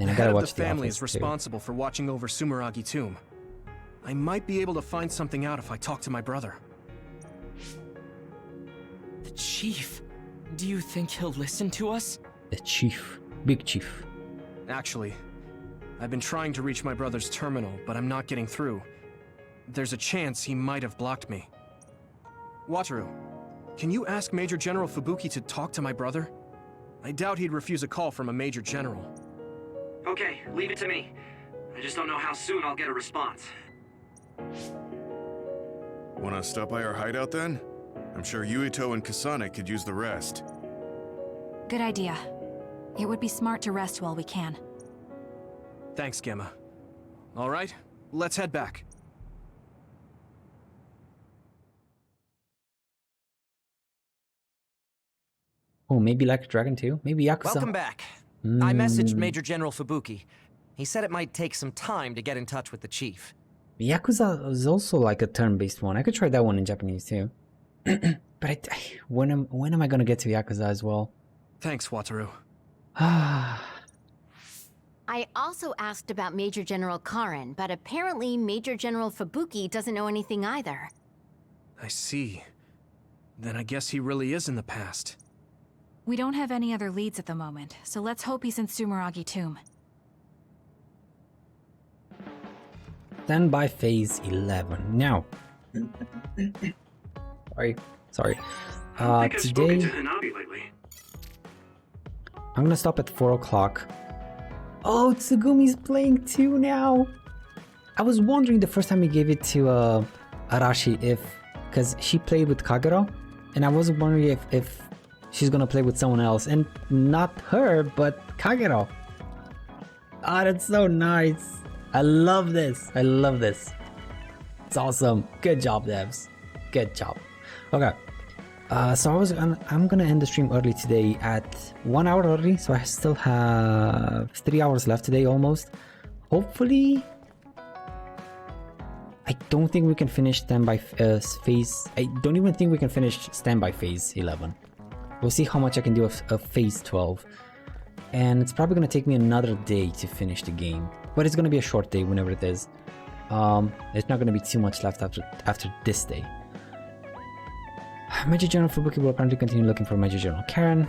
And I the gotta head watch of the family is too. responsible for watching over Sumeragi Tomb. I might be able to find something out if I talk to my brother. The chief. Do you think he'll listen to us? The chief. Big chief. Actually, I've been trying to reach my brother's terminal, but I'm not getting through. There's a chance he might have blocked me. Wataru, can you ask Major General Fubuki to talk to my brother? I doubt he'd refuse a call from a Major General. Okay, leave it to me. I just don't know how soon I'll get a response. Wanna stop by our hideout then? I'm sure Yuito and Kasane could use the rest. Good idea. It would be smart to rest while we can. Thanks, Gemma. All right, let's head back. Oh, maybe like a Dragon 2? Maybe Yakuza? Welcome back. I messaged Major General Fubuki. He said it might take some time to get in touch with the chief. Yakuza is also like a turn-based one. I could try that one in Japanese too. But when am I gonna get to Yakuza as well? Thanks, Wataru. I also asked about Major General Karin, but apparently Major General Fubuki doesn't know anything either. I see. Then I guess he really is in the past. We don't have any other leads at the moment, so let's hope he's in Sumeragi Tomb. Stand by phase 11. Now. Sorry. I think I've spoken Today to Hanabi lately. I'm gonna stop at 4 o'clock. Oh, Tsugumi's playing too now. I was wondering the first time he gave it to Arashi because she played with Kagero, and I was wondering if she's gonna play with someone else, and not her, but Kagero. Ah, that's so nice. I love this. I love this. It's awesome. Good job, devs. Good job. Okay. So I'm gonna end the stream early today at 1 hour early, so I still have 3 hours left today almost. Hopefully, I don't think we can finish standby phase. I don't even think we can finish standby phase 11. We'll see how much I can do of phase 12, and it's probably gonna take me another day to finish the game. But it's gonna be a short day whenever it is. There's not gonna be too much left after this day. Major General Fubuki will apparently continue looking for Major General Karin.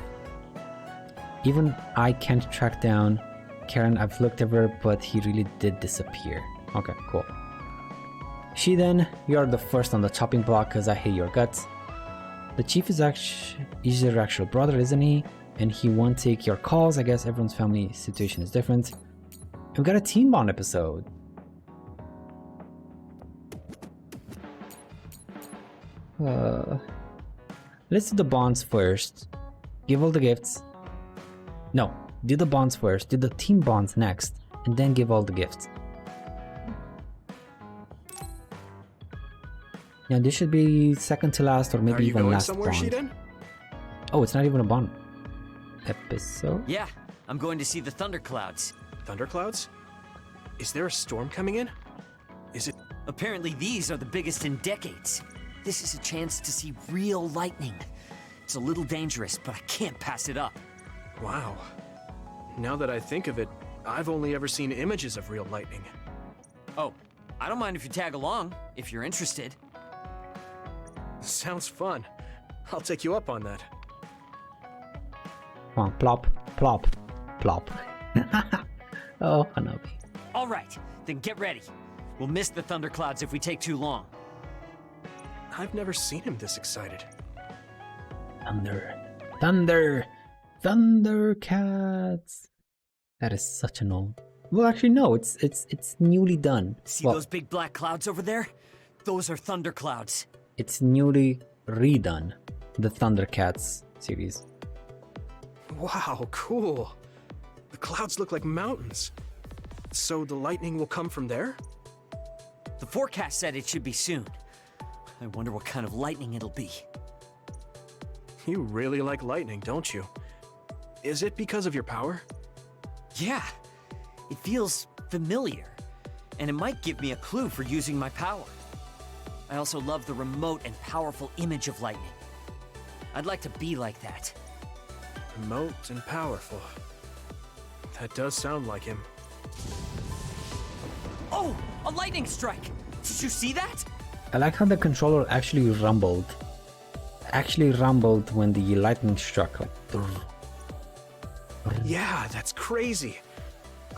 Even I can't track down Karin. I've looked everywhere, but he really did disappear. Okay, cool. Shiden, you're the first on the chopping block because I hate your guts. The chief is your actual brother, isn't he? And he won't take your calls. I guess everyone's family situation is different. We've got a Team Bond episode. Let's do the bonds first. Give all the gifts. No, do the bonds first. Do the team bonds next, and then give all the gifts. Yeah, this should be second to last or maybe even last somewhere, bond. Shiden? Oh, it's not even a bond episode? Yeah, I'm going to see the thunderclouds. Thunderclouds? Is there a storm coming in? Is it? Apparently these are the biggest in decades. This is a chance to see real lightning. It's a little dangerous, but I can't pass it up. Wow. Now that I think of it, I've only ever seen images of real lightning. Oh, I don't mind if you tag along, if you're interested. Sounds fun. I'll take you up on that. Come on, plop, plop, plop. Oh, Hanabi. All right, then get ready. We'll miss the thunderclouds if we take too long. I've never seen him this excited. Thunder. Thunder! Thundercats! That is such an old... Well, actually, no, it's newly done. See those big black clouds over there? Those are thunderclouds. It's newly redone. The Thundercats series. Wow, cool. The clouds look like mountains. So the lightning will come from there? The forecast said it should be soon. I wonder what kind of lightning it'll be. You really like lightning, don't you? Is it because of your power? Yeah, it feels familiar, and it might give me a clue for using my power. I also love the remote and powerful image of lightning. I'd like to be like that. Remote and powerful. That does sound like him. Oh, a lightning strike! Did you see that? I like how the controller actually rumbled. When the lightning struck. Like, yeah, that's crazy.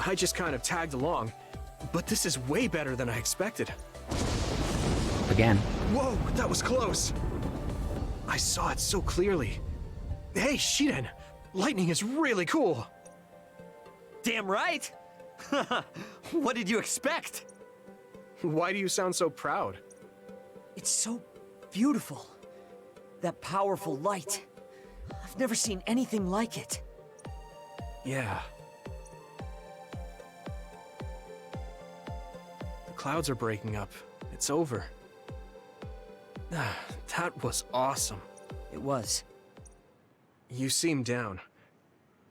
I just kind of tagged along, but this is way better than I expected. Again. Whoa, that was close. I saw it so clearly. Hey, Shiden, lightning is really cool. Damn right. What did you expect? Why do you sound so proud? It's so beautiful. That powerful light. I've never seen anything like it. Yeah. The clouds are breaking up. It's over. That was awesome. It was. You seem down.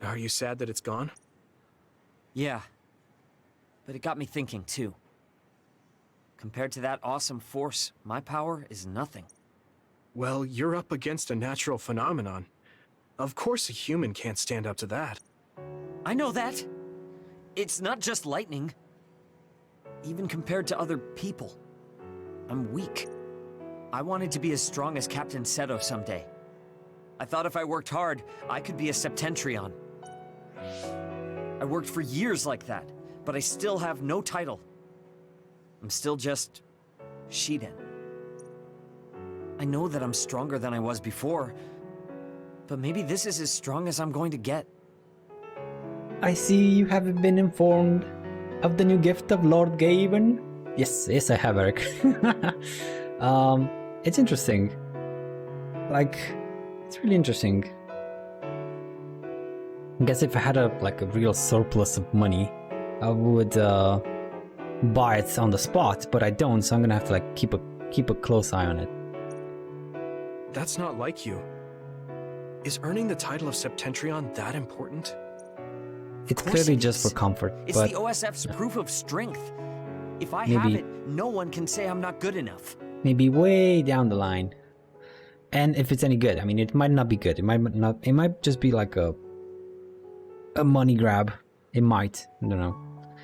Are you sad that it's gone? Yeah. But it got me thinking, too. Compared to that awesome force, my power is nothing. Well, you're up against a natural phenomenon. Of course a human can't stand up to that. I know that. It's not just lightning. Even compared to other people, I'm weak. I wanted to be as strong as Captain Seto someday. I thought if I worked hard, I could be a Septentrion. I worked for years like that, but I still have no title. I'm still just Shiden. I know that I'm stronger than I was before, but maybe this is as strong as I'm going to get. I see you haven't been informed of the new gift of Lord Gaven. Yes, I have, Eric. It's interesting. Like, it's really interesting. I guess if I had a real surplus of money, I would buy it on the spot, but I don't, so I'm gonna have to keep a close eye on it. That's not like you. Is earning the title of Septentrion that important? It's clearly just for comfort. It's but, the OSF's proof of strength. If I maybe, have it, no one can say I'm not good enough. Maybe way down the line. And if it's any good, I mean, it might not be good. It might just be like a money grab. It might. I don't know.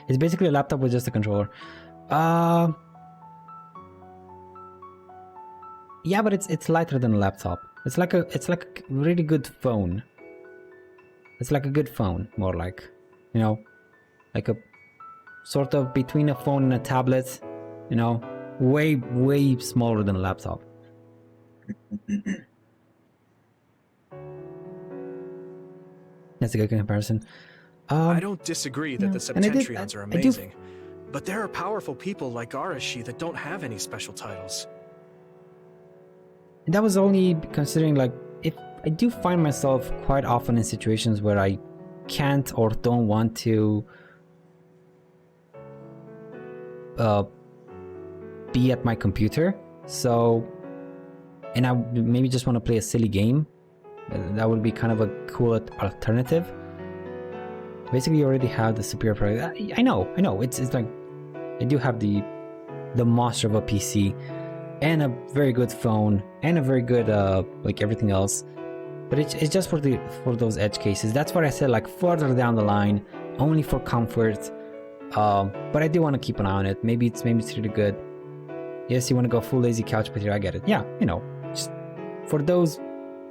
It's basically a laptop with just a controller. Yeah, but it's lighter than a laptop. It's like a really good phone. It's like a good phone, more like, like a sort of between a phone and a tablet, way smaller than a laptop. That's a good comparison. I don't disagree that the Septentrions are amazing, but there are powerful people like Arashi that don't have any special titles. That was only considering if I do find myself quite often in situations where I can't or don't want to be at my computer. So, and I maybe just want to play a silly game. That would be kind of a cool alternative. Basically, you already have the superior product. I know. It's like I do have the monster of a PC and a very good phone and a very good like everything else. But it's just for those edge cases. That's what I said, like further down the line, only for comfort. But I do want to keep an eye on it. Maybe it's really good. Yes, you want to go full lazy couch potato. I get it. Yeah, just for those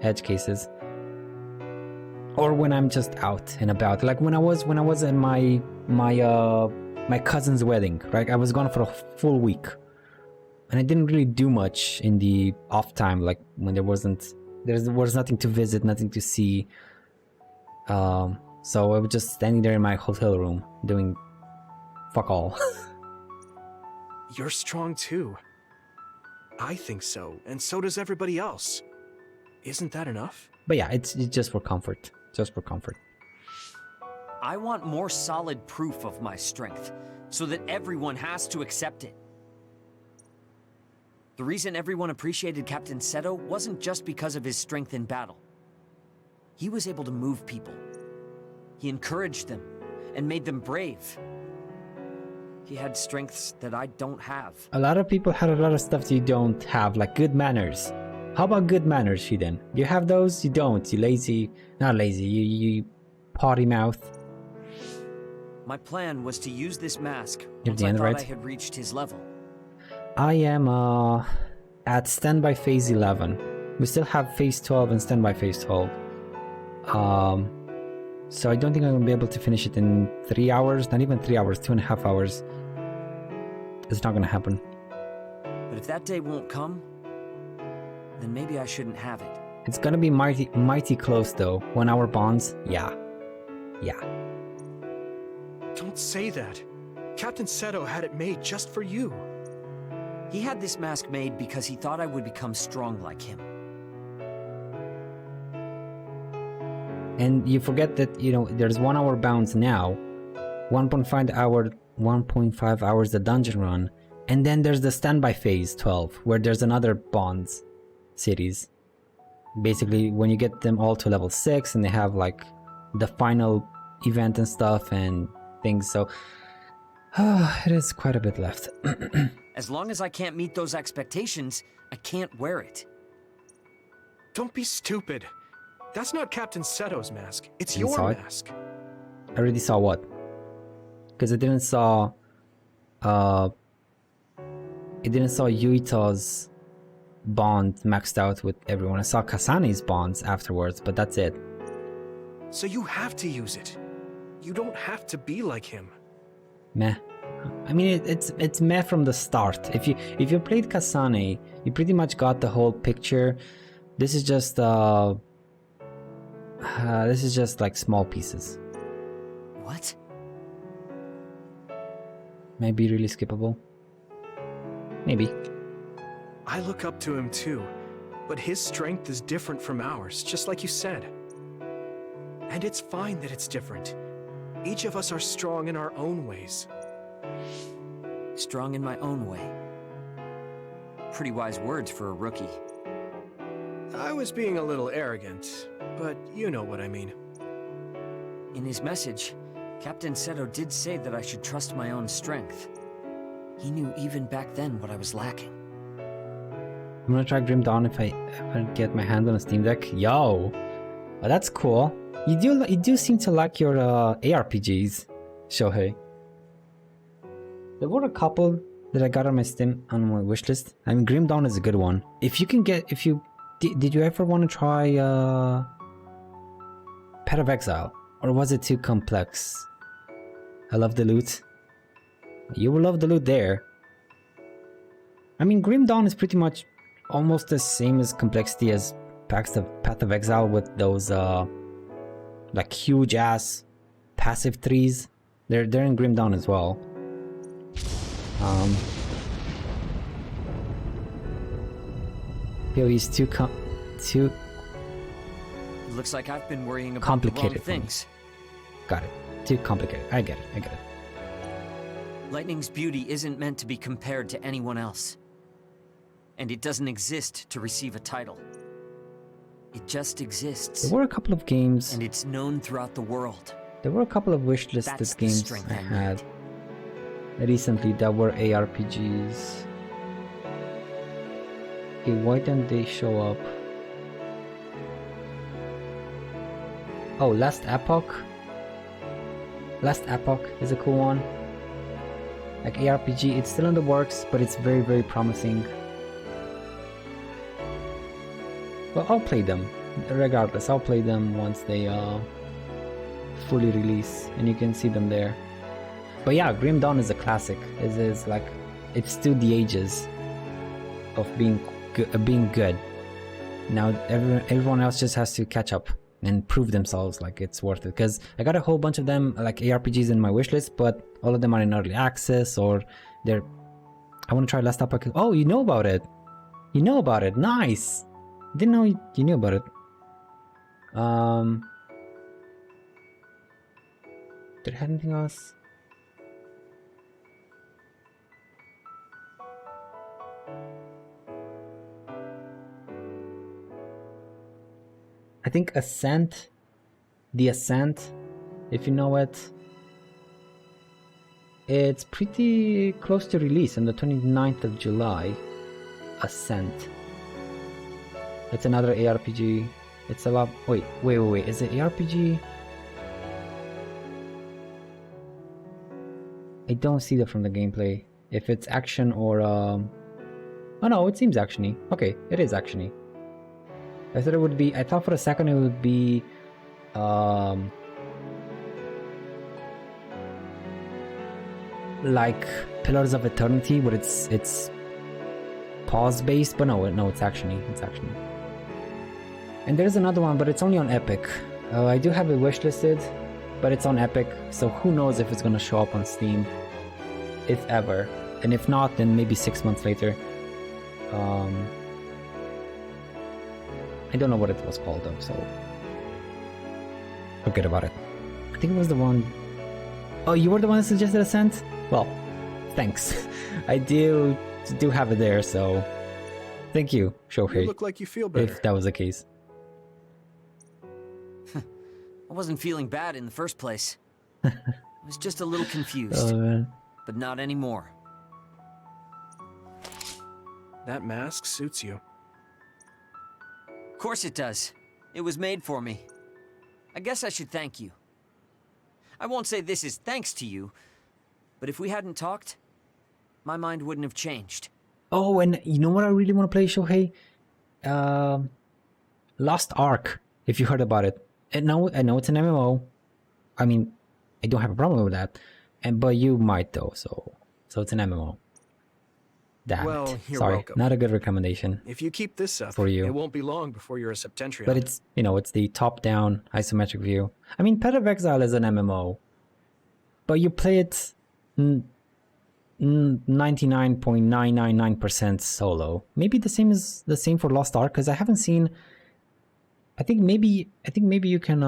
edge cases. Or when I'm just out and about, like when I was at my cousin's wedding, right? I was gone for a full week, and I didn't really do much in the off time, like when there was nothing to visit, nothing to see. So I was just standing there in my hotel room doing fuck all. You're strong too. I think so, and so does everybody else. Isn't that enough? But yeah, it's just for comfort. Just for comfort. I want more solid proof of my strength, so that everyone has to accept it. The reason everyone appreciated Captain Seto wasn't just because of his strength in battle. He was able to move people. He encouraged them, and made them brave. He had strengths that I don't have. A lot of people had a lot of stuff that you don't have, like good manners. How about good manners, Shiden? You have those? You don't. You lazy... Not lazy. You potty mouth. My plan was to use this mask You have once the I end thought right? I had reached his level. I am at standby phase 11. We still have phase 12 and standby phase 12. So I don't think I'm gonna be able to finish it in 3 hours. Not even 3 hours. 2.5 hours. It's not gonna happen. But if that day won't come, then maybe I shouldn't have it. It's gonna be mighty close though. 1 hour bonds. Yeah. Don't say that. Captain Seto had it made just for you. He had this mask made because he thought I would become strong like him. And you forget that, there's 1 hour bounds now. 1.5 hours the dungeon run. And then there's the standby phase 12, where there's another bonds series. Basically, when you get them all to level 6 and they have like the final event and stuff and things, so it is quite a bit left. As long as I can't meet those expectations, I can't wear it. Don't be stupid. That's not Captain Seto's mask. It's You your saw it? mask. I already saw what? Because I didn't saw Yuito's bond maxed out with everyone. I saw Kasane's bonds afterwards, but that's it. So you have to use it. You don't have to be like him. Meh. I mean, it's meh from the start. If you played Kasane, you pretty much got the whole picture. This is just like small pieces. What? Maybe really skippable. Maybe. I look up to him too, but his strength is different from ours, just like you said. And it's fine that it's different. Each of us are strong in our own ways. Strong in my own way. Pretty wise words for a rookie. I was being a little arrogant, but you know what I mean. In his message, Captain Seto did say that I should trust my own strength. He knew even back then what I was lacking. I'm gonna try Grim Dawn if I get my hand on a Steam Deck. Yo! Oh, that's cool. You do seem to like your ARPGs, Shohei. There were a couple that I got on my wishlist. I mean, Grim Dawn is a good one. Did you ever want to try Pet of Exile? Or was it too complex? I love the loot. You will love the loot there. I mean, Grim Dawn is pretty much almost the same as complexity as Path of Exile with those like huge ass passive trees. They're in Grim Dawn as well. PoE's too It looks like I've been worrying about complicated the wrong things. Got it. Too complicated. I get it. Lightning's beauty isn't meant to be compared to anyone else. and it doesn't exist to receive a title. It just exists. There were a couple of games. And it's known throughout the world. There were a couple of wishlisted games I had recently that were ARPGs. Okay, why don't they show up? Oh, Last Epoch. Last Epoch is a cool one. Like ARPG, it's still in the works, but it's very, very promising. Well, I'll play them. Regardless, I'll play them once they fully release, and you can see them there. But yeah, Grim Dawn is a classic. It is like, it's still the ages of being good. Now everyone else just has to catch up and prove themselves like it's worth it. Because I got a whole bunch of them, like ARPGs, in my wishlist, but all of them are in early access, or they're. I want to try Last Epoch. Oh, you know about it. You know about it. Nice. Didn't know you knew about it. Did I have anything else? I think Ascent, The Ascent, if you know it. It's pretty close to release on the 29th of July. Ascent. It's another ARPG. It's a lot. Wait. Is it ARPG? I don't see that from the gameplay. If it's action or oh no, it seems actiony. Okay, it is actiony. I thought it would be. I thought for a second it would be like Pillars of Eternity, where it's pause based, but no, it's actiony. It's actiony. And there's another one, but it's only on Epic. I do have it wishlisted, but it's on Epic, so who knows if it's gonna show up on Steam, if ever. And if not, then maybe 6 months later. I don't know what it was called though, so forget about it. I think it was the one. Oh, you were the one that suggested Ascent? Well, thanks. I do have it there, so thank you, Shohei. You look like you feel better. If that was the case. I wasn't feeling bad in the first place. I was just a little confused. But not anymore. That mask suits you. Of course it does. It was made for me. I guess I should thank you. I won't say this is thanks to you, but if we hadn't talked, my mind wouldn't have changed. Oh, and you know what I really want to play, Shohei? Lost Ark, if you heard about it. And now I know it's an MMO. I mean, I don't have a problem with that. But you might though, so it's an MMO. Damn well, it. You're Sorry, welcome. not a good recommendation. If you keep this up, for you. It won't be long before you're a Septentrion. But it's, it's the top-down isometric view. I mean, Path of Exile is an MMO, but you play it 99.999% solo. Maybe the same for Lost Ark, because I haven't seen. I think maybe you can.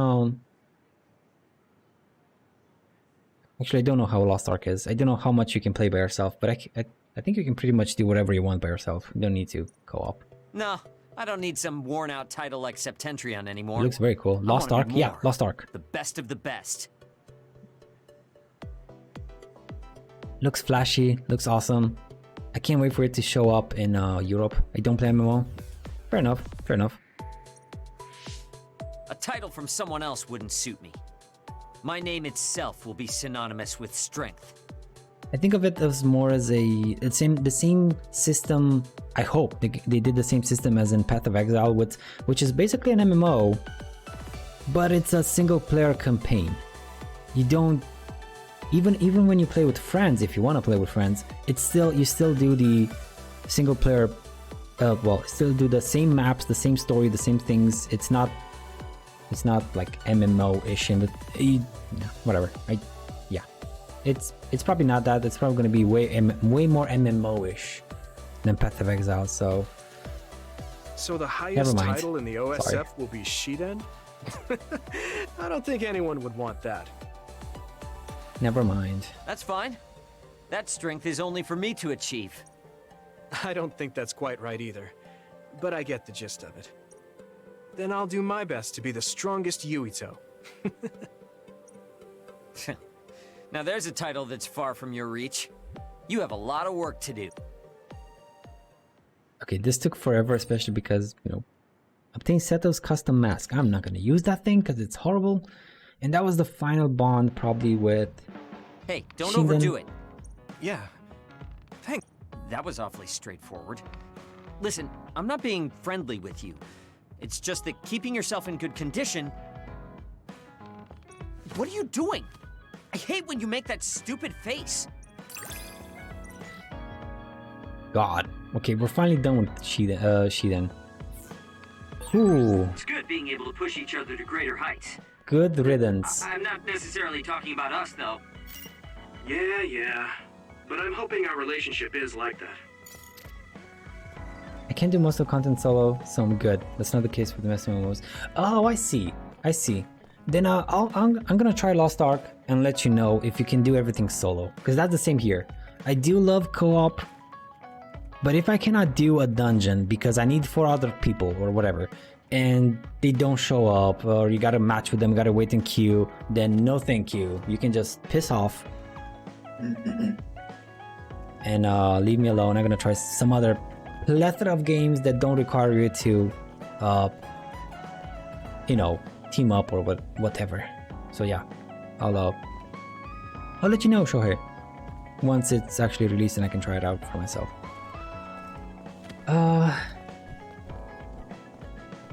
Actually, I don't know how Lost Ark is. I don't know how much you can play by yourself, but I think you can pretty much do whatever you want by yourself. You don't need to co-op. No, I don't need some worn-out title like Septentrion anymore. It looks very cool. Lost Ark? Yeah, Lost Ark. The best of the best. Looks flashy, looks awesome. I can't wait for it to show up in Europe. I don't play MMO. Fair enough, fair enough. A title from someone else wouldn't suit me. My name itself will be synonymous with strength. I think of it as more as the same system. I hope they did the same system as in Path of Exile, which is basically an MMO, but it's a single player campaign. You don't even when you play with friends, if you want to play with friends, you still do the single player. Still do the same maps, the same story, the same things. It's not like MMO-ish, and whatever. It's probably not that. It's probably going to be way more MMO-ish than Path of Exile. So the highest title in the OSF will be Shiden? I don't think anyone would want that. Never mind. That's fine. That strength is only for me to achieve. I don't think that's quite right either, but I get the gist of it. Then I'll do my best to be the strongest Yuito. Now there's a title that's far from your reach. You have a lot of work to do. Okay, this took forever, especially because, you know, obtain Seto's custom mask. I'm not gonna use that thing because it's horrible. And that was the final bond, probably with... Hey, don't Shinden. overdo it. Yeah. Thanks. That was awfully straightforward. Listen, I'm not being friendly with you. It's just that keeping yourself in good condition... What are you doing? I hate when you make that stupid face. God. Okay, we're finally done with Shinden. Ooh. It's good being able to push each other to greater heights. Good riddance. I'm not necessarily talking about us, though. Yeah. But I'm hoping our relationship is like that. I can't do most of the content solo, so I'm good. That's not the case with the Master MMOs. Oh, I see. Then I'm gonna try Lost Ark and let you know if you can do everything solo. Because that's the same here. I do love co-op, but if I cannot do a dungeon because I need 4 other people or whatever, and they don't show up, or you gotta match with them, gotta wait in queue, then no thank you. You can just piss off and leave me alone. I'm gonna try some other plethora of games that don't require you to, you know, team up or whatever. So yeah, I'll let you know, Shohei, once it's actually released and I can try it out for myself.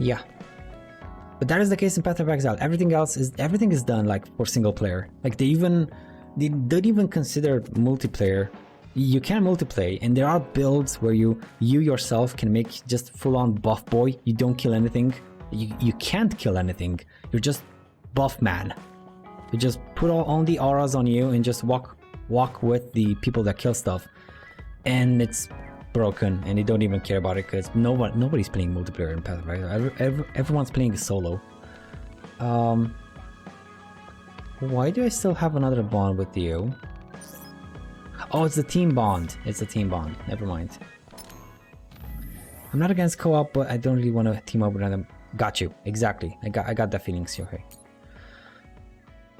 Yeah. But that is the case in Path of Exile. Everything is done like for single player. Like they don't even consider multiplayer. You can multiplayer, and there are builds where you yourself can make just full-on buff boy. You don't kill anything. You can't kill anything. You're just buff man. You just put all the auras on you and just walk with the people that kill stuff. And it's broken, and they don't even care about it because nobody's playing multiplayer in Path of Exile. Everyone's playing solo. Why do I still have another bond with you? Oh, it's the team bond. Never mind. I'm not against co-op, but I don't really want to team up with another. Got you. Exactly. I got that feeling, Shohei.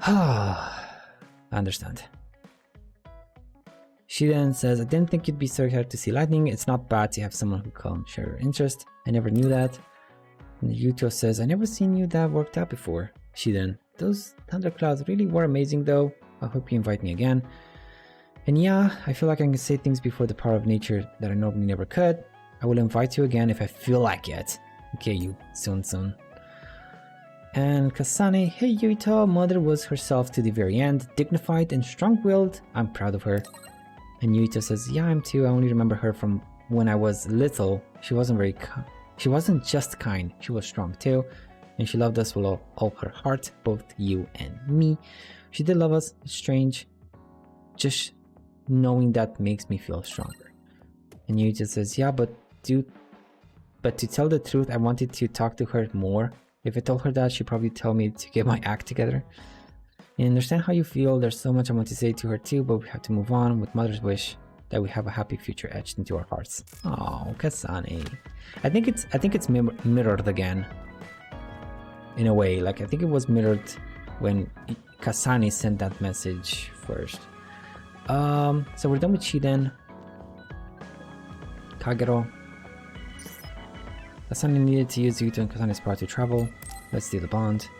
I understand. She then says, I didn't think you'd be so excited to see lightning. It's not bad to have someone who can share your interest. I never knew that. And Yuito says, I never seen you that worked out before. She then, those thunderclouds really were amazing though. I hope you invite me again. And yeah, I feel like I can say things before the power of nature that I normally never could. I will invite you again if I feel like it. Okay, you soon. And Kasane, hey Yuito, mother was herself to the very end, dignified and strong-willed. I'm proud of her. And Yuito says, yeah, I'm too. I only remember her from when I was little. She wasn't just kind, she was strong too. And she loved us with all her heart, both you and me. She did love us. It's strange. Just knowing that makes me feel stronger. And Yuito says, yeah, but to tell the truth, I wanted to talk to her more. If I told her that, she'd probably tell me to get my act together. I understand how you feel. There's so much I want to say to her too, but we have to move on with Mother's wish that we have a happy future etched into our hearts. Oh, Kasane. I think it's mirrored again. In a way, like I think it was mirrored when Kasane sent that message first. So we're done with Shinden. Kagero. Kasane needed to use Yuito and Kasane's power to travel. Let's do the bond.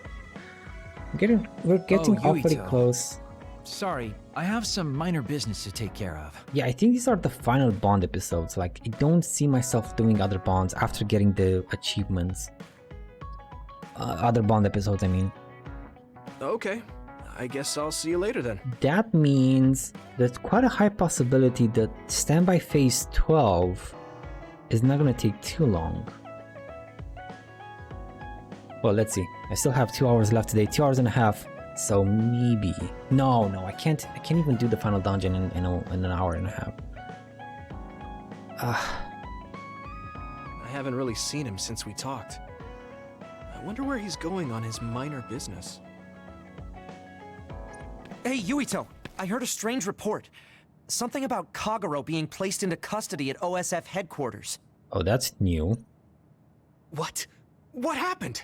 We're getting awfully close. Sorry, I have some minor business to take care of. Yeah, I think these are the final bond episodes. Like, I don't see myself doing other bonds after getting the achievements. Other bond episodes, I mean. Okay, I guess I'll see you later then. That means there's quite a high possibility that Standby Phase 12 is not gonna take too long. Well, let's see. I still have 2 hours left today, 2 hours and a half. So maybe. No, I can't even do the final dungeon in an hour and a half. I haven't really seen him since we talked. I wonder where he's going on his minor business. Hey, Yuito! I heard a strange report. Something about Kagero being placed into custody at OSF headquarters. Oh, that's new. What? What happened?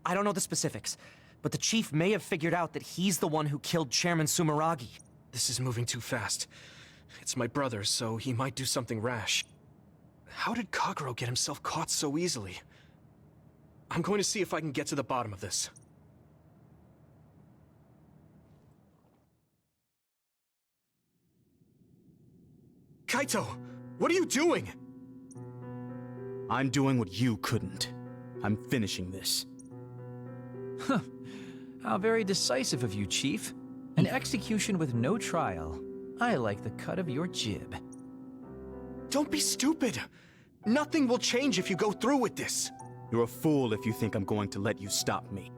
I don't know the specifics, but the chief may have figured out that he's the one who killed Chairman Sumeragi. This is moving too fast. It's my brother, so he might do something rash. How did Kagero get himself caught so easily? I'm going to see if I can get to the bottom of this. Kaito! What are you doing? I'm doing what you couldn't. I'm finishing this. Huh. How very decisive of you, Chief. An execution with no trial. I like the cut of your jib. Don't be stupid! Nothing will change if you go through with this! You're a fool if you think I'm going to let you stop me.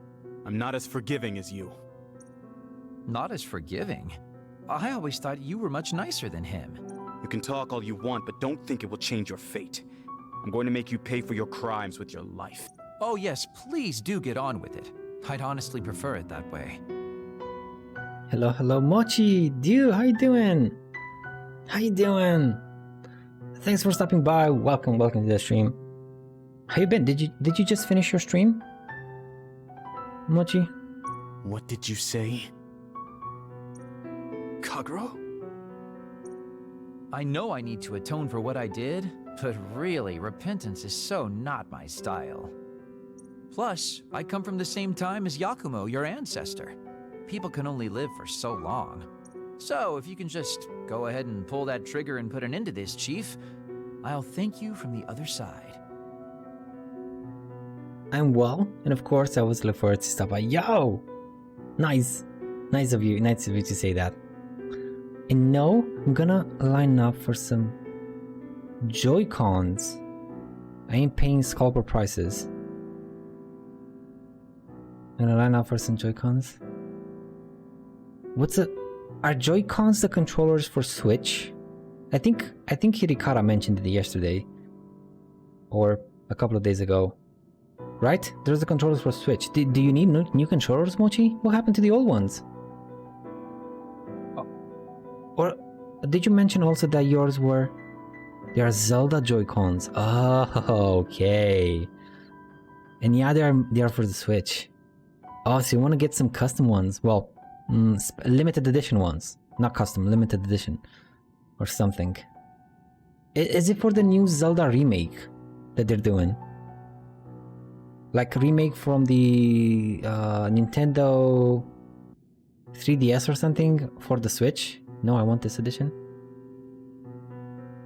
I'm not as forgiving as you. Not as forgiving? I always thought you were much nicer than him. You can talk all you want, but don't think it will change your fate. I'm going to make you pay for your crimes with your life. Oh yes, please do get on with it. I'd honestly prefer it that way. Hello, Mochi! Dude, how you doing? How you doing? Thanks for stopping by. Welcome to the stream. How you been? Did you just finish your stream? Mochi? What did you say? Kagero? I know I need to atone for what I did, but really, repentance is so not my style. Plus, I come from the same time as Yakumo, your ancestor. People can only live for so long. So, if you can just go ahead and pull that trigger and put an end to this, Chief, I'll thank you from the other side. I'm well, and of course I was looking forward to stop by. Yo! Nice of you to say that. And no, I'm gonna line up for some Joy-Cons. I ain't paying scalper prices. I'm gonna line up for some Joy-Cons. Are Joy-Cons the controllers for Switch? I think Hirikara mentioned it yesterday. Or a couple of days ago. Right? There's the controllers for Switch. Do you need new controllers, Mochi? What happened to the old ones? Or did you mention also that yours were... They are Zelda Joy-Cons. Oh, okay. And yeah, they are for the Switch. Oh, so you want to get some custom ones? Well, limited edition ones. Not custom, limited edition. Or something. Is it for the new Zelda remake that they're doing? Like remake from the Nintendo 3DS or something for the Switch? No, I want this edition.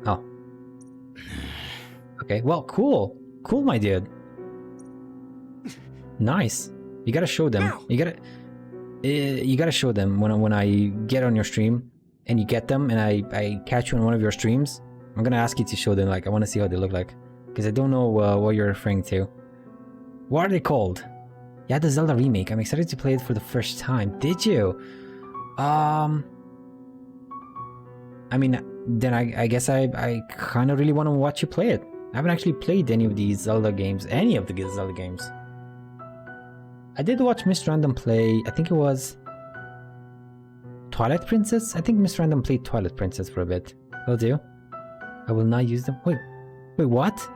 Oh. Okay, well, cool. Cool, my dude. Nice. You gotta show them. You gotta show them when I get on your stream and you get them and I catch you on one of your streams. I'm gonna ask you to show them. Like, I want to see how they look like, because I don't know what you're referring to. What are they called? Yeah, the Zelda remake. I'm excited to play it for the first time. Did you? I mean, then I guess I kind of really want to watch you play it. I haven't actually played any of these Zelda games. Any of the Zelda games. I did watch Miss Random play. I think it was Twilight Princess. I think Miss Random played Twilight Princess for a bit. Will do. I will not use them. Wait, what?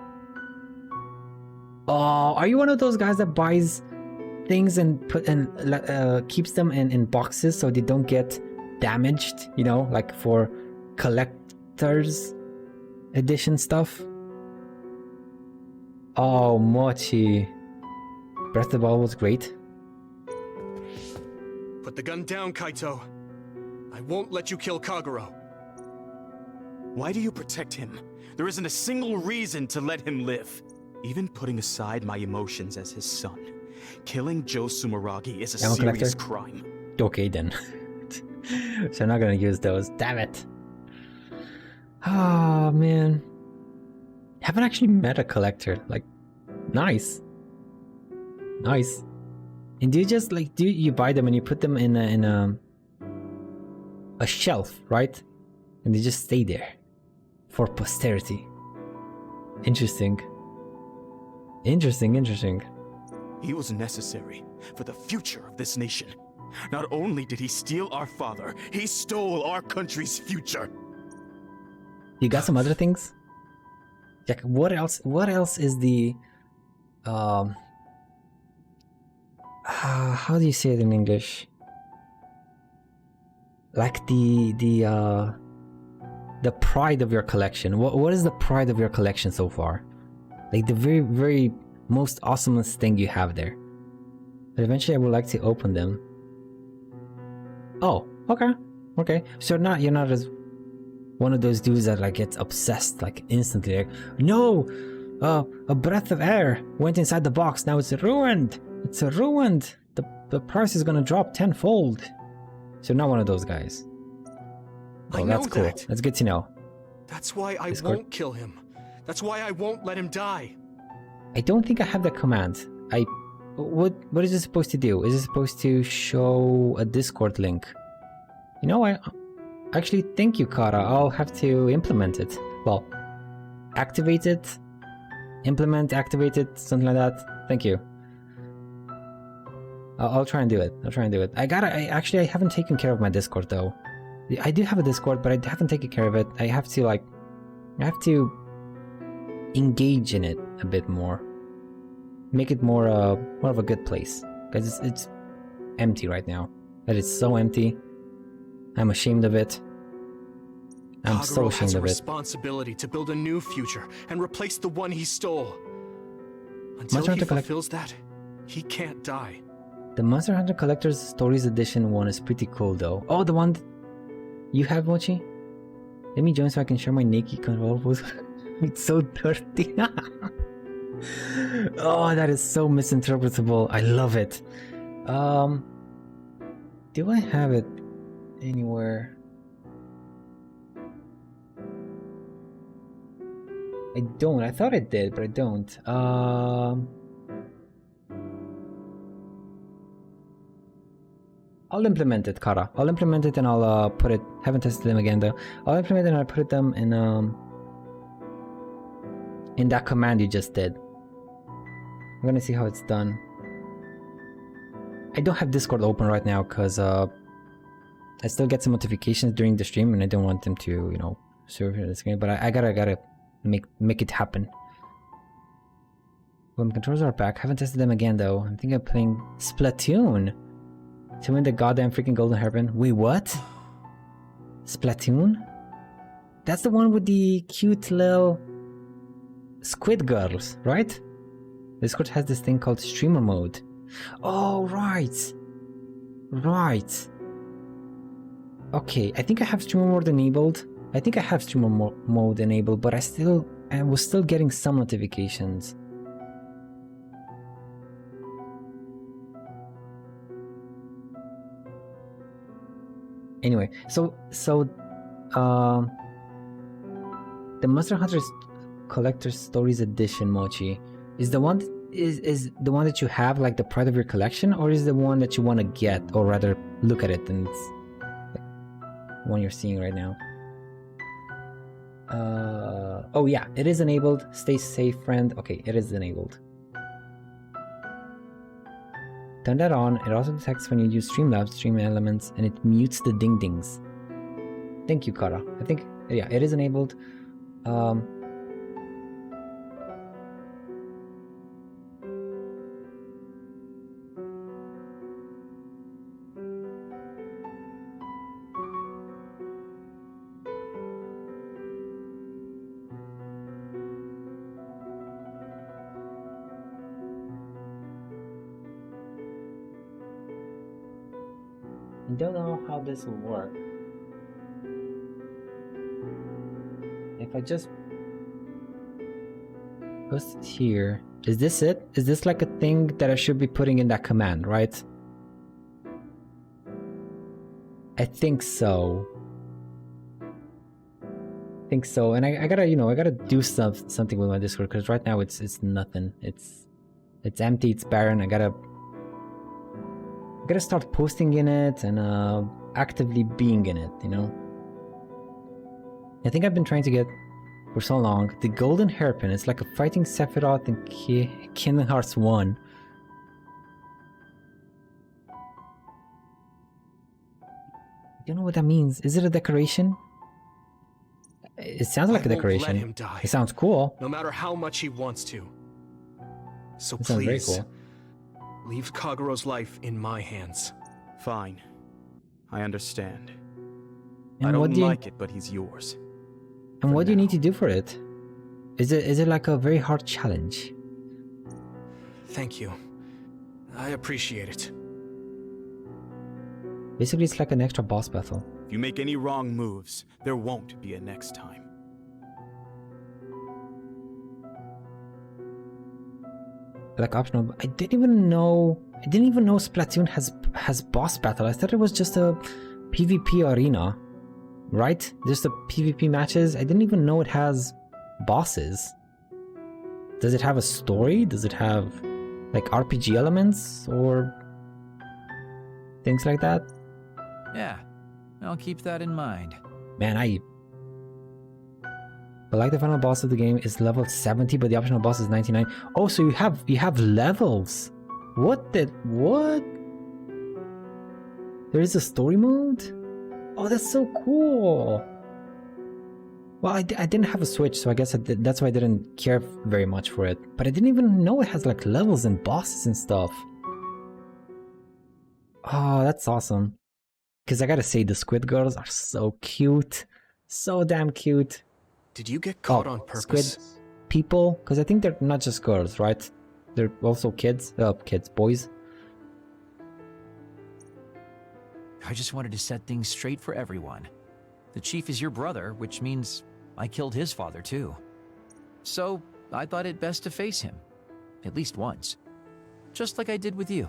Oh, are you one of those guys that buys things and keeps them in boxes so they don't get damaged? You know, like for collector's edition stuff. Oh, Mochi. Breath of the Wild was great. Put the gun down, Kaito. I won't let you kill Kagero. Why do you protect him? There isn't a single reason to let him live. Even putting aside my emotions as his son, killing Joe Sumeragi is a serious crime. Okay then. So I'm not gonna use those. Damn it. Oh man. Haven't actually met a collector. Like, nice. Nice. And do you just like you buy them and you put them in a shelf, right? And they just stay there for posterity. Interesting. Interesting. He was necessary for the future of this nation. Not only did he steal our father, he stole our country's future. You got some other things? Like, what else? What else is the how do you say it in English? Like the pride of your collection. What is the pride of your collection so far? Like the very most awesomest thing you have there. But eventually I would like to open them. Oh, okay. So you're not as one of those dudes that like gets obsessed like instantly. Like, no, a breath of air went inside the box. Now it's ruined. It's ruined. The price is gonna drop tenfold. So not one of those guys. Oh, that's cool. That's good to know. That's why I won't kill him. That's why I won't let him die. I don't think I have the command. What is it supposed to do? Is it supposed to show a Discord link? You know, actually, thank you, Kara. I'll have to implement it. Well, activate it, implement, activate it, something like that. Thank you. I'll try and do it. I haven't taken care of my Discord though. I do have a Discord, but I haven't taken care of it. I have to engage in it a bit more. Make it more of a good place. Because it's empty right now. That is so empty. I'm ashamed of it. I'm so ashamed has a of it. Responsibility to build a new future and replace the one he stole. Until he fulfills that, he can't die. The Monster Hunter Collector's Stories Edition one is pretty cool though. Oh, the one you have, Mochi? Let me join so I can share my naked controllables. It's so dirty. Oh, that is so misinterpretable. I love it. Do I have it anywhere? I don't. I thought I did, but I don't. I'll implement it, Kara. I'll implement it and I'll put it. Haven't tested them again though. I'll implement it and I'll put them in that command you just did. I'm gonna see how it's done. I don't have Discord open right now because I still get some notifications during the stream and I don't want them to, you know, serve the screen. But I gotta make it happen. When controllers are back, haven't tested them again though. I'm thinking of playing Splatoon to win the goddamn freaking golden hairpin. Wait, what? Splatoon? That's the one with the cute little squid girls, right? Discord has this thing called streamer mode. Oh, right. Okay, I think I have streamer mode enabled. But I was still getting some notifications. Anyway, so the Monster Hunter Collector's Stories Edition, Mochi, is the one the one that you have, like the pride of your collection, or is the one that you want to get, or rather look at it and it's like the one you're seeing right now? Oh yeah, it is enabled. Stay safe, friend. Okay, it is enabled. Turn that on. It also detects when you use Streamlabs, stream elements, and it mutes the ding-dings. Thank you, Kara. I think, yeah, it is enabled. I don't know how this will work. If I just post it here, is this it? Is this like a thing that I should be putting in that command, right? I think so. And I gotta, you know, I gotta do something with my Discord because right now it's nothing. It's empty. It's barren. I gotta start posting in it and actively being in it, you know? I think I've been trying to get for so long the golden hairpin. It's like a fighting Sephiroth in Kingdom Hearts 1. don't know what that means. Is it a decoration? It sounds like a decoration. Let him die. It sounds cool. No matter how much he wants to. So It sounds very please, cool. leave Kagero's life in my hands. Fine. I understand. And I what don't do you- like it, but he's yours. And what do you need to do for it? Is it like a very hard challenge? Thank you. I appreciate it. Basically, it's like an extra boss battle. If you make any wrong moves, there won't be a next time. Like optional. I didn't even know Splatoon has boss battle. I thought it was just a PvP arena, right? Just a PvP matches. I didn't even know it has bosses. Does it have a story? Does it have like RPG elements or things like that? Yeah, I'll keep that in mind. Man, but like the final boss of the game is level 70, but the optional boss is 99. Oh, so you have levels. What? There is a story mode? Oh, that's so cool. Well, I didn't have a Switch, so I guess that's why I didn't care very much for it. But I didn't even know it has like levels and bosses and stuff. Oh, that's awesome. Because I gotta say, the Squid Girls are so cute. So damn cute. Did you get caught on purpose? Squid people? Because I think they're not just girls, right? They're also boys. I just wanted to set things straight for everyone. The chief is your brother, which means I killed his father too. So I thought it best to face him. At least once. Just like I did with you.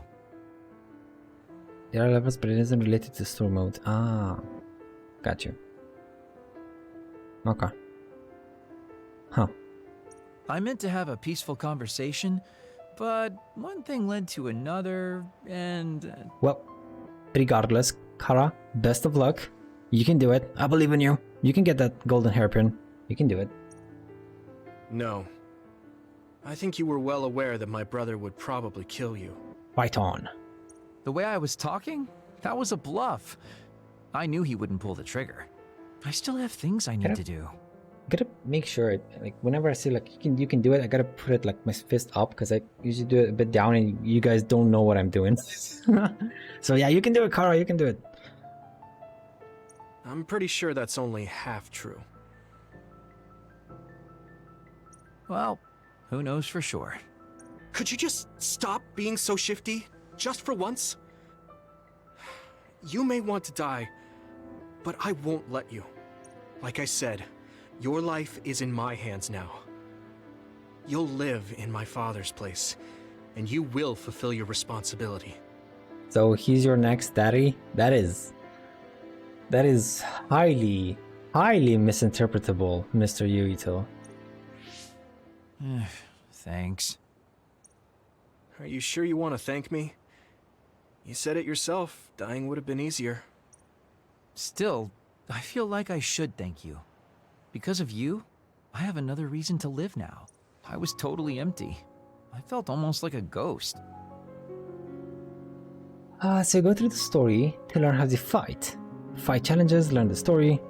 There are levels, but it isn't related to story mode. Ah, got you. Okay. Huh. I meant to have a peaceful conversation, but one thing led to another, and... Well, regardless, Kara, best of luck. You can do it. I believe in you. You can get that golden hairpin. You can do it. No. I think you were well aware that my brother would probably kill you. Fight on. The way I was talking? That was a bluff. I knew he wouldn't pull the trigger. I still have things I need to do. Gotta make sure, like, whenever I say like you can do it, I gotta put it like my fist up because I usually do it a bit down, and you guys don't know what I'm doing. So yeah, you can do it, Kara. You can do it. I'm pretty sure that's only half true. Well, who knows for sure. Could you just stop being so shifty? Just for once? You may want to die, but I won't let you. Like I said, your life is in my hands now. You'll live in my father's place, and you will fulfill your responsibility. So he's your next daddy? That is highly misinterpretable, Mr. Yuito. Thanks. Are you sure you want to thank me? You said it yourself, dying would have been easier. Still, I feel like I should thank you. Because of you, I have another reason to live now. I was totally empty. I felt almost like a ghost. So you go through the story to learn how to fight. Fight challenges, learn the story.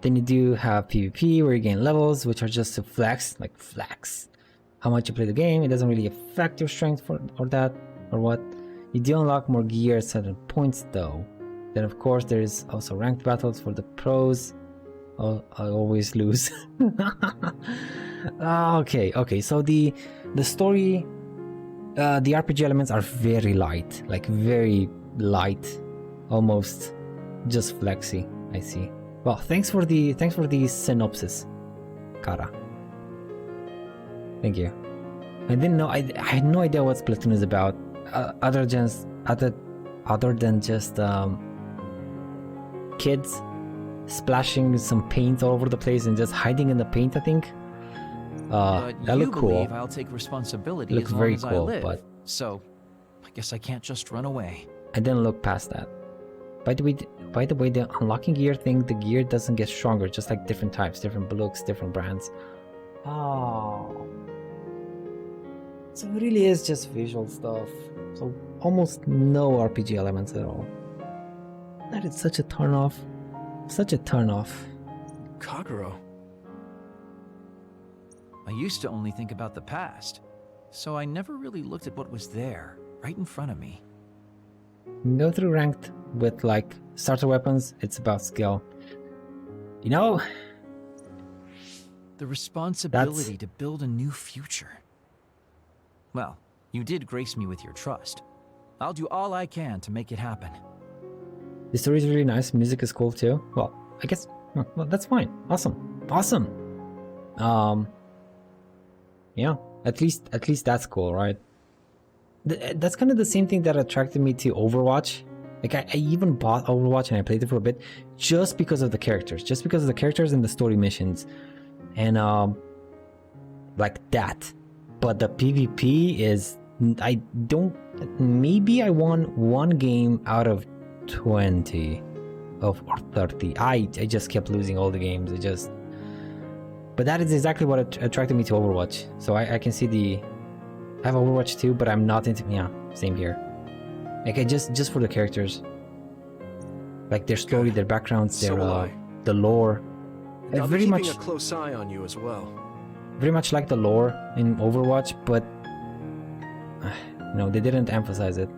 Then you do have PvP where you gain levels, which are just to flex, like flex. How much you play the game, it doesn't really affect your strength or that, or what. You do unlock more gear at certain points though. Then of course there is also ranked battles for the pros. Oh, I always lose. Okay, so the story, the RPG elements are very light, like very light, almost just flexy. I see. Well, thanks for the synopsis, Kara. Thank you. I didn't know. I had no idea what Splatoon is about, other than just kids splashing some paint all over the place and just hiding in the paint. I think. That looked cool. I'll take responsibility looks as long very as cool, I live, but so I guess I can't just run away. I didn't look past that. By the way, the unlocking gear thing, the gear doesn't get stronger, just like different types, different looks, different brands. Oh. So it really is just visual stuff. So almost no RPG elements at all. That is such a turn off. Such a turn off. Kagero. I used to only think about the past, so I never really looked at what was there, right in front of me. Go through ranked with like starter weapons, it's about skill. You know? The responsibility to build a new future. Well, you did grace me with your trust. I'll do all I can to make it happen. The story is really nice, music is cool too. Well, I guess, well, that's fine. Awesome. Awesome. Yeah, at least that's cool, right? That's kind of the same thing that attracted me to Overwatch. Like, I even bought Overwatch and I played it for a bit just because of the characters. Just because of the characters and the story missions. And, like that. But the PvP is... I don't... Maybe I won one game out of 20 or 30. I just kept losing all the games. I just... But that is exactly what attracted me to Overwatch. So I can see the... I have Overwatch 2, but I'm not into... Yeah, same here. Like, just for the characters. Like, their story, their backgrounds, their, the lore. I'll Very be much... keeping a close eye on you as well. Very much like the lore in Overwatch, but... no, they didn't emphasize it.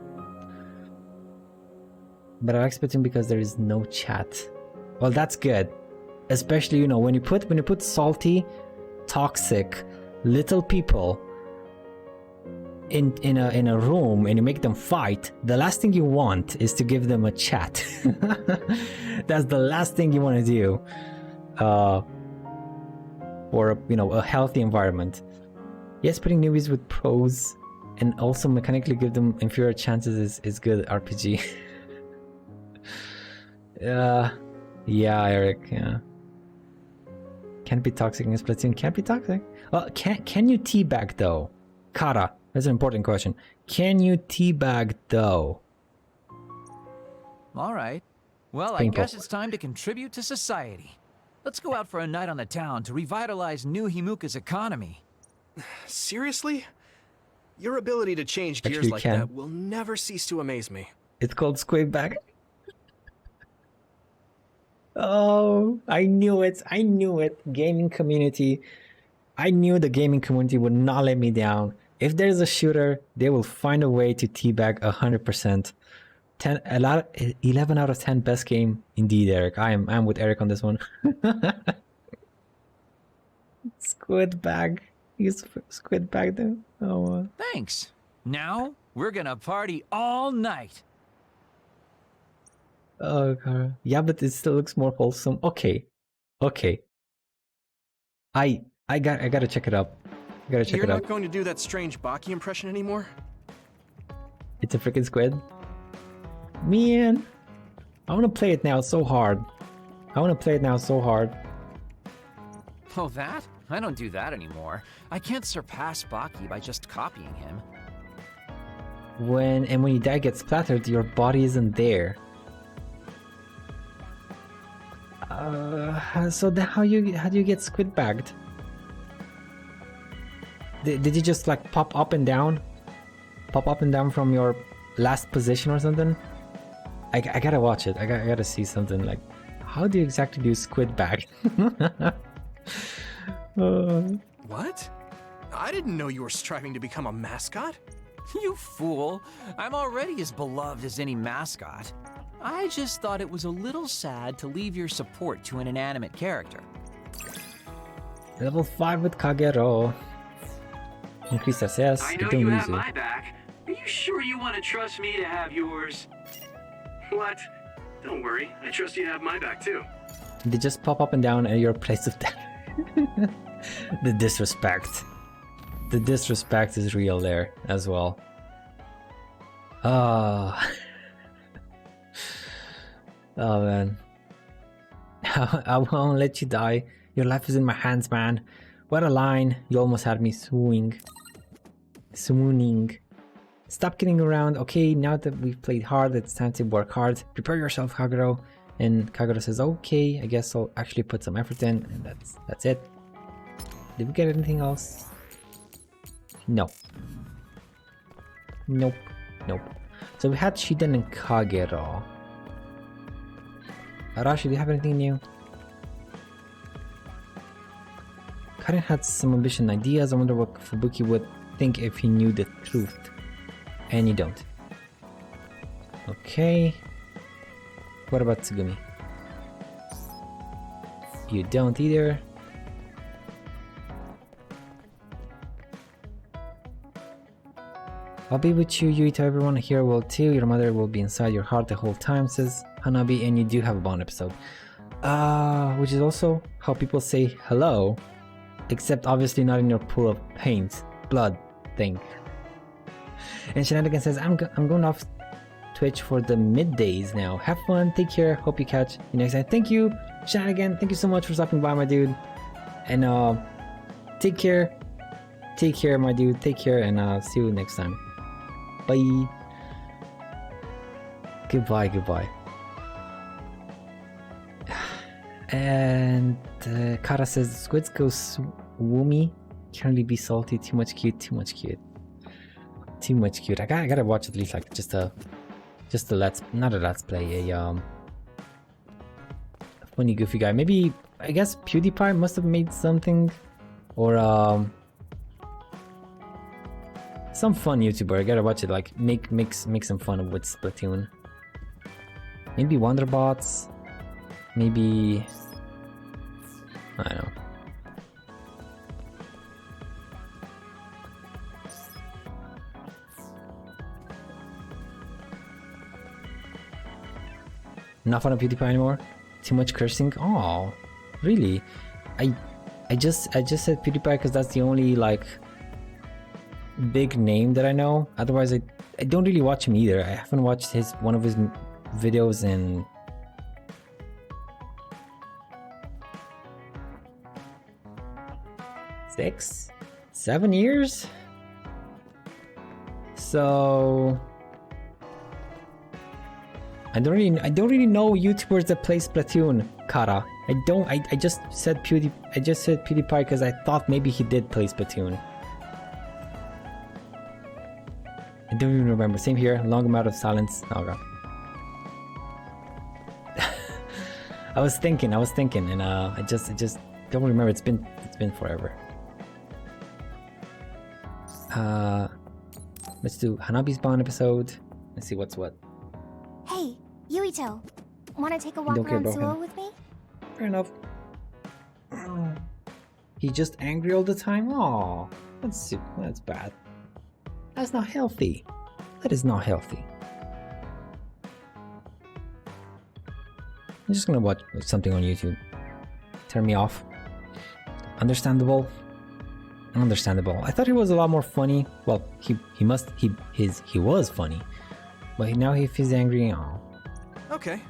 But I like Splatoon because there is no chat. Well, that's good. Especially, you know, when you put salty, toxic, little people in a room and you make them fight, the last thing you want is to give them a chat. That's the last thing you want to do. For a healthy environment. Yes, putting newbies with pros and also mechanically give them inferior chances is good RPG. Yeah, Eric. Yeah. Can't be toxic in Splatoon. Can't be toxic. Can you teabag though? Kara, that's an important question. Can you teabag though? All right. Well, I guess it's time to contribute to society. Let's go out for a night on the town to revitalize New Himuka's economy. Seriously? Your ability to change gears like that will never cease to amaze me. It's called Squidbag. Oh, I knew it. I knew it. Gaming community. I knew the gaming community would not let me down. If there's a shooter, they will find a way to teabag 100%. 11 out of 10 best game. Indeed, Eric. I'm with Eric on this one. Squidbag. Use Squidbag though. Oh. Thanks. Now we're gonna party all night. Oh god. Yeah, but it still looks more wholesome. Okay. I gotta check it up. You're not going to do that strange Baki impression anymore? It's a freaking squid. Man, I want to play it now so hard. Oh, that? I don't do that anymore. I can't surpass Baki by just copying him. When you die gets splattered, your body isn't there. So then how do you get squid bagged? Did you just like pop up and down from your last position or something? I gotta watch it. I gotta see something like, how do you exactly do squid bag? What? I didn't know you were striving to become a mascot. You fool! I'm already as beloved as any mascot. I just thought it was a little sad to leave your support to an inanimate character. Level 5 with Kagero. Increase SS. I know you have my back. Are you sure you want to trust me to have yours? What? Don't worry. I trust you to have my back too. They just pop up and down at your place of death. The disrespect. The disrespect is real there as well. Oh man. I won't let you die. Your life is in my hands, man. What a line. You almost had me swooning. Stop kidding around. Okay, now that we've played hard, it's time to work hard. Prepare yourself, Kagero. And Kagero says, okay, I guess I'll actually put some effort in. And that's it. Did we get anything else? No. Nope. So we had Shiden and Kagero. Arashi, do you have anything new? Karen had some ambitious ideas. I wonder what Fubuki would think if he knew the truth. And you don't. Okay. What about Tsugumi? You don't either. I'll be with you, Yuito. Everyone here will too. Your mother will be inside your heart the whole time, says Hanabi, and you do have a Bond episode. Which is also how people say hello, except obviously not in your pool of paint, blood thing. And Shenanigan says, I'm going off Twitch for the middays now. Have fun, take care, hope you catch you next time. Thank you, Shenanigan. Thank you so much for stopping by, my dude. And take care, my dude. Take care, and see you next time. Bye. Goodbye. And Kara says, squids go swoomy. Can't really be salty. Too much cute. I gotta watch at least like just a not a let's play, a funny goofy guy. Maybe, I guess PewDiePie must have made something, or some fun YouTuber. I gotta watch it, like make some fun with Splatoon. Maybe Wonderbots. Maybe, I don't know. Not fun of PewDiePie anymore? Too much cursing? Oh, really? I just said PewDiePie because that's the only like big name that I know. Otherwise, I don't really watch him either. I haven't watched one of his videos in 6-7 years. So I don't really know YouTubers that play Splatoon, Kara. I just said PewDiePie because I thought maybe he did play Splatoon. I don't even remember. Same here. Long amount of silence. Oh god. I was thinking, and I just don't remember. It's been forever. Let's do Hanabi's Bond episode. Let's see what's what. Hey, Yuito, wanna take a walk around Suo with me? Fair enough. He's just angry all the time? Aw, that's bad. That's not healthy. That is not healthy. I'm just gonna watch something on YouTube. Turn me off. Understandable. I thought he was a lot more funny. Well, he was funny. But now if he's angry, oh. Okay.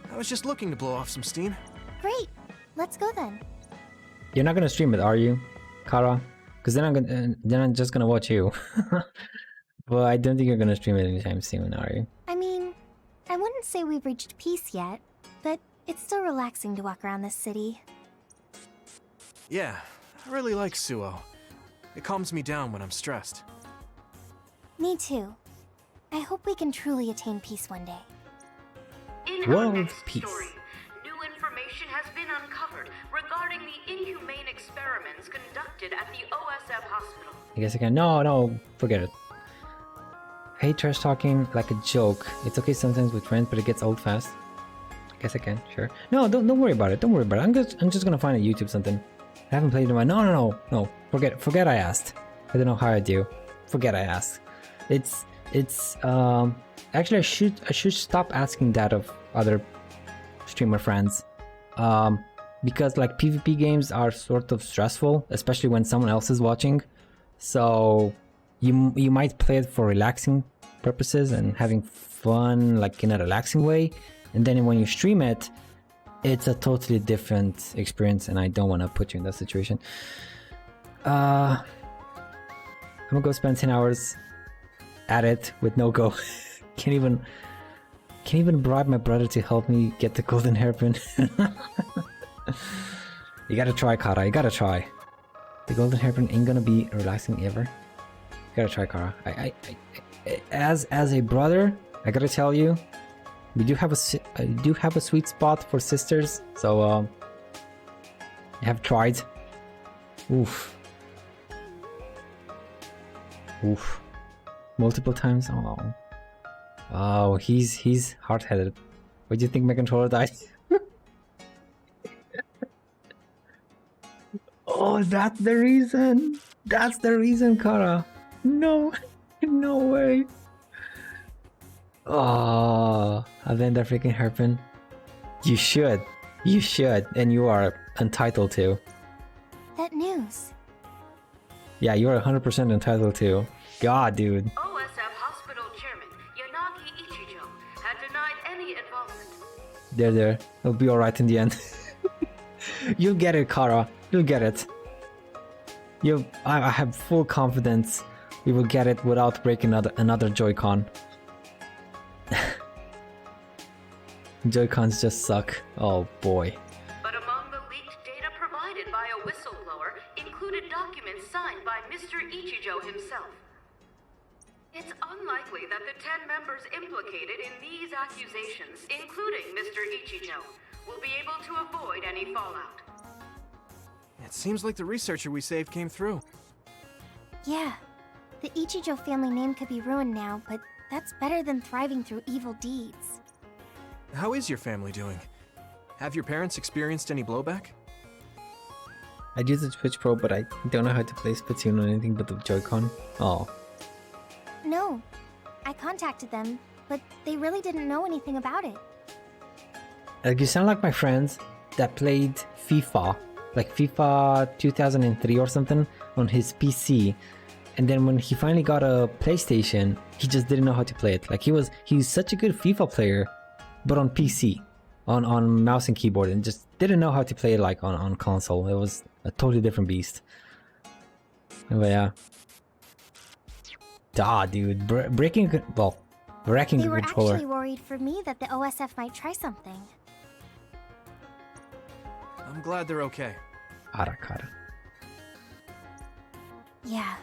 I was just looking to blow off some steam. Great. Let's go then. You're not gonna stream it, are you, Kara? Because then I'm just gonna watch you. But I don't think you're gonna stream it anytime soon, are you? I mean, I wouldn't say we've reached peace yet, but it's still relaxing to walk around this city. Yeah, I really like Suo. It calms me down when I'm stressed. Me too. I hope we can truly attain peace one day. In our next story, new information has been uncovered regarding the inhumane experiments conducted at the OSF hospital. I guess I can. No, forget it. I hate trash talking like a joke. It's okay sometimes with friends, but it gets old fast. I guess I can, sure. No, don't worry about it. I'm just gonna find a YouTube something. I haven't played in a while. No. Forget I asked. I don't know how I do. Forget I asked. It's actually I should stop asking that of other streamer friends. Because like PvP games are sort of stressful, especially when someone else is watching. So you might play it for relaxing purposes and having fun, like in a relaxing way, and then when you stream it, it's a totally different experience, and I don't want to put you in that situation. I'm gonna go spend 10 hours at it with no go. Can't even bribe my brother to help me get the golden hairpin. You gotta try, Kara. You gotta try. The golden hairpin ain't gonna be relaxing ever. You gotta try, Kara. As a brother, I gotta tell you, We do have a sweet spot for sisters, so I have tried. Oof. Oof. Multiple times. Oh. Oh, he's hard-headed. Why do you think my controller died? Oh, that's the reason. That's the reason, Kara. No, no way. Oh, Avenda freaking Herpin. You should, and you are entitled to. That news. Yeah, you are 100% entitled to. God, dude. OSF Hospital Chairman Yanagi Ichijo had denied any involvement. There. It'll be alright in the end. You'll get it, Kara. You'll get it. I have full confidence we will get it without breaking another Joy-Con. Joy-Cons just suck. Oh boy. But among the leaked data provided by a whistleblower included documents signed by Mr. Ichijo himself. It's unlikely that the 10 members implicated in these accusations, including Mr. Ichijo, will be able to avoid any fallout. It seems like the researcher we saved came through. Yeah. The Ichijo family name could be ruined now, but that's better than thriving through evil deeds. How is your family doing? Have your parents experienced any blowback? I use the Twitch Pro, but I don't know how to play Splatoon on anything but the Joy-Con. Oh. No. I contacted them, but they really didn't know anything about it. Like, you sound like my friends that played FIFA, like FIFA 2003 or something, on his PC. And then when he finally got a PlayStation, he just didn't know how to play it. Like, he's such a good FIFA player, but on PC, on mouse and keyboard, and just didn't know how to play it like on console. It was a totally different beast. But yeah. Dude, wrecking the controller. They were actually worried for me that the OSF might try something. I'm glad they're okay. Arakara. Yeah.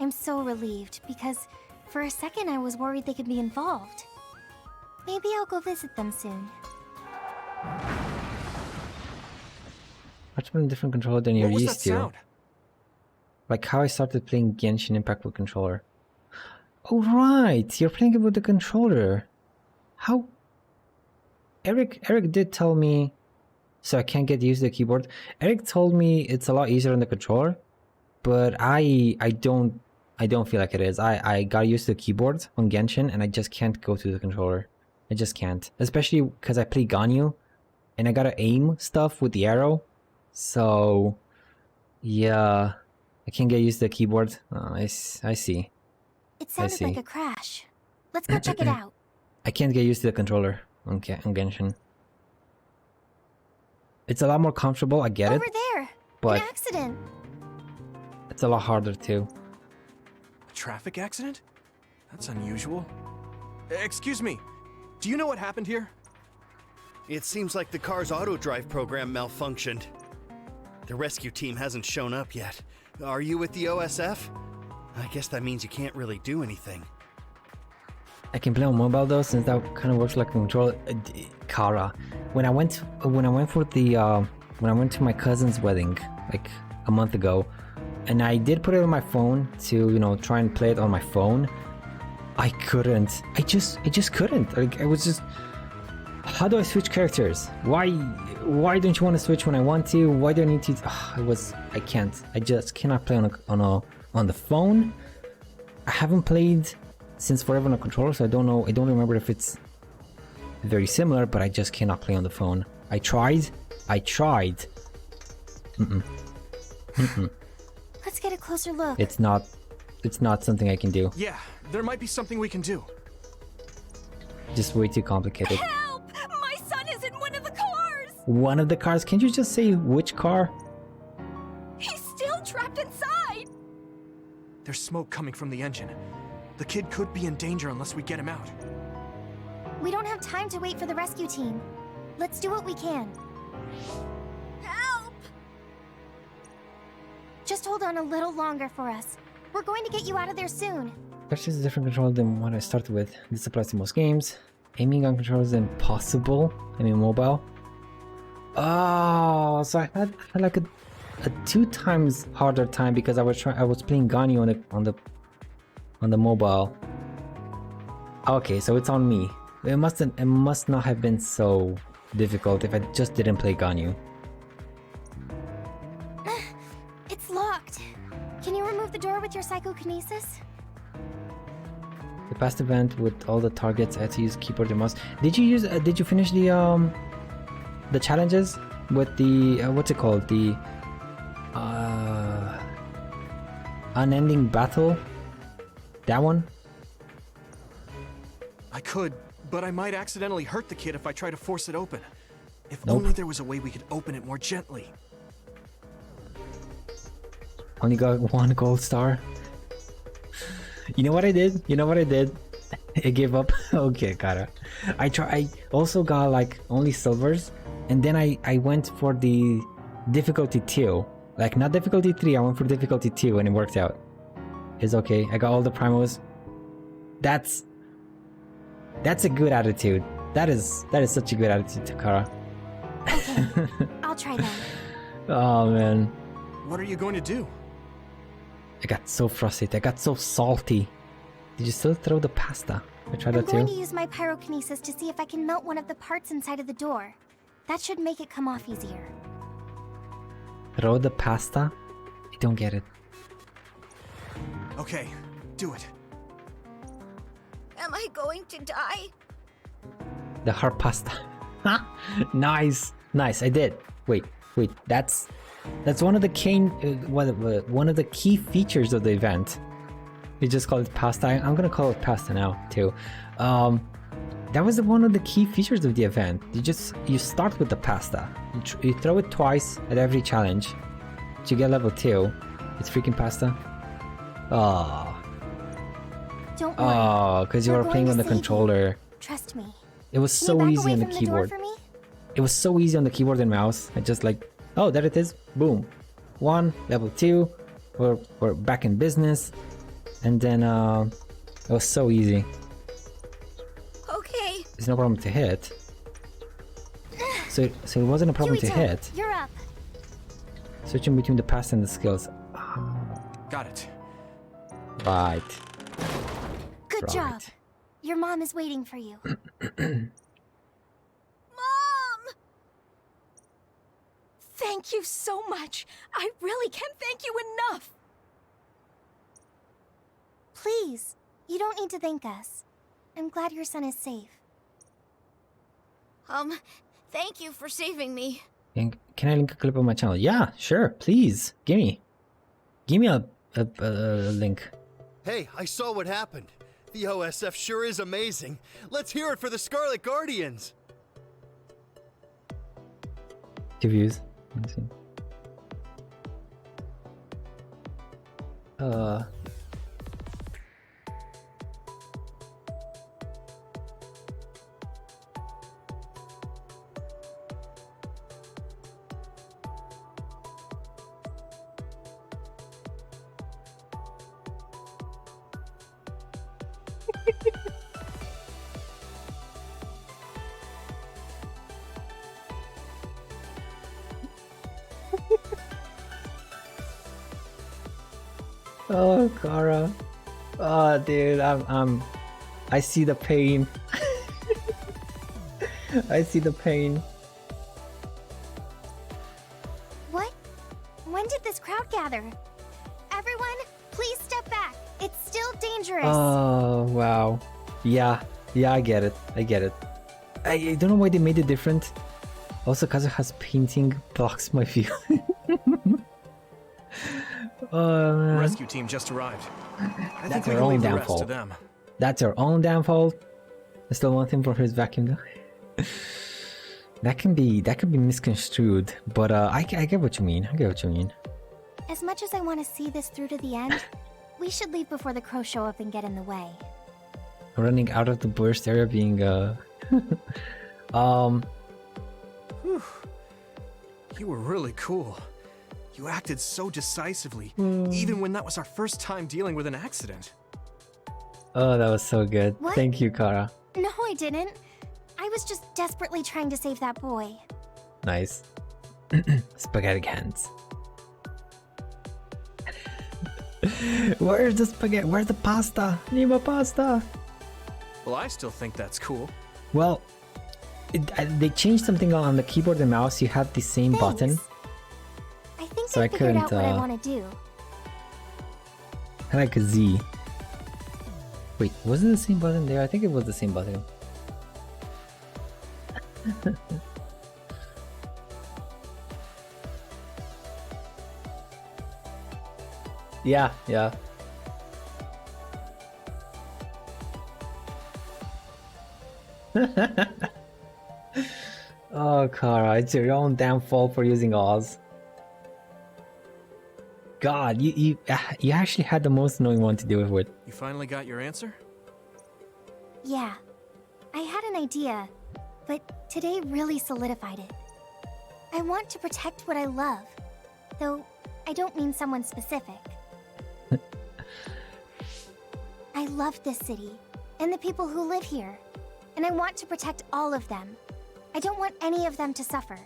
I'm so relieved, because for a second I was worried they could be involved. Maybe I'll go visit them soon. Much more different controller than you're What was used that to. sound? Like how I started playing Genshin Impact with controller. Oh right, you're playing it with the controller. How? Eric did tell me, so I can't get used to the keyboard. Eric told me it's a lot easier on the controller, but I don't feel like it is. I got used to the keyboard on Genshin, and I just can't go to the controller. I just can't, especially because I play Ganyu, and I gotta aim stuff with the arrow. So, yeah, I can't get used to the keyboard. Oh, I see. It sounded like a crash. Let's go check it out. I can't get used to the controller on Genshin. It's a lot more comfortable, I get Over it. there! But an accident! it's a lot harder too. A traffic accident? That's unusual. Excuse me, do you know what happened here? It seems like the car's auto-drive program malfunctioned. The rescue team hasn't shown up yet. Are you with the OSF? I guess that means you can't really do anything. I can play on mobile though, since that kind of works like a controller. Kara, when I went to my cousin's wedding like a month ago, and I did put it on my phone to try and play it on my phone, I couldn't. I just couldn't. Like I was just. How do I switch characters? Why don't you want to switch when I want to? Why do I need to? I can't. I just cannot play on the phone. I haven't played since forever on a controller, so I don't know. I don't remember if it's very similar, but I just cannot play on the phone. I tried. Let's get a closer look. It's not something I can do. Yeah, there might be something we can do. Just way too complicated. Help! My son is in one of the cars! One of the cars? Can't you just say which car? He's still trapped inside! There's smoke coming from the engine. The kid could be in danger unless we get him out. We don't have time to wait for the rescue team. Let's do what we can. Help! Just hold on a little longer for us. We're going to get you out of there soon. That's just a different controller than what I started with. This applies to most games. Aiming on controller is impossible. I mean, mobile. Oh, so I had like a 2 times harder time because I was playing Ganyu on the mobile. Okay, so it's on me. It must not have been so difficult if I just didn't play Ganyu. It's locked. Can you remove the door with your psychokinesis? The past event with all the targets, I had to use keyboard and mouse. Did you finish the challenges with the what's it called? The unending battle? That one? I could, but I might accidentally hurt the kid if I try to force it open. If Nope. only there was a way we could open it more gently. Only got 1 gold star. You know what I did? I gave up. Okay, Kara. I also got like only silvers, and then I went for the difficulty 2. Like not difficulty 3, I went for difficulty 2 and it worked out. It's okay. I got all the primos. That's a good attitude. That is such a good attitude, Takara. Okay, I'll try that. Oh man. What are you going to do? I got so frustrated. I got so salty. Did you still throw the pasta? I tried I'm that going too. to use my pyrokinesis to see if I can melt one of the parts inside of the door. That should make it come off easier. Throw the pasta? I don't get it. Okay, do it. Am I going to die? The hard pasta. Nice. I did. Wait. That's one of the one of the key features of the event. You just call it pasta. I'm gonna call it pasta now too. That was one of the key features of the event. You start with the pasta. You throw it twice at every challenge. To get level 2. It's freaking pasta. Oh. Don't worry. Oh, because you were playing on the controller. Trust me. It was so easy on the keyboard. It was so easy on the keyboard and mouse. I just like, oh, there it is. Boom. 1, level 2. We're back in business. And then it was so easy. Okay. It's no problem to hit. So it wasn't a problem to Yuito, hit. You're up. Switching between the past and the skills. Got it. Right. Good Right. job. Your mom is waiting for you. Mom! Thank you so much. I really can't thank you enough. Please, you don't need to thank us. I'm glad your son is safe. Thank you for saving me. And can I link a clip on my channel? Yeah, sure. Please. Give me a link. Hey, I saw what happened. The OSF sure is amazing. Let's hear it for the Scarlet Guardians. 2 views. Let's see. Oh, Kara. Oh, dude, I see the pain. I see the pain. What? When did this crowd gather? Everyone, please step back. It's still dangerous. Oh, wow. Yeah, I get it. I don't know why they made it different. Also, Kazuha's painting blocks my view. Oh, man. Rescue team just arrived. I That's think we our can own leave the rest downfall. to them. That's our own downfall. I still want him for his vacuum though. That can be misconstrued, but I get what you mean. As much as I want to see this through to the end, we should leave before the crows show up and get in the way. Running out of the burst area being Whew. You were really cool. You acted so decisively, even when that was our first time dealing with an accident. Oh, that was so good. What? Thank you, Kara. No, I didn't. I was just desperately trying to save that boy. Nice. Spaghetti hands. Where's the spaghetti? Where's the pasta? I need my pasta. Well, I still think that's cool. Well, they changed something on the keyboard and mouse. You have the same button. I think So I I figured out couldn't, what I want to do. I like a Z. Wait, wasn't the same button there? I think it was the same button. Yeah, yeah. Oh, Kara, it's your own damn fault for using Oz. God, you actually had the most annoying one to deal with. You finally got your answer? Yeah. I had an idea, but today really solidified it. I want to protect what I love, though I don't mean someone specific. I love this city, and the people who live here, and I want to protect all of them. I don't want any of them to suffer.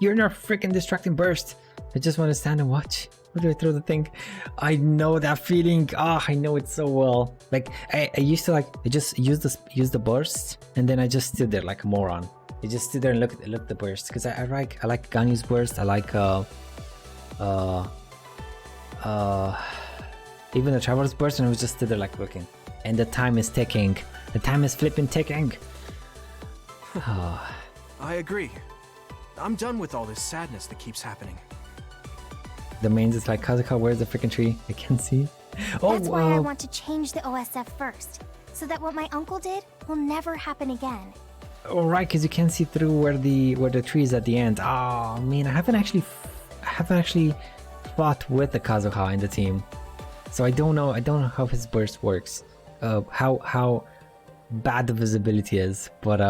You're in a freaking distracting burst. I just want to stand and watch. Where do I throw the thing? I know that feeling. Ah, I know it so well. Like I used to I just use the burst, and then I just stood there like a moron. I just stood there and look at the burst because I like Ganyu's burst. I like even the Traveler's burst, and I was just stood there like looking. And the time is ticking. The time is flipping ticking. I agree. I'm done with all this sadness that keeps happening. The mains is like, Kazuka, where's the freaking tree? I can't see. Oh, That's why I want to change the OSF first, so that what my uncle did will never happen again. Oh, right, because you can't see through where the tree is at the end. Oh man, I haven't actually fought with the Kazuha in the team, so I don't know how his burst works, how bad the visibility is, but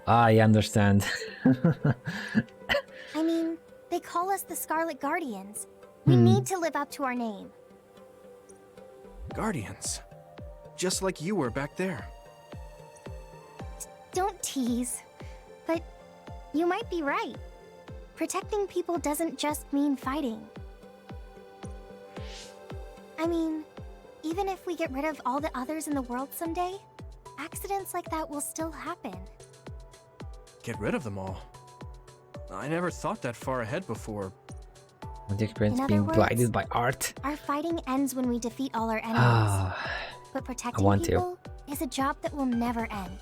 I understand. I mean, they call us the Scarlet Guardians. We need to live up to our name. Guardians. Just like you were back there. Don't tease. But you might be right. Protecting people doesn't just mean fighting. I mean, even if we get rid of all the others in the world someday, accidents like that will still happen. Get rid of them all? I never thought that far ahead before. The experience In being other words, blinded by art. Our fighting ends when we defeat all our enemies. But protecting people is a job that will never end.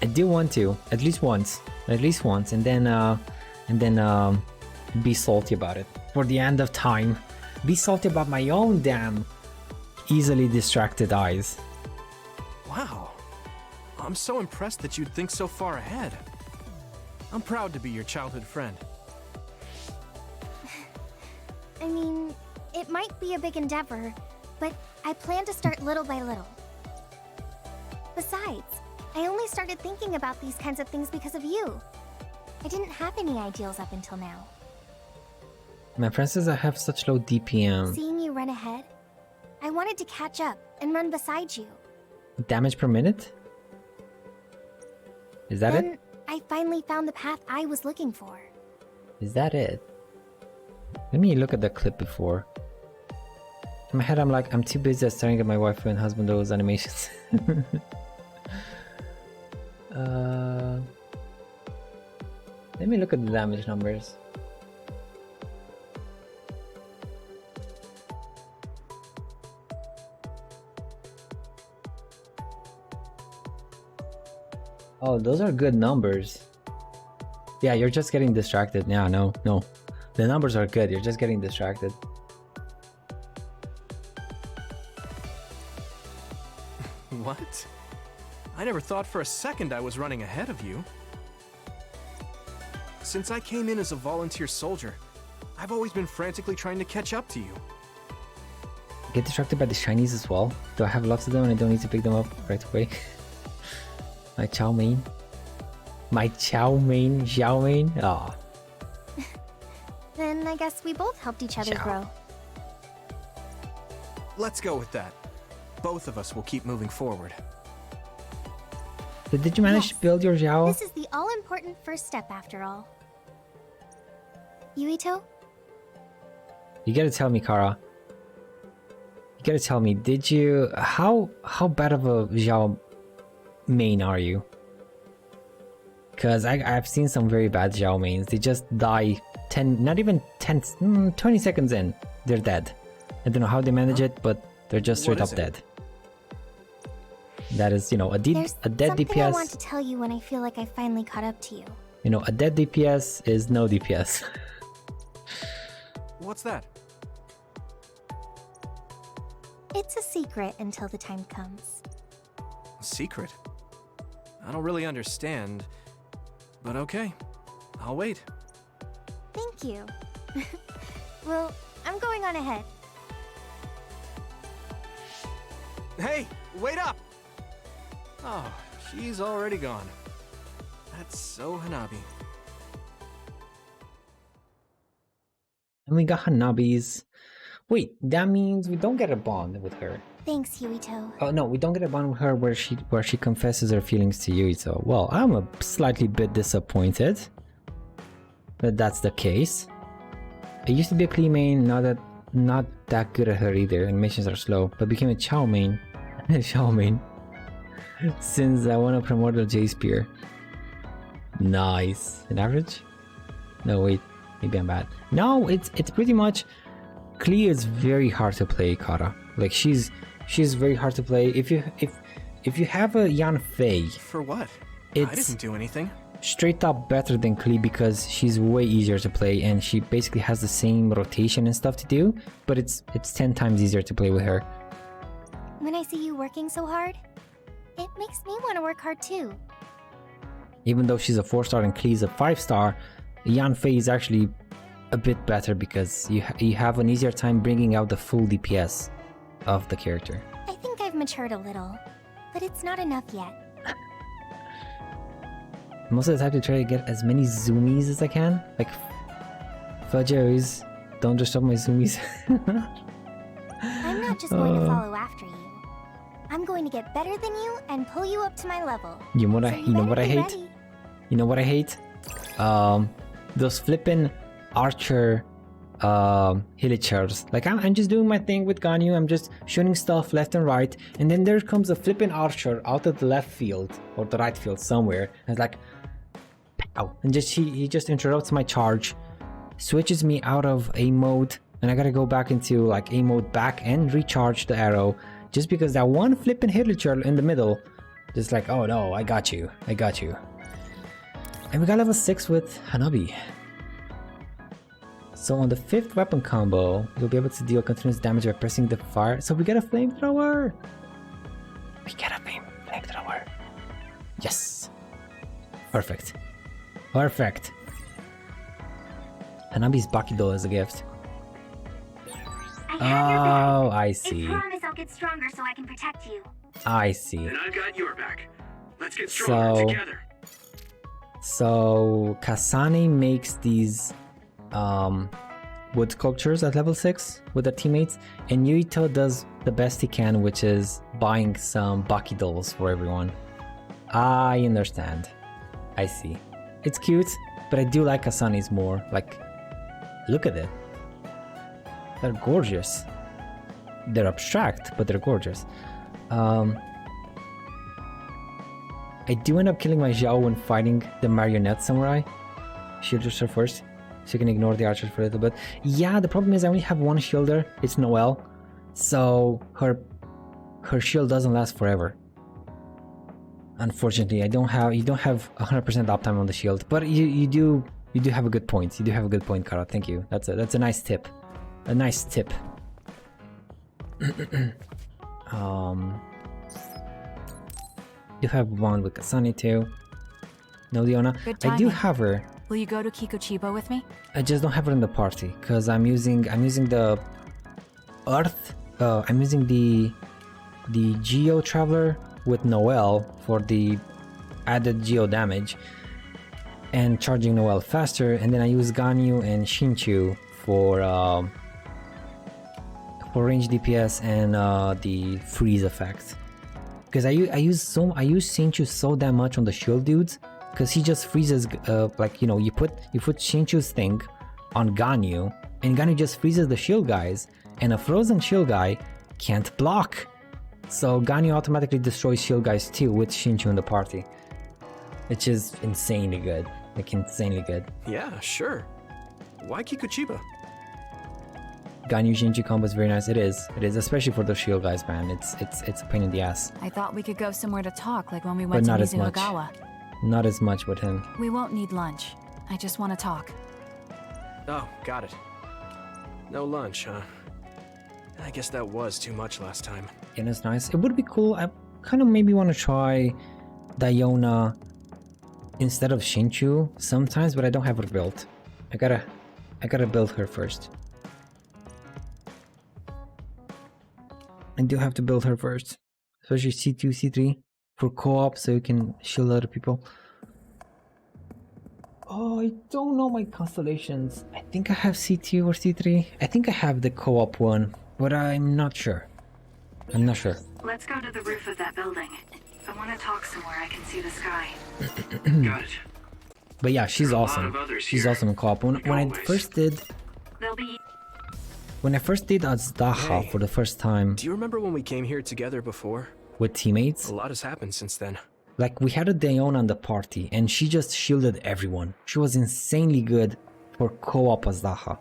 I do want to, at least once, and then be salty about it for the end of time. Be salty about my own damn easily distracted eyes. Wow. I'm so impressed that you'd think so far ahead. I'm proud to be your childhood friend. I mean, it might be a big endeavor, but I plan to start little by little. Besides, I only started thinking about these kinds of things because of you. I didn't have any ideals up until now. My friend says I have such low DPM. Seeing you run ahead, I wanted to catch up and run beside you. Damage per minute? Is that then it? I finally found the path I was looking for. Is that it? Let me look at the clip before. In my head, I'm like, I'm too busy staring at my wife and husband those animations. Let me look at the damage numbers. Oh, those are good numbers. Yeah, you're just getting distracted. Yeah, no. The numbers are good, you're just getting distracted. What? I never thought for a second I was running ahead of you. Since I came in as a volunteer soldier, I've always been frantically trying to catch up to you. Get distracted by the shinies as well? Do I have lots of them and I don't need to pick them up right away? My chow mein? My chow mein? Aw. Then I guess we both helped each other grow. Let's go with that. Both of us will keep moving forward. Did you manage to build your Zhao? This is the all-important first step after all. Yuito? You gotta tell me, Kara. You gotta tell me, did you... How bad of a Zhao main are you? Because I've seen some very bad Zhao mains. They just die 20 seconds in. They're dead. I don't know how they manage it, but they're just straight up dead. That is, you know, a dead something I want DPS. to tell you when I feel like I finally caught up to you. You know, a dead DPS is no DPS. What's that? It's a secret until the time comes. A secret? I don't really understand, but okay. I'll wait. Thank you. Well, I'm going on ahead. Hey, wait up! Oh, she's already gone. That's so Hanabi. And we got Hanabi's. Wait, that means we don't get a bond with her. Thanks, Yuito. Oh no, we don't get a bond with her where she confesses her feelings to Yuito. Well, I'm a slightly bit disappointed that that's the case. I used to be a Klee main, not that good at her either, and missions are slow, but became a Chao main. Chao main. Since I won a Primordial J Spear. Nice. An average? No, wait. Maybe I'm bad. No, it's pretty much... Klee is very hard to play, Kara. Like, she's very hard to play. If you have a Yan Fei... For what? It's I didn't do anything. Straight up better than Klee because she's way easier to play and she basically has the same rotation and stuff to do, but it's 10 times easier to play with her. When I see you working so hard, it makes me want to work hard too. Even though she's a 4-star and Klee's a 5-star, Yan Fei is actually a bit better because you have an easier time bringing out the full DPS of the character. I think I've matured a little, but it's not enough yet. Most of the time to try to get as many zoomies as I can. Like, Fudges, don't disturb my zoomies. I'm not just going to follow after you. I'm going to get better than you and pull you up to my level. You know what I hate? Ready. You know what I hate? Those flippin' archer hilichars. Like I'm just doing my thing with Ganyu, I'm just shooting stuff left and right, and then there comes a flippin' archer out of the left field or the right field somewhere, and it's like pow, and he just interrupts my charge, switches me out of A mode, and I gotta go back into like A mode back and recharge the arrow just because that one flippin' hilichar in the middle just like, oh no, I got you. And we got level 6 with Hanabi. So on the 5th weapon combo, you'll be able to deal continuous damage by pressing the fire. So we get a flamethrower! We get a flamethrower. Yes! Perfect. Hanabi's Bakido is a gift. Oh, I see. I promise I'll get stronger so I can protect you. I see. And I've got your back. Let's get stronger together. So Kasane makes these wood sculptures at level 6 with her teammates, and Yuito does the best he can, which is buying some Baki dolls for everyone. I understand. I see. It's cute, but I do like Kasane's more. Like, look at it. They're gorgeous. They're abstract, but they're gorgeous. I do end up killing my Zhao when fighting the marionette samurai. Shielders her first, so you can ignore the archers for a little bit. Yeah, the problem is I only have one shielder. It's Noelle, so her shield doesn't last forever. Unfortunately, you don't have 100% uptime on the shield, but you do have a good point. You do have a good point, Kara. Thank you. That's a nice tip. A nice tip. You have one with Kasane too. No, Leona. I do have her. Will you go to Kikuchiba with me? I just don't have her in the party because I'm using the Earth. I'm using the Geo Traveler with Noelle for the added Geo damage and charging Noelle faster, and then I use Ganyu and Shinchu for range DPS and the freeze effect. Because I use Shinchu so damn much on the shield dudes, because he just freezes. Like, you know, you put Shinchu's thing on Ganyu, and Ganyu just freezes the shield guys, and a frozen shield guy can't block. So Ganyu automatically destroys shield guys too with Shinchu in the party, which is insanely good. Like, insanely good. Yeah, sure. Why Kikuchiba? Ganyu Shinchu combo is very nice. It is, especially for the shield guys, man. It's a pain in the ass. I thought we could go somewhere to talk, like when we But went to not as much. Mizunogawa. Not as much with him. We won't need lunch. I just want to talk. Oh, got it. No lunch, huh? I guess that was too much last time. Yeah, that's nice. It would be cool. I kind of maybe want to try Diona instead of Shinchu sometimes, but I don't have her built. I gotta build her first. I do have to build her first, especially C2, C3 for co-op, so you can shield other people. Oh, I don't know my constellations. I think I have C2 or C3. I think I have the co-op one, but I'm not sure. I'm not sure. Let's go to the roof of that building. I want to talk somewhere I can see the sky. Got it. But yeah, she's There are a lot awesome. of others She's here. awesome in co-op. When I first did They'll be Azdaha Hey, for the first time Do you remember when we came here together before? with teammates, A lot has happened since then. like we had a Diona on the party and she just shielded everyone. She was insanely good for co-op Azdaha.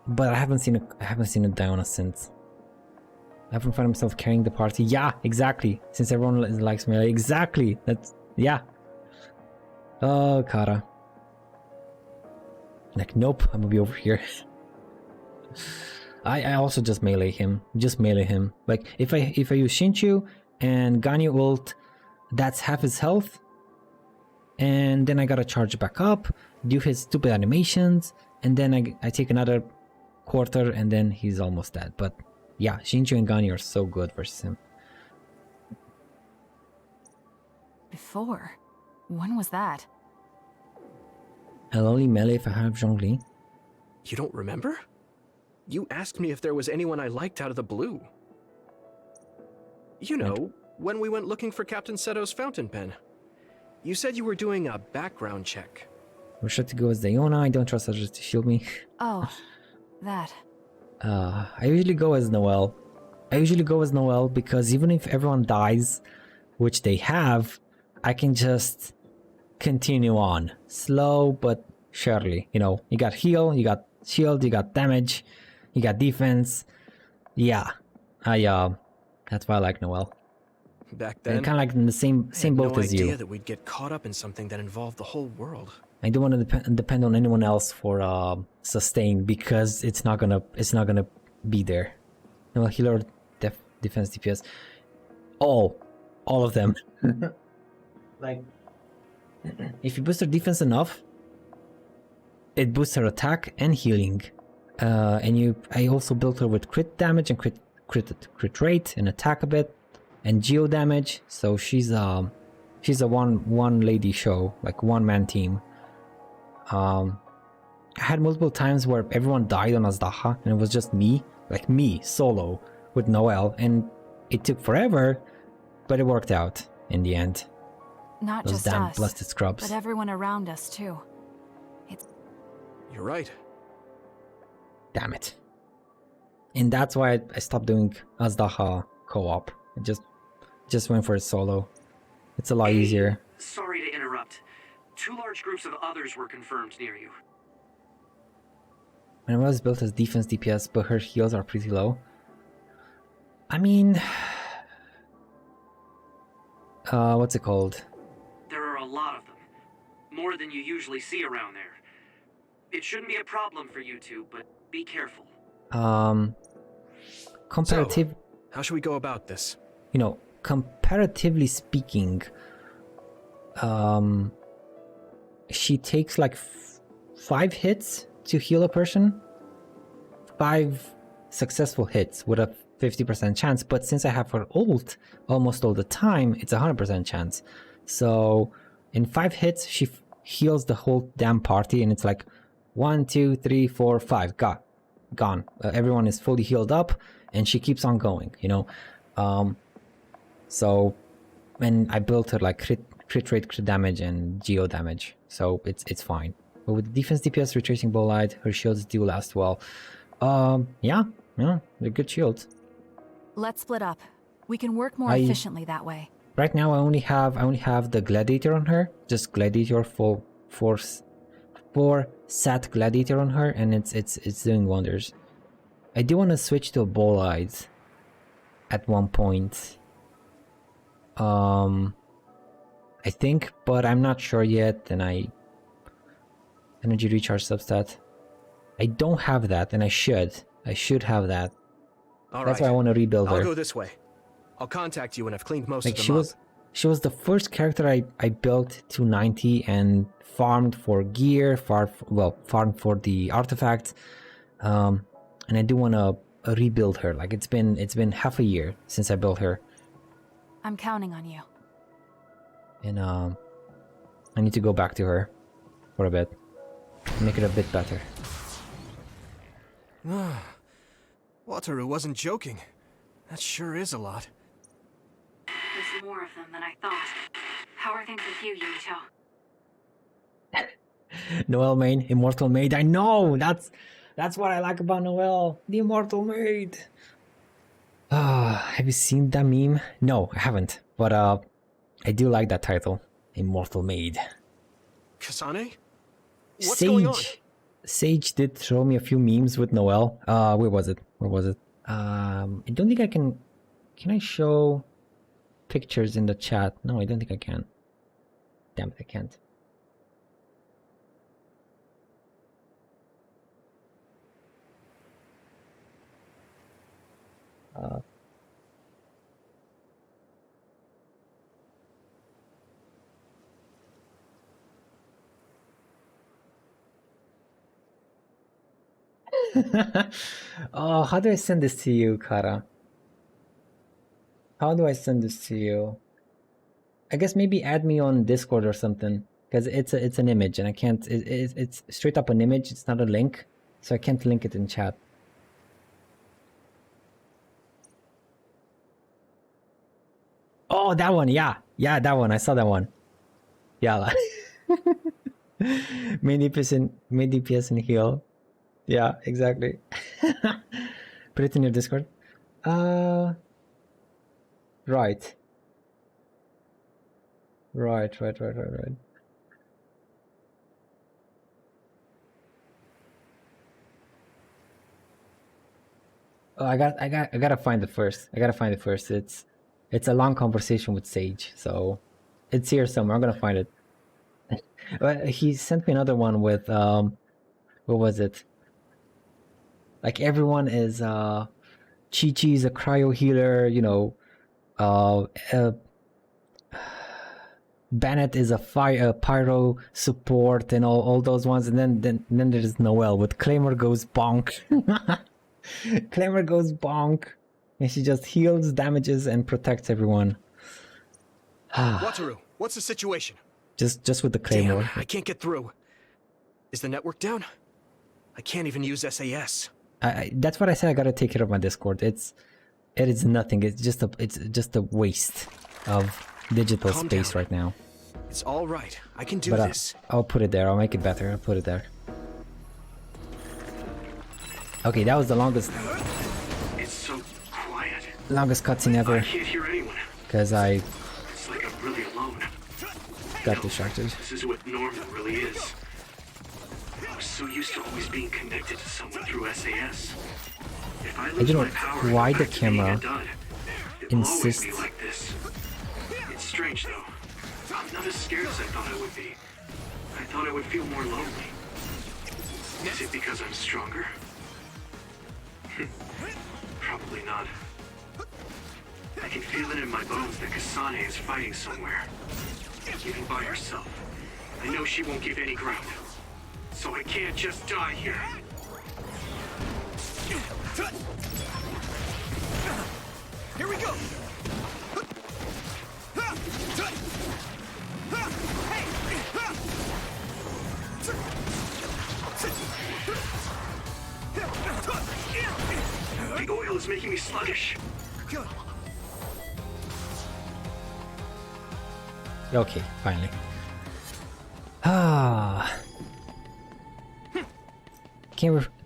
But I haven't seen a Diona since. I haven't found myself carrying the party. Yeah, exactly. Since everyone likes melee. Exactly. That's, yeah. Oh, Kara. Like, nope, I'm gonna be over here. I also just melee him. Like, if I use Shinchu and Ganyu ult, that's half his health. And then I gotta charge back up, do his stupid animations, and then I take another quarter and then he's almost dead. But yeah, Shinchu and Ganyu are so good versus him. Before? When was that? I'll only melee if I have Zhongli. You don't remember? You asked me if there was anyone I liked out of the blue. You know, when we went looking for Captain Seto's fountain pen. You said you were doing a background check. We're sure to go as Diona. I don't trust others to shield me. Oh, that. I usually go as Noelle. Because even if everyone dies, which they have, I can just continue on. Slow but surely. You know, you got heal, you got shield, you got damage, you got defense. Yeah. That's why I like Noelle. Back then, And kind of like in the same boat no as idea you. that we'd get caught up in something that involved the whole world. I don't want to depend on anyone else for sustain, because it's not gonna be there. No, healer, defense, DPS, all of them. Like, if you boost her defense enough, it boosts her attack and healing. I also built her with crit damage and crit rate and attack a bit and geo damage. So she's a one lady show, like one man team. I had multiple times where everyone died on Azdaha and it was just me solo with Noelle, and it took forever, but it worked out in the end. Not Those just damn us, blasted scrubs. but everyone around us too. You're right. Damn it. And that's why I stopped doing Azdaha co-op. I just went for a solo. It's a lot easier. Sorry to interrupt. 2 large groups of others were confirmed near you. When I was built as defense DPS, but her heals are pretty low. I mean, what's it called? There are a lot of them. More than you usually see around there. It shouldn't be a problem for you two, but be careful. Comparative. So, how should we go about this? You know, comparatively speaking, she takes like 5 hits to heal a person. 5 successful hits with a 50% chance, but since I have her ult almost all the time, it's a 100% chance. So in 5 hits, she heals the whole damn party, and it's like 1, 2, 3, 4, 5, gone. Everyone is fully healed up, and she keeps on going, you know. So, and I built her like crit rate, crit damage, and geo damage, so it's fine. But with defense, DPS, retracing bolide, her shields do last well. Yeah, they're good shields. Let's split up. We can work more efficiently that way. Right now, I only have the gladiator on her, just gladiator for sat gladiator on her, and it's doing wonders. I do want to switch to a bolide at one point. I think, but I'm not sure yet. And energy recharge substat. I don't have that, and I should have that. That's why I want to rebuild her. I'll go this way. I'll contact you when I've cleaned most of them up. She was the first character I built to 90 and farmed for gear, farmed for the artifact, and I do want to rebuild her. Like it's been half a year since I built her. I'm counting on you. And I need to go back to her for a bit, make it a bit better. Wataru wasn't joking. That sure is a lot. There's more of them than I thought. How are things with you, Yuito? Noelle main, Immortal Maid. I know! That's what I like about Noelle. The Immortal Maid. Have you seen that meme? No, I haven't. But I do like that title. Immortal Maid. Kasane? What's going on? Sage did show me a few memes with Noelle. Where was it? I don't think I can... Can I show pictures in the chat? No, I don't think I can. Damn it, I can't. Oh, how do I send this to you, Kara? How do I send this to you? I guess maybe add me on Discord or something, because it's an image and I can't. It's straight up an image. It's not a link, so I can't link it in chat. Oh, that one, yeah, that one. I saw that one. Yeah, main DPS and heal. Yeah, exactly. Put it in your Discord. Right. Oh, I gotta find it first. It's a long conversation with Sage, so it's here somewhere. I'm gonna find it. But he sent me another one with what was it? Like everyone is Chi-Chi's a cryo healer, you know. Bennett is a pyro support and all those ones, and then there's Noelle with Claymore goes bonk. Claymore goes bonk, and she just heals, damages, and protects everyone. Wataru, what's the situation? Just with the Claymore. Damn, I can't get through. Is the network down? I can't even use SAS. That's what I said. I gotta take care of my Discord. It is nothing. It's just a waste of digital space right now. It's all right. I can do this. I'll put it there. I'll make it better. I'll put it there. Okay, that was the longest. It's so quiet. Longest cutscene ever. I can't hear anyone. Because It's like I'm really alone. Got distracted. This is what normal really is. I was so used to always being connected to someone through SAS. If I lose my power, why the camera insists. Be like this. It's strange though. I'm not as scared as I thought I would be. I thought I would feel more lonely. Is it because I'm stronger? Probably not. I can feel it in my bones that Kasane is fighting somewhere. Even by herself. I know she won't give any ground. So I can't just die here. Here we go! The oil is making me sluggish. Okay, finally. Ah.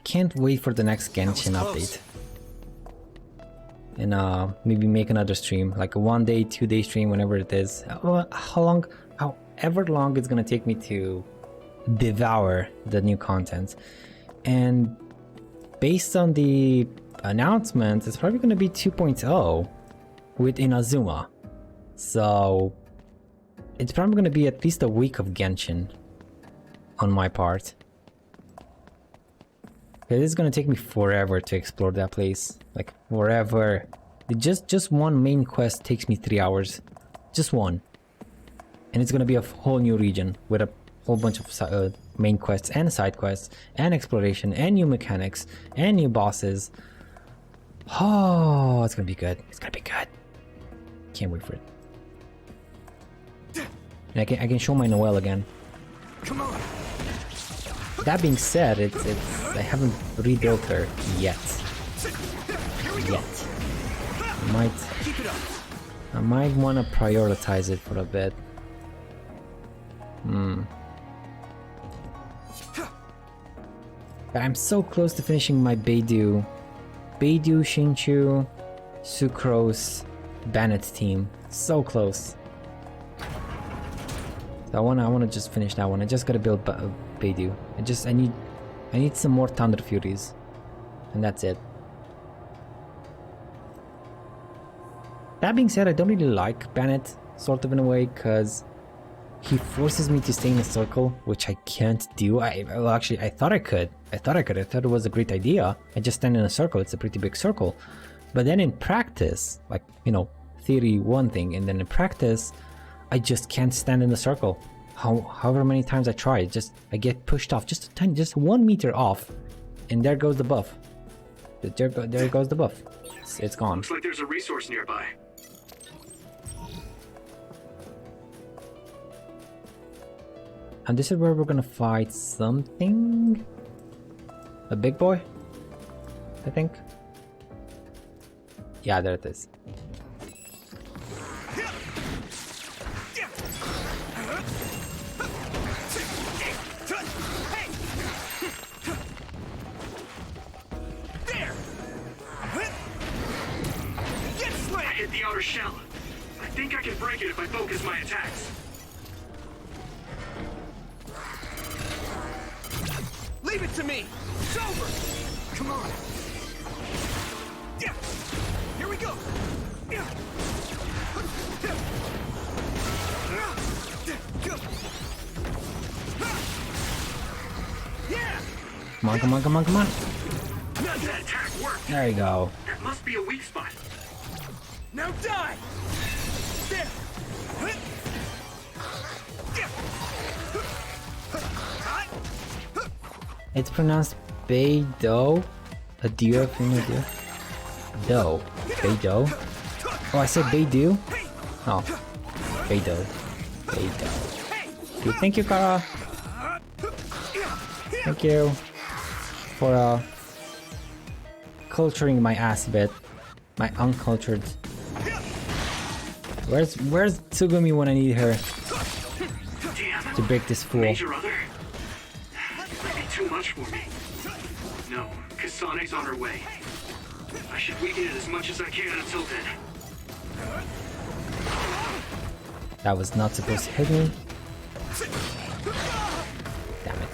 Can't wait for the next Genshin update. And maybe make another stream, like a 1 day, 2 day stream, whenever it is. However long it's gonna take me to devour the new content. And based on the announcement, it's probably gonna be 2.0 with Inazuma. So it's probably gonna be at least a week of Genshin on my part. It is gonna take me forever to explore that place, like forever. Just one main quest takes me 3 hours, just one, and it's gonna be a whole new region with a whole bunch of main quests and side quests and exploration and new mechanics and new bosses. Oh, it's gonna be good. It's gonna be good. Can't wait for it. And I can show my Noelle again. Come on. That being said, I haven't rebuilt her yet. I might want to prioritize it for a bit. But I'm so close to finishing my Beidou, Shinchu, Sucrose, Bennett team. So close. So I wanna just finish that one. I just gotta build Beidou. I need some more Thunder Furies, and that's it. That being said, I don't really like Bennett, sort of in a way, because he forces me to stay in a circle, which I can't do. I thought I could. I thought it was a great idea. I just stand in a circle. It's a pretty big circle. But then in practice, like, you know, theory one thing, and then in practice, I just can't stand in the circle. However many times I try, I get pushed off just 1 meter off, and there goes the buff. There goes the buff. It's gone. Looks like there's a resource nearby. And this is where we're gonna fight something. A big boy, I think. Yeah, there it is. I hit the outer shell. I think I can break it if I focus my attacks. Leave it to me! It's over! Come on! Yeah! Here we go! Yeah! Come on, come on, come on, come on. That attack worked. There you go. That must be a weak spot. Now die! There! It's pronounced Beidou. A deer thing of deer. Do. Beidou. Oh, I said Beidou? Oh. Beidou. Beidou. Okay, thank you, Kara. Thank you for culturing my ass a bit. My uncultured. Where's Tsugumi when I need her to break this fool? Major Other? Might be too much for me. No, Kasane's on her way. I should weaken it as much as I can until then. That was not supposed to hit me. Damn it.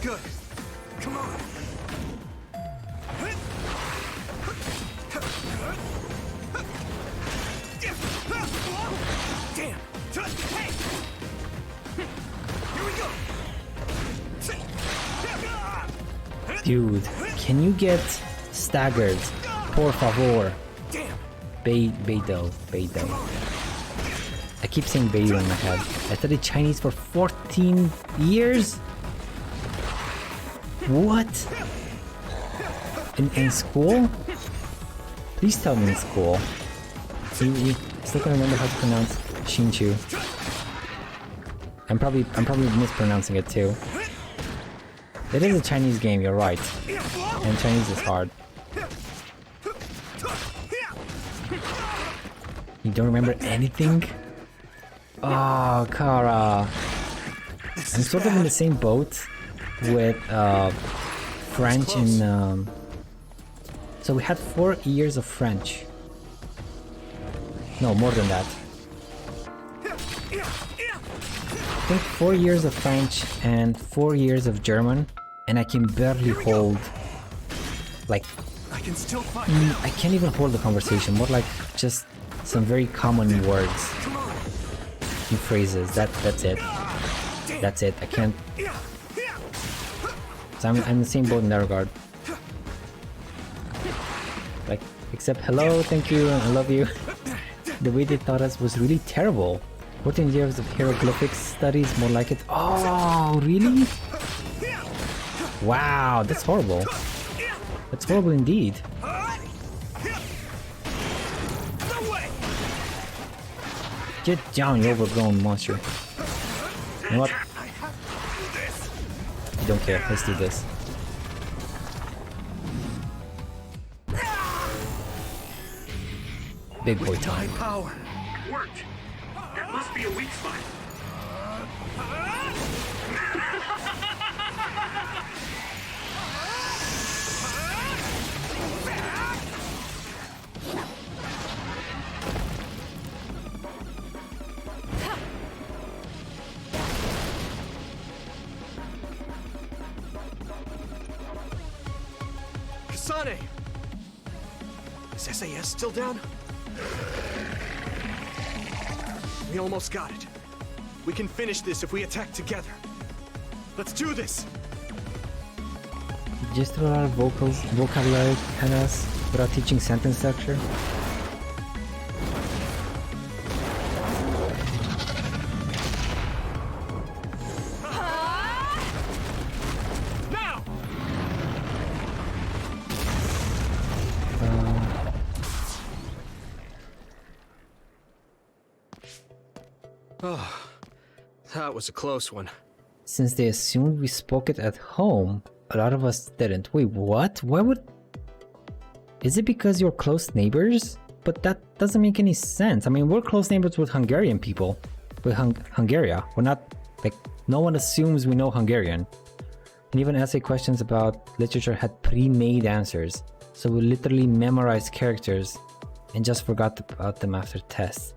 Good. Come on. Damn. Hey. Here we go. Dude, can you get staggered? Por favor. Damn. Beidou. I keep saying Beidou in my head. I studied Chinese for 14 years? What? In school? Please tell me in school. You still can remember how to pronounce Shinchu. I'm probably mispronouncing it too. It is a Chinese game, you're right. And Chinese is hard. You don't remember anything? Oh, Kara. I'm sort of in the same boat with French and so we had 4 years of French. No, more than that. I think 4 years of French and 4 years of German, and I can barely hold, like, I can still fight. I can't even hold the conversation, more like just some very common words and phrases. That's it. That's it. I can't. So I'm in the same boat in that regard. Like, except hello, thank you, and I love you. The way they taught us was really terrible. 14 years of hieroglyphics studies, more like it. Oh, really? Wow, that's horrible. That's horrible indeed. Get down, you overgrown monster. You know what? I don't care, let's do this. Big boy time. Power. Worked. That must be a weak spot. Kasane! Is SAS still down? We almost got it. We can finish this if we attack together. Let's do this! Just throw out vocabulary at us without teaching sentence structure. Oh, that was a close one. Since they assumed we spoke it at home, a lot of us didn't. Wait, what? Why would... Is it because you're close neighbors? But that doesn't make any sense. I mean, we're close neighbors with Hungarian people. With Hungaria. We're not... Like, no one assumes we know Hungarian. And even essay questions about literature had pre-made answers. So we literally memorized characters and just forgot about them after tests.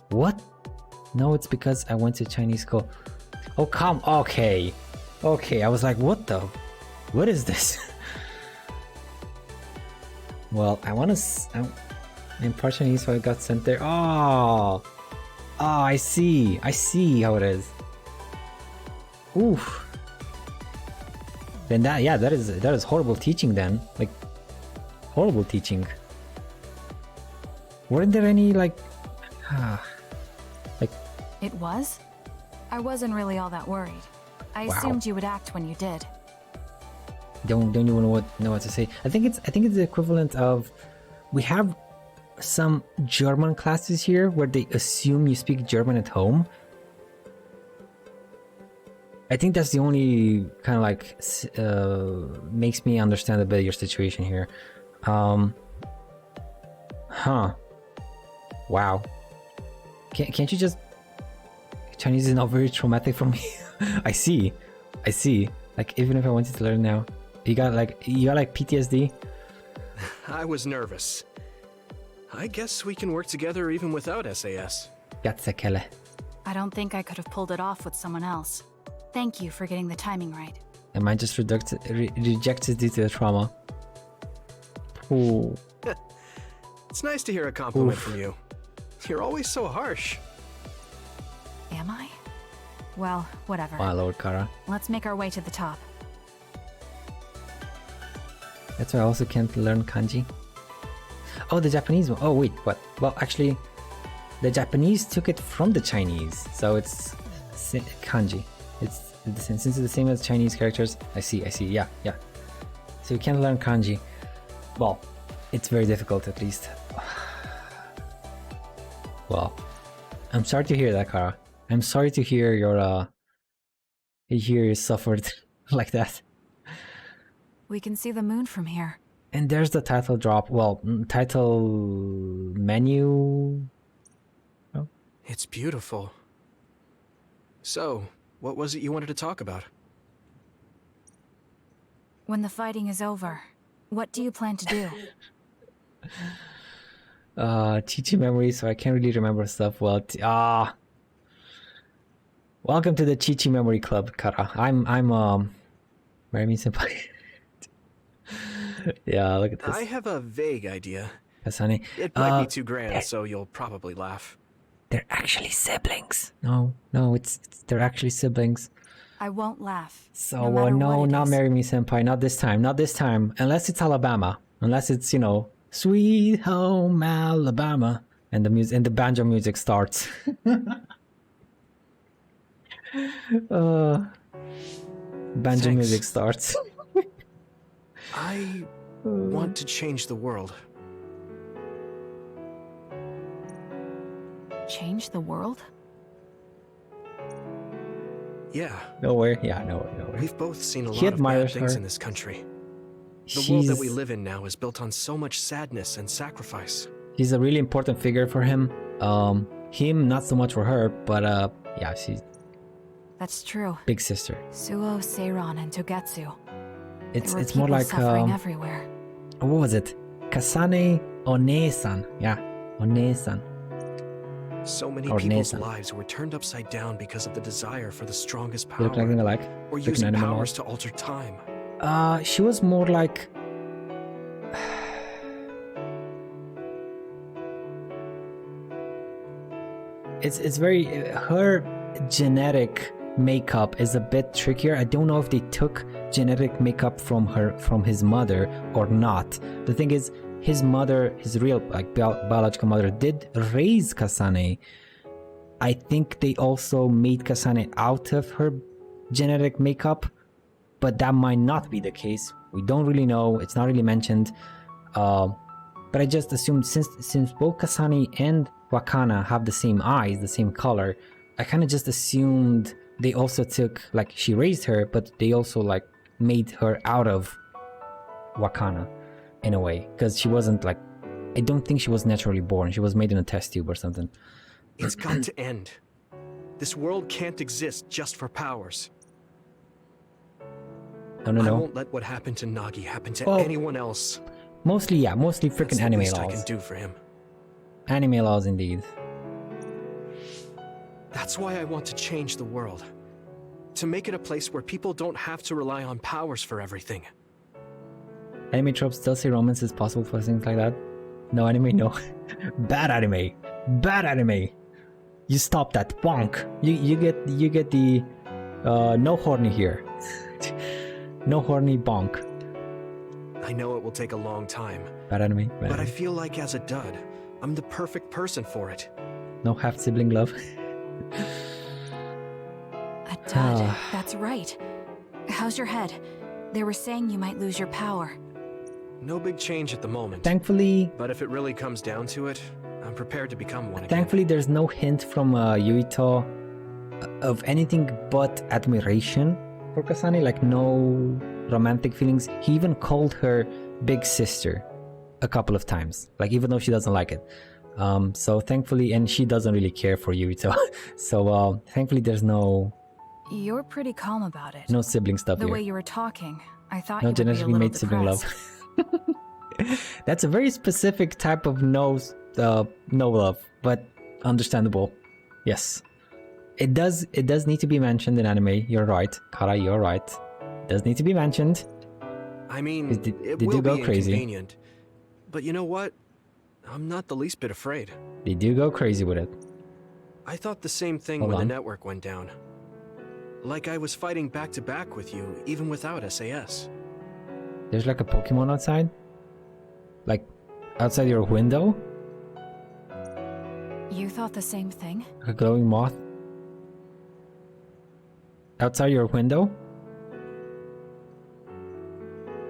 What? No, it's because I went to Chinese school. Oh, come, okay. Okay, I was like, what is this? Well, I'm part Chinese, so I got sent there. Oh, I see how it is. Oof. Then that is horrible teaching then. Like, horrible teaching. Weren't there any, like... It was? I wasn't really all that worried. I assumed you would act when you did. Don't even know what to say. I think it's the equivalent of, we have some German classes here where they assume you speak German at home. I think that's the only kind of like makes me understand a bit your situation here. Wow. Can't you just... Chinese is not very traumatic for me. I see. Like, even if I wanted to learn now, you got like PTSD. I was nervous. I guess we can work together even without SAS. I don't think I could have pulled it off with someone else. Thank you for getting the timing right. Am I just rejected due to the trauma? Ooh. It's nice to hear a compliment from you. You're always so harsh. Am I? Well, whatever. My lord, Kara. Let's make our way to the top. That's why I also can't learn kanji. Oh, the Japanese one. Oh, wait, what? Well, actually, the Japanese took it from the Chinese, so it's kanji. Since it's the same as Chinese characters. I see. Yeah. So you can't learn kanji. Well, it's very difficult, at least. Well, I'm sorry to hear that, Kara. I'm sorry to hear you suffered like that. We can see the moon from here. And there's the title drop. Well, title menu. Oh. It's beautiful. So, what was it you wanted to talk about? When the fighting is over, what do you plan to do? Chi-Chi memory, so I can't really remember stuff well. Welcome to the Chi-Chi memory club, Kara. I'm Marimi senpai. Yeah, look at this. I have a vague idea. Kasane. It might be too grand, so you'll probably laugh. They're actually siblings. No, they're actually siblings. I won't laugh. So no, not marry me, senpai. Not this time. Not this time. Unless it's Alabama. Unless it's, you know, Sweet Home Alabama, and the music and the banjo music starts. Banjo music starts. I want to change the world. Change the world? Yeah. Nowhere. Yeah, nowhere. We've both seen a He lot of bad admires things her. in this country. The world that we live in now is built on so much sadness and sacrifice. She's a really important figure for him. Him not so much for her, but yeah, she's That's true. big sister. Suo, Seiron, and Togetsu. It's more like suffering everywhere. what was it? Kasane One-san. Yeah, One-san. So many Or people's Nesan. lives were turned upside down because of the desire for the strongest They power, look like they're like or freaking using animal powers art. to alter time. She was more like it's very her genetic makeup is a bit trickier. I don't know if they took genetic makeup from his mother or not. The thing is, his mother, his real like biological mother, did raise Kasane. I think they also made Kasane out of her genetic makeup, but that might not be the case. We don't really know. It's not really mentioned. But I just assumed since both Kasane and Wakana have the same eyes, the same color, I kind of just assumed they also took, like, she raised her, but they also like made her out of Wakana in a way, because she wasn't like, I don't think she was naturally born. She was made in a test tube or something. It's got to end. This world can't exist just for powers. No. I won't let what happened to Nagi happen to anyone else. Mostly freaking That's the anime least I laws. can do for him. Anime laws indeed. That's why I want to change the world. To make it a place where people don't have to rely on powers for everything. Anime tropes still say romance is possible for things like that? No anime, no. Bad anime. Bad anime. You stop that. Bonk. You get the no horny here. No horny bonk. I know it will take a long time. Bad anime. Bad But I anime. feel like as a dud, I'm the perfect person for it. No half sibling love. A dud. That's right. How's your head? They were saying you might lose your power. No big change at the moment. Thankfully, But if it really comes down to it, I'm prepared to become one again. thankfully, there's no hint from Yuito of anything but admiration for Kasane. Like no romantic feelings. He even called her big sister a couple of times. Like even though she doesn't like it. So thankfully, and she doesn't really care for Yuito. So thankfully, there's no You're pretty calm about it. no sibling stuff The here. way you were talking, I thought No you would be a genetically little made sibling love. depressed. That's a very specific type of no love, but understandable. Yes, it does need to be mentioned in anime. You're right, Kara. You're right. It does need to be mentioned. I mean, They it do will go be crazy. inconvenient. But you know what? I'm not the least bit afraid. They do go crazy with it. I thought the same thing Hold when on. the network went down. Like I was fighting back to back with you, even without SAS. There's like a Pokemon outside, like outside your window, You thought the same thing? a glowing moth. Outside your window.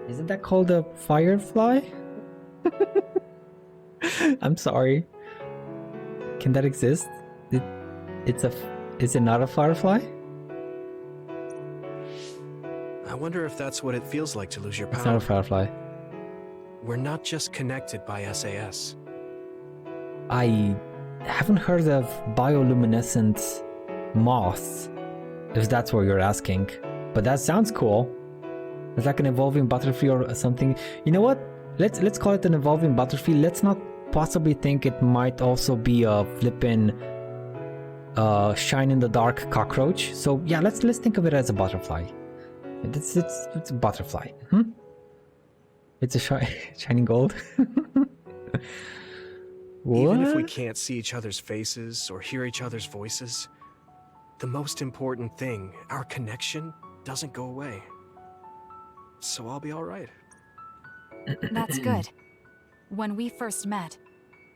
Isn't that called a firefly? I'm sorry. Can that exist? Is it not a firefly? I wonder if that's what it feels like to lose your It's not power. a firefly. We're not just connected by SAS. I haven't heard of bioluminescent moths If that's what you're asking. But that sounds cool. It's like an evolving butterfly or something. You know what? Let's call it an evolving butterfly. Let's not possibly think it might also be a flippin' shine in the dark cockroach. So yeah, let's think of it as a butterfly. It's a butterfly. It's a shining gold. Even if we can't see each other's faces or hear each other's voices, the most important thing, our connection, doesn't go away. So I'll be all right. That's good. When we first met,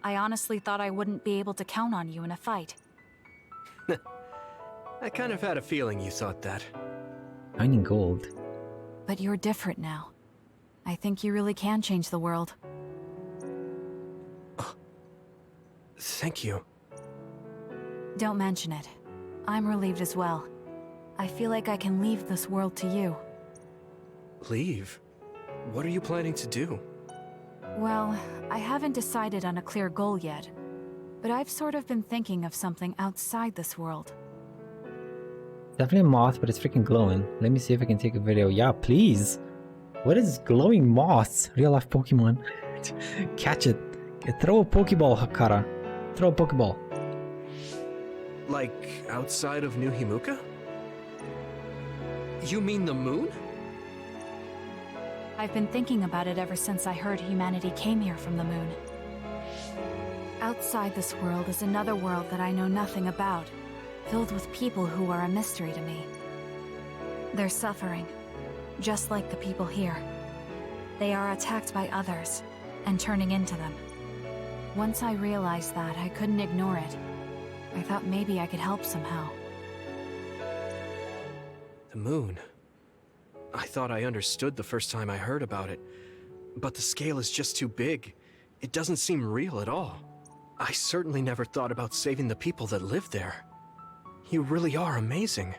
I honestly thought I wouldn't be able to count on you in a fight. I kind of had a feeling you thought that. Shining gold. But you're different now. I think you really can change the world. Thank you. Don't mention it. I'm relieved as well. I feel like I can leave this world to you. Leave? What are you planning to do? Well, I haven't decided on a clear goal yet, but I've sort of been thinking of something outside this world. Definitely a moth, but it's freaking glowing. Let me see if I can take a video. Yeah, please. What is glowing moths? Real life Pokemon. Catch it. Throw a Pokeball, Hakara. Throw a Pokeball. Like, outside of New Himuka? You mean the moon? I've been thinking about it ever since I heard humanity came here from the moon. Outside this world is another world that I know nothing about, filled with people who are a mystery to me. They're suffering, just like the people here. They are attacked by others, and turning into them. Once I realized that, I couldn't ignore it. I thought maybe I could help somehow. The moon. I thought I understood the first time I heard about it, but the scale is just too big. It doesn't seem real at all. I certainly never thought about saving the people that live there. You really are amazing.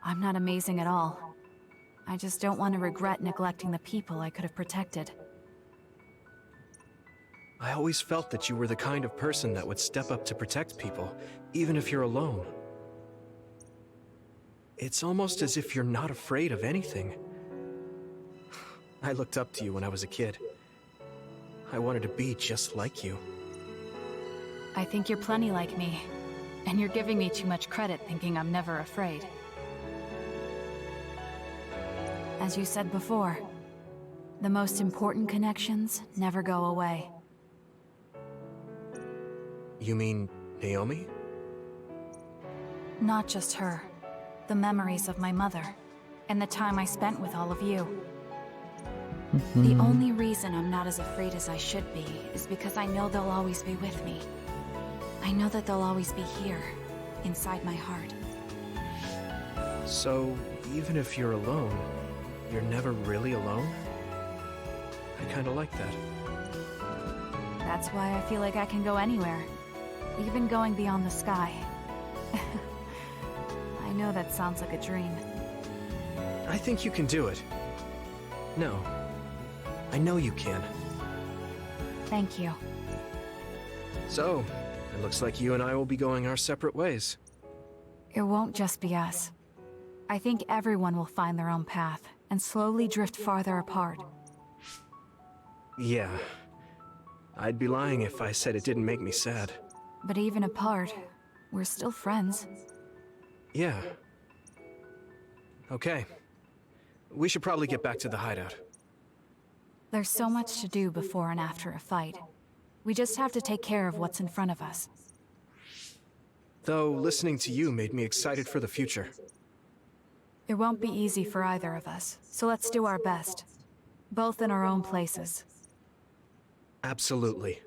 I'm not amazing at all. I just don't want to regret neglecting the people I could have protected. I always felt that you were the kind of person that would step up to protect people, even if you're alone. It's almost as if you're not afraid of anything. I looked up to you when I was a kid. I wanted to be just like you. I think you're plenty like me, and you're giving me too much credit thinking I'm never afraid. As you said before, the most important connections never go away. You mean Naomi? Not just her. The memories of my mother, and the time I spent with all of you. The only reason I'm not as afraid as I should be is because I know they'll always be with me. I know that they'll always be here, inside my heart. So, even if you're alone, you're never really alone? I kinda like that. That's why I feel like I can go anywhere, even going beyond the sky. I know that sounds like a dream. I think you can do it. No. I know you can. Thank you. So, it looks like you and I will be going our separate ways. It won't just be us. I think everyone will find their own path and slowly drift farther apart. Yeah. I'd be lying if I said it didn't make me sad. But even apart, we're still friends. Yeah. Okay. We should probably get back to the hideout. There's so much to do before and after a fight. We just have to take care of what's in front of us. Though, listening to you made me excited for the future. It won't be easy for either of us, so let's do our best. Both in our own places. Absolutely.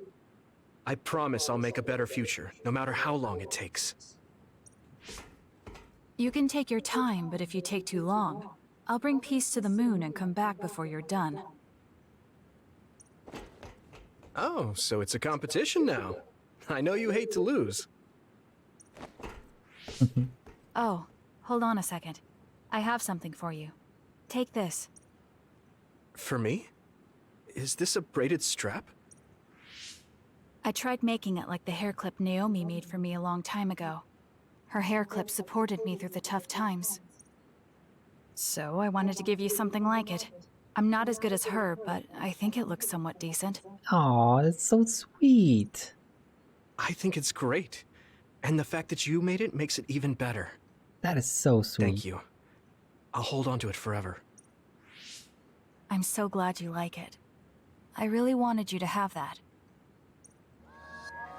I promise I'll make a better future, no matter how long it takes. You can take your time, but if you take too long, I'll bring peace to the moon and come back before you're done. Oh, so it's a competition now. I know you hate to lose. Oh, hold on a second. I have something for you. Take this. For me? Is this a braided strap? I tried making it like the hair clip Naomi made for me a long time ago. Her hair clip supported me through the tough times. So I wanted to give you something like it. I'm not as good as her, but I think it looks somewhat decent. Aw, that's so sweet. I think it's great. And the fact that you made it makes it even better. That is so sweet. Thank you. I'll hold on to it forever. I'm so glad you like it. I really wanted you to have that.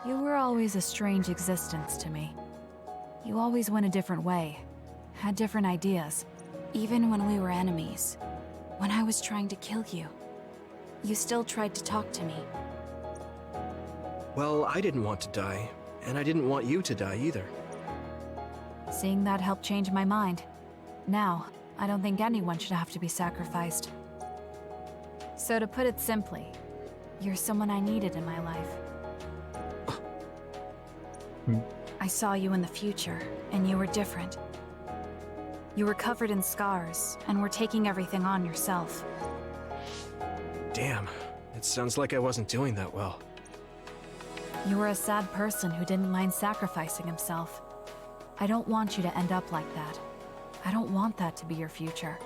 You were always a strange existence to me. You always went a different way, had different ideas, even when we were enemies. When I was trying to kill you, you still tried to talk to me. Well, I didn't want to die, and I didn't want you to die either. Seeing that helped change my mind. Now, I don't think anyone should have to be sacrificed. So to put it simply, you're someone I needed in my life. I saw you in the future, and you were different. You were covered in scars, and were taking everything on yourself. Damn, it sounds like I wasn't doing that well. You were a sad person who didn't mind sacrificing himself. I don't want you to end up like that. I don't want that to be your future.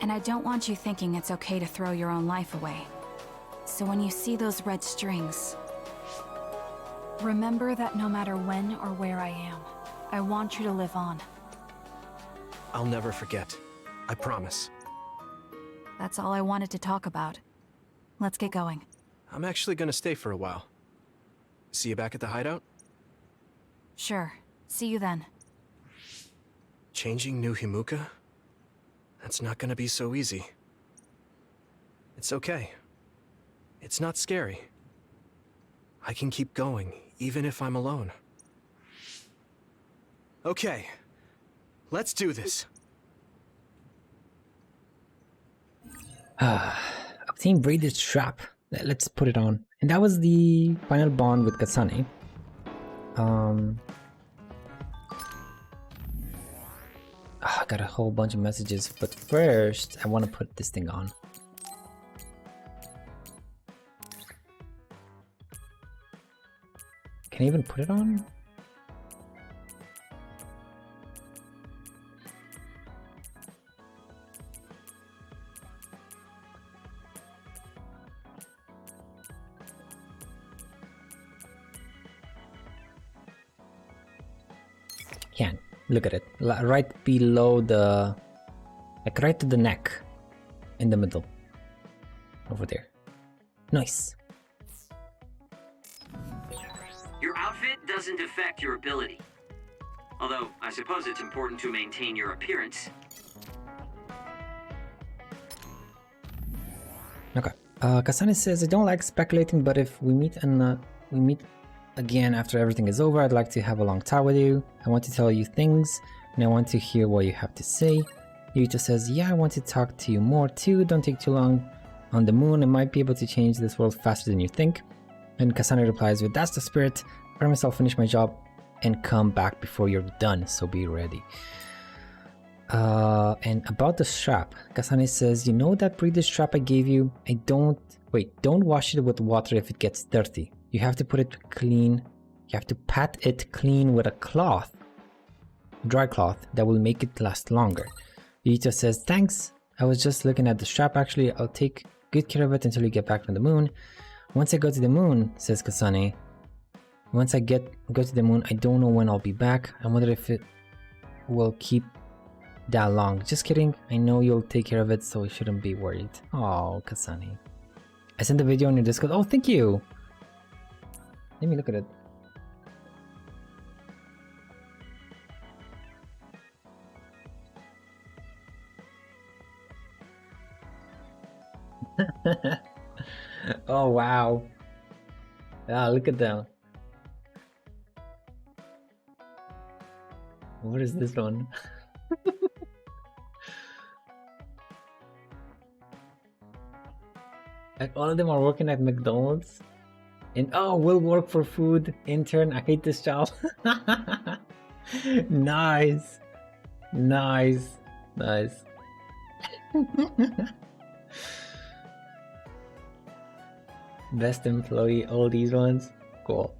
And I don't want you thinking it's okay to throw your own life away. So when you see those red strings, remember that no matter when or where I am, I want you to live on. I'll never forget. I promise. That's all I wanted to talk about. Let's get going. I'm actually gonna stay for a while. See you back at the hideout? Sure. See you then. Changing New Himuka? That's not gonna be so easy. It's okay. It's not scary. I can keep going, even if I'm alone. Okay. Let's do this. Obtain braided strap. Let's put it on. And that was the final bond with Kasane. I got a whole bunch of messages, but first I want to put this thing on. Can I even put it on? Can. Look at it. Right below the... like right to the neck. In the middle. Over there. Nice. Your outfit doesn't affect your ability. Although, I suppose it's important to maintain your appearance. Okay. Kasane says, I don't like speculating, but if we meet again after everything is over, I'd like to have a long talk with you. I want to tell you things, and I want to hear what you have to say. Yuito says, yeah, I want to talk to you more too. Don't take too long on the moon. I might be able to change this world faster than you think. And Kasane replies with, that's the spirit. I promise I'll finish my job and come back before you're done, so be ready. And about the strap, Kasane says, you know that previous strap I gave you? Don't wash it with water if it gets dirty. You have to put it clean. You have to pat it clean with a cloth, dry cloth, that will make it last longer. Yuito says, thanks. I was just looking at the strap actually. I'll take good care of it until you get back from the moon. Once I go to the moon, says Kasane. Once I go to the moon, I don't know when I'll be back. I wonder if it will keep that long. Just kidding. I know you'll take care of it, so you shouldn't be worried. Oh, Kasane. I sent the video on your Discord. Oh, thank you. Let me look at it. Oh, wow. Ah, look at them. What is this one? Like all of them are working at McDonald's. And oh, we'll work for food. Intern, I hate this job. Nice. Nice. Nice. Best employee, all these ones. Cool.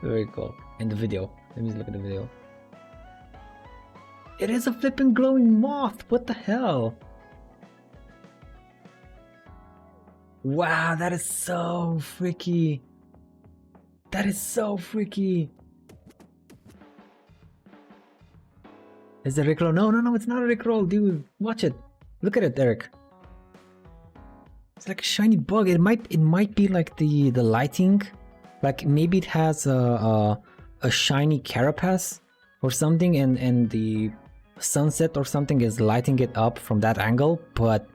Very cool. And the video. Let me just look at the video. It is a flippin' glowing moth! What the hell? Wow, that is so freaky. That is so freaky. Is it a Rickroll? No, it's not a Rickroll, dude. Watch it. Look at it, Eric. It's like a shiny bug. It might be like the lighting. Like maybe it has a shiny carapace or something, and the sunset or something is lighting it up from that angle, but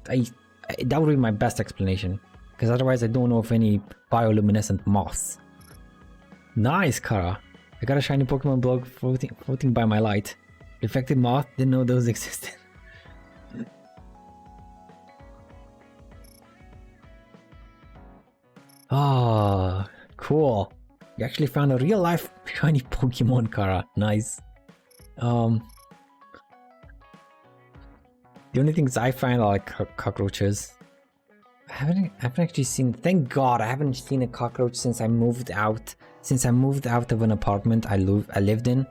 that would be my best explanation, because otherwise I don't know of any bioluminescent moths. Nice, Kara. I got a shiny Pokemon blog floating by my light. Defective moth, didn't know those existed. Oh, cool. You actually found a real life shiny Pokemon, Kara. Nice. The only things I find are like cockroaches. I haven't actually seen. Thank God, I haven't seen a cockroach since I moved out. Since I moved out of an apartment I lived in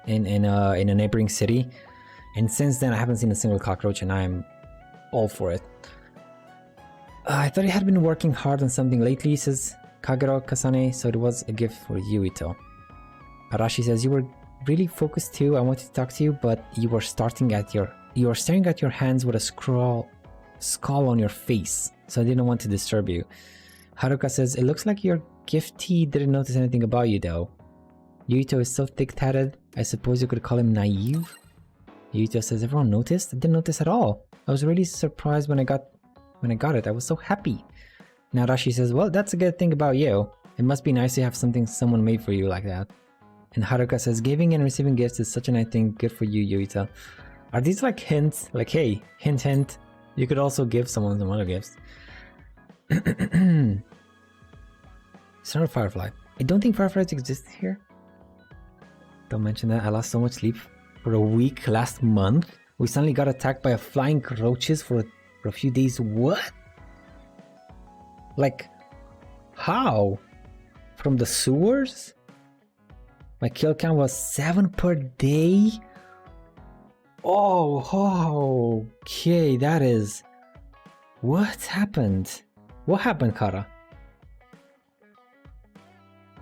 a neighboring city, and since then I haven't seen a single cockroach, and I'm all for it. I thought he had been working hard on something lately, says Kagero Kasane, so it was a gift for Yuito. Arashi says, you were really focused too. I wanted to talk to you, but you were staring at your hands with a skull on your face, so I didn't want to disturb you. Haruka says, it looks like your giftee didn't notice anything about you though. Yuito is so thick-tatted, I suppose you could call him naive? Yuito says, everyone noticed? I didn't notice at all. I was really surprised when I got it. I was so happy. Narashi says, well, that's a good thing about you. It must be nice to have something someone made for you like that. And Haruka says, giving and receiving gifts is such a nice thing. Good for you, Yuito. Are these like hints? Like, hey, hint, hint. You could also give someone some other gifts. It's not a firefly. I don't think fireflies exist here. Don't mention that. I lost so much sleep for a week last month. We suddenly got attacked by flying roaches for a few days. What? Like, how? From the sewers? My kill count was 7 per day? Oh, okay, that is... What happened? What happened, Kara?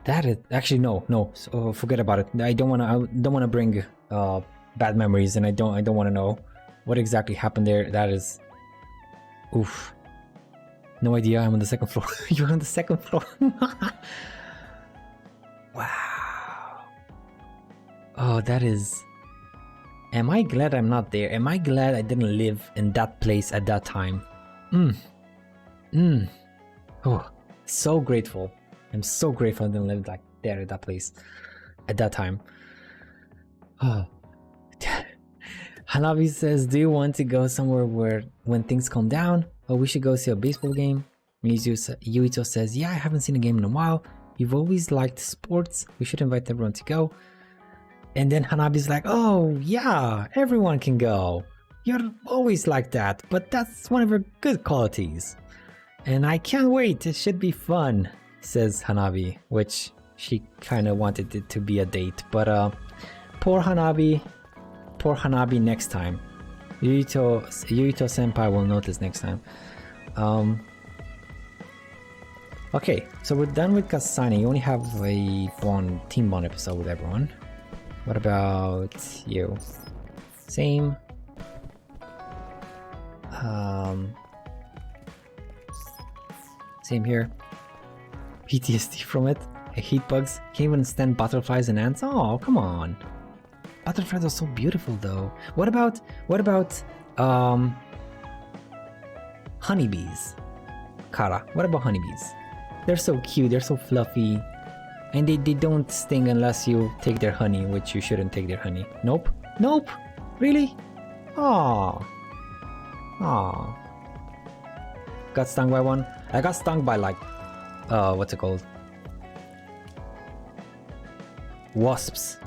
That is... Actually, no. So, forget about it. I don't wanna bring bad memories, and I don't want to know what exactly happened there. That is... Oof. No idea, I'm on the second floor. You're on the second floor. Wow. Oh, that is... Am I glad I'm not there? Am I glad I didn't live in that place at that time? Oh, so grateful. I'm so grateful I didn't live like there at that place at that time. Oh. Hanabi says, do you want to go somewhere where when things calm down? Oh, we should go see a baseball game. Yuito says, yeah, I haven't seen a game in a while. You've always liked sports. We should invite everyone to go. And then Hanabi's like, oh, yeah, everyone can go. You're always like that, but that's one of your good qualities. And I can't wait, it should be fun, says Hanabi, which she kind of wanted it to be a date. But poor Hanabi next time. Yuito senpai will notice next time. Okay, so we're done with Kasane. You only have a team bond episode with everyone. What about you? Same. Same here. PTSD from it. I hate bugs. Can't even stand butterflies and ants. Oh, come on. Butterflies are so beautiful though. What about honeybees? Kara, what about honeybees? They're so cute, they're so fluffy. And they don't sting unless you take their honey, which you shouldn't take their honey. Nope. Nope! Really? Aww. Aww. Got stung by one? I got stung by like... what's it called? Wasps.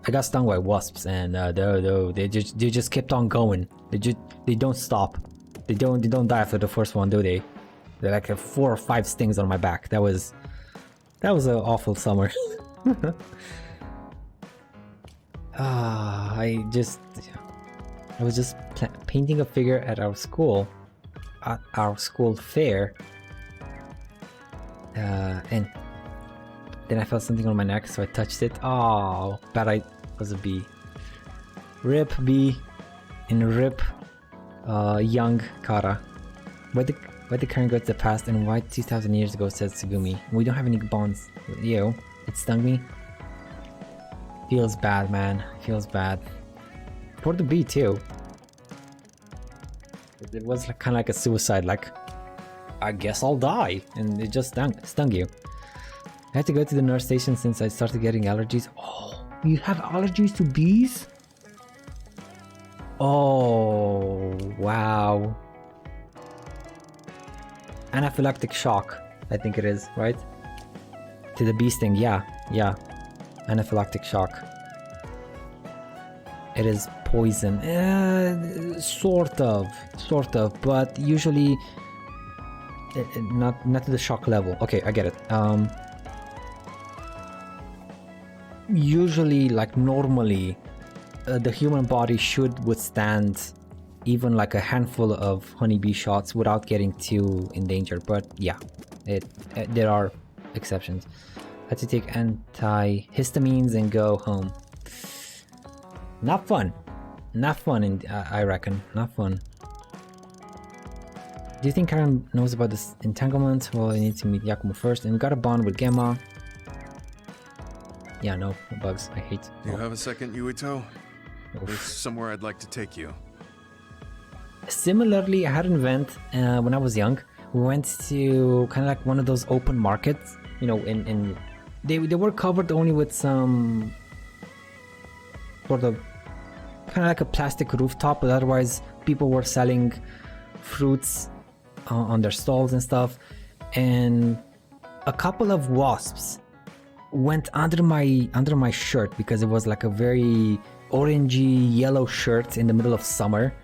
I got stung by wasps, and they just kept on going. They don't stop. They don't die after the first one, do they? There like 4 or 5 stings on my back. That was an awful summer. I was just painting a figure at our school fair, and then I felt something on my neck, so I touched it. Oh, but I was a bee. Rip bee, and rip young Kara. Why the current go to the past, and why 2,000 years ago, says Tsugumi. We don't have any bonds with you. It stung me. Feels bad, man. Feels bad. For the bee too. It was like, kind of like a suicide, like, I guess I'll die, and it just stung you. I had to go to the nurse station since I started getting allergies. Oh, you have allergies to bees? Oh, wow. Anaphylactic shock, I think it is, right? To the bee sting, yeah. Anaphylactic shock. It is poison. Sort of, but usually not to the shock level. Okay, I get it. Usually, like normally, the human body should withstand even like a handful of honeybee shots without getting too in danger. But yeah, there are exceptions. Had to take antihistamines and go home. Not fun. Not fun, I reckon. Not fun. Do you think Karen knows about this entanglement? Well, I need to meet Yakumo first, and we got a bond with Gemma. Yeah, no bugs. I hate. Do you have a second, Yuito? There's somewhere I'd like to take you. Similarly, I had an event when I was young. We went to kind of like one of those open markets, you know, they were covered only with some sort of kind of like a plastic rooftop, but otherwise people were selling fruits on their stalls and stuff. And a couple of wasps went under my shirt because it was like a very orangey yellow shirt in the middle of summer,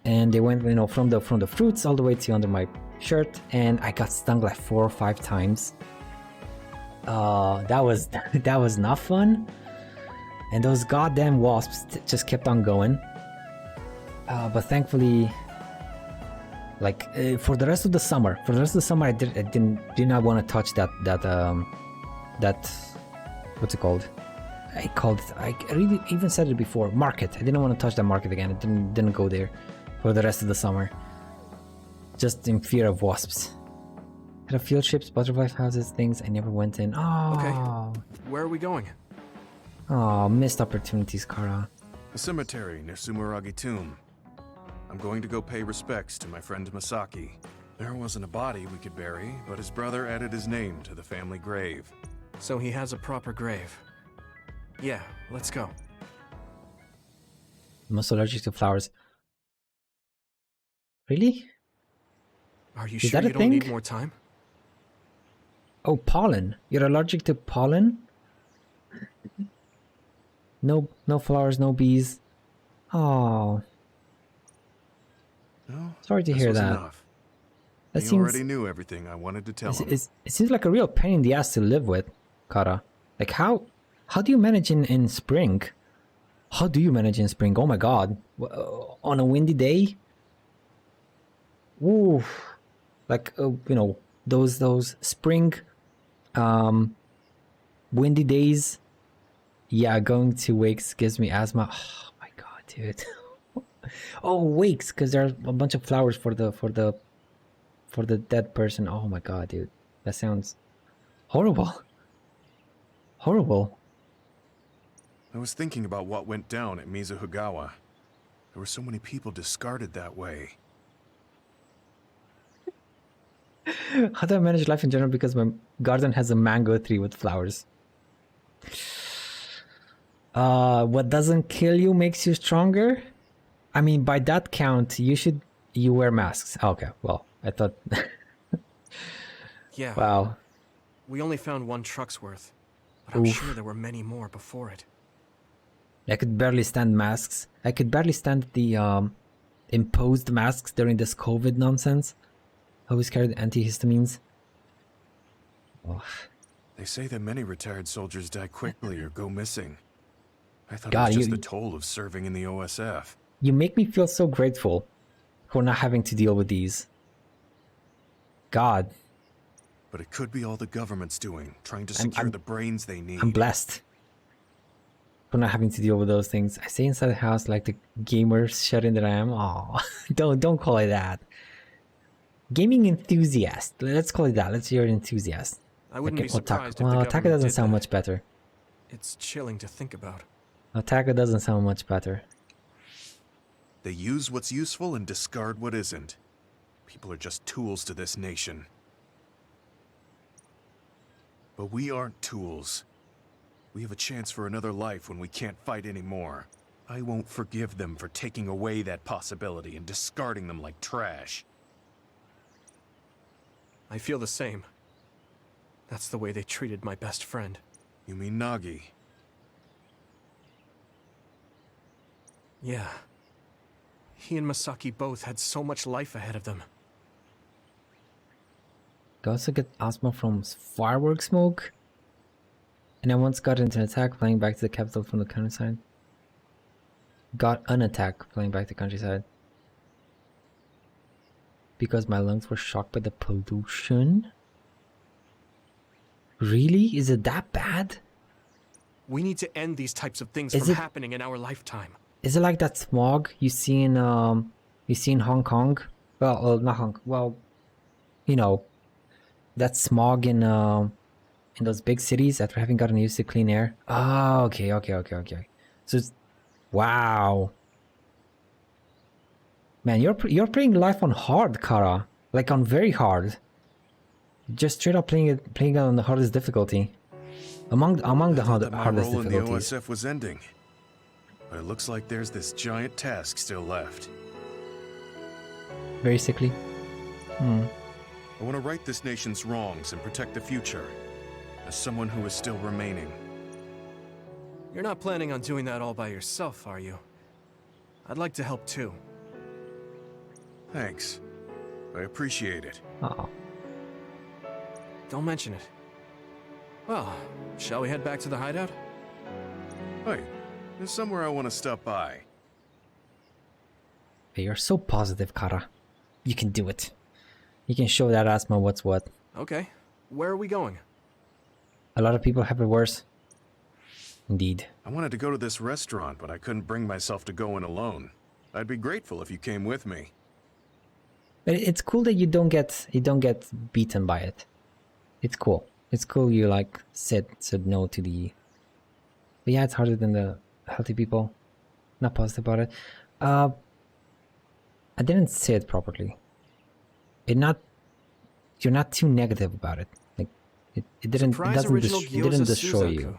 and they went, you know, from the fruits all the way to under my shirt, and I got stung like 4 or 5 times. That was not fun, and those goddamn wasps just kept on going. But thankfully, like for the rest of the summer, I did not want to touch that what's it called? I really even said it before, market. I didn't want to touch that market again. I didn't go there for the rest of the summer, just in fear of wasps. Had a field trips, butterfly houses, things I never went in. Oh. Okay. Where are we going? Oh, missed opportunities, Kara. The cemetery near Sumeragi tomb. I'm going to go pay respects to my friend Masaki. There wasn't a body we could bury, but his brother added his name to the family grave. So he has a proper grave. Yeah, let's go. I'm also allergic to flowers. Really? Are you Is sure that a you don't thing? need more time? Oh, pollen. You're allergic to pollen? No flowers, no bees. Oh. No, sorry to hear that. Enough. That He seems, already knew everything I wanted to tell him. it seems like a real pain in the ass to live with, Kara. Like how do you manage in spring? How do you manage in spring? Oh my god. On a windy day? Ooh. Like you know, those spring windy days. Yeah, going to wakes gives me asthma. Oh my god, dude. Oh, wakes, because there are a bunch of flowers for the dead person. Oh my god, dude. That sounds horrible. Horrible. I was thinking about what went down at Mizuhigawa. There were so many people discarded that way. How do I manage life in general? Because my garden has a mango tree with flowers. What doesn't kill you makes you stronger? I mean, by that count, you wear masks. Okay, well, I thought... Yeah. Wow. We only found 1 truck's worth, but I'm sure there were many more before it. I could barely stand masks. I could barely stand the imposed masks during this COVID nonsense. Always carried antihistamines. Oh. They say that many retired soldiers die quickly or go missing. I thought God, it was just the toll of serving in the OSF. You make me feel so grateful for not having to deal with these. God. But it could be all the government's doing, trying to secure the brains they need. I'm blessed for not having to deal with those things. I stay inside the house like the gamer shut-in that I am. Aw, don't call it that. Gaming enthusiast. Let's call it that. Let's hear an enthusiast. I wouldn't be surprised otaku. Well, otaku doesn't sound much better. It's chilling to think about. Otaku doesn't sound much better. They use what's useful and discard what isn't. People are just tools to this nation. But we aren't tools. We have a chance for another life when we can't fight anymore. I won't forgive them for taking away that possibility and discarding them like trash. I feel the same. That's the way they treated my best friend. You mean Nagi? Yeah. He and Masaki both had so much life ahead of them. You also get asthma from firework smoke. And I once got into an attack flying back to the capital from the countryside. Got an attack flying back to the countryside. Because my lungs were shocked by the pollution? Really? Is it that bad? We need to end these types of things from happening in our lifetime. Is it like that smog you see in Hong Kong? Well, not Hong Kong. Well, you know, that smog in those big cities after having gotten used to clean air. Oh, okay. So, it's, wow, man, you're playing life on hard, Kara. Like on very hard. Just straight up playing it on the hardest difficulty. Among the hardest my role in the difficulties. OSF was ending. But it looks like there's this giant task still left. Very sickly. I want to right this nation's wrongs and protect the future. As someone who is still remaining. You're not planning on doing that all by yourself, are you? I'd like to help too. Thanks. I appreciate it. Oh. Don't mention it. Well, shall we head back to the hideout? Hey, there's somewhere I want to stop by. Hey, you're so positive, Kara. You can do it. You can show that asthma what's what. Okay. Where are we going? A lot of people have it worse. Indeed. I wanted to go to this restaurant, but I couldn't bring myself to go in alone. I'd be grateful if you came with me. But it's cool that you don't get beaten by it. It's cool. It's cool you like said no to the. But yeah, it's harder than the healthy people. Not positive about it. I didn't say it properly. You're not too negative about it. Like it doesn't destroy you.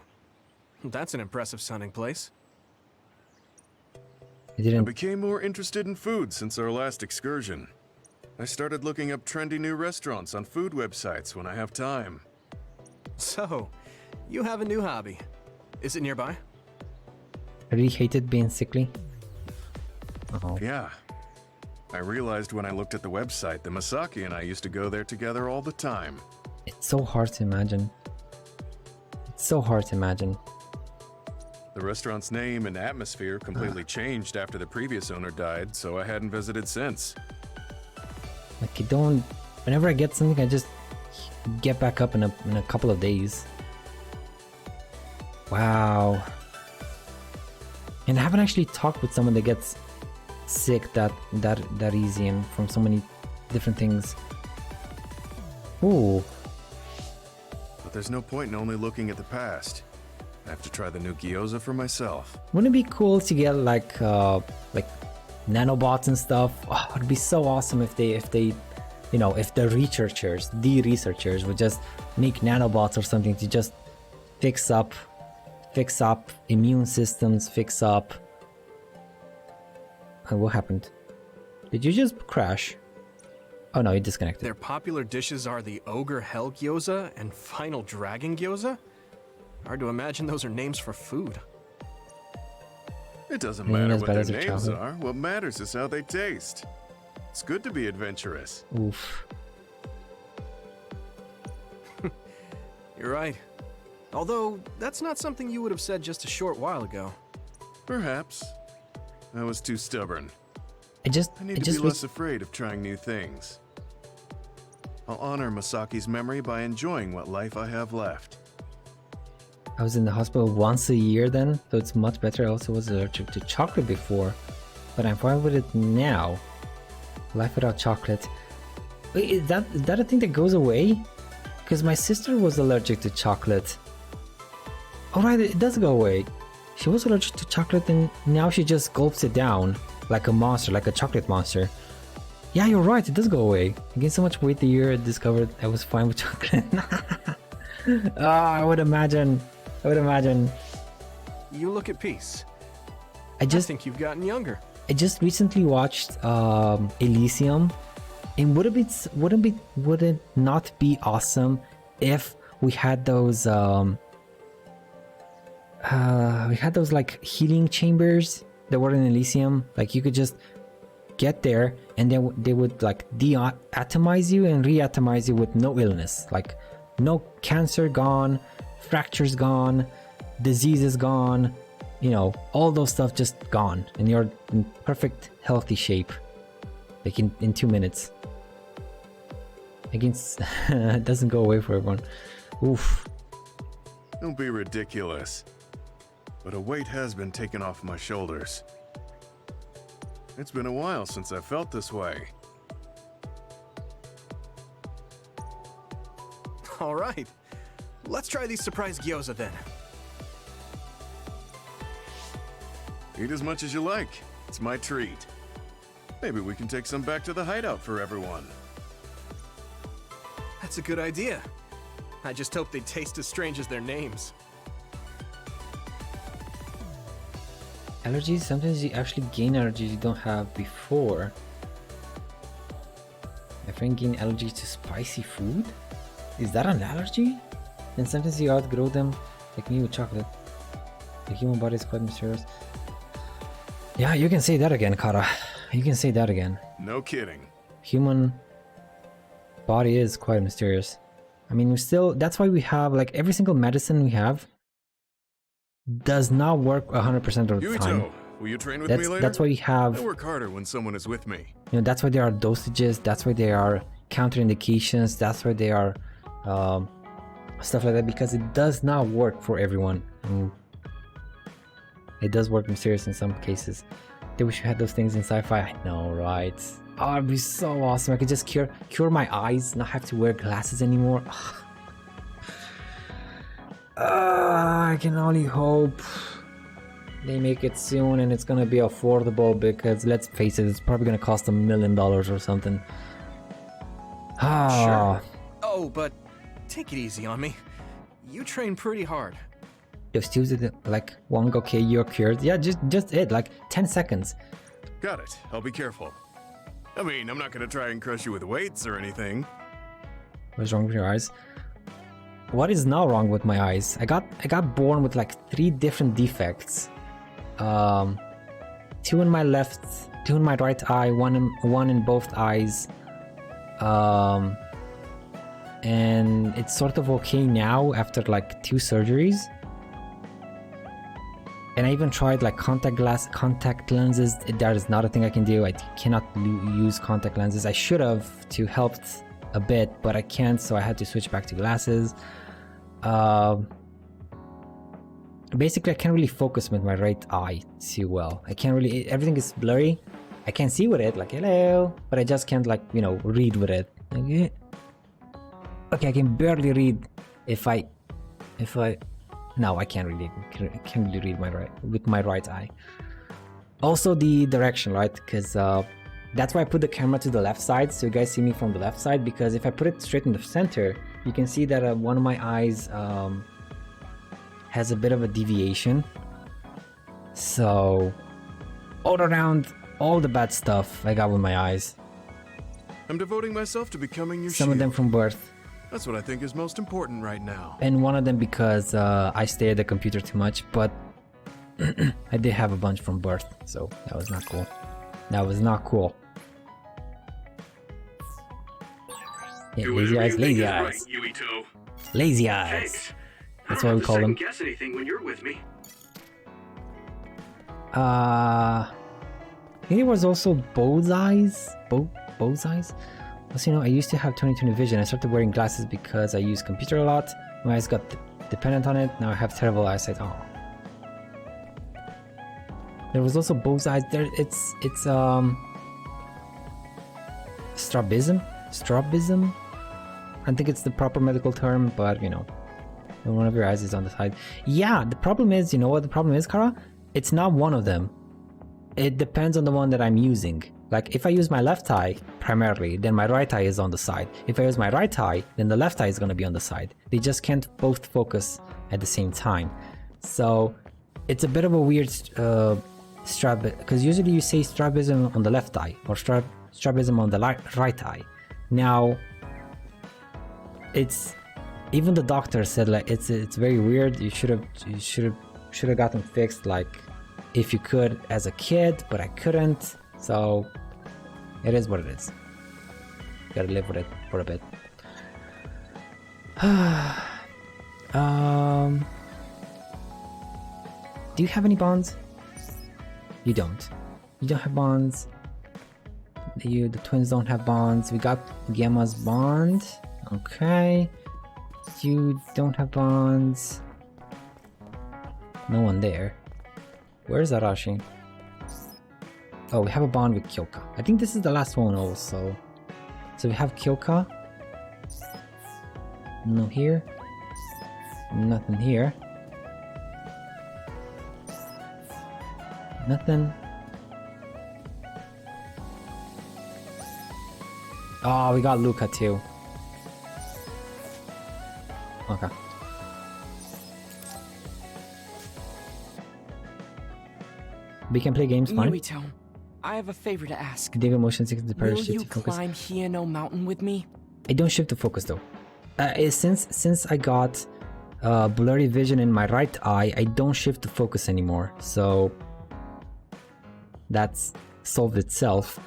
That's an impressive sounding place. It didn't. I became more interested in food since our last excursion. I started looking up trendy new restaurants on food websites when I have time. So, you have a new hobby. Is it nearby? I really hated being sickly. Yeah. I realized when I looked at the website that Masaki and I used to go there together all the time. It's so hard to imagine. It's so hard to imagine. The restaurant's name and atmosphere completely changed after the previous owner died, so I hadn't visited since. Like whenever I get something, I just get back up in a couple of days. Wow. And I haven't actually talked with someone that gets sick that easy and from so many different things. Ooh. But there's no point in only looking at the past. I have to try the new gyoza for myself. Wouldn't it be cool to get like nanobots and stuff? Oh, it'd be so awesome if they if the researchers would just make nanobots or something to just fix up immune systems, fix up. What happened? Did you just crash? Oh no, you disconnected. Their popular dishes are the Ogre Hell Gyoza and Final Dragon Gyoza? Hard to imagine those are names for food. It doesn't matter what their names are. What matters is how they taste. It's good to be adventurous. Oof. You're right. Although, that's not something you would have said just a short while ago. Perhaps. I was too stubborn. I need to be less afraid of trying new things. I'll honor Masaki's memory by enjoying what life I have left. I was in the hospital once a year then, so it's much better. I also was allergic to chocolate before, but I'm fine with it now. Life without chocolate. Wait, is that a thing that goes away? Because my sister was allergic to chocolate. Oh right, it does go away. She was allergic to chocolate and now she just gulps it down like a monster, like a chocolate monster. Yeah, you're right, it does go away. I gained so much weight the year I discovered I was fine with chocolate. I would imagine. You look at peace. I think you've gotten younger. I just recently watched Elysium, and would it not be awesome if we had those like healing chambers that were in Elysium? Like you could just get there and then they would like de-atomize you and re-atomize you with no illness, like no cancer gone, fractures gone, diseases gone, you know, all those stuff just gone, and you're in perfect healthy shape, like in 2 minutes. Against it doesn't go away for everyone. Oof. Don't be ridiculous. But a weight has been taken off my shoulders. It's been a while since I felt this way. All right. Let's try these surprise gyoza then. Eat as much as you like. It's my treat. Maybe we can take some back to the hideout for everyone. That's a good idea. I just hope they taste as strange as their names. Allergies, sometimes you actually gain allergies you don't have before. My friend gained allergies to spicy food? Is that an allergy? And sometimes you outgrow them, like me with chocolate. The human body is quite mysterious. Yeah, you can say that again, Kara. You can say that again. No kidding. Human body is quite mysterious. I mean, that's why we have, like, every single medicine we have does not work 100% of the time. Yuito, will you train with me later? That's why we have... I work harder when someone is with me. You know, that's why there are dosages, that's why there are counterindications, that's why there are stuff like that, because it does not work for everyone. And it does work mysterious in some cases. They wish we had those things in sci-fi. I know, right? Oh, it'd be so awesome. I could just cure my eyes, not have to wear glasses anymore. I can only hope they make it soon and it's gonna be affordable, because let's face it, it's probably gonna cost $1 million or something. Sure. Oh, but take it easy on me. You train pretty hard. Just use it like one, okay, you're cured. Yeah, just it, like 10 seconds. Got it. I'll be careful. I mean, I'm not gonna try and crush you with weights or anything. What's wrong with your eyes? What is not wrong with my eyes? I got born with like 3 different defects. 2 in my left, 2 in my right eye, one in both eyes. And it's sort of okay now after like 2 surgeries. And I even tried like contact lenses. That is not a thing I can do. I cannot use contact lenses. I should have to help a bit, but I can't, so I had to switch back to glasses. Basically, I can't really focus with my right eye too well. I can't really, everything is blurry. I can see with it, like hello, but I just can't, like, you know, read with it. Okay, I can barely read if I no, I can't really read with my right eye. Also the direction, right? Because that's why I put the camera to the left side, so you guys see me from the left side, because if I put it straight in the center, you can see that one of my eyes has a bit of a deviation. So all around, all the bad stuff I got with my eyes. I'm devoting myself to becoming your Some shield. of them from birth. That's what I think is most important right now. And one of them because I stay at the computer too much, but I did have a bunch from birth, so that was not cool. That was not cool. Yeah, Do lazy whatever eyes, you think lazy is eyes. right, Yuito. Lazy eyes. Thanks. That's I what don't we have call to them. second guess anything when you're with me. There was also Bow's eyes. Bow's eyes? Also, you know, I used to have 20/20 vision. I started wearing glasses because I use computer a lot. My eyes got dependent on it. Now I have terrible eyesight. Oh. There was also Bow's eyes. There, it's strabism. Strabism. I think it's the proper medical term, but you know, when one of your eyes is on the side. Yeah, the problem is, you know what the problem is, Kara? It's not one of them. It depends on the one that I'm using. Like, if I use my left eye primarily, then my right eye is on the side. If I use my right eye, then the left eye is going to be on the side. They just can't both focus at the same time. So it's a bit of a weird because usually you say strabism on the left eye or strabism on the right eye. Now, it's even the doctor said like it's very weird. You should have gotten fixed like if you could as a kid, but I couldn't. So it is what it is. Gotta live with it for a bit. Do you have any bonds? You don't. You don't have bonds. The twins don't have bonds. We got Gamma's bond. Okay. You don't have bonds. No one there. Where's Arashi? Oh, we have a bond with Kyoka. I think this is the last one also. So we have Kyoka. No here. Nothing here. Nothing. Oh, we got Luca too. Okay. We can play games, fine. Yuito, I have a favor to ask. Dig motion 6 to Will shift you to focus. climb Hieno Mountain with me? I don't shift the focus though. Since I got blurry vision in my right eye, I don't shift the focus anymore. So that's solved itself.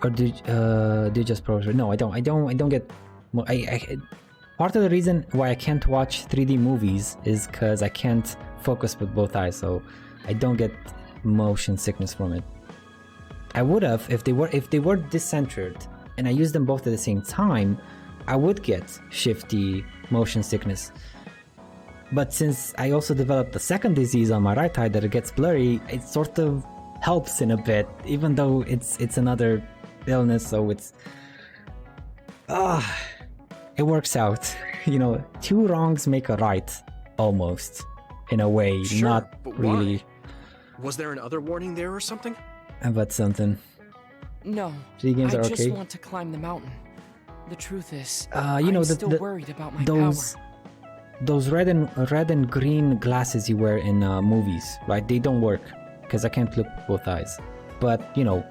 Or do you just progress? No, I don't get. Part of the reason why I can't watch 3D movies is because I can't focus with both eyes, so I don't get motion sickness from it. I would have if they were decentered and I used them both at the same time. I would get shifty motion sickness. But since I also developed the second disease on my right eye that it gets blurry, it sort of helps in a bit, even though it's another illness. So it's it works out. You know, two wrongs make a right, almost, in a way. Sure, not but really. Why? Was there another warning there or something? But something. No, 3D games I are just okay. want to climb the mountain. The truth is, You know, I'm still worried about my those red and green glasses you wear in movies, right? They don't work because I can't look with both eyes. But you know,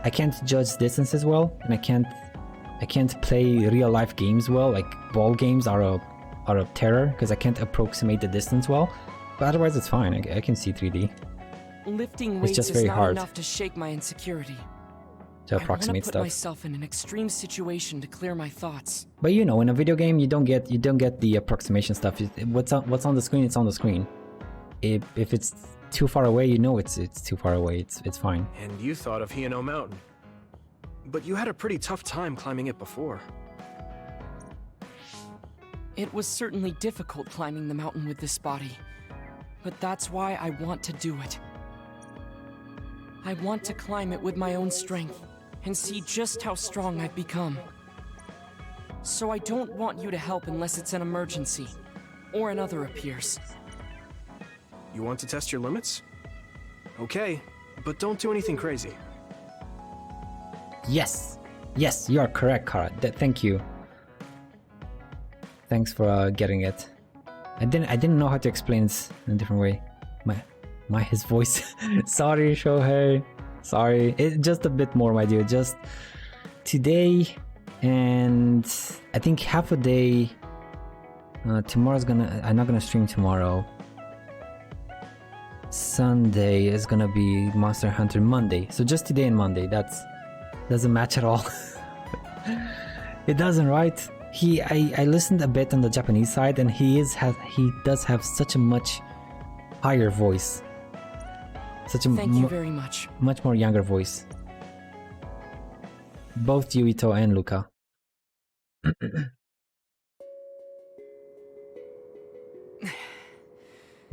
I can't judge distance as well, and I can't play real life games well. Like ball games are a terror because I can't approximate the distance well. But otherwise, it's fine. I can see 3D. Lifting It's weights just is very not hard enough to shake my insecurity. to approximate I want to put stuff. myself in an extreme situation to clear my thoughts. But you know, in a video game, you don't get the approximation stuff. What's on the screen, it's on the screen. If it's too far away, you know it's too far away. It's fine. And you thought of Hieno Mountain. But you had a pretty tough time climbing it before. It was certainly difficult climbing the mountain with this body. But that's why I want to do it. I want to climb it with my own strength and see just how strong I've become. So I don't want you to help unless it's an emergency, or another appears. You want to test your limits? Okay, but don't do anything crazy. Yes, you are correct, Kara. Thank you. Thanks for getting it. I didn't know how to explain this in a different way. His voice. Sorry, Shohei. Sorry. Just a bit more, my dude. Just today, and I think half a day. Tomorrow's I'm not gonna stream tomorrow. Sunday is gonna be Monster Hunter Monday. So just today and Monday. Doesn't match at all. It doesn't, right? I listened a bit on the Japanese side, and he does have such a much higher voice. Thank you very much. Much more younger voice. Both Yuito and Luca.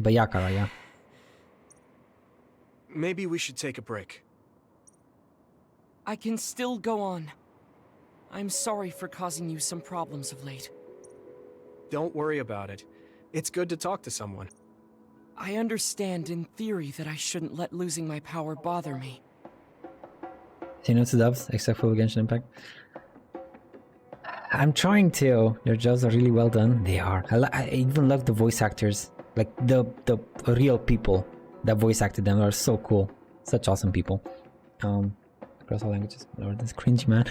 But yeah, Kara, yeah. Maybe we should take a break. I can still go on. I'm sorry for causing you some problems of late. Don't worry about it. It's good to talk to someone. I understand in theory that I shouldn't let losing my power bother me. You know, dubs, except for Genshin Impact. I'm trying to. Your jobs are really well done. They are. I even love the voice actors. Like the real people that voice acted them are so cool. Such awesome people. Across all languages. Lord, this cringe, man.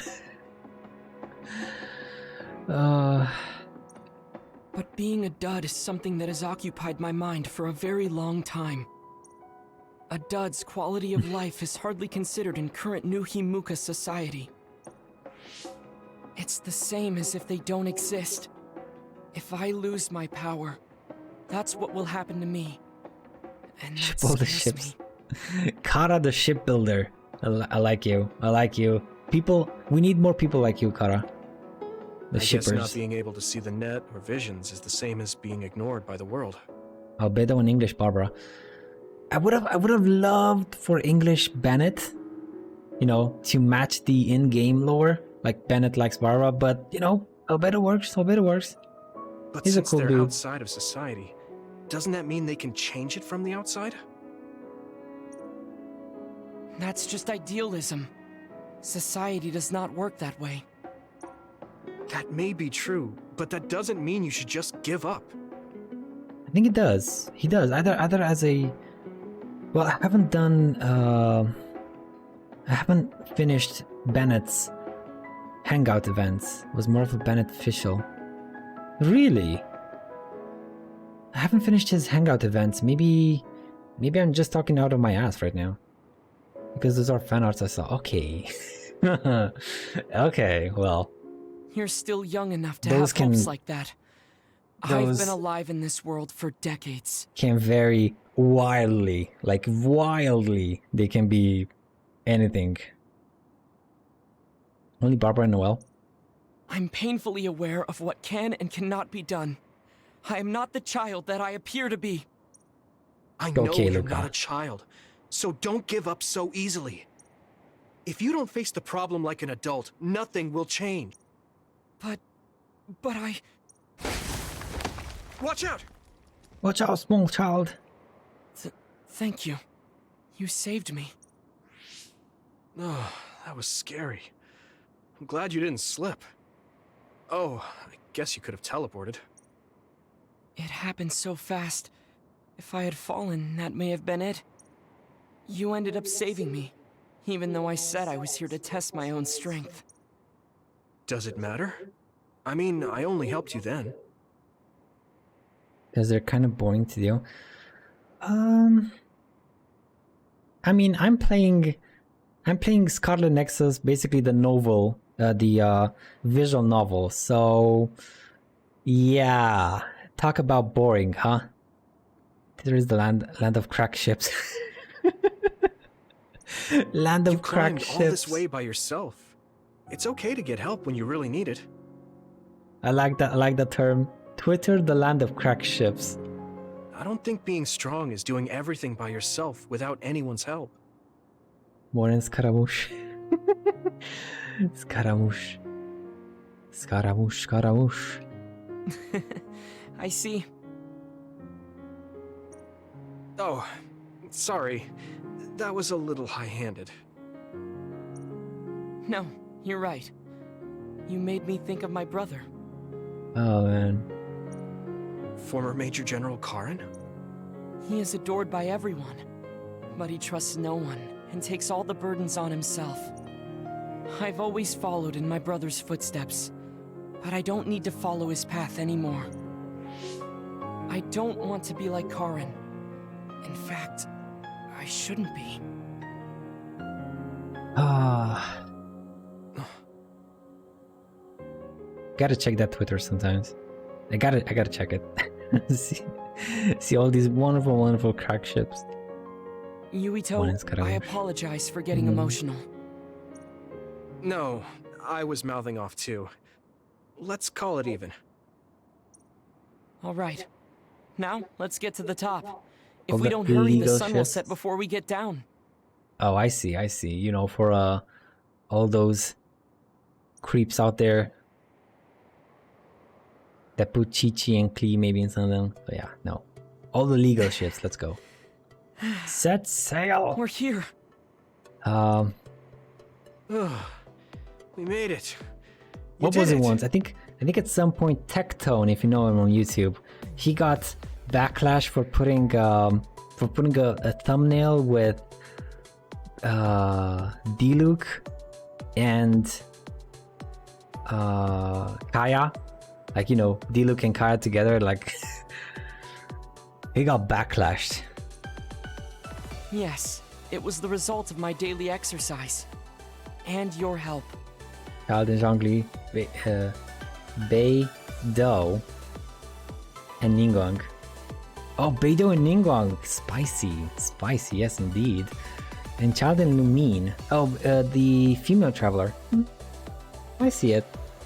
But being a dud is something that has occupied my mind for a very long time. A dud's quality of life is hardly considered in current New Himuka society. It's the same as if they don't exist. If I lose my power, that's what will happen to me. And that All the scares ships. me. Kara the shipbuilder. I like you. I like you. People, we need more people like you, Kara. The I shippers. guess not being able to see the net or visions is the same as being ignored by the world. Albedo in English, Barbara. I would have loved for English Bennett, you know, to match the in-game lore, like Bennett likes Barbara, but you know, Albedo works. Albedo works. But He's since a cool they're dude. outside of society, doesn't that mean they can change it from the outside? That's just idealism. Society does not work that way. That may be true, but that doesn't mean you should just give up. I think it does. He does. Either as a... Well, I haven't done... I haven't finished Bennett's Hangout events. It was more of a Bennett official. Really? I haven't finished his Hangout events. Maybe I'm just talking out of my ass right now. Because those are fan arts I saw. Okay. Okay, well... You're still young enough to Those have hopes can- like that. I've those- been alive in this world for decades. Can vary wildly. Like, wildly. They can be anything. Only Barbara and Noel. I'm painfully aware of what can and cannot be done. I am not the child that I appear to be. I know Okay, you're Luca. not a child, so don't give up so easily. If you don't face the problem like an adult, nothing will change. But I... Watch out! Watch out, small child. Thank you. You saved me. Oh, that was scary. I'm glad you didn't slip. Oh, I guess you could have teleported. It happened so fast. If I had fallen, that may have been it. You ended up saving me, even though I said I was here to test my own strength. Does it matter? I mean, I only helped you then. Because they're kind of boring to do. I mean, I'm playing Scarlet Nexus, basically the novel, the visual novel. So, yeah, talk about boring, huh? There is the land of crack ships. Land of You crack climbed ships. all this way by yourself. It's okay to get help when you really need it. I like that. I like the term. Twitter, the land of crack ships. I don't think being strong is doing everything by yourself without anyone's help. More Scaramouche. Scaramouche. Scaramouche, Scaramouche. I see. Oh, sorry. That was a little high-handed. No, you're right. You made me think of my brother. Oh, man. Former Major General Karin? He is adored by everyone, but he trusts no one and takes all the burdens on himself. I've always followed in my brother's footsteps, but I don't need to follow his path anymore. I don't want to be like Karin. In fact, I shouldn't be. Gotta check that Twitter sometimes. I gotta check it. see all these wonderful crack ships. Yuito, I apologize for getting emotional. No, I was mouthing off too. Let's call it even. All right. Now, let's get to the top. If we don't hurry, the sun will set before we get down. Oh, I see. You know, for all those creeps out there that put Chi-Chi and Klee maybe in some of them. But yeah, no. All the legal ships, let's go. Set sail! We're here. We made it. What was it once? I think at some point Tectone, if you know him on YouTube, he got backlash for putting a thumbnail with Diluc and Kaya, like, you know, Diluc and Kaya together, like he got backlashed. Yes, it was the result of my daily exercise and your help. Paladin Zhongli, Beidou, and Ningguang. Oh, Beidou and Ningguang, spicy, yes indeed. And Child and Lumine. Oh, the female traveler. I see it.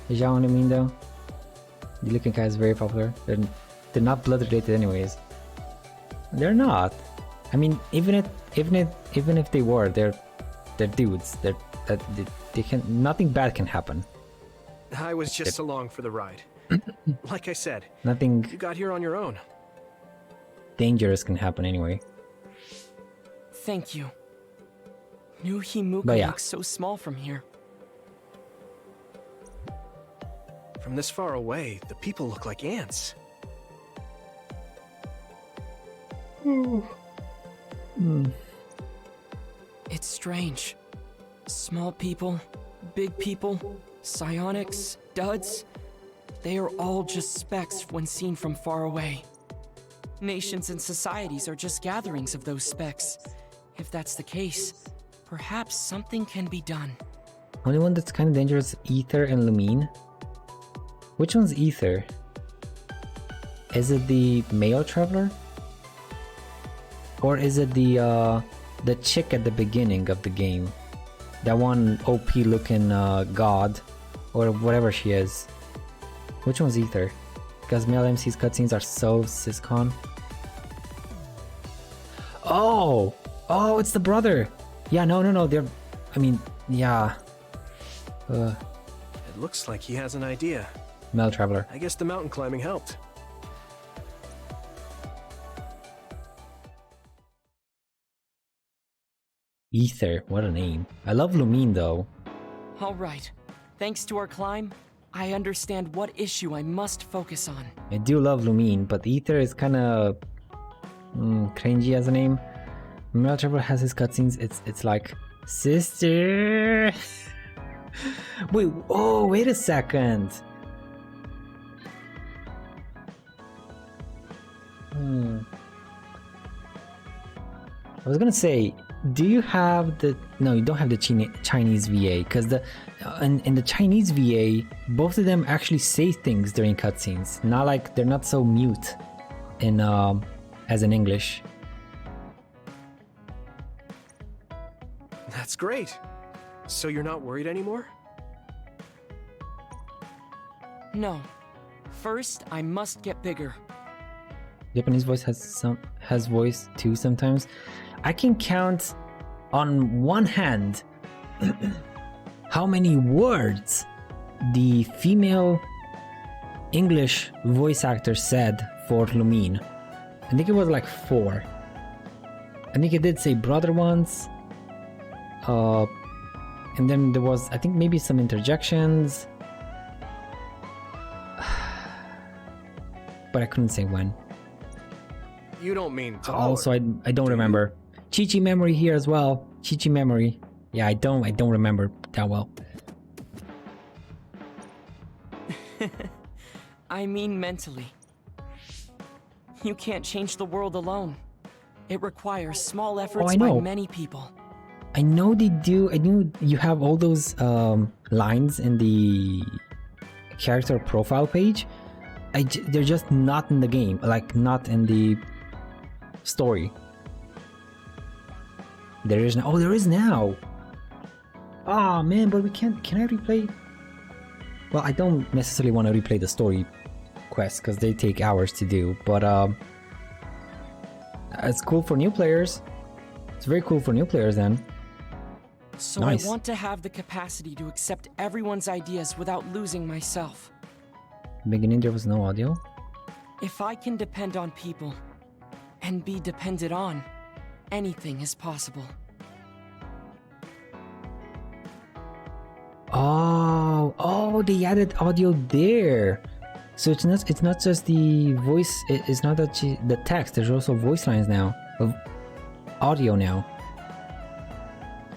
Zhao and Lumine though. The looking guy is very popular. They're not blood related anyways. They're not. I mean, even if they were, they're dudes. They can, nothing bad can happen. I was just along for the ride. Like I said, nothing. You got here on your own. Dangerous can happen anyway. Thank you. New Himuka looks so small from here. From this far away, the people look like ants. It's strange. Small people, big people, psionics, duds. They are all just specks when seen from far away. Nations and societies are just gatherings of those specks. If that's the case, perhaps something can be done. Only one that's kind of dangerous, Ether and Lumine. Which one's Ether? Is it the male traveler? Or is it the chick at the beginning of the game? That one OP looking god, or whatever she is. Which one's Ether? Because male MC's cutscenes are so siscon. Oh, it's the brother. Yeah, no, they're. I mean, yeah. It looks like he has an idea. Male traveler. I guess the mountain climbing helped. Ether, what a name. I love Lumine though. All right. Thanks to our climb, I understand what issue I must focus on. I do love Lumine, but Ether is kind of cringy as a name. Male traveler has his cutscenes. It's like, sister. Wait a second. I was gonna say, do you have the... No, you don't have the Chinese VA, because in the Chinese VA, both of them actually say things during cutscenes. Not like they're not so mute in as in English. That's great. So you're not worried anymore? No. First, I must get bigger. Japanese voice has voice too sometimes. I can count on one hand how many words the female English voice actor said for Lumine. I think it was like 4. I think it did say brother once. And then there was, I think, maybe some interjections. But I couldn't say when. You don't mean taller. Also, I don't remember. Chi-Chi memory here as well. Chi-Chi memory. Yeah, I don't remember that well. I mean mentally. You can't change the world alone. It requires small efforts by many people. I know they do. I knew you have all those lines in the... I character profile page. They're just not in the game, like not in the story. There is now. Oh, there is now. Oh man, but we can't. Can I replay? Well, I don't necessarily want to replay the story quests because they take hours to do. But it's cool for new players. It's very cool for new players then. So nice. I want to have the capacity to accept everyone's ideas without losing myself. Beginning there was no audio. If I can depend on people and be depended on, anything is possible. Oh, they added audio there. So it's not just the voice. It's not that the text. There's also voice lines now of audio now.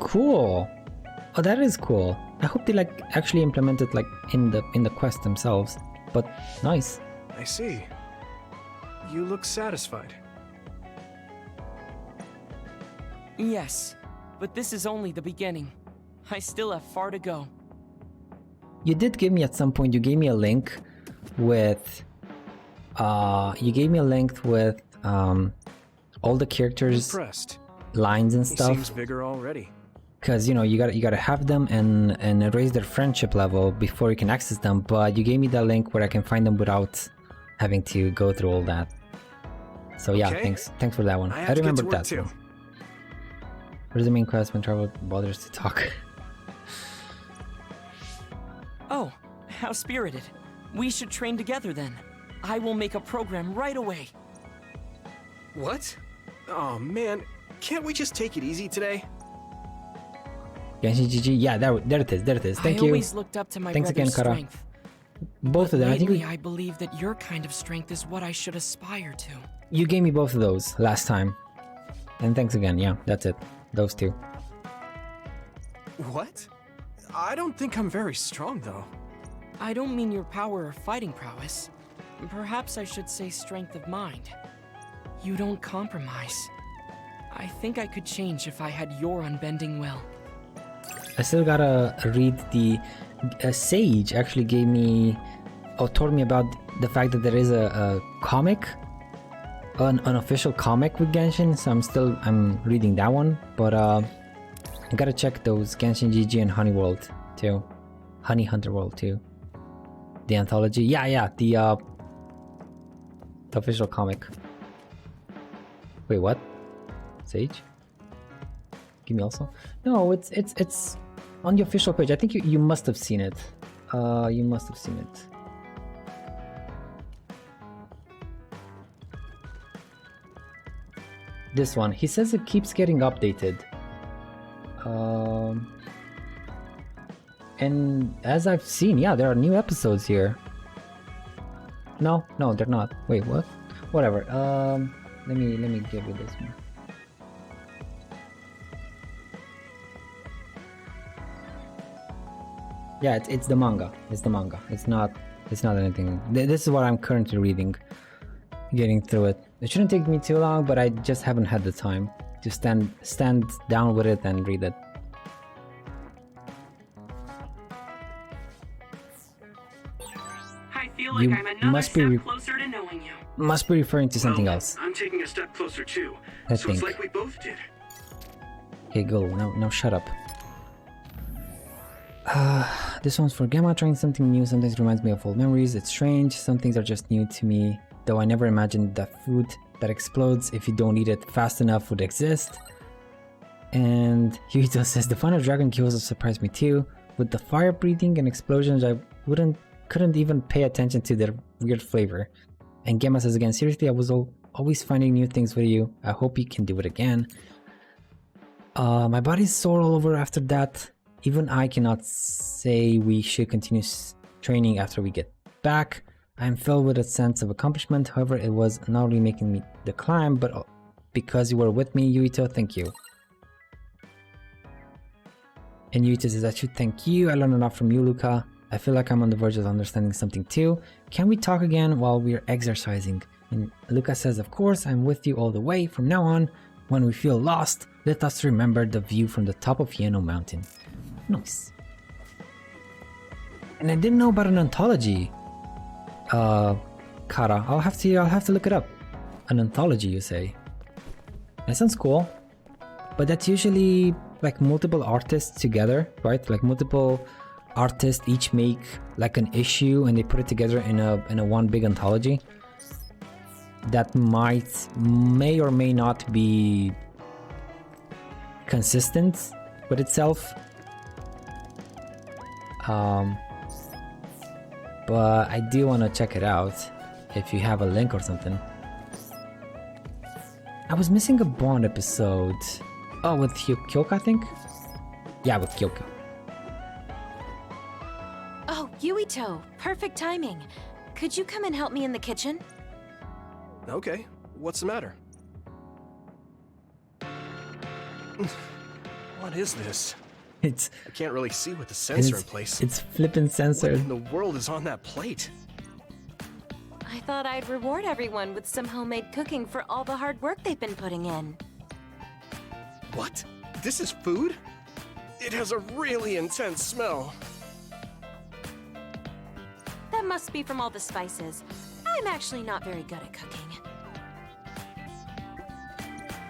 Cool. Oh, that is cool. I hope they like actually implement it like in the quest themselves. But nice. I see. You look satisfied. Yes, but this is only the beginning. I still have far to go. You did give me at some point. You gave me a link with. All the characters' Impressed. lines and stuff. He seems bigger already. Because you gotta have them and raise their friendship level before you can access them. But you gave me that link where I can find them without having to go through all that. So yeah, Okay. thanks for that one. I remembered that too. Where's the main quest when travel bothers to talk? Oh, how spirited. We should train together then. I will make a program right away. What? Oh man, can't we just take it easy today? Genshin GG, yeah, there it is. Thank you. I always looked up to my Thanks again, brother's Kara. strength. Both of them. I think Lately, I believe that your kind of strength is what I should aspire to. you gave me both of those last time. And thanks again. Yeah, that's it. Those two. What? I don't think I'm very strong though. I don't mean your power or fighting prowess. Perhaps I should say strength of mind. You don't compromise. I think I could change if I had your unbending will. I still gotta read the Sage actually gave me or told me about the fact that there is a comic, an official comic with Genshin, so I'm reading that one, but I gotta check those Genshin GG and Honey World too. Honey Hunter World too. The anthology. Yeah, the official comic. Wait, what? Sage? Give me also? No, it's on the official page. I think you must have seen it. You must have seen it. This one. He says it keeps getting updated. And as I've seen, yeah, there are new episodes here. No, they're not. Wait, what? Whatever. Let me give you this one. Yeah, it's the manga. It's the manga. It's not anything. This is what I'm currently reading. Getting through it. It shouldn't take me too long, but I just haven't had the time to stand down with it and read it. I feel like I'm another step closer to knowing you. Must be referring to something else. I'm taking a step closer too. I so think. it's like we both did. Okay, go. Now shut up. This one's for Gamma. Trying something new sometimes reminds me of old memories. It's strange. Some things are just new to me. Though I never imagined that food that explodes if you don't eat it fast enough would exist. And Yuito says the final dragon kills surprised me too. With the fire breathing and explosions, I couldn't even pay attention to their weird flavor. And Gemma says again, seriously, I was always finding new things with you. I hope you can do it again. My body's sore all over after that. Even I cannot say we should continue training after we get back. I am filled with a sense of accomplishment. However, it was not only making me the climb, but because you were with me, Yuito, thank you. And Yuito says, I should thank you. I learned a lot from you, Luca. I feel like I'm on the verge of understanding something too. Can we talk again while we're exercising? And Luca says, of course, I'm with you all the way. From now on, when we feel lost, let us remember the view from the top of Yeno Mountain. Nice. And I didn't know about an anthology. Kara, I'll have to look it up. An anthology, you say? That sounds cool. But that's usually like multiple artists together, right? Like multiple artists each make like an issue and they put it together in a one big anthology. That may or may not be consistent with itself. But I do want to check it out if you have a link or something. I was missing a Bond episode. Oh, with Kyoko, I think? Yeah, with Kyoko. Oh, Yuito, perfect timing. Could you come and help me in the kitchen? Okay, what's the matter? What is this? I can't really see with the sensor in place. It's flippin' censored. What in the world is on that plate? I thought I'd reward everyone with some homemade cooking for all the hard work they've been putting in. What? This is food? It has a really intense smell. That must be from all the spices. I'm actually not very good at cooking.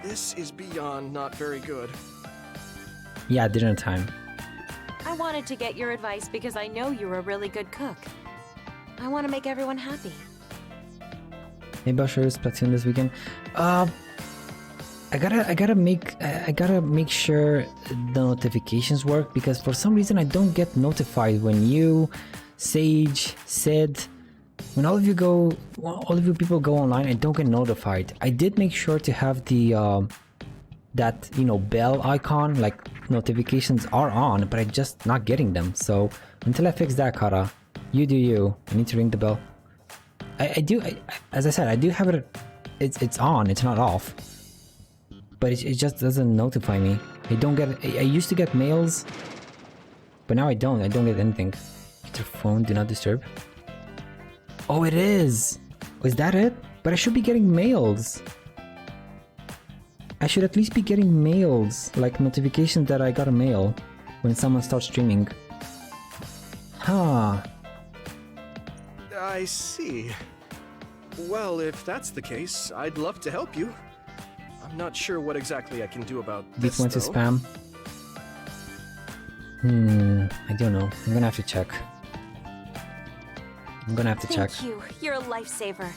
This is beyond not very good. Yeah, dinner time. I wanted to get your advice because I know you're a really good cook. I want to make everyone happy. Maybe I'll show you Splatoon this weekend. I gotta make sure the notifications work, because for some reason I don't get notified when you, Sage, Sid, when all of you people go online. I don't get notified. I did make sure to have the that, you know, bell icon, like notifications are on, but I'm just not getting them. So until I fix that, Kara, you do you. I need to ring the bell. As I said, I do have it. It's on. It's not off. But it just doesn't notify me. I don't get. I used to get mails, but now I don't. I don't get anything. Get your phone. Do not disturb. Oh, it is. Is that it? But I should be getting mails. I should at least be getting mails, like notifications that I got a mail when someone starts streaming. Huh. I see. Well, if that's the case, I'd love to help you. I'm not sure what exactly I can do about this, went to though. spam. I don't know. I'm gonna have to check. Thank you. You're a lifesaver.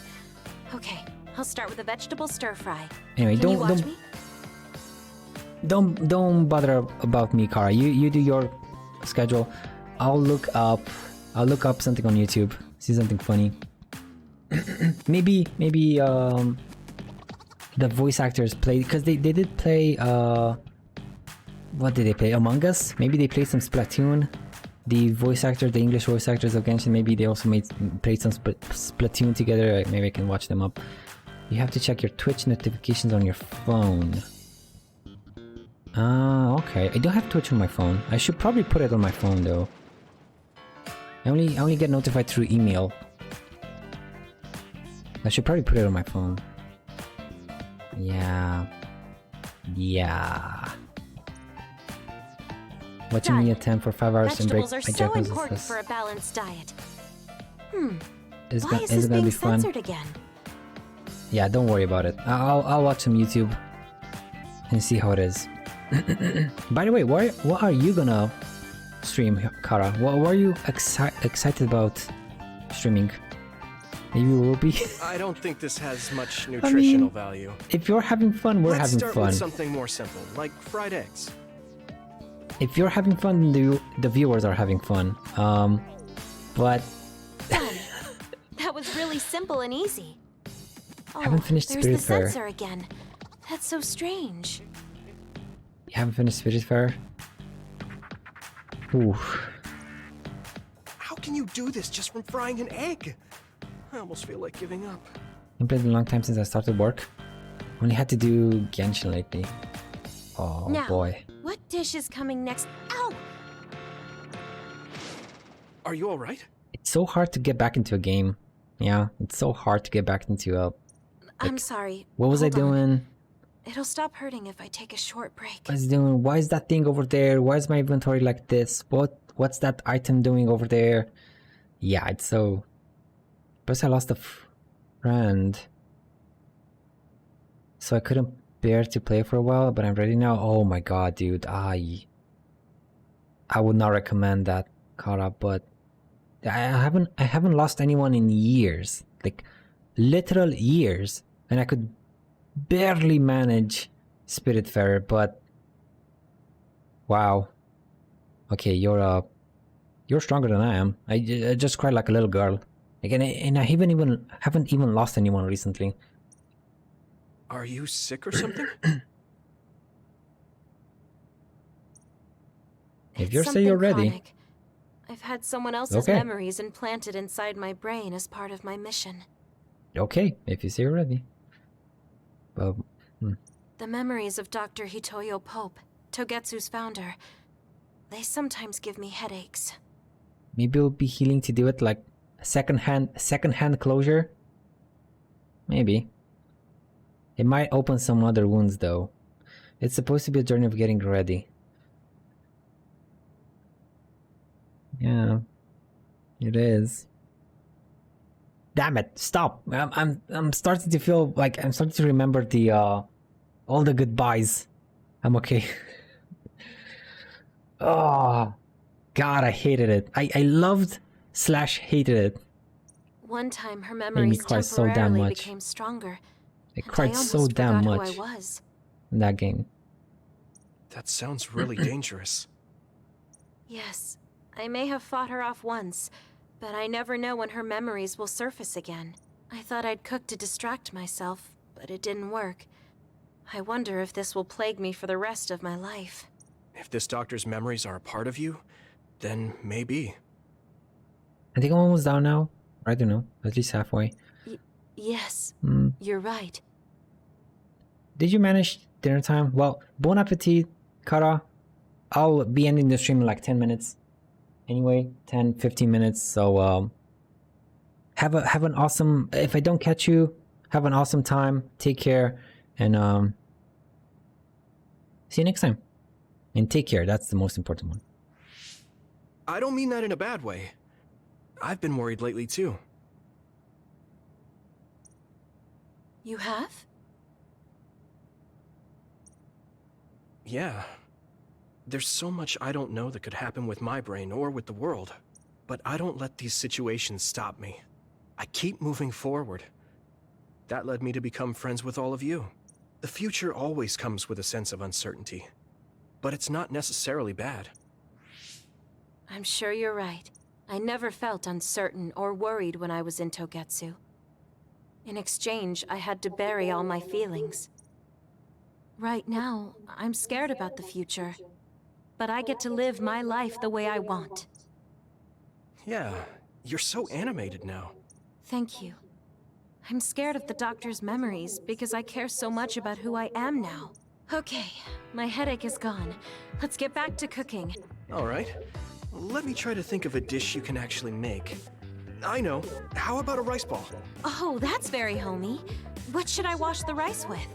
Okay, I'll start with a vegetable stir fry. Anyway, don't bother about me, Kara. You do your schedule. I'll look up something on YouTube. See something funny. maybe the voice actors played, because they did play what did they play? Among Us? Maybe they played some Splatoon. The English voice actors of Genshin, maybe they also played some Splatoon together. Maybe I can watch them up. You have to check your Twitch notifications on your phone. Okay. I don't have Twitch on my phone. I should probably put it on my phone though. I only get notified through email. I should probably put it on my phone. Yeah. Watching me attempt for 5 hours and break my Vegetables are so important for a balanced diet. Is Why is this gonna being be fun. censored again? Yeah, don't worry about it. I'll watch some YouTube and see how it is. By the way, what are you gonna stream, Kara? What are you excited about streaming? Maybe we will be. I don't think this has much nutritional value. If you're having fun, we're having Let's start fun. with something more simple, like fried eggs. If you're having fun, the viewers are having fun. But That was really simple and easy. Oh, haven't finished there's Spirit the Fair. sensor again. That's so strange. You haven't finished Spirit Fair? Ooh. How can you do this just from frying an egg? I almost feel like giving up. I've played a long time since I started work. Only had to do Genshin lately. Oh Now, boy. What dish is coming next? Ow! Are you alright? It's so hard to get back into a game. Yeah, it's so hard to get back into a... I'm sorry. What was I Hold on. doing? It'll stop hurting if I take a short break. What was I doing? Why is that thing over there? Why is my inventory like this? What what's that item doing over there? Yeah, it's so... Plus I lost a friend. So I couldn't bear to play for a while, but I'm ready now. Oh my god, dude. I would not recommend that, Kara, but I haven't lost anyone in years. Like, literal years. And I could barely manage Spiritfarer, but... Wow. Okay, you're stronger than I am. I just cried like a little girl. Again, and I haven't even lost anyone recently. Are you sick or something? If you say you're ready. Chronic. I've had someone else's memories implanted inside my brain as part of my mission. Okay, if you say you're ready. The memories of Dr. Hitoyo Pope, Togetsu's founder, they sometimes give me headaches. Maybe it'll be healing to do it, like second-hand closure? Maybe. It might open some other wounds though. It's supposed to be a journey of getting ready. Yeah. It is. Damn it, stop! I'm starting to feel like I'm starting to remember the all the goodbyes. I'm okay. Oh god, I hated it. I loved / hated it. One time her memories temporarily became stronger. I cried so damn much in that game. That sounds really dangerous. Yes, I may have fought her off once, but I never know when her memories will surface again. I thought I'd cook to distract myself, but it didn't work. I wonder if this will plague me for the rest of my life. If this doctor's memories are a part of you, then maybe. I think I'm almost down now. I don't know, at least halfway. Yes, you're right. Did you manage dinner time? Well, bon appetit, Kara. I'll be ending the stream in like 10 minutes. Anyway, 10-15 minutes. So have an awesome, if I don't catch you, have an awesome time. Take care and see you next time. And take care, that's the most important one. I don't mean that in a bad way. I've been worried lately too. You have? Yeah. There's so much I don't know that could happen with my brain or with the world. But I don't let these situations stop me. I keep moving forward. That led me to become friends with all of you. The future always comes with a sense of uncertainty. But it's not necessarily bad. I'm sure you're right. I never felt uncertain or worried when I was in Togetsu. In exchange, I had to bury all my feelings. Right now, I'm scared about the future. But I get to live my life the way I want. Yeah, you're so animated now. Thank you. I'm scared of the doctor's memories because I care so much about who I am now. Okay, my headache is gone. Let's get back to cooking. All right. Let me try to think of a dish you can actually make. I know. How about a rice ball? Oh, that's very homey. What should I wash the rice with?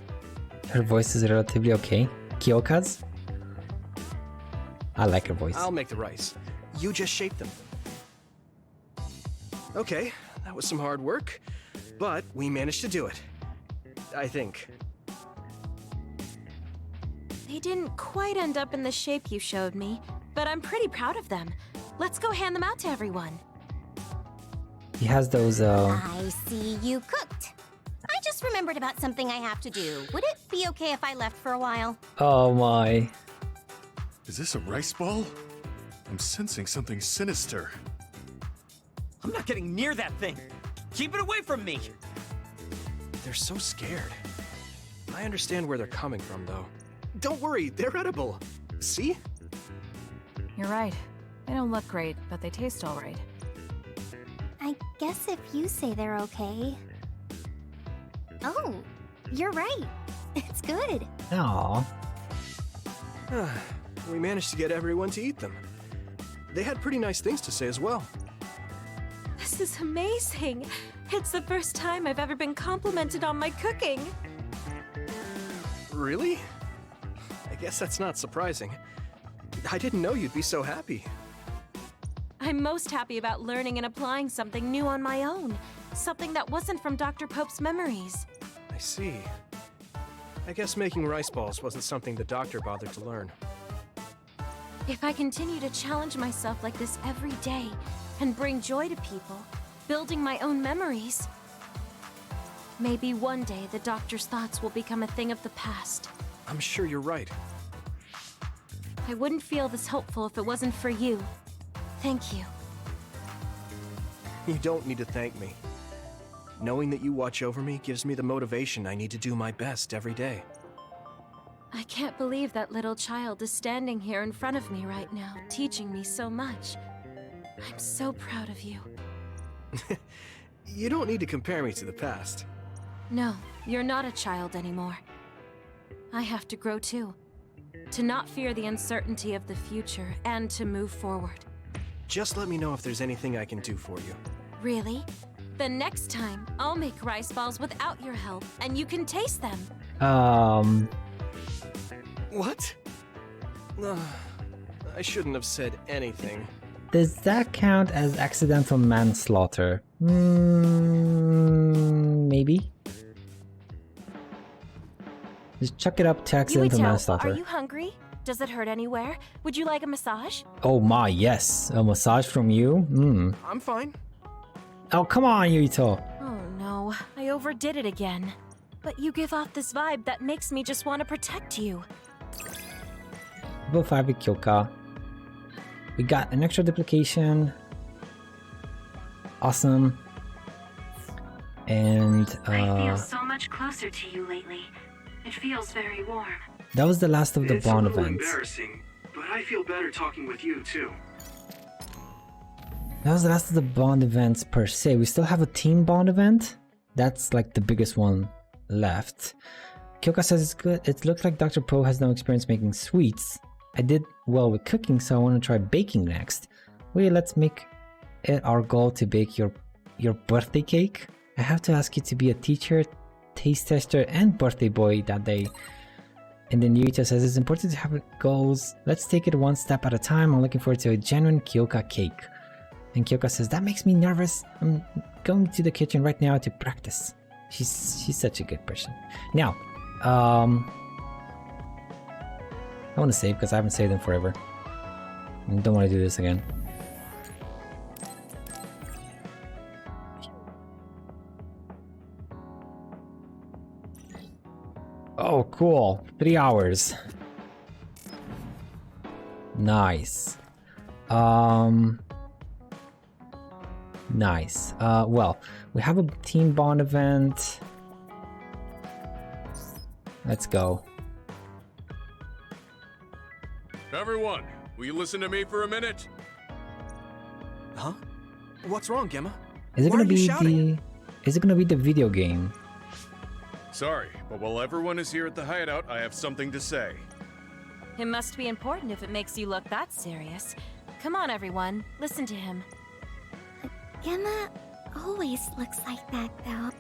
Her voice is relatively okay. Kyoka's? I like her voice. I'll make the rice. You just shape them. Okay, that was some hard work, but we managed to do it. I think. They didn't quite end up in the shape you showed me, but I'm pretty proud of them. Let's go hand them out to everyone. He has those, I see you cooked. I just remembered about something I have to do. Would it be okay if I left for a while? Oh my. Is this a rice ball? I'm sensing something sinister. I'm not getting near that thing. Keep it away from me. They're so scared. I understand where they're coming from, though. Don't worry, they're edible. See? You're right. They don't look great, but they taste all right. I guess if you say they're okay. Oh, you're right. It's good. Aww. We managed to get everyone to eat them. They had pretty nice things to say as well. This is amazing. It's the first time I've ever been complimented on my cooking. Really? I guess that's not surprising. I didn't know you'd be so happy. I'm most happy about learning and applying something new on my own. Something that wasn't from Dr. Pope's memories. I see. I guess making rice balls wasn't something the doctor bothered to learn. If I continue to challenge myself like this every day and bring joy to people, building my own memories, maybe one day the doctor's thoughts will become a thing of the past. I'm sure you're right. I wouldn't feel this hopeful if it wasn't for you. Thank you. You don't need to thank me. Knowing that you watch over me gives me the motivation I need to do my best every day. I can't believe that little child is standing here in front of me right now, teaching me so much. I'm so proud of you. You don't need to compare me to the past. No, you're not a child anymore. I have to grow too. To not fear the uncertainty of the future and to move forward. Just let me know if there's anything I can do for you. Really? The next time, I'll make rice balls without your help, and you can taste them. What? I shouldn't have said anything. Does that count as accidental manslaughter? Maybe. Just chuck it up to accidental Yuito, manslaughter. are you hungry? Does it hurt anywhere? Would you like a massage? Oh my, yes. A massage from you? I'm fine. Oh, come on, Yuito. Oh no, I overdid it again. But you give off this vibe that makes me just want to protect you. Level 5 with Kyoka. We got an extra duplication. Awesome. And I feel so much closer to you lately. It feels very warm. that was the last of the It's bond a little events. embarrassing, but I feel better talking with you too. That was the last of the bond events per se. We still have a team bond event. That's like the biggest one left. Kyoka says it's good. It looks like Dr. Poe has no experience making sweets. I did well with cooking, so I want to try baking next. Wait, let's make it our goal to bake your birthday cake. I have to ask you to be a teacher, taste tester, and birthday boy that day. And then Yuito says it's important to have goals. Let's take it one step at a time. I'm looking forward to a genuine Kyoka cake. And Kyoka says that makes me nervous. I'm going to the kitchen right now to practice. She's such a good person. Now, I want to save because I haven't saved in forever. I don't want to do this again. Oh, cool. 3 hours. Nice. Nice. Well, we have a team bond event. Let's go. Everyone, will you listen to me for a minute? Huh? What's wrong, Gemma? Is it Why gonna are you be shouting? Is it gonna be the video game? Sorry, but while everyone is here at the hideout, I have something to say. It must be important if it makes you look that serious. Come on, everyone. Listen to him. Gemma always looks like that, though.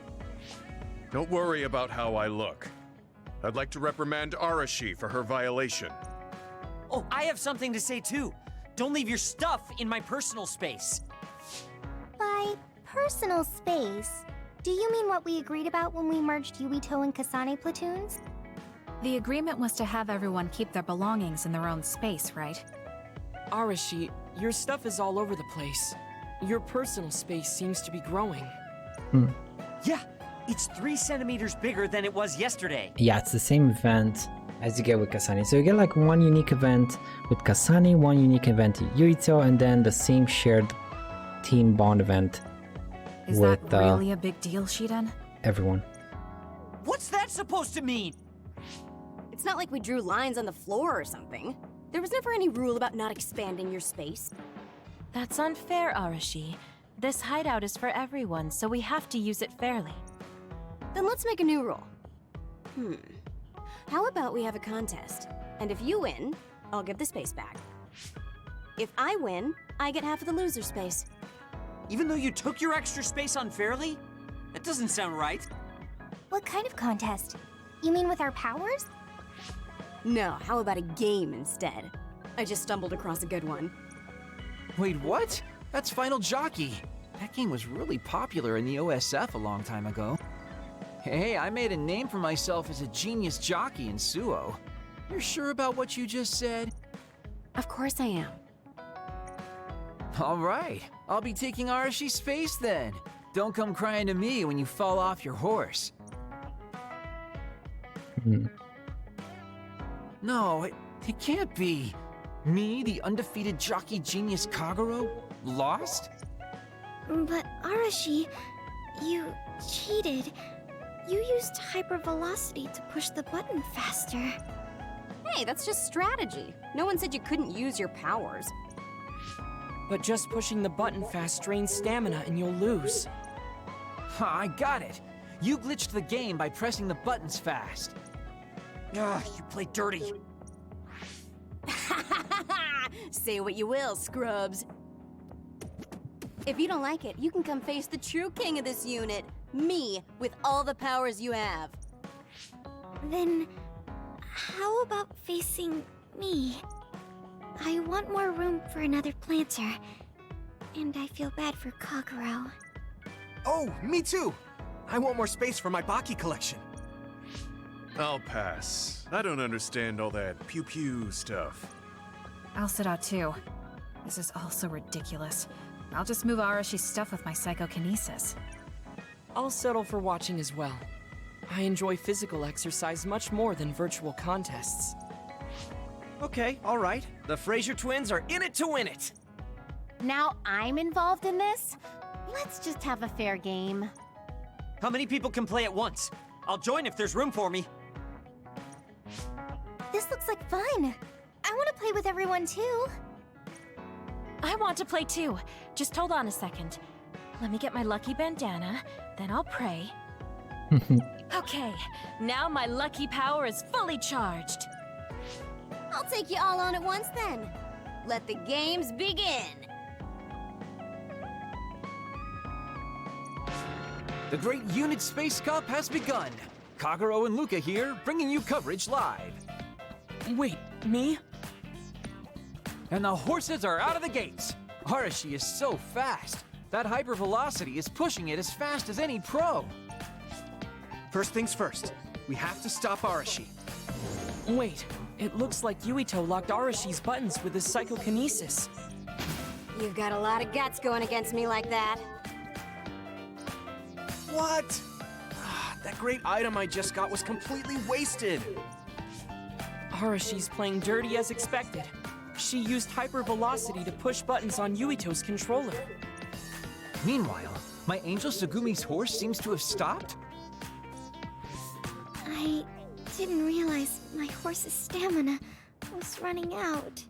Don't worry about how I look. I'd like to reprimand Arashi for her violation. Oh, I have something to say too. Don't leave your stuff in my personal space. By personal space, do you mean what we agreed about when we merged Yuito and Kasane platoons? The agreement was to have everyone keep their belongings in their own space, right? Arashi, your stuff is all over the place. Your personal space seems to be growing. Yeah, it's 3 centimeters bigger than it was yesterday. Yeah, it's the same event as you get with Kasane. So you get like one unique event with Kasane, one unique event with Yuito, and then the same shared team bond event Is with that really a big deal, Shiden? everyone. What's that supposed to mean? It's not like we drew lines on the floor or something. There was never any rule about not expanding your space. That's unfair, Arashi. This hideout is for everyone, so we have to use it fairly. Then let's make a new rule. How about we have a contest? And if you win, I'll give the space back. If I win, I get half of the loser space. Even though you took your extra space unfairly? That doesn't sound right. What kind of contest? You mean with our powers? No, how about a game instead? I just stumbled across a good one. Wait, what? That's Final Jockey. That game was really popular in the OSF a long time ago. Hey, I made a name for myself as a genius jockey in Suo. You're sure about what you just said? Of course I am. All right, I'll be taking Arashi's space then. Don't come crying to me when you fall off your horse. No, it can't be. Me, the undefeated jockey genius Kagero, lost? But Arashi, you cheated. You used hypervelocity to push the button faster. Hey, that's just strategy. No one said you couldn't use your powers. But just pushing the button fast drains stamina and you'll lose. I got it. You glitched the game by pressing the buttons fast. Ugh, you play dirty. Say what you will, scrubs. If you don't like it, you can come face the true king of this unit. Me, with all the powers you have. Then, how about facing me? I want more room for another planter. And I feel bad for Kagero. Oh, me too! I want more space for my Baki collection. I'll pass. I don't understand all that pew-pew stuff. I'll sit out too. This is all so ridiculous. I'll just move Arashi's stuff with my psychokinesis. I'll settle for watching as well. I enjoy physical exercise much more than virtual contests. Okay, alright. The Fraser twins are in it to win it! Now I'm involved in this? Let's just have a fair game. How many people can play at once? I'll join if there's room for me. This looks like fun. I want to play with everyone too. I want to play too. Just hold on a second. Let me get my lucky bandana, then I'll pray. Okay, now my lucky power is fully charged. I'll take you all on at once then. Let the games begin. The Great Unit Space Cup has begun. Kagero and Luca here, bringing you coverage live. Wait, me? And the horses are out of the gates. Arashi is so fast. That hypervelocity is pushing it as fast as any pro. First things first, we have to stop Arashi. Wait, it looks like Yuito locked Arashi's buttons with his psychokinesis. You've got a lot of guts going against me like that. What? That great item I just got was completely wasted. Arashi's playing dirty as expected. She used hypervelocity to push buttons on Yuito's controller. Meanwhile, my angel Sugumi's horse seems to have stopped? I didn't realize my horse's stamina was running out.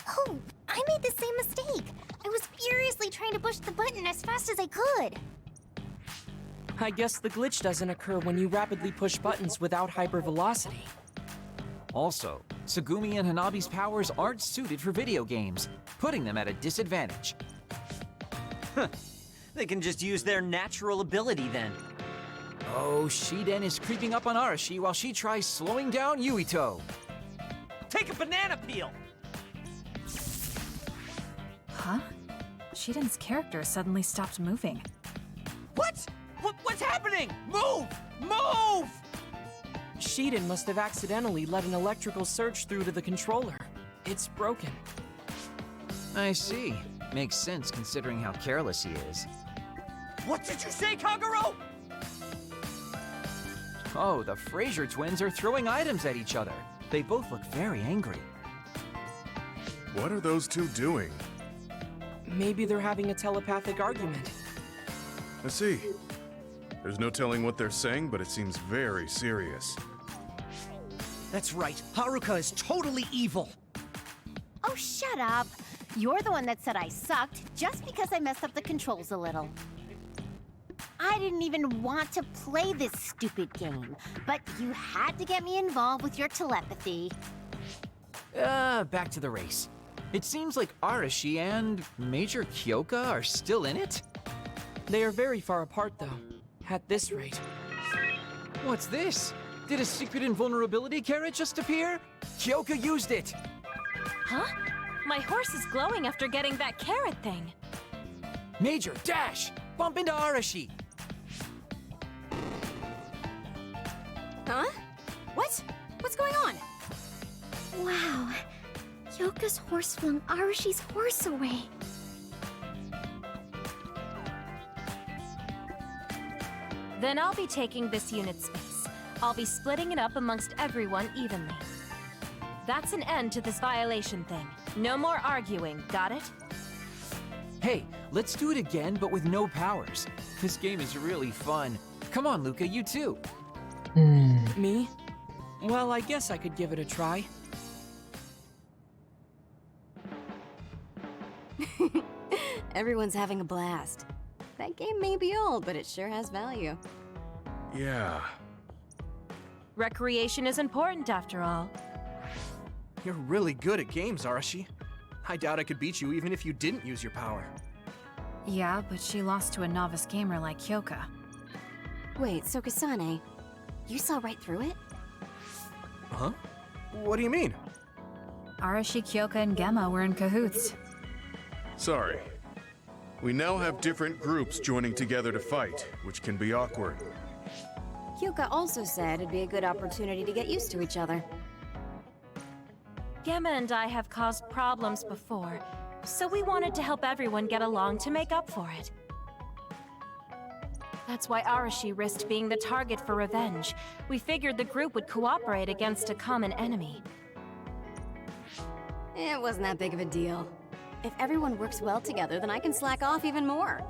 Oh, I made the same mistake. I was furiously trying to push the button as fast as I could. I guess the glitch doesn't occur when you rapidly push buttons without hypervelocity. Also, Sugumi and Hanabi's powers aren't suited for video games, putting them at a disadvantage. They can just use their natural ability then. Oh, Shiden is creeping up on Arashi while she tries slowing down Yuito. Take a banana peel! Huh? Shiden's character suddenly stopped moving. What? What's happening? Move! Move! Shiden must have accidentally let an electrical surge through to the controller. It's broken. I see. Makes sense considering how careless he is. What did you say, Kagero? Oh, the Fraser twins are throwing items at each other. They both look very angry. What are those two doing? Maybe they're having a telepathic argument. I see. There's no telling what they're saying, but it seems very serious. That's right. Haruka is totally evil. Oh, shut up. You're the one that said I sucked just because I messed up the controls a little. I didn't even want to play this stupid game, but you had to get me involved with your telepathy. Back to the race. It seems like Arashi and Major Kyoka are still in it? They are very far apart, though. At this rate. What's this? Did a secret invulnerability carrot just appear? Kyoka used it! Huh? My horse is glowing after getting that carrot thing. Major, dash! Bump into Arashi! Huh? What? What's going on? Wow. Yoka's horse flung Arashi's horse away. Then I'll be taking this unit's space. I'll be splitting it up amongst everyone evenly. That's an end to this violation thing. No more arguing, got it? Hey, let's do it again, but with no powers. This game is really fun. Come on, Luca, you too. Me? Well, I guess I could give it a try. Everyone's having a blast. That game may be old, but it sure has value. Yeah. Recreation is important after all. You're really good at games, Arashi. I doubt I could beat you even if you didn't use your power. Yeah, but she lost to a novice gamer like Kyoka. Wait, so Kasane, you saw right through it? Huh? What do you mean? Arashi, Kyoka, and Gemma were in cahoots. Sorry. We now have different groups joining together to fight, which can be awkward. Kyoka also said it'd be a good opportunity to get used to each other. Gemma and I have caused problems before, so we wanted to help everyone get along to make up for it. That's why Arashi risked being the target for revenge. We figured the group would cooperate against a common enemy. It wasn't that big of a deal. If everyone works well together, then I can slack off even more.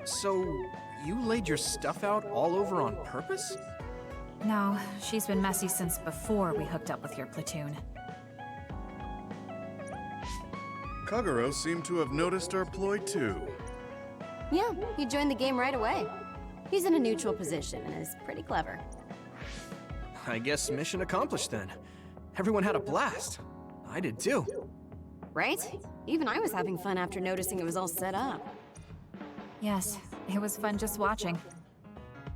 So, you laid your stuff out all over on purpose? No, she's been messy since before we hooked up with your platoon. Kagero seemed to have noticed our ploy too. Yeah, he joined the game right away. He's in a neutral position and is pretty clever. I guess mission accomplished then. Everyone had a blast. I did too. Right? Even I was having fun after noticing it was all set up. Yes, it was fun just watching.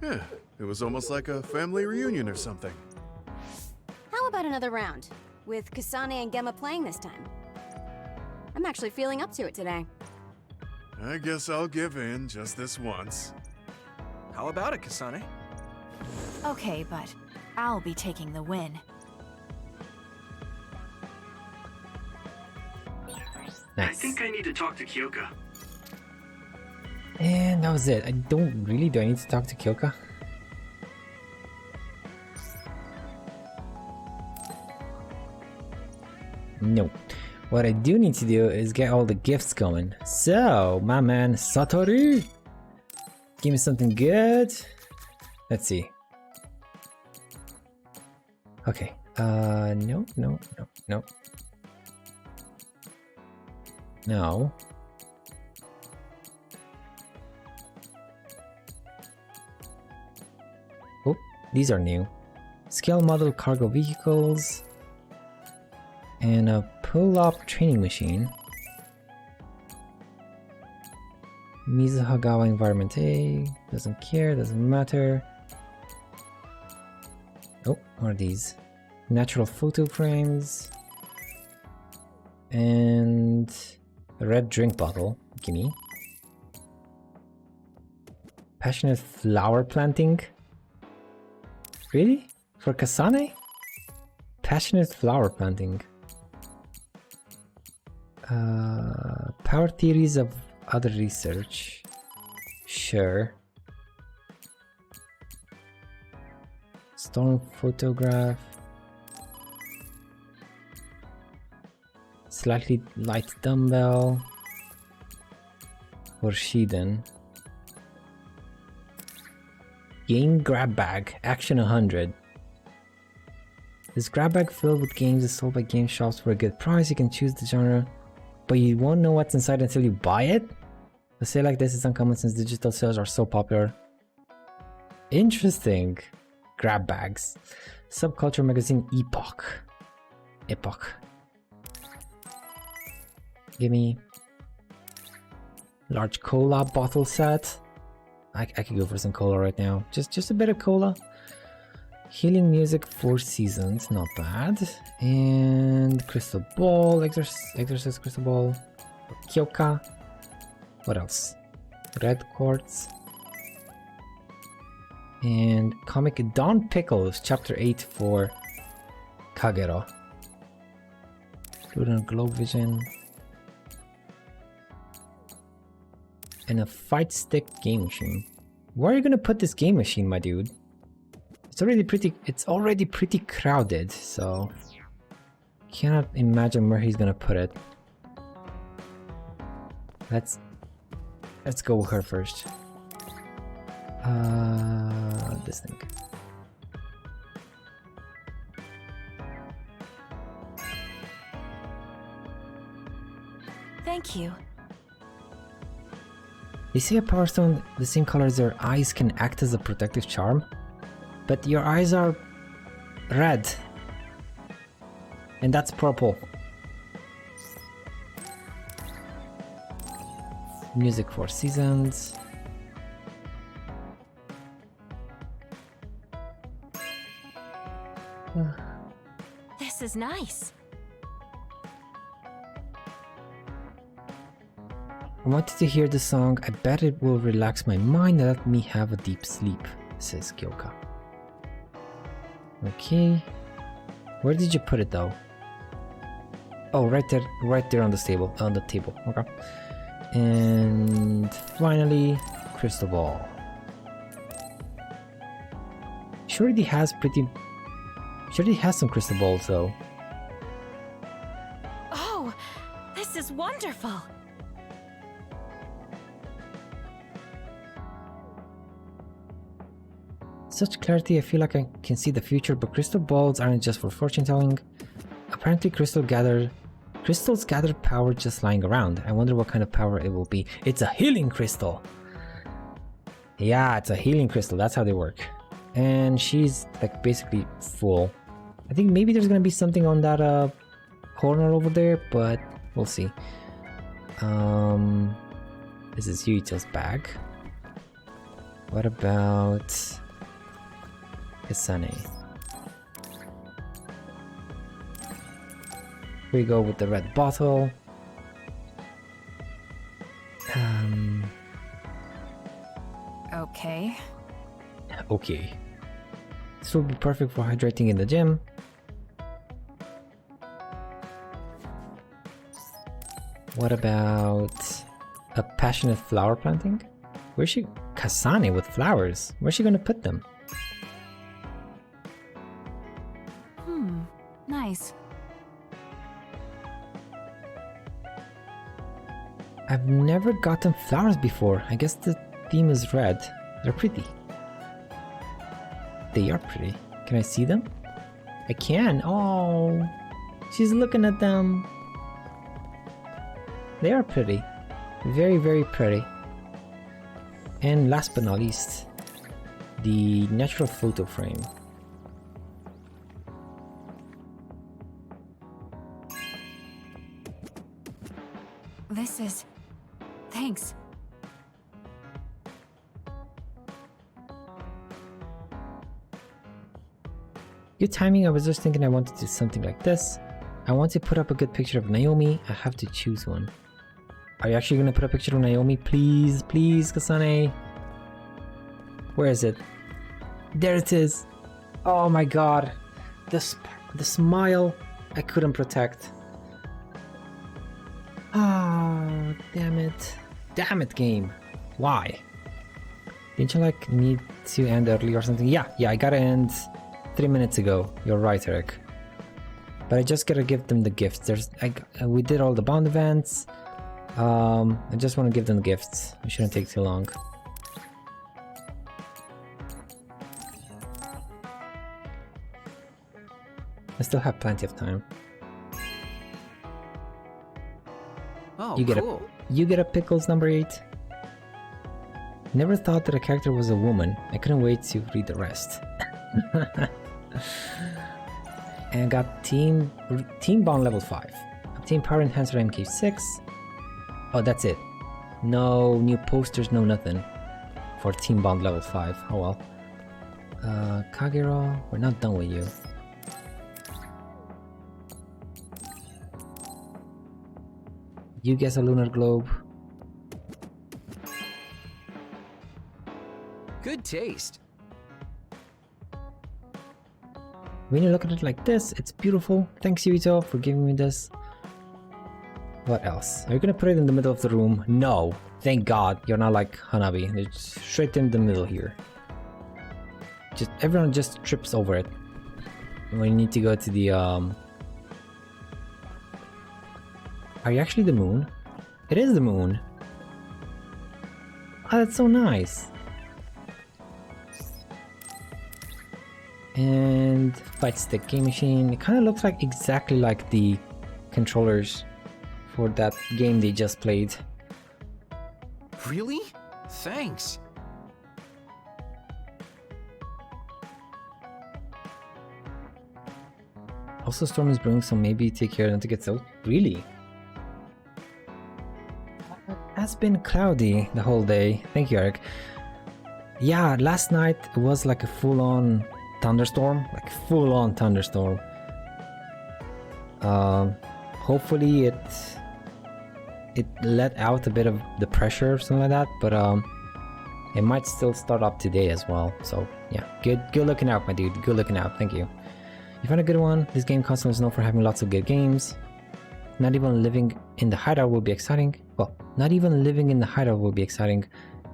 Yeah, it was almost like a family reunion or something. How about another round? With Kasane and Gemma playing this time. I'm actually feeling up to it today. I guess I'll give in just this once. How about it, Kasane? Okay, but I'll be taking the win. I think I need to talk to Kyoka. And that was it. Do I need to talk to Kyoka? No. What I do need to do is get all the gifts going. So, my man Satoru, give me something good. Let's see. Okay. No. No. Oh, these are new. Scale model cargo vehicles. And a pull-up training machine. Mizuhagawa Environment A. Doesn't care, doesn't matter. Oh, what are these? Natural photo frames. And a red drink bottle. Gimme. Passionate flower planting? Really? For Kasane? Passionate flower planting. Power theories of other research. Sure. Storm photograph. Slightly light dumbbell. Or Shiden. Game grab bag. Action 100. This grab bag filled with games is sold by game shops for a good price. You can choose the genre, but you won't know what's inside until you buy it. A sale like this is uncommon since digital sales are so popular. Interesting. Grab bags. Subculture magazine Epoch. Give me large cola bottle set. I could go for some cola right now. Just a bit of cola. Healing music 4 seasons, not bad. And crystal ball, exorcist crystal ball. Kyoka. What else? Red quartz. And comic Dawn Pickles, chapter 8 for Kagero. Lunar globe vision. And a fight stick game machine. Where are you gonna put this game machine, my dude? It's already pretty crowded, so cannot imagine where he's gonna put it. Let's go with her first. This thing. Thank you. They say a power stone the same color as their eyes can act as a protective charm, but your eyes are red, and that's purple. Music for seasons. This is nice. I wanted to hear the song. I bet it will relax my mind and let me have a deep sleep, says Kyoka. Okay. Where did you put it though? Oh, right there on the table. Okay. And finally, crystal ball. She already has some crystal balls though. Oh, this is wonderful. Such clarity, I feel like I can see the future, but crystal balls aren't just for fortune telling. Apparently crystals gather power just lying around. I wonder what kind of power it will be. It's a healing crystal! Yeah, it's a healing crystal, that's how they work. And she's like basically full. I think maybe there's gonna be something on that corner over there, but we'll see. This is Yuito's bag. What about Kasane? Here we go with the red bottle. Okay. Okay. This will be perfect for hydrating in the gym. What about a passionate flower planting? Where's she? Kasane with flowers. Where's she gonna put them? Nice. I've never gotten flowers before. I guess the theme is red. They're pretty. They are pretty. Can I see them? I can. Oh, she's looking at them. They are pretty. Very, very pretty. And last but not least, the natural photo frame. This is... Thanks. Good timing. I was just thinking I want to do something like this. I want to put up a good picture of Naomi. I have to choose one. Are you actually going to put a picture of Naomi? Please, please, Kasane. Where is it? There it is. Oh my god. The smile I couldn't protect. Ah, damn it. Damn it, game. Why? Didn't you like need to end early or something? Yeah, I gotta end 3 minutes ago. You're right, Eric. But I just gotta give them the gifts. We did all the bond events. I just want to give them the gifts. It shouldn't take too long. I still have plenty of time. Oh, you get cool. You get a pickles number 8. Never thought that a character was a woman. I couldn't wait to read the rest. And got team bond level 5. Obtain power enhancer MK6. Oh, that's it. No new posters, no nothing for team bond level 5. Oh well. Kagero, we're not done with you. You guess a lunar globe. Good taste. When you look at it like this, it's beautiful. Thanks, Yuito, for giving me this. What else? Are you gonna put it in the middle of the room? No. Thank God. You're not like Hanabi. It's straight in the middle here. Just everyone just trips over it. When you need to go to the Are you actually the moon? It is the moon. Oh, that's so nice. And fight stick game machine. It kind of looks like exactly like the controllers for that game they just played. Really? Thanks. Also, storm is brewing, so maybe take care not to get soaked. Really? It has been cloudy the whole day. Thank you, Eric. Yeah, last night it was like a full-on thunderstorm. Like full-on thunderstorm. Hopefully it let out a bit of the pressure or something like that, but it might still start up today as well. So yeah, good looking out, my dude. Good looking out. Thank you. You found a good one. This game console is known for having lots of good games. Not even living in the hideout will be exciting. Well, not even living in the hideout will be exciting.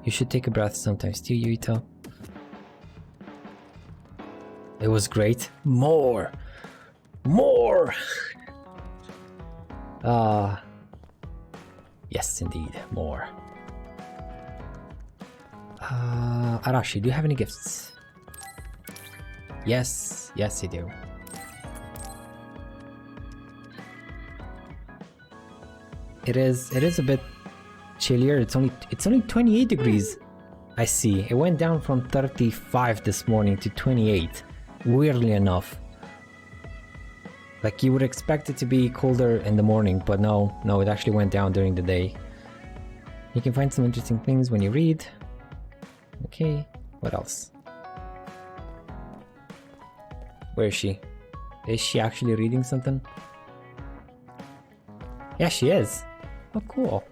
You should take a breath sometimes too, Yuito. It was great. More! More! Yes, indeed. More. Arashi, do you have any gifts? Yes. Yes, you do. It is a bit chillier. It's only 28 degrees. I see. It went down from 35 this morning to 28. Weirdly enough. Like you would expect it to be colder in the morning, but no, it actually went down during the day. You can find some interesting things when you read. Okay, what else? Where is she? Is she actually reading something? Yeah, she is. Oh, cool.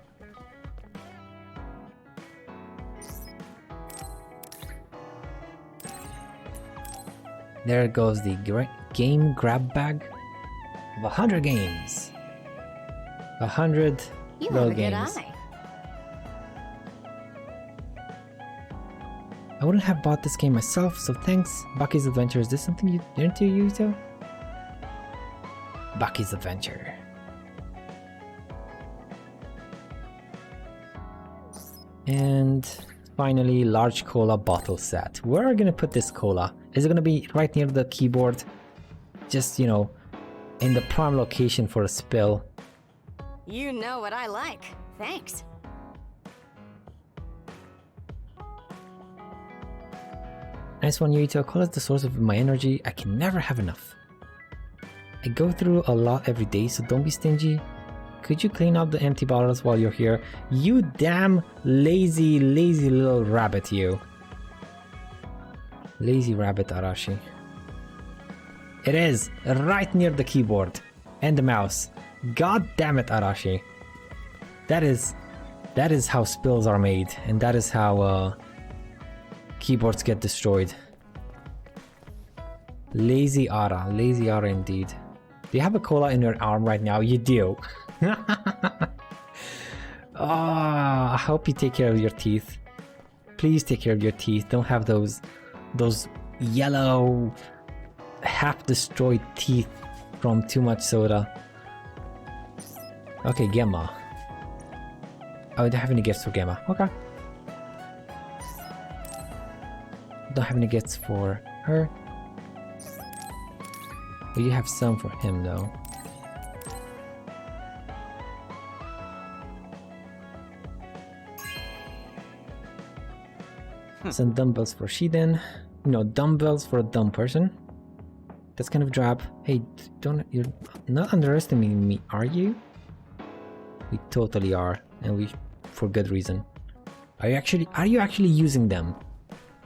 There goes the game grab bag of 100 games. 100 little games. I wouldn't have bought this game myself, so thanks. Bucky's Adventure, is this something you're into, Yuito? Bucky's Adventure. And finally, large cola bottle set. Where are we gonna put this cola? Is it gonna be right near the keyboard? Just, you know, in the prime location for a spill. You know what I like. Thanks. Nice one, Yuito. Cola is the source of my energy. I can never have enough. I go through a lot every day, so don't be stingy. Could you clean up the empty bottles while you're here? You damn lazy little rabbit, you. Lazy rabbit, Arashi. It is right near the keyboard and the mouse. God damn it, Arashi. That is how spills are made, and that is how keyboards get destroyed. Lazy Ara indeed. Do you have a cola in your arm right now? You do. I hope you take care of your teeth. Please take care of your teeth. Don't have those yellow, half-destroyed teeth from too much soda. Okay, Gemma. Oh, I don't have any gifts for Gemma. Okay. Don't have any gifts for her. We do have some for him though. Some dumbbells for Shiden. No, dumbbells for a dumb person. That's kind of drab. Hey, you're not underestimating me, are you? We totally are, and for good reason. Are you actually using them?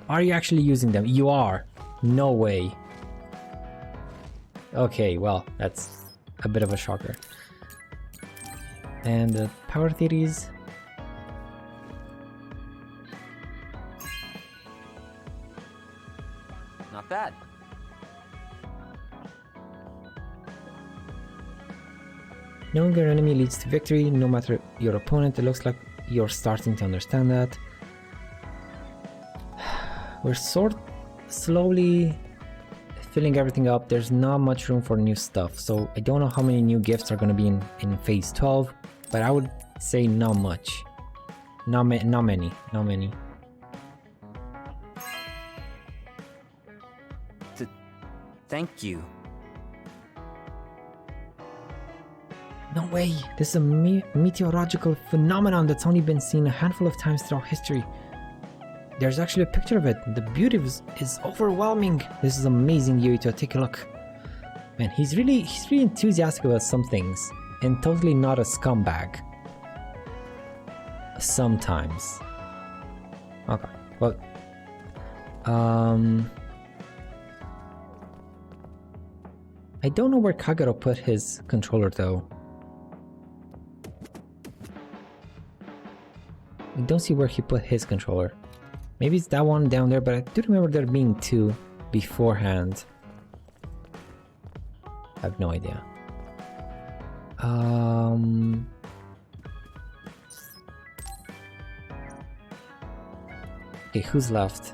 Are you actually using them? You are. No way. Okay, well, that's a bit of a shocker. And the power theories. Not bad. Knowing your enemy leads to victory, no matter your opponent. It looks like you're starting to understand that. We're slowly filling everything up. There's not much room for new stuff, so I don't know how many new gifts are going to be in phase 12, but I would say not much. Not many. Thank you. No way! This is a meteorological phenomenon that's only been seen a handful of times throughout history. There's actually a picture of it. The beauty is overwhelming. This is amazing, Yuito. Take a look. Man, he's really enthusiastic about some things, and totally not a scumbag. Sometimes. Okay. Well. I don't know where Kagero put his controller though. I don't see where he put his controller. Maybe it's that one down there, but I do remember there being two beforehand. I have no idea. Okay, who's left?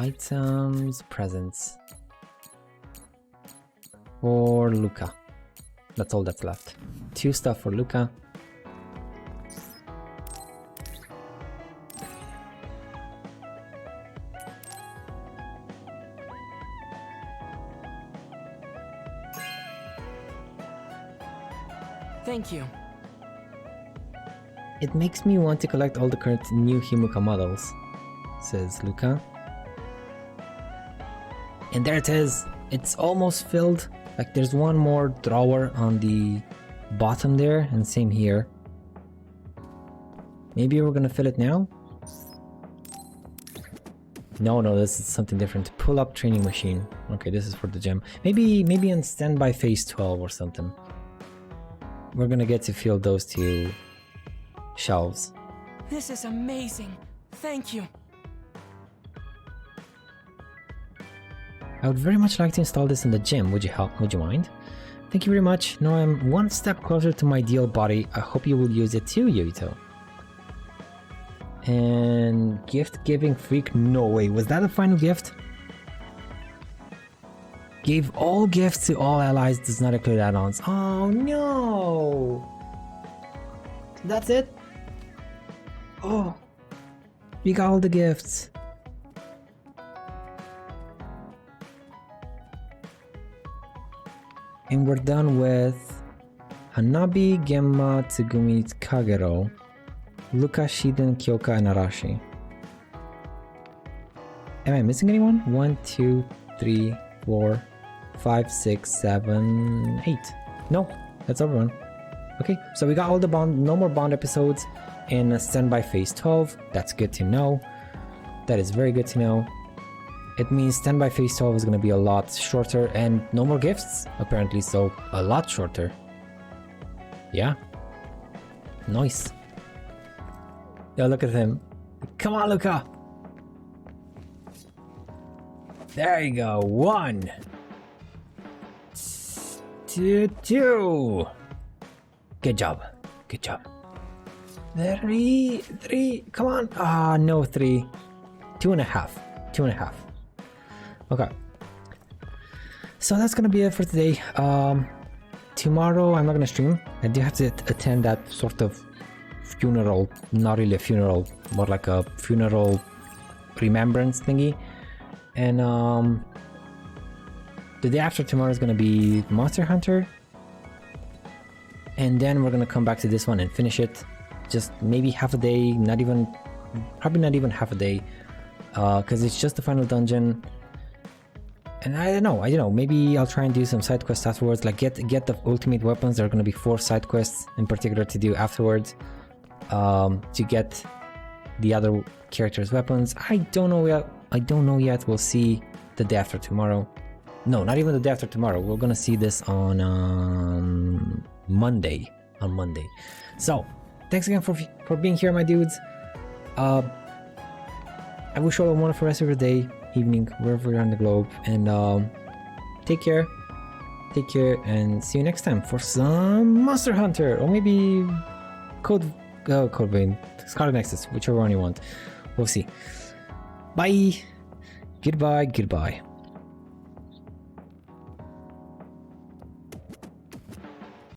Items, presents for Luca. That's all that's left. 2 stuff for Luca. Thank you. It makes me want to collect all the current new Himuka models, says Luca. And there it is. It's almost filled. Like there's one more drawer on the bottom there, and same here. Maybe we're gonna fill it now? No, this is something different. Pull-up training machine. Okay, this is for the gym. Maybe on standby phase 12 or something. We're gonna get to fill those 2 shelves. This is amazing. Thank you. I would very much like to install this in the gym. Would you mind? Thank you very much. Now I'm one step closer to my ideal body. I hope you will use it too, Yuito. And gift giving freak? No way. Was that the final gift? Gave all gifts to all allies, does not include add-ons. Oh no! That's it? Oh, we got all the gifts. And we're done with Hanabi, Gemma, Tsugumi, Kagero, Luka, Shiden, Kyoka, and Arashi. Am I missing anyone? 1, 2, 3, 4, 5, 6, 7, 8. No, that's everyone. Okay, so we got all the bond, no more bond episodes in standby phase 12. That's good to know. That is very good to know. It means standby phase 12 is going to be a lot shorter, and no more gifts, apparently, so a lot shorter. Yeah. Nice. Yeah, look at him. Come on, Luca! There you go. 1, 2. Good job. Good job. 3. Come on. Ah, no 3. 2.5. 2.5. Okay. So that's gonna be it for today. Tomorrow I'm not gonna stream. I do have to attend that sort of funeral. Not really a funeral, more like a funeral remembrance thingy. And the day after tomorrow is gonna be Monster Hunter. And then we're gonna come back to this one and finish it. Just maybe half a day, probably not even half a day. Because it's just the final dungeon. And I don't know, maybe I'll try and do some side quests afterwards, like get the ultimate weapons. There are gonna be 4 side quests in particular to do afterwards, to get the other characters' weapons. I don't know yet. We'll see the day after tomorrow. No, not even the day after tomorrow. We're gonna see this on Monday. So, thanks again for being here, my dudes. I wish you all a wonderful rest of your day, evening, wherever you're on the globe, and take care, and see you next time for some Monster Hunter, or maybe Code Vein, Scarlet Nexus, whichever one you want. We'll see. Bye. Goodbye.